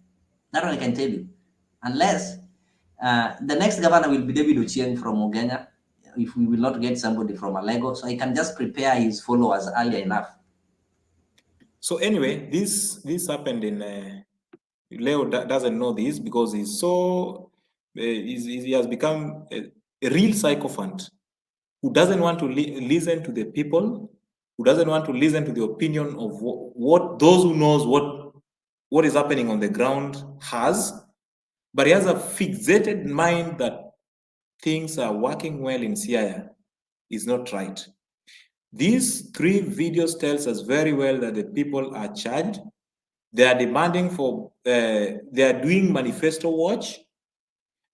That one I can tell you. Unless the next governor will be David Ochieng from Ogenya, if we will not get somebody from Alego. So he can just prepare his followers earlier enough. So anyway, this happened in Leo doesn't know this because he's so he has become a real sycophant who doesn't want to listen to the people, who doesn't want to listen to the opinion of what those who knows what is happening on the ground has, but he has a fixated mind that things are working well in Siaya is not right. These 3 videos tells us very well that the people are charged. They are demanding for, they are doing manifesto watch.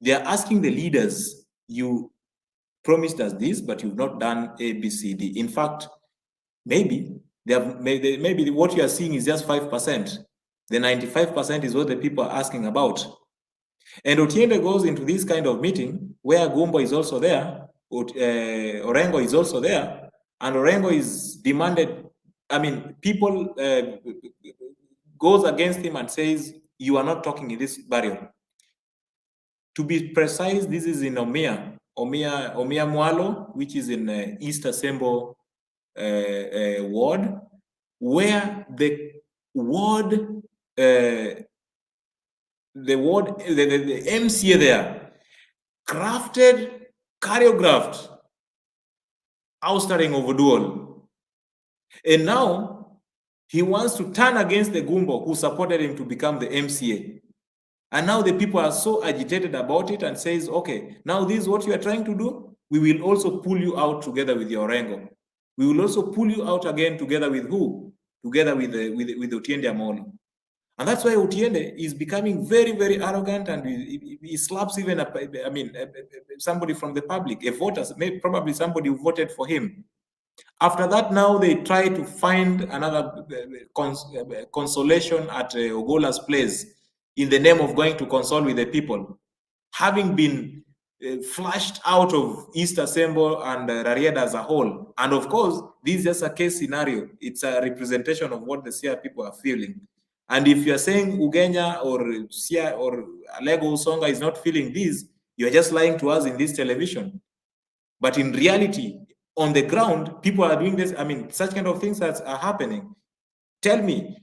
They are asking the leaders, you promised us this, but you've not done A, B, C, D. In fact, maybe what you are seeing is just 5%. The 95% is what the people are asking about. And Otiende goes into this kind of meeting where Gumbo is also there, Orengo is also there, and Orengo is demanded, people goes against him and says, you are not talking in this burial. To be precise, this is in Omia Mwalo, which is in East Asembo ward, where the MCA there choreographed ousting of Oduol. And now he wants to turn against the Gumbo who supported him to become the MCA. And now the people are so agitated about it and says, okay, now this is what you are trying to do. We will also pull you out together with your Orengo. We will also pull you out again together with who? Together with Otiende Amolo. And that's why Otiende is becoming very, very arrogant, and he slaps even somebody from the public, a voter, probably somebody who voted for him. After that, now they try to find another consolation at Ogolla's place in the name of going to console with the people, having been flushed out of East Asembo and Rarieda as a whole. And of course, this is just a case scenario. It's a representation of what the Sia people are feeling. And if you're saying Ugenya or Sia or Alego Usonga is not feeling this, you're just lying to us in this television. But in reality, on the ground, people are doing this. Such kind of things that are happening. Tell me,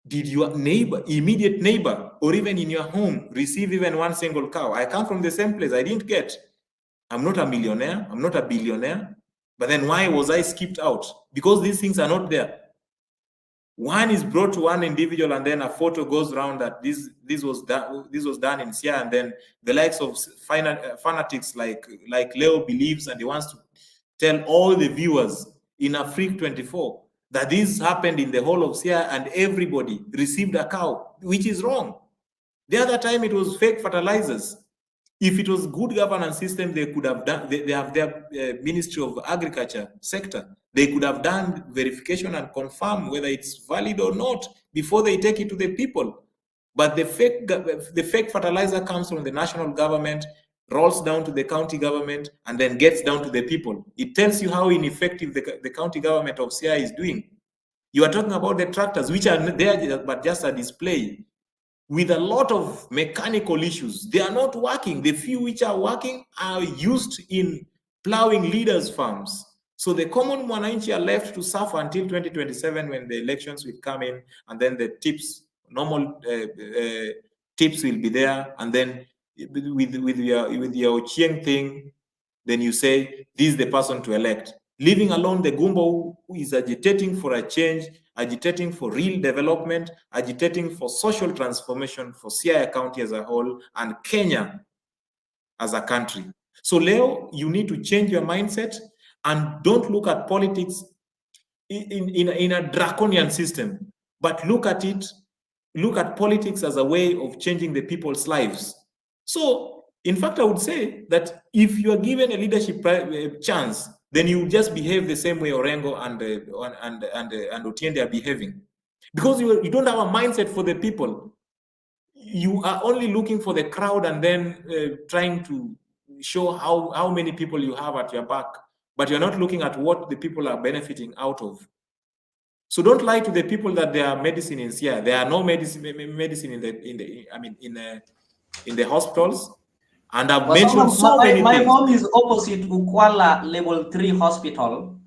did your neighbor, immediate neighbor, or even in your home receive even one single cow? I come from the same place. I didn't get. I'm not a millionaire. I'm not a billionaire. But then why was I skipped out? Because these things are not there. One is brought to one individual, and then a photo goes around that this was done in Sia, and then the likes of fanatics like Leo believes, and he wants to tell all the viewers in Afrique 24 that this happened in the whole of Sia and everybody received a cow, which is wrong. The other time it was fake fertilizers. If it was good governance system, they could have done, they have their Ministry of Agriculture sector. They could have done verification and confirm whether it's valid or not before they take it to the people. But the fake fertilizer comes from the national government, rolls down to the county government, and then gets down to the people. It tells you how ineffective the county government of Sia is doing. You are talking about the tractors, which are there but just a display, with a lot of mechanical issues. They are not working. The few which are working are used in plowing leaders' farms. So the common mwananchi are left to suffer until 2027 when the elections will come in, and then the tips, normal tips will be there, and then with your Ochieng thing, then you say, this is the person to elect. Leaving alone the Gumbo who is agitating for a change, agitating for real development, agitating for social transformation for Siaya County as a whole and Kenya as a country. So Leo, you need to change your mindset and don't look at politics in a draconian system. but look at it, look at politics as a way of changing the people's lives. So, in fact, I would say that if you are given a leadership chance, then you just behave the same way Orengo and Otiende are behaving, because you don't have a mindset for the people. You are only looking for the crowd and then trying to show how many people you have at your back, but you're not looking at what the people are benefiting out of. So don't lie to the people that there are medicine is here. There are no medicine in the hospitals. And I've mentioned many my things. home is opposite Ukwala Level 3 Hospital.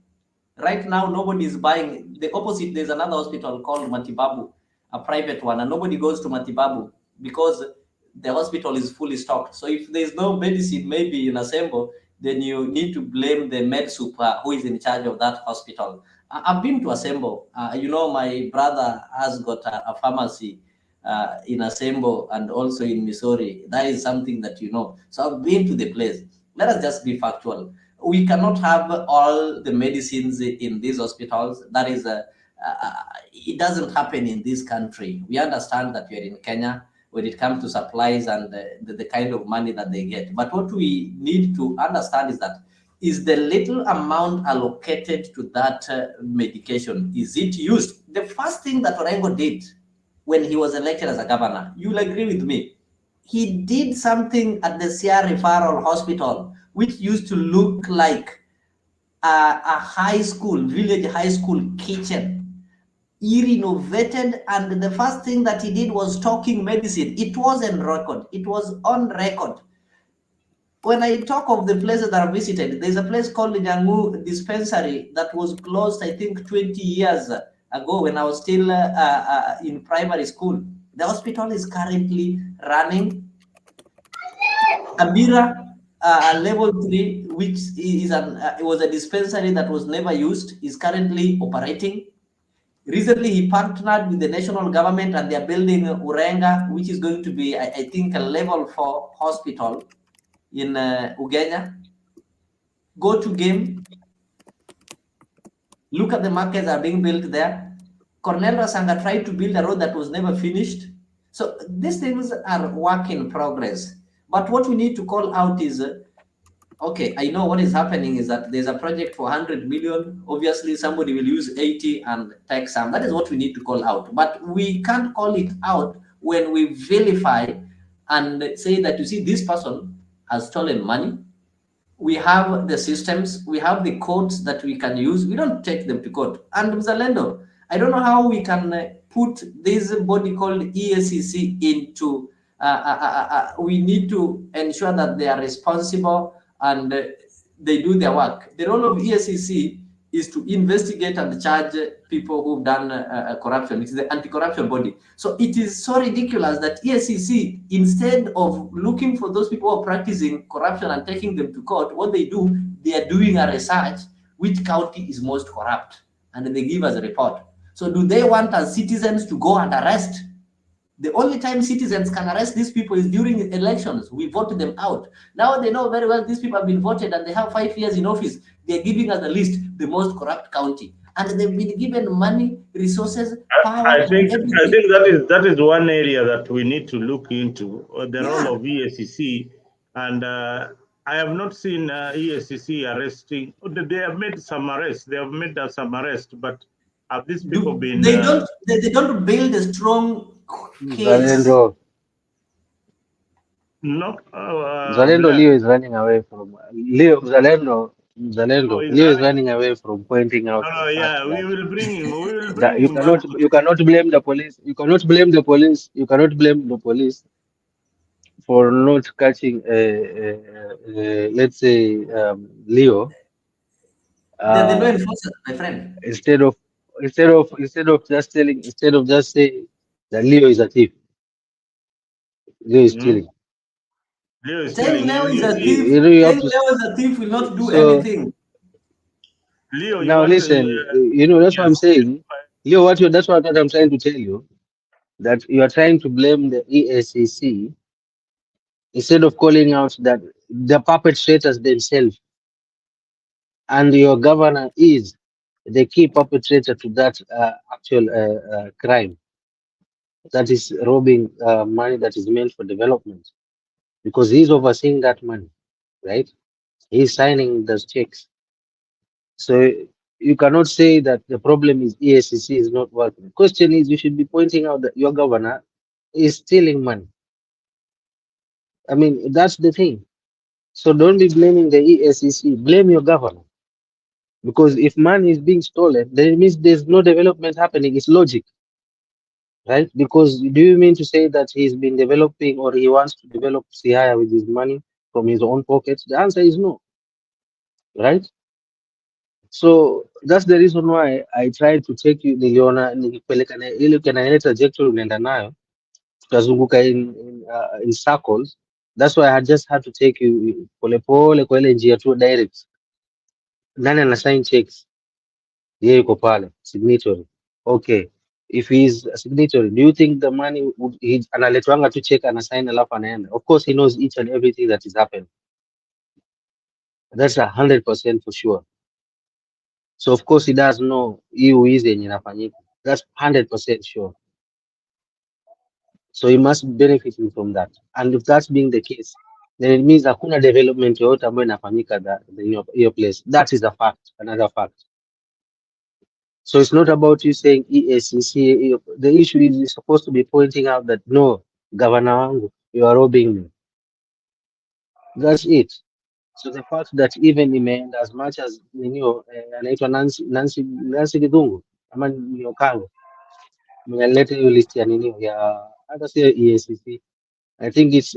Right now, nobody is buying. The opposite, there's another hospital called Matibabu, a private one, and nobody goes to Matibabu because the hospital is fully stocked. So if there's no medicine, maybe in Asembo, then you need to blame the med super who is in charge of that hospital. I've been to Asembo. You know, my brother has got a pharmacy in Asembo and also in Missouri. That is something that you know. So I've been to the place. Let us just be factual. We cannot have all the medicines in these hospitals. That is, it doesn't happen in this country. We understand that we are in Kenya when it comes to supplies and the kind of money that they get. But what we need to understand is that is the little amount allocated to that medication, is it used? The first thing that Orengo did when he was elected as a governor, you'll agree with me, he did something at the Sia Referral Hospital, which used to look like a high school, village high school kitchen. He renovated, and the first thing that he did was talking medicine. It was on record. It was on record. When I talk of the places that I visited, there's a place called Nyangu Dispensary that was closed, I think, 20 years ago when I was still in primary school. The hospital is currently running. Abira Level 3, which is it was a dispensary that was never used, is currently operating. Recently, he partnered with the national government and they're building Urenga, which is going to be, I think, a level 4 hospital in Ugenya. Go to game. Look at the markets that are being built there. Cornel Rasanga tried to build a road that was never finished. So these things are work in progress. But what we need to call out is, okay, I know what is happening is that there's a project for 100 million. Obviously, somebody will use 80 and take some. That is what we need to call out. But we can't call it out when we vilify and say that, you see, this person has stolen money. We have the systems, we have the codes that we can use. We don't take them to court. And Mzalendo, I don't know how we can put this body called EACC into, we need to ensure that they are responsible and they do their work. The role of EACC is to investigate and charge people who've done corruption. It's the anti-corruption body. So it is so ridiculous that EACC, instead of looking for those people who are practicing corruption and taking them to court, what they do, they are doing a research, which county is most corrupt, and they give us a report. So do they want us citizens to go and arrest? The only time citizens can arrest these people is during elections. We vote them out. Now they know very well these people have been voted and they have 5 years in office. They're giving us the list, the most corrupt county. And they've been given money, resources, power. I think that is one area that we need to look into, the role of EACC. And I have not seen EACC arresting. They have made some arrests. They have made some arrests, but have these people been? They don't build a strong case. Zalendo. No. Zalendo, Leo is running away from Leo. Zalendo. Leo is running away from pointing out. Yeah, we will bring him. We will bring That him. you cannot blame the police. You cannot blame the police. You cannot blame the police for not catching, let's say, Leo. They're no enforcers, my friend. Instead of just saying that Leo is a thief. Leo is stealing. Leo is Saying Leo is a thief. You have Saying to, Leo is a thief will not do anything. Leo, now listen, that's what I'm saying. Leo, that's what I'm trying to tell you. That you are trying to blame the EACC instead of calling out that the perpetrators themselves and your governor is the key perpetrator to that actual crime, that is robbing money that is meant for development, because he's overseeing that money, right? He's signing those checks. So you cannot say that the problem is EACC is not working. The question is, you should be pointing out that your governor is stealing money. I mean, that's the thing. So don't be blaming the EACC, blame your governor. Because if money is being stolen, then it means there's no development happening. It's logic, right? Because do you mean to say that he's been developing or he wants to develop Siaya with his money from his own pockets? The answer is no, right? So that's the reason why I tried to take you niliona nikipeleka na ile kana ile trajectory unaenda nayo tutazunguka in circles. That's why I just had to take you polepole kwa ile njia tu direct. Nani ana sign checks? Yeye yuko pale signatory. Okay, if he's a signatory, do you think the money would analetwanga tu check ana sign alafu anaenda? Of course he knows each and everything that is happening. That's 100% for sure. So of course he does know hiyo hizi yenye inafanyika. That's 100% sure. So he must be benefiting from that. And if that's being the case, then it means hakuna development yoyote ambayo inafanyika in your place. That is a fact, another fact. So it's not about you saying EACC. The issue is you're supposed to be pointing out that no, Governor wangu, you are robbing me. That's it. So the fact that even imeenda as much as anaitwa Nancy Githungu ama ni Okango mnaleta hiyo list ya ya hata sio EACC. I think it's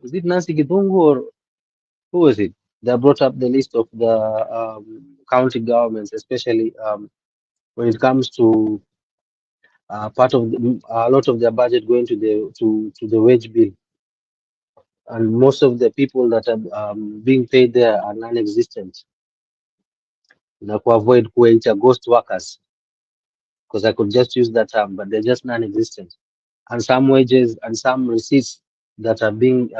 is it Nancy Githungu or who was it that brought up the list of the county governments, especially when it comes to part of a lot of their budget going to the wage bill, and most of the people that are being paid there are non-existent. Na avoid kuwaita ghost workers, because I could just use that term, but they're just non-existent. And some wages and some receipts that are being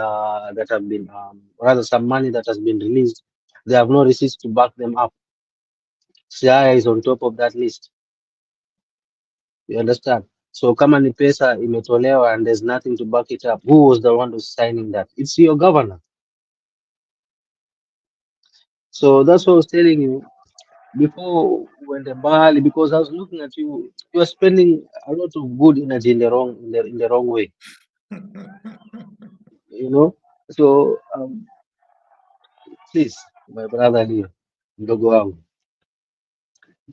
rather some money that has been released, they have no receipts to back them up. Siaya is on top of that list. You understand? So kama ni pesa imetolewa and there's nothing to back it up, who was the one who's signing that? It's your governor. So that's what I was telling you before when the Bali, because I was looking at you, you are spending a lot of good energy in the wrong way. You know? So please, my brother here, mdogo wangu,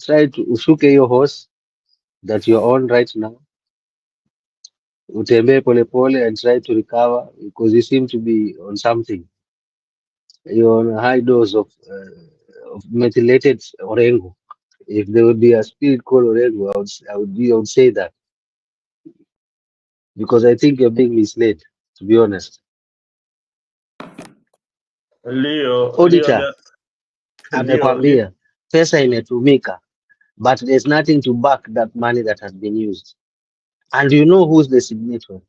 try to ushuke your horse that you're on right now. Utembee pole and try to recover, because you seem to be on something. You're on a high dose of methylated orengo. If there would be a spirit called orengo, I would say that, because I think you're being misled, to be honest. Leo, Auditor amekwambia pesa imetumika, but there's nothing to back that money that has been used. And you know who's the signature.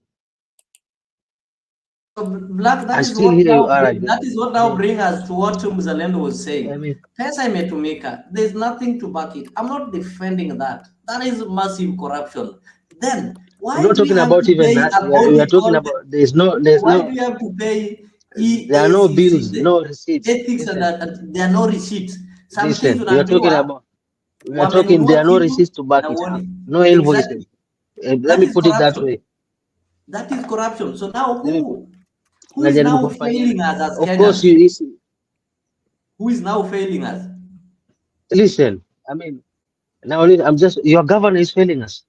Black, that and is still what here you are that is what now brings us to what Mzalendo was saying. I mean, pesa imetumika, there's nothing to back it. I'm not defending that. That is massive corruption. Then why we're not talking about even that. We are talking about there's no. Why do you have to pay there are no bills, no receipts. Ethics and that there are no receipts. Some Listen, things we are talking about. We are talking. There are no receipts to back it up. No invoices. Exactly. Let me put it that way. That is corruption. So now who is Najaribu now kufanya- failing us as Of Kenyans? course, Who is now failing us? listen. I mean, now your governor is failing us.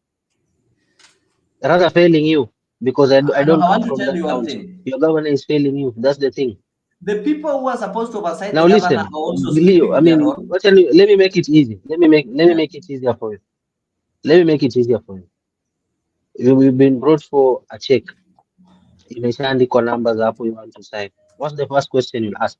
Rather failing you, because I don't I come want to from tell that you one county. thing. Your governor is failing you. That's the thing. The people who are supposed to oversight Now the listen, governor are also Leo. sleeping I in their mean, role. let me make it easy. Let me make it easier for you. Let me make it easier for you. You've been brought for a check. Imeshaandikwa numbers hapo you want to sign. What's the first question you'll ask?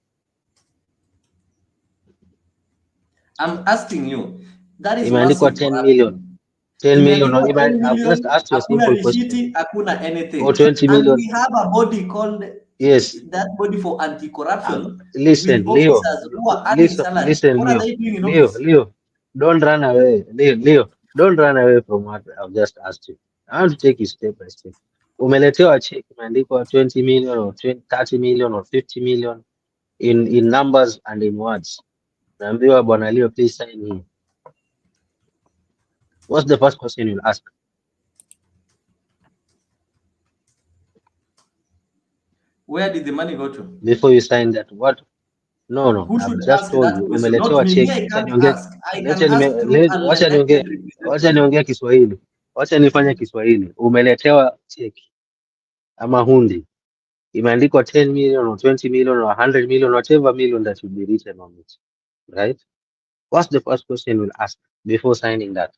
I'm asking you. That is Imeandikwa massive 10 corruption. million. 10 million. Or Imeandikwa 10 even, I've just million, asked you a hakuna simple question. risiti, hakuna anything. Or 20 And million. we have a body called Yes. that body for anti-corruption Listen, with Leo. officers who are earning salary. What are they doing in office? Leo. don't run away. Leo, don't run away from what I've just asked you. I want to take you step by step. Umeletewa check imeandikwa 20 million or 30 million or 50 million in numbers and in words. Naambiwa Bwana Leo, please sign here. What's the first question you'll ask? Where did the money go to? Before you sign that, what? No, Who I've should just ask told that you. question? Not Umeletewa me. check. I can't ask. I can ask through Wacha elected niongee representatives. Kiswahili. Wacha nifanye Kiswahili. Umeletewa check ama hundi imeandikwa 10 million or 20 million or 100 million, whatever million that will be written on it, right? What's the first question you'll ask before signing that?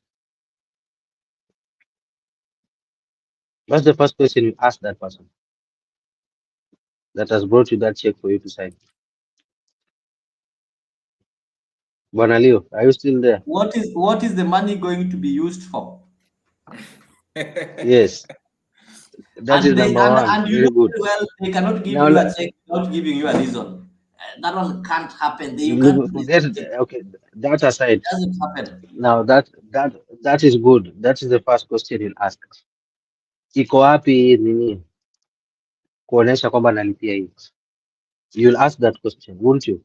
What's the first question you ask that person that has brought you that check for you to sign? Bwana Leo, are you still there? What is the money going to be used for? Yes. That is number one. And you Very know good. very well they cannot give Now, you a check without giving you a reason. That one can't happen. You can't forget it. Okay, that aside. It doesn't happen. Now that is good. That is the first question you'll ask. Iko wapi nini kuonesha kwamba nalipia hii? You'll ask that question, won't you?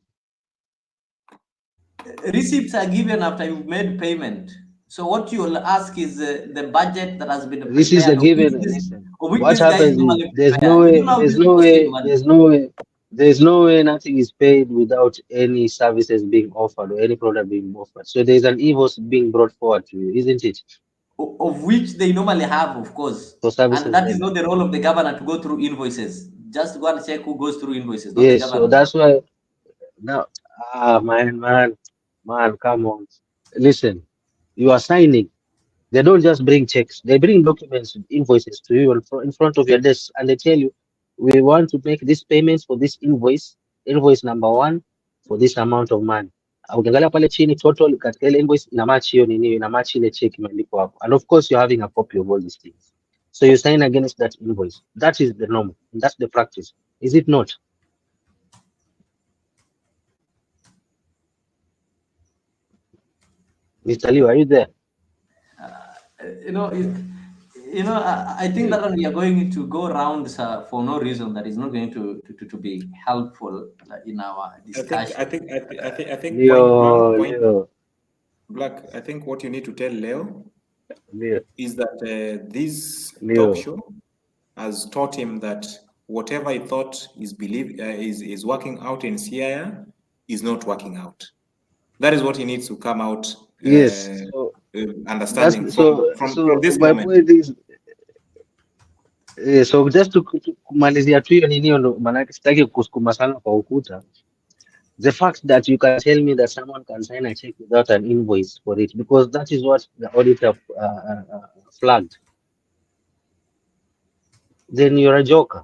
Receipts are given after you've made payment. So what you'll ask is the budget that has been prepared. This is a given. Listen, what happens is there's no way nothing is paid without any services being offered or any product being offered. So there's an invoice being brought forward to you, isn't it? Of which they normally have, of course. For services. And that is not the role of the governor to go through invoices. Just go and check who goes through invoices, not yes, the governor. So that's why now man, come on. Listen, you are signing. They don't just bring checks. They bring documents, invoices to you in front of your desk, and they tell you, we want to make these payments for this invoice number 1 for this amount of money. Ukiangalia pale chini total katika ile invoice ina match hiyo nini, ina match ile check imeandikwa hapo. And of course you're having a copy of all these things. So you sign against that invoice. That is the norm. That's the practice. Is it not? Mr. Liu, are you there? I think that we are going to go around for no reason that is not going to be helpful in our discussion. I think Leo. Black, I think what you need to tell Leo is that this Leo. talk show has taught him that whatever he thought is working out in CIA is not working out. That is what he needs to come out. Yes. Understanding from this my moment. Point is, so just to kumalizia tu hiyo nini, maana sitaki kusukuma sana kwa ukuta. The fact that you can tell me that someone can sign a check without an invoice for it, because that is what the auditor flagged, then you're a joker.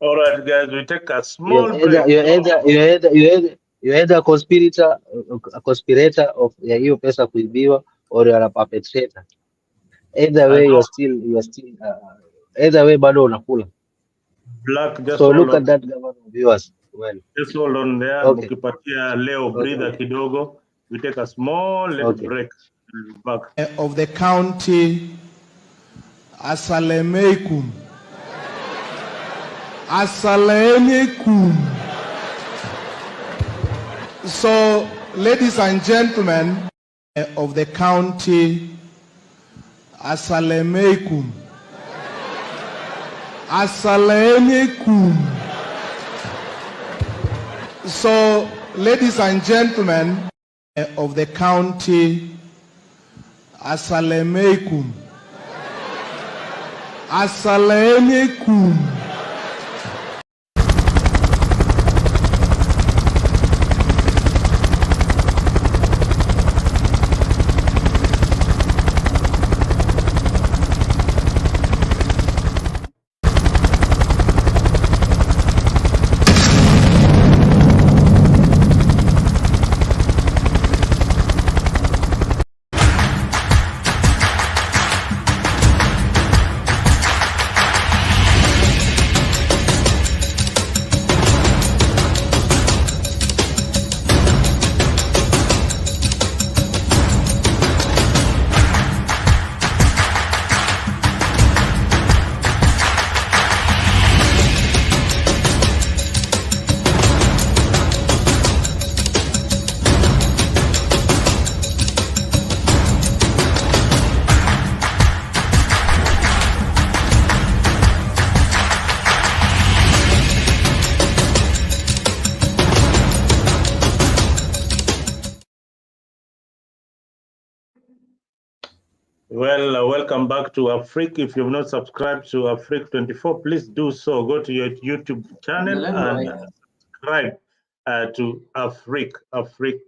All right, guys, we take a small break. You're either a conspirator of hiyo pesa kuibiwa, or you're a perpetrator. Either way, you're still either way bado unakula. Black, just so look at that government of yours. Well, just hold on there. Okay. Mukipatia Leo breather kidogo. We take a small little break. Back. Of the county, Assalamualaikum. Assalamualaikum. So, ladies and gentlemen of the county, Assalamualaikum. Assalamualaikum. So, ladies and gentlemen of the county, Assalamualaikum. Assalamualaikum. Well, welcome back to Afrique. If you've not subscribed to Afrique 24, please do so. Go to your YouTube channel and subscribe to Afrique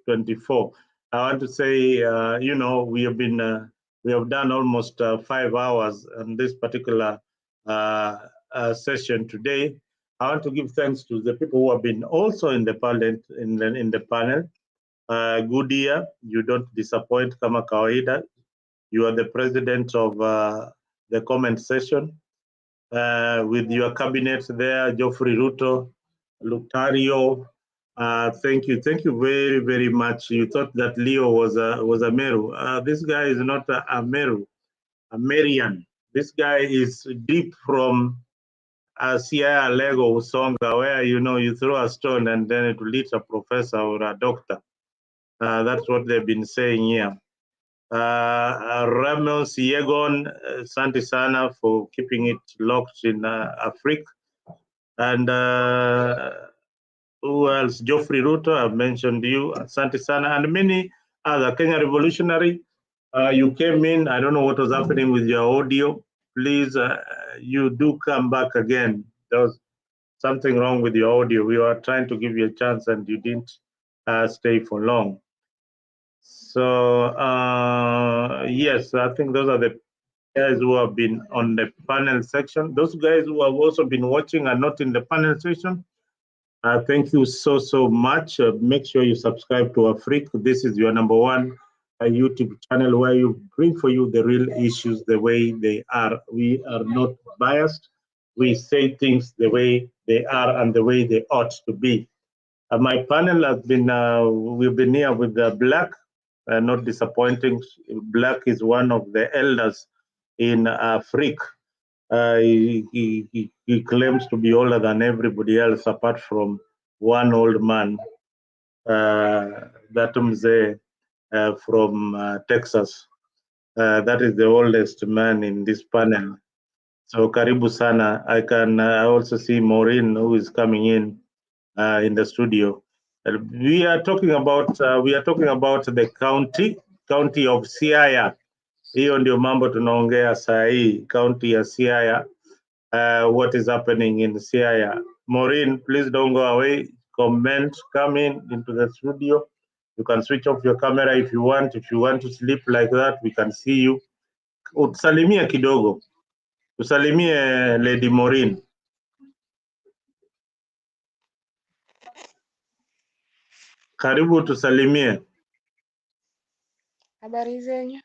24. I want to say, we have done almost 5 hours on this particular session today. I want to give thanks to the people who have been also in the panel. Good year, you don't disappoint kama kawaida. You are the president of the comment session with your cabinet there, Geoffrey Ruto, Lutario. Thank you very, very much. You thought that Leo was a Meru. This guy is not a Meru, a Marian. This guy is deep from Sierra Lego Usonga, where you throw a stone and then it will hit a professor or a doctor. That's what they've been saying here. Ramos Yegon, asante sana for keeping it locked in Afrique. And who else? Geoffrey Ruto, I've mentioned you, asante sana, and many other. Kenya Revolutionary, you came in, I don't know what was happening with your audio. Please, you do come back again. There was something wrong with your audio. We were trying to give you a chance and you didn't stay for long. So yes, I think those are the guys who have been on the panel section. Those guys who have also been watching are not in the panel section. Thank you so much. Make sure you subscribe to Afrique. This is your #1 YouTube channel where you bring for you the real issues the way they are. We are not biased. We say things the way they are and the way they ought to be. My panel has been, we've been here with Black. Not disappointing. Black is one of the elders in Afrique. He claims to be older than everybody else apart from one old man, that mzee from Texas. That is the oldest man in this panel. So karibu sana. I can also see Maureen, who is coming in the studio. We are talking about the county of Siaya. Hiyo ndio mambo tunaongea saa hii, county ya Siaya. What is happening in Siaya? Maureen, please don't go away. Comment, come into the studio. You can switch off your camera if you want. If you want to sleep like that, we can see you. Utusalimie kidogo. Usalimie Lady Maureen. Karibu tusalimie. Habari zenyu?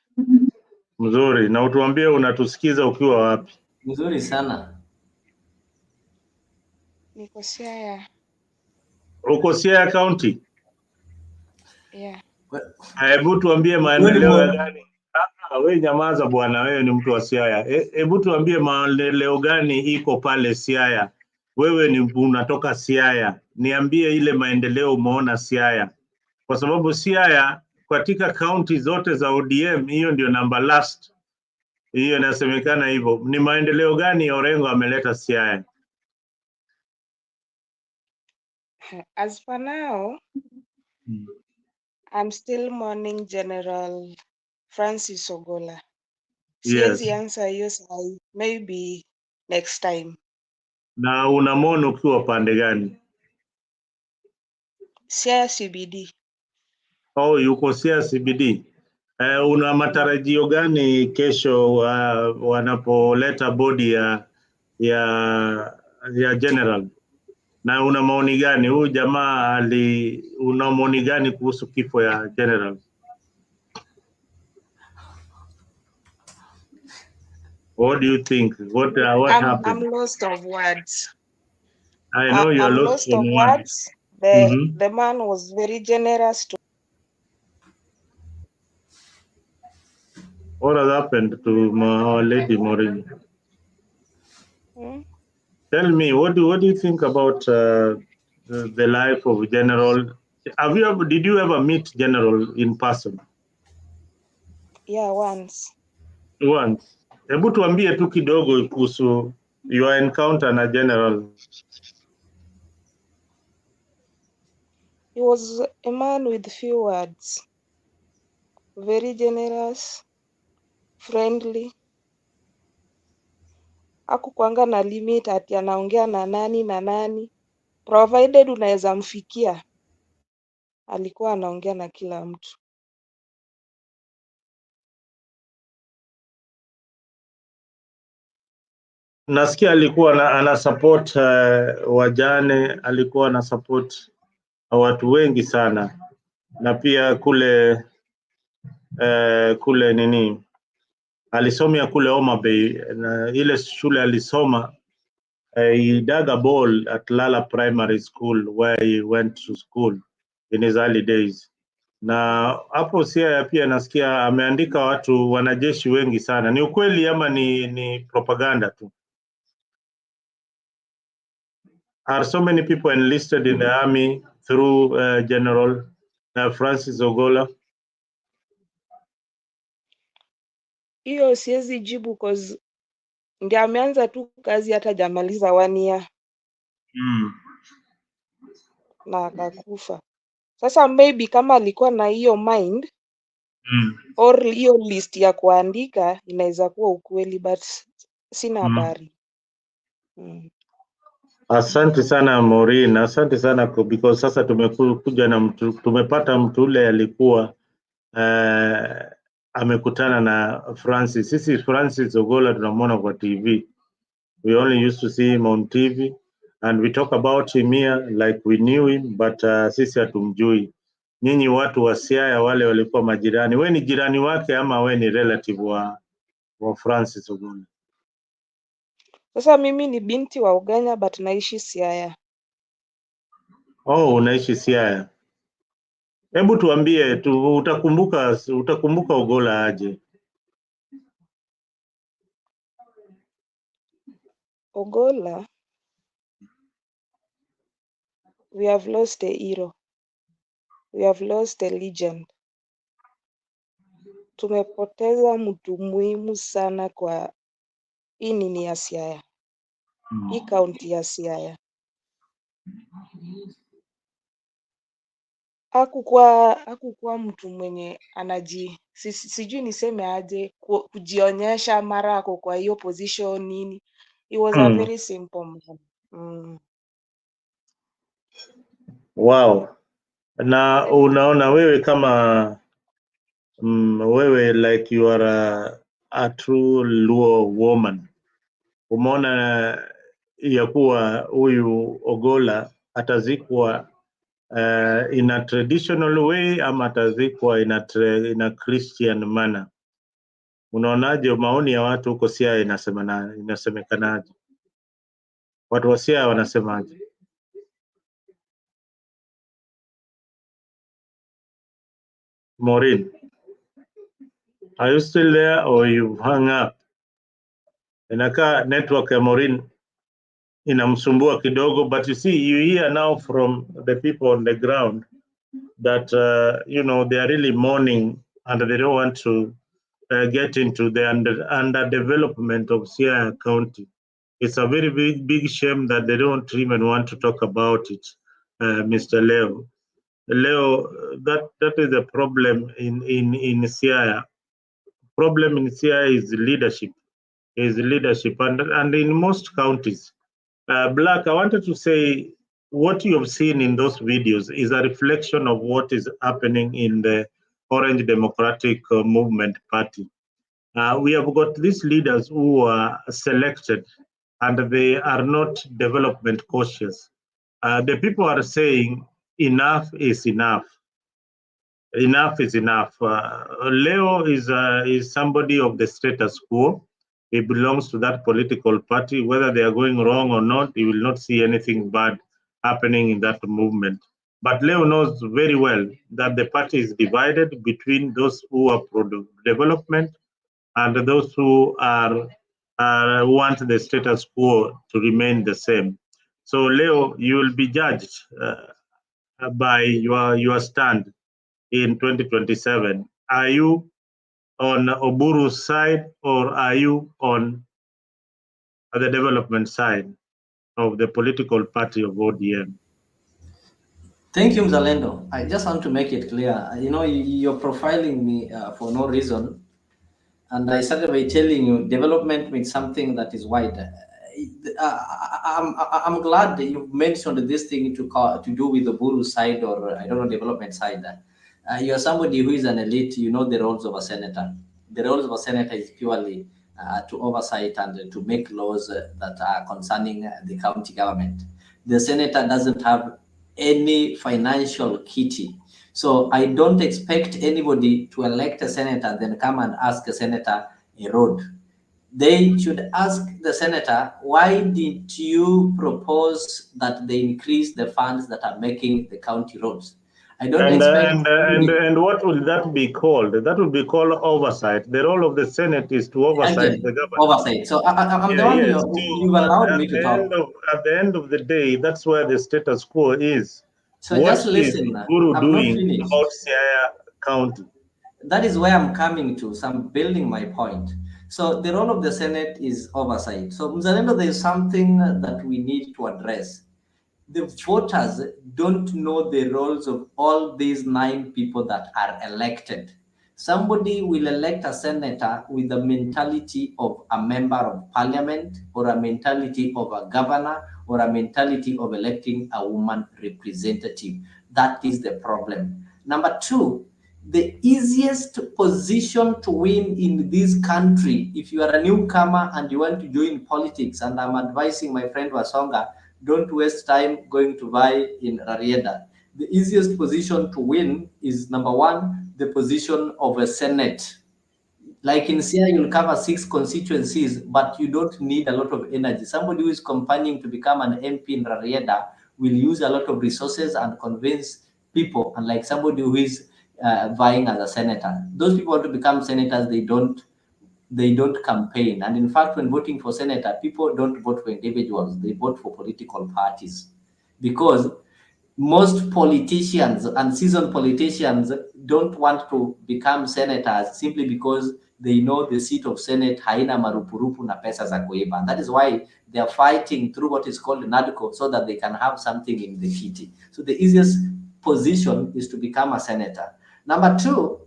Mzuri, na utuambie unatusikiza ukiwa wapi? Mzuri sana. Niko Siaya. Uko Siaya County? Yeah. Hebu tuambie maendeleo gani? Wewe nyamaza bwana, wewe ni mtu wa Siaya. Hebu tuambie maendeleo gani iko pale Siaya. Wewe ni unatoka Siaya. Niambie ile maendeleo umeona Siaya. Kwa sababu Siaya katika kaunti zote za ODM hiyo ndio number last. Hiyo inasemekana hivyo. Ni maendeleo gani Orengo ameleta Siaya? As for now, I'm still mourning General Francis Ogolla. Siwezi answer hiyo sahi. Maybe next time. Na unamwona ukiwa pande gani? Siaya CBD. Oh, yuko Siaya CBD. Una matarajio gani kesho wanapoleta bodi ya general? Na una maoni gani? Huyu jamaa una maoni gani kuhusu kifo ya general? What do you think? What happened? I'm lost of words. I know you are lost of words. The man was very generous to. What has happened to our lady Maureen? Tell me, what do you think about the life of General? Did you ever meet General in person? Yeah, once. Once. Hebu tuambie tu kidogo kuhusu your encounter na General. He was a man with few words. Very generous, friendly. Hakukuanga na limit ati anaongea na nani, provided unaweza mfikia. Alikuwa anaongea na kila mtu. Nasikia alikuwa ana support wajane, alikuwa ana support watu wengi sana, na pia kule kule nini, alisomea kule Homa Bay, na ile shule alisoma, he dug a ball at Lala Primary School where he went to school in his early days. Na hapo Siaya pia nasikia ameandika watu wanajeshi wengi sana. Ni ukweli ama ni propaganda tu? Are so many people enlisted in the army through General Francis Ogolla? Hiyo siwezi jibu cause ndiye ameanza tu kazi hata jamaliza 1 year. Na akakufa. Sasa maybe kama alikuwa na hiyo mind or hiyo list ya kuandika inaweza kuwa ukweli, but sina habari. Asante sana Maureen, asante sana because sasa tumekuja na tumepata mtu ule alikuwa amekutana na Francis. Sisi Francis Ogolla tunamwona kwa TV. We only used to see him on TV and we talk about him here like we knew him, but sisi hatumjui. Nyinyi watu wa Siaya wale walikuwa majirani. We ni jirani wake ama we ni relative wa Francis Ogolla? Sasa mimi ni binti wa Uganda but naishi Siaya. Oh, unaishi Siaya. Hebu tuambie utakumbuka Ogolla aje? Ogolla, we have lost a hero. We have lost a legend. Tumepoteza mtu muhimu sana kwa hii nini ya Siaya. Hii kaunti ya Siaya. Hakukuwa mtu mwenye sijui niseme aje, kujionyesha mara ako kwa hiyo position nini. He was a very simple man. Wow. Na unaona wewe kama wewe like you are a true Luo woman, umeona ya kuwa huyu Ogolla atazikwa in a traditional way ama atazikwa in a Christian manner? Unaonaje maoni ya watu huko Siaya inasemekanaje? Watu wa Siaya wanasemaje? Maureen, are you still there or you've hung up? Inakaa network ya Maureen inamsumbua kidogo, but you see, you hear now from the people on the ground that you know, they are really mourning and they don't want to get into the underdevelopment of Siaya County. It's a very big shame that they don't even want to talk about it, Mr. Leo. Leo, that is a problem in Siaya. Problem in Siaya is leadership, and in most counties. Black, I wanted to say what you have seen in those videos is a reflection of what is happening in the Orange Democratic Movement Party. We have got these leaders who are selected and they are not development cautious. The people are saying enough is enough. Enough is enough. Leo is somebody of the status quo. He belongs to that political party. Whether they are going wrong or not, he will not see anything bad happening in that movement. But Leo knows very well that the party is divided between those who are pro-development and those who want the status quo to remain the same. So Leo, you will be judged by your stand in 2027. Are you on Oburu's side or are you on the development side of the political party of ODM? Thank you, Mzalendo. I just want to make it clear. You know, you're profiling me for no reason. And I started by telling you development means something that is wide. I'm glad that you mentioned this thing to do with the Buru side, or I don't know, development side. You are somebody who is an elite. You know the roles of a senator. The roles of a senator is purely to oversight and to make laws that are concerning the county government. The senator doesn't have any financial kitty. So I don't expect anybody to elect a senator, then come and ask a senator a road. They should ask the senator, why did you propose that they increase the funds that are making the county roads? I don't expect. And what will that be called? That will be called oversight. The role of the Senate is to oversight the government. Oversight. So I'm the one you've allowed me to talk. At the end of the day, that's where the status quo is. So what just listen. is Guru I'm doing not finished. about Siaya County? That is where I'm coming to. So I'm building my point. So the role of the Senate is oversight. So Mzalendo, there is something that we need to address. The voters don't know the roles of all these 9 people that are elected. Somebody will elect a senator with the mentality of a member of parliament, or a mentality of a governor, or a mentality of electing a woman representative. That is the problem. Number 2, the easiest position to win in this country, if you are a newcomer and you want to join politics, and I'm advising my friend Wasonga, don't waste time going to buy in Rarieda. The easiest position to win is, number 1, the position of a Senate. Like in Sia, you'll cover 6 constituencies, but you don't need a lot of energy. Somebody who is campaigning to become an MP in Rarieda will use a lot of resources and convince people, unlike somebody who is vying as a senator. Those people want to become senators, they don't campaign. And in fact, when voting for senator, people don't vote for individuals, they vote for political parties. Because most politicians and seasoned politicians don't want to become senators simply because they know the seat of Senate haina marupurupu na pesa za kuiba. And that is why they are fighting through what is called NADCO, so that they can have something in the kitty. So the easiest position is to become a senator. Number 2,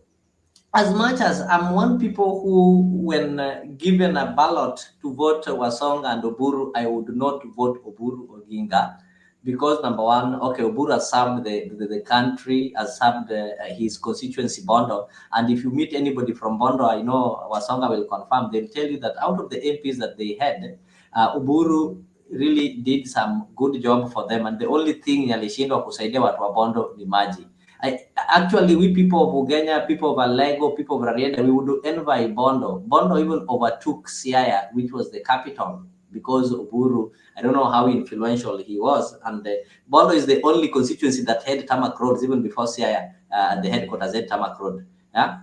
as much as I'm one people who, when given a ballot to vote Wasonga and Oburu, I would not vote Oburu Oginga, because number 1, okay, Oburu has served the country, has served his constituency Bondo, and if you meet anybody from Bondo, I know Wasonga will confirm, they'll tell you that out of the MPs that they had, Oburu really did some good job for them, and the only thing alishindwa kusaidia watu wa Bondo ni maji. Actually, we people of Ugenya, people of Alego, people of Rarieda, we would envy Bondo. Bondo even overtook Siaya, which was the capital, because Oburu, I don't know how influential he was. And Bondo is the only constituency that had tarmac roads, even before Siaya, the headquarters had tarmac road. Yeah?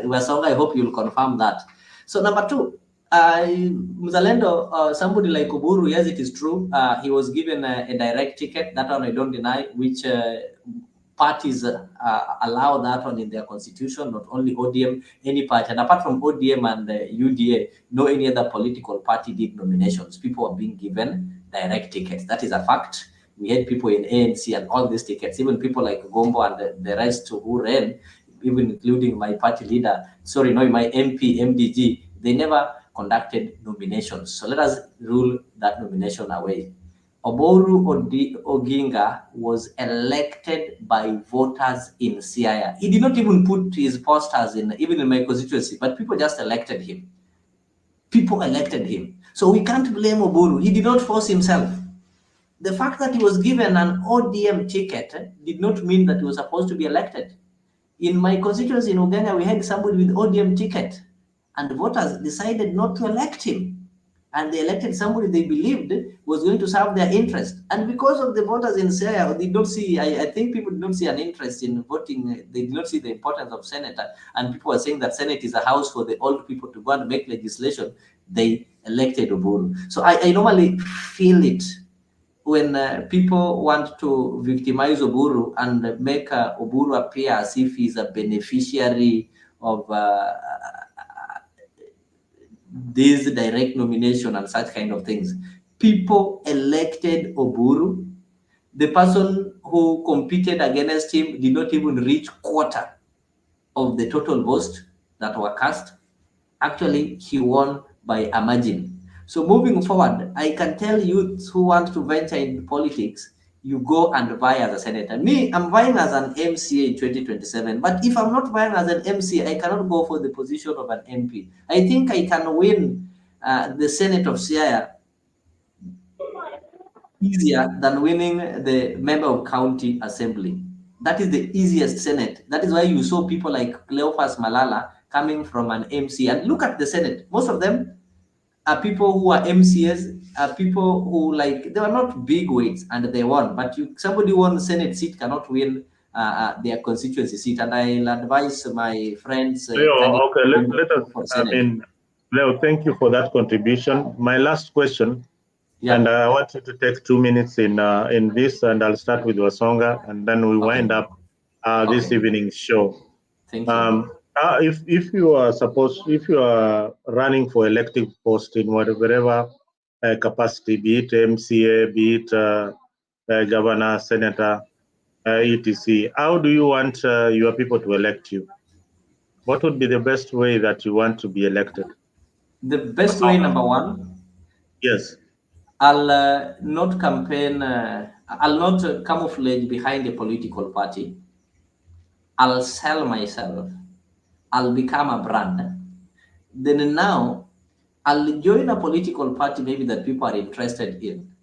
Wasonga, I hope you'll confirm that. So number 2, Mzalendo, somebody like Oburu, yes, it is true. He was given a direct ticket, that one I don't deny, which parties allow that one in their constitution, not only ODM, any party. And apart from ODM and UDA, no any other political party did nominations. People are being given direct tickets. That is a fact. We had people in ANC and all these tickets, even people like Gombo and the rest who ran, even including my party leader, my MP, MDG, they never conducted nominations. So let us rule that nomination away. Oburu Oginga was elected by voters in Siaya. He did not even put his posters even in my constituency, but people just elected him. People elected him. So we can't blame Oburu. He did not force himself. The fact that he was given an ODM ticket did not mean that he was supposed to be elected. In my constituency in Uganda, we had somebody with ODM ticket, and voters decided not to elect him. And they elected somebody they believed was going to serve their interest. And because of the voters in Siaya, they don't see, I think people did not see an interest in voting. They did not see the importance of senator. And people are saying that Senate is a house for the old people to go and make legislation. They elected Oburu. So I normally feel it when people want to victimize Oburu and make Oburu appear as if he's a beneficiary of this direct nomination and such kind of things. People elected Oburu. The person who competed against him did not even reach quarter of the total votes that were cast. Actually, he won by a margin. So moving forward, I can tell youths who want to venture in politics, you go and vie as a senator. Me, I'm vying as an MCA in 2027. But if I'm not vying as an MCA, I cannot go for the position of an MP. I think I can win the Senate of Siaya easier than winning the member of county assembly. That is the easiest Senate. That is why you saw people like Cleophas Malala coming from an MC. And look at the Senate. Most of them are people who are MCS, are people who they were not big weights and they won. But somebody who won the Senate seat cannot win their constituency seat. And I'll advise my friends. Leo, okay, let us, Leo, thank you for that contribution. My last question, and I want you to take 2 minutes in this, and I'll start with Wasonga, and then we wind up this evening's show. Thank you. If you are running for elective post in whatever capacity, be it MCA, be it governor, senator, etc., how do you want your people to elect you? What would be the best way that you want to be elected? The best way, number one? Yes. I'll not campaign, I'll not camouflage behind a political party. I'll sell myself. I'll become a brand. Then now, I'll join a political party maybe that people are interested in.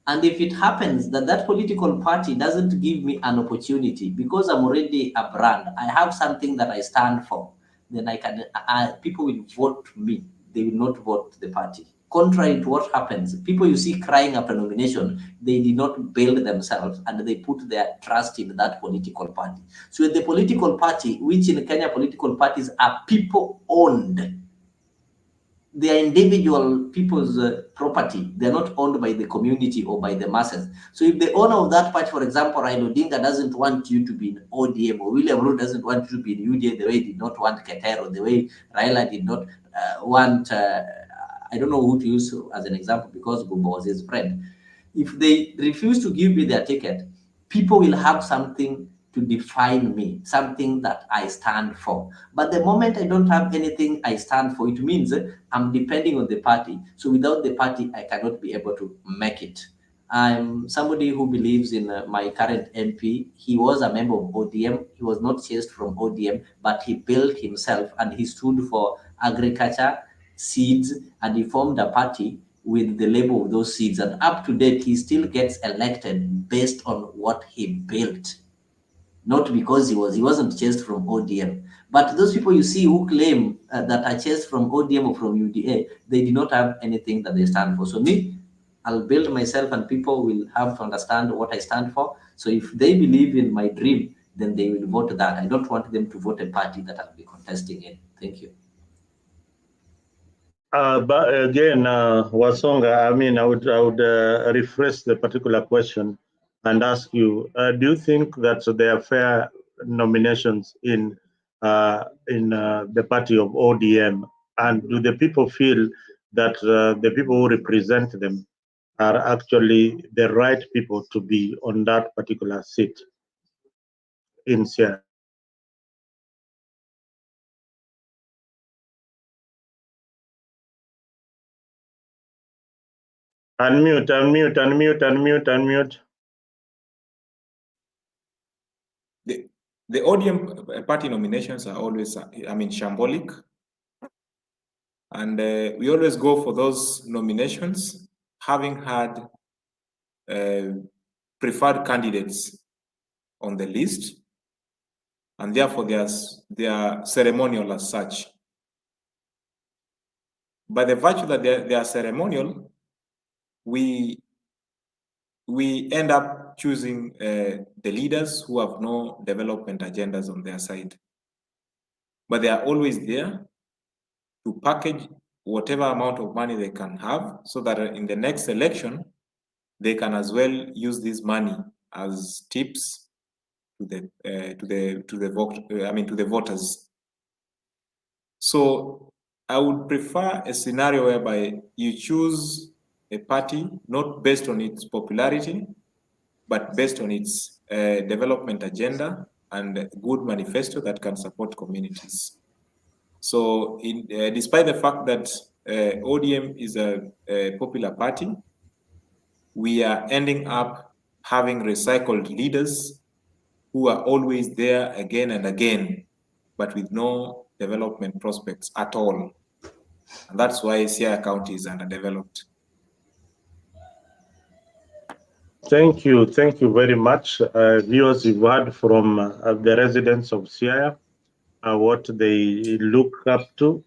And if it happens that that political party doesn't give me an opportunity because I'm already a brand, I have something that I stand for, then people will vote me. They will not vote the party. Contrary to what happens, people you see crying after nomination, they did not build themselves and they put their trust in that political party. So the political party, which in Kenya political parties are people owned, they are individual people's property. They're not owned by the community or by the masses. So if the owner of that party, for example, Raila Odinga doesn't want you to be in ODM, or William Ruto doesn't want you to be in UDA the way he did not want Ketero, the way Raila did not want, I don't know who to use as an example because Gumba was his friend. If they refuse to give me their ticket, people will have something to define me, something that I stand for. But the moment I don't have anything I stand for, it means I'm depending on the party. So without the party, I cannot be able to make it. I'm somebody who believes in my current MP. He was a member of ODM. He was not chased from ODM, but he built himself and he stood for agriculture, seeds, and he formed a party with the label of those seeds. And up to date, he still gets elected based on what he built. Not because he wasn't chased from ODM. But those people you see who claim that are chased from ODM or from UDA, they do not have anything that they stand for. So me, I'll build myself and people will have to understand what I stand for. So if they believe in my dream, then they will vote that. I don't want them to vote a party that I'll be contesting in. Thank you. But again, Wasonga, I mean, I would rephrase the particular question and ask you: do you think that there are fair nominations in the party of ODM, and do the people feel that the people who represent them are actually the right people to be on that particular seat in Siaya? Unmute. The ODM party nominations are always, shambolic. And we always go for those nominations having had preferred candidates on the list, and therefore they are ceremonial as such. By the virtue that they are ceremonial, we end up choosing the leaders who have no development agendas on their side. But they are always there to package whatever amount of money they can have so that in the next election, they can as well use this money as tips to the voters. So I would prefer a scenario whereby you choose a party not based on its popularity, but based on its development agenda and a good manifesto that can support communities. So, despite the fact that ODM is a popular party, we are ending up having recycled leaders who are always there again and again, but with no development prospects at all. And that's why Siaya County is underdeveloped. Thank you very much. Viewers, you've heard from the residents of Siaya what they look up to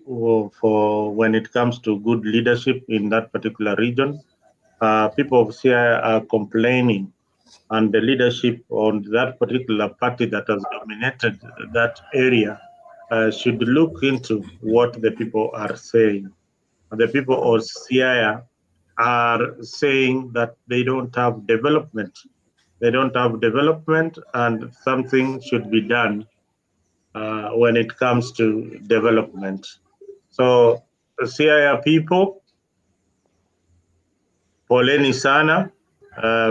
for when it comes to good leadership in that particular region. People of Siaya are complaining, and the leadership on that particular party that has dominated that area should look into what the people are saying. The people of Siaya are saying that they don't have development. They don't have development, and something should be done when it comes to development. So, Siaya people, poleni sana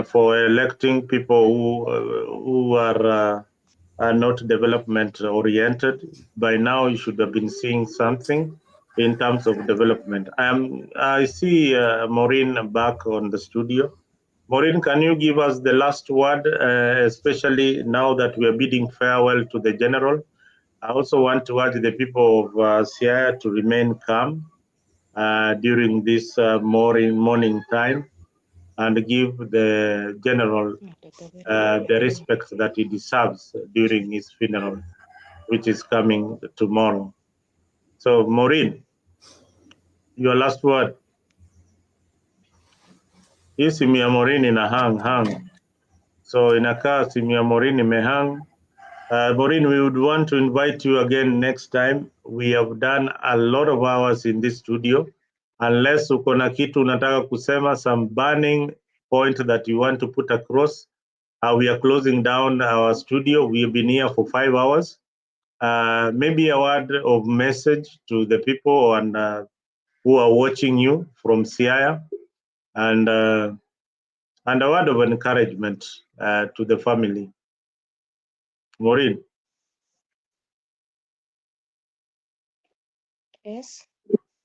for electing people who are not development oriented. By now, you should have been seeing something in terms of development. I see Maureen back on the studio. Maureen, can you give us the last word, especially now that we are bidding farewell to the general? I also want to urge the people of Siaya to remain calm during this morning time and give the general the respect that he deserves during his funeral, which is coming tomorrow. So, Maureen, your last word. Hii simu ya Maureen ina hang. So inakaa simu ya Maureen imehang. Maureen, we would want to invite you again next time. We have done a lot of hours in this studio. Unless uko na kitu unataka kusema, some burning point that you want to put across, we are closing down our studio. We've been here for 5 hours. Maybe a word of message to the people and who are watching you from Siaya, and a word of encouragement to the family. Maureen. Yes.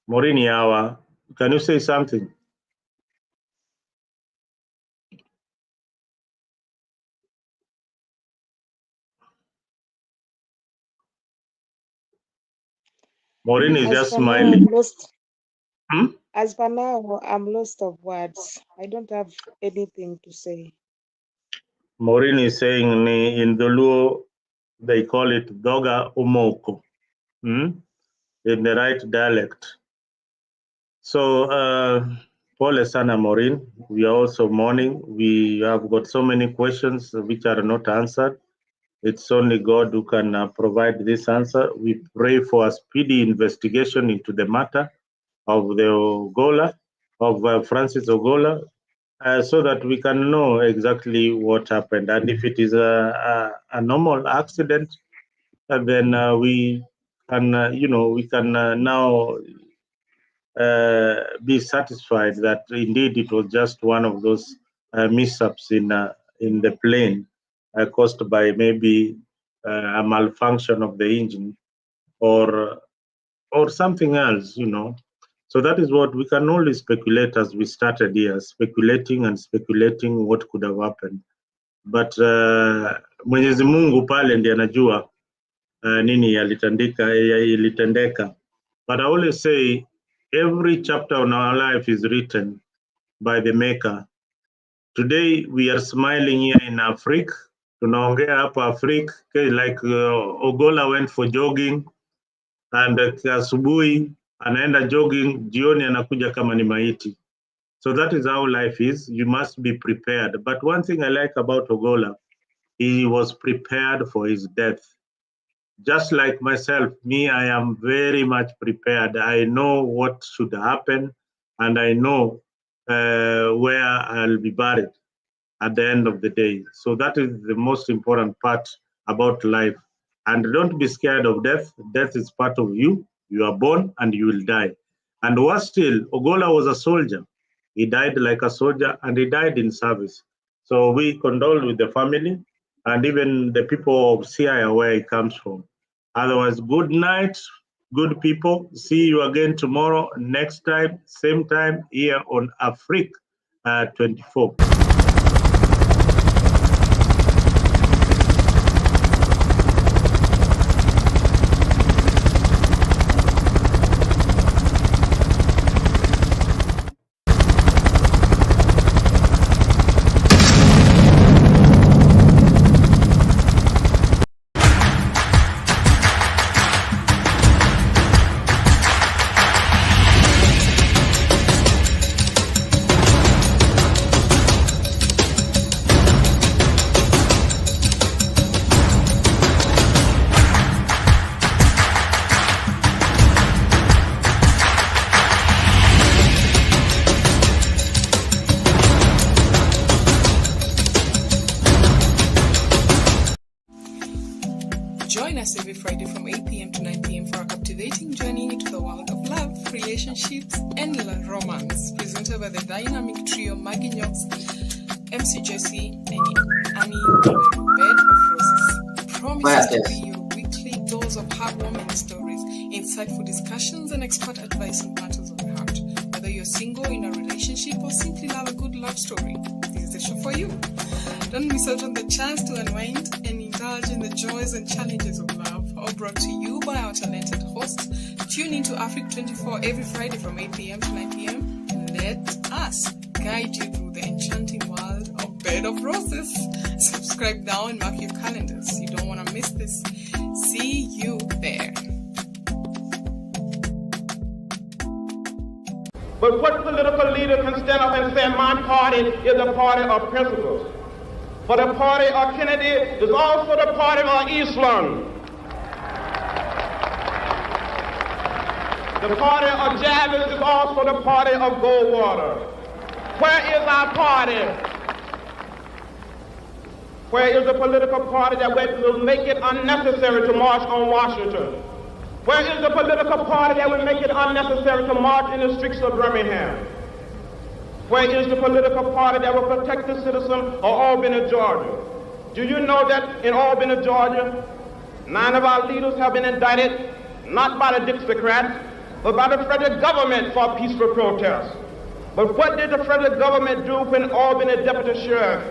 Maureen Yawa, can you say something? Maureen is just smiling. As for now, I'm lost of words. I don't have anything to say. Maureen is saying in the Luo, they call it Doga Umoko, in the right dialect. So, Pole Sana Maureen, we are also mourning. We have got so many questions which are not answered. It's only God who can provide this answer. We pray for a speedy investigation into the matter of the Ogolla, of Francis Ogolla, so that we can know exactly what happened. And if it is a normal accident, then we can, we can now be satisfied that indeed it was just one of those mishaps in the plane caused by maybe a malfunction of the engine or something else, So that is what we can only speculate, as we started here, speculating what could have happened. But Mwenyezi Mungu pale ndiye anajua nini ilitendeka. But I always say every chapter on our life is written by the Maker. Today we are smiling here in Africa. Tunaongea hapa Africa, like Ogolla went for jogging, and asubuhi anaenda jogging, jioni anakuja kama ni maiti. So that is how life is. You must be prepared. But one thing I like about Ogolla, he was prepared for his death. Just like myself, I am very much prepared. I know what should happen, and I know where I'll be buried at the end of the day. So that is the most important part about life. And don't be scared of death. Death is part of you. You are born and you will die. And worse still, Ogolla was a soldier. He died like a soldier, and he died in service. So we condole with the family and even the people of Siaya where he comes from. Otherwise, good night good people. See you again tomorrow, next time, same time, here on Afrique 24. Join us every Friday from 8 p.m. to 9 p.m. for a captivating journey into the world of love, relationships, and romance. Presented by the dynamic trio Maggie Knox, MC Jesse, and Annie Bed of Roses. Promises to be your weekly dose of heartwarming stories, insightful discussions, and expert advice on matters of the heart. Whether you're single, in a relationship, or simply love a good love story, this is the show for you. Don't miss out on the chance to unwind and indulge in the joys and challenges of love, all brought to you by our talented hosts. Tune into Afrique 24 every Friday from 8 p.m. to 9 p.m. Let us guide you through the enchanting world of Bed of Roses. Subscribe now and mark your calendars. You don't want to miss this. See you there. But what political leader can stand up and say, my party is a party of principles? For the party of Kennedy is also the party of Islam. The party of Javits is also the party of Goldwater. Where is our party? Where is the political party that will make it unnecessary to march on Washington? Where is the political party that will make it unnecessary to march in the streets of Birmingham? Where is the political party that will protect the citizen of Albany, Georgia? Do you know that in Albany, Georgia, 9 of our leaders have been indicted, not by the Dixiecrats, but by the federal government for peaceful protest? But what did the federal government do when Albany Deputy Sheriff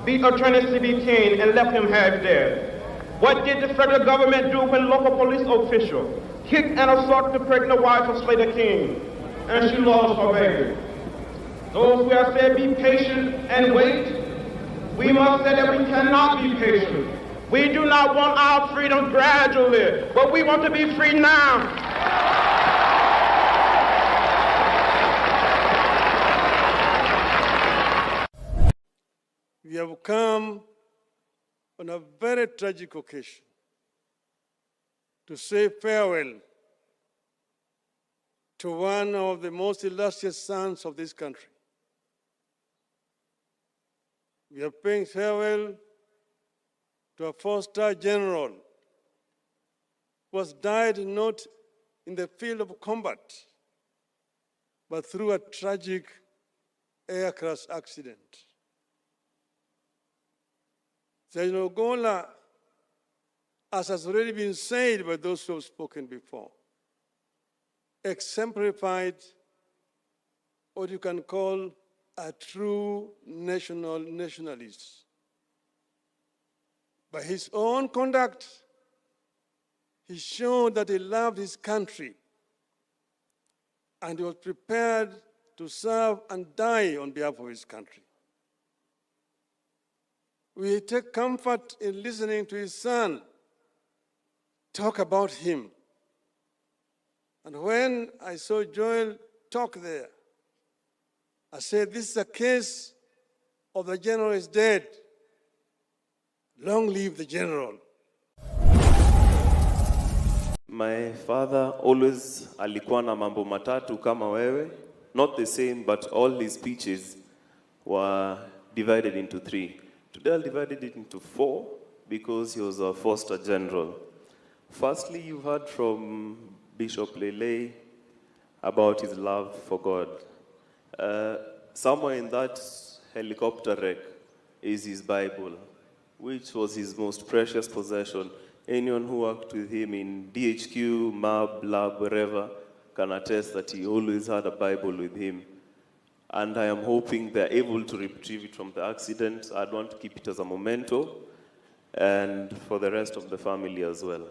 beat Attorney C.B. King and left him half dead? What did the federal government do when local police official kicked and assaulted the pregnant wife of Slater King and she lost her baby? Those who have said be patient and wait, we must say that we cannot be patient. We do not want our freedom gradually, but we want to be free now. We have come on a very tragic occasion to say farewell to one of the most illustrious sons of this country. We are paying farewell to a four-star general who has died not in the field of combat, but through a tragic aircraft accident. General Ogolla, as has already been said by those who have spoken before, exemplified what you can call a true nationalist. By his own conduct, he showed that he loved his country and he was prepared to serve and die on behalf of his country. We take comfort in listening to his son talk about him. And when I saw Joel talk there, I said, this is a case of the general is dead. Long live the general. My father always alikuwa na mambo matatu kama wewe, not the same, but all his speeches were divided into 3. Today I'll divide it into 4 because he was a four-star general. Firstly, you heard from Bishop Lele about his love for God. Somewhere in that helicopter wreck is his Bible, which was his most precious possession. Anyone who worked with him in DHQ, MAB, lab, wherever, can attest that he always had a Bible with him. And I am hoping they're able to retrieve it from the accident. I'd want to keep it as a memento, and for the rest of the family as well.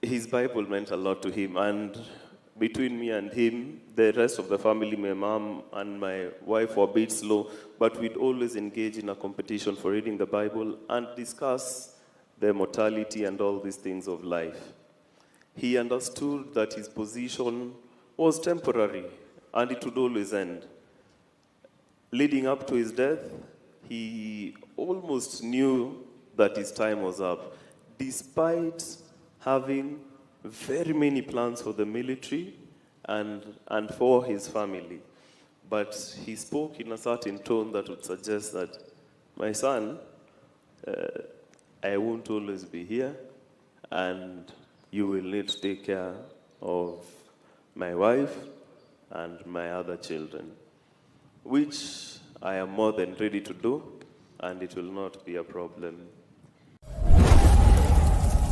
His Bible meant a lot to him, and between me and him, the rest of the family, my mom and my wife, were a bit slow, but we'd always engage in a competition for reading the Bible and discuss the mortality and all these things of life. He understood that his position was temporary and it would always end. Leading up to his death, he almost knew that his time was up, despite having very many plans for the military and for his family. But he spoke in a certain tone that would suggest that, my son, I won't always be here, and you will need to take care of my wife and my other children, which I am more than ready to do, and it will not be a problem.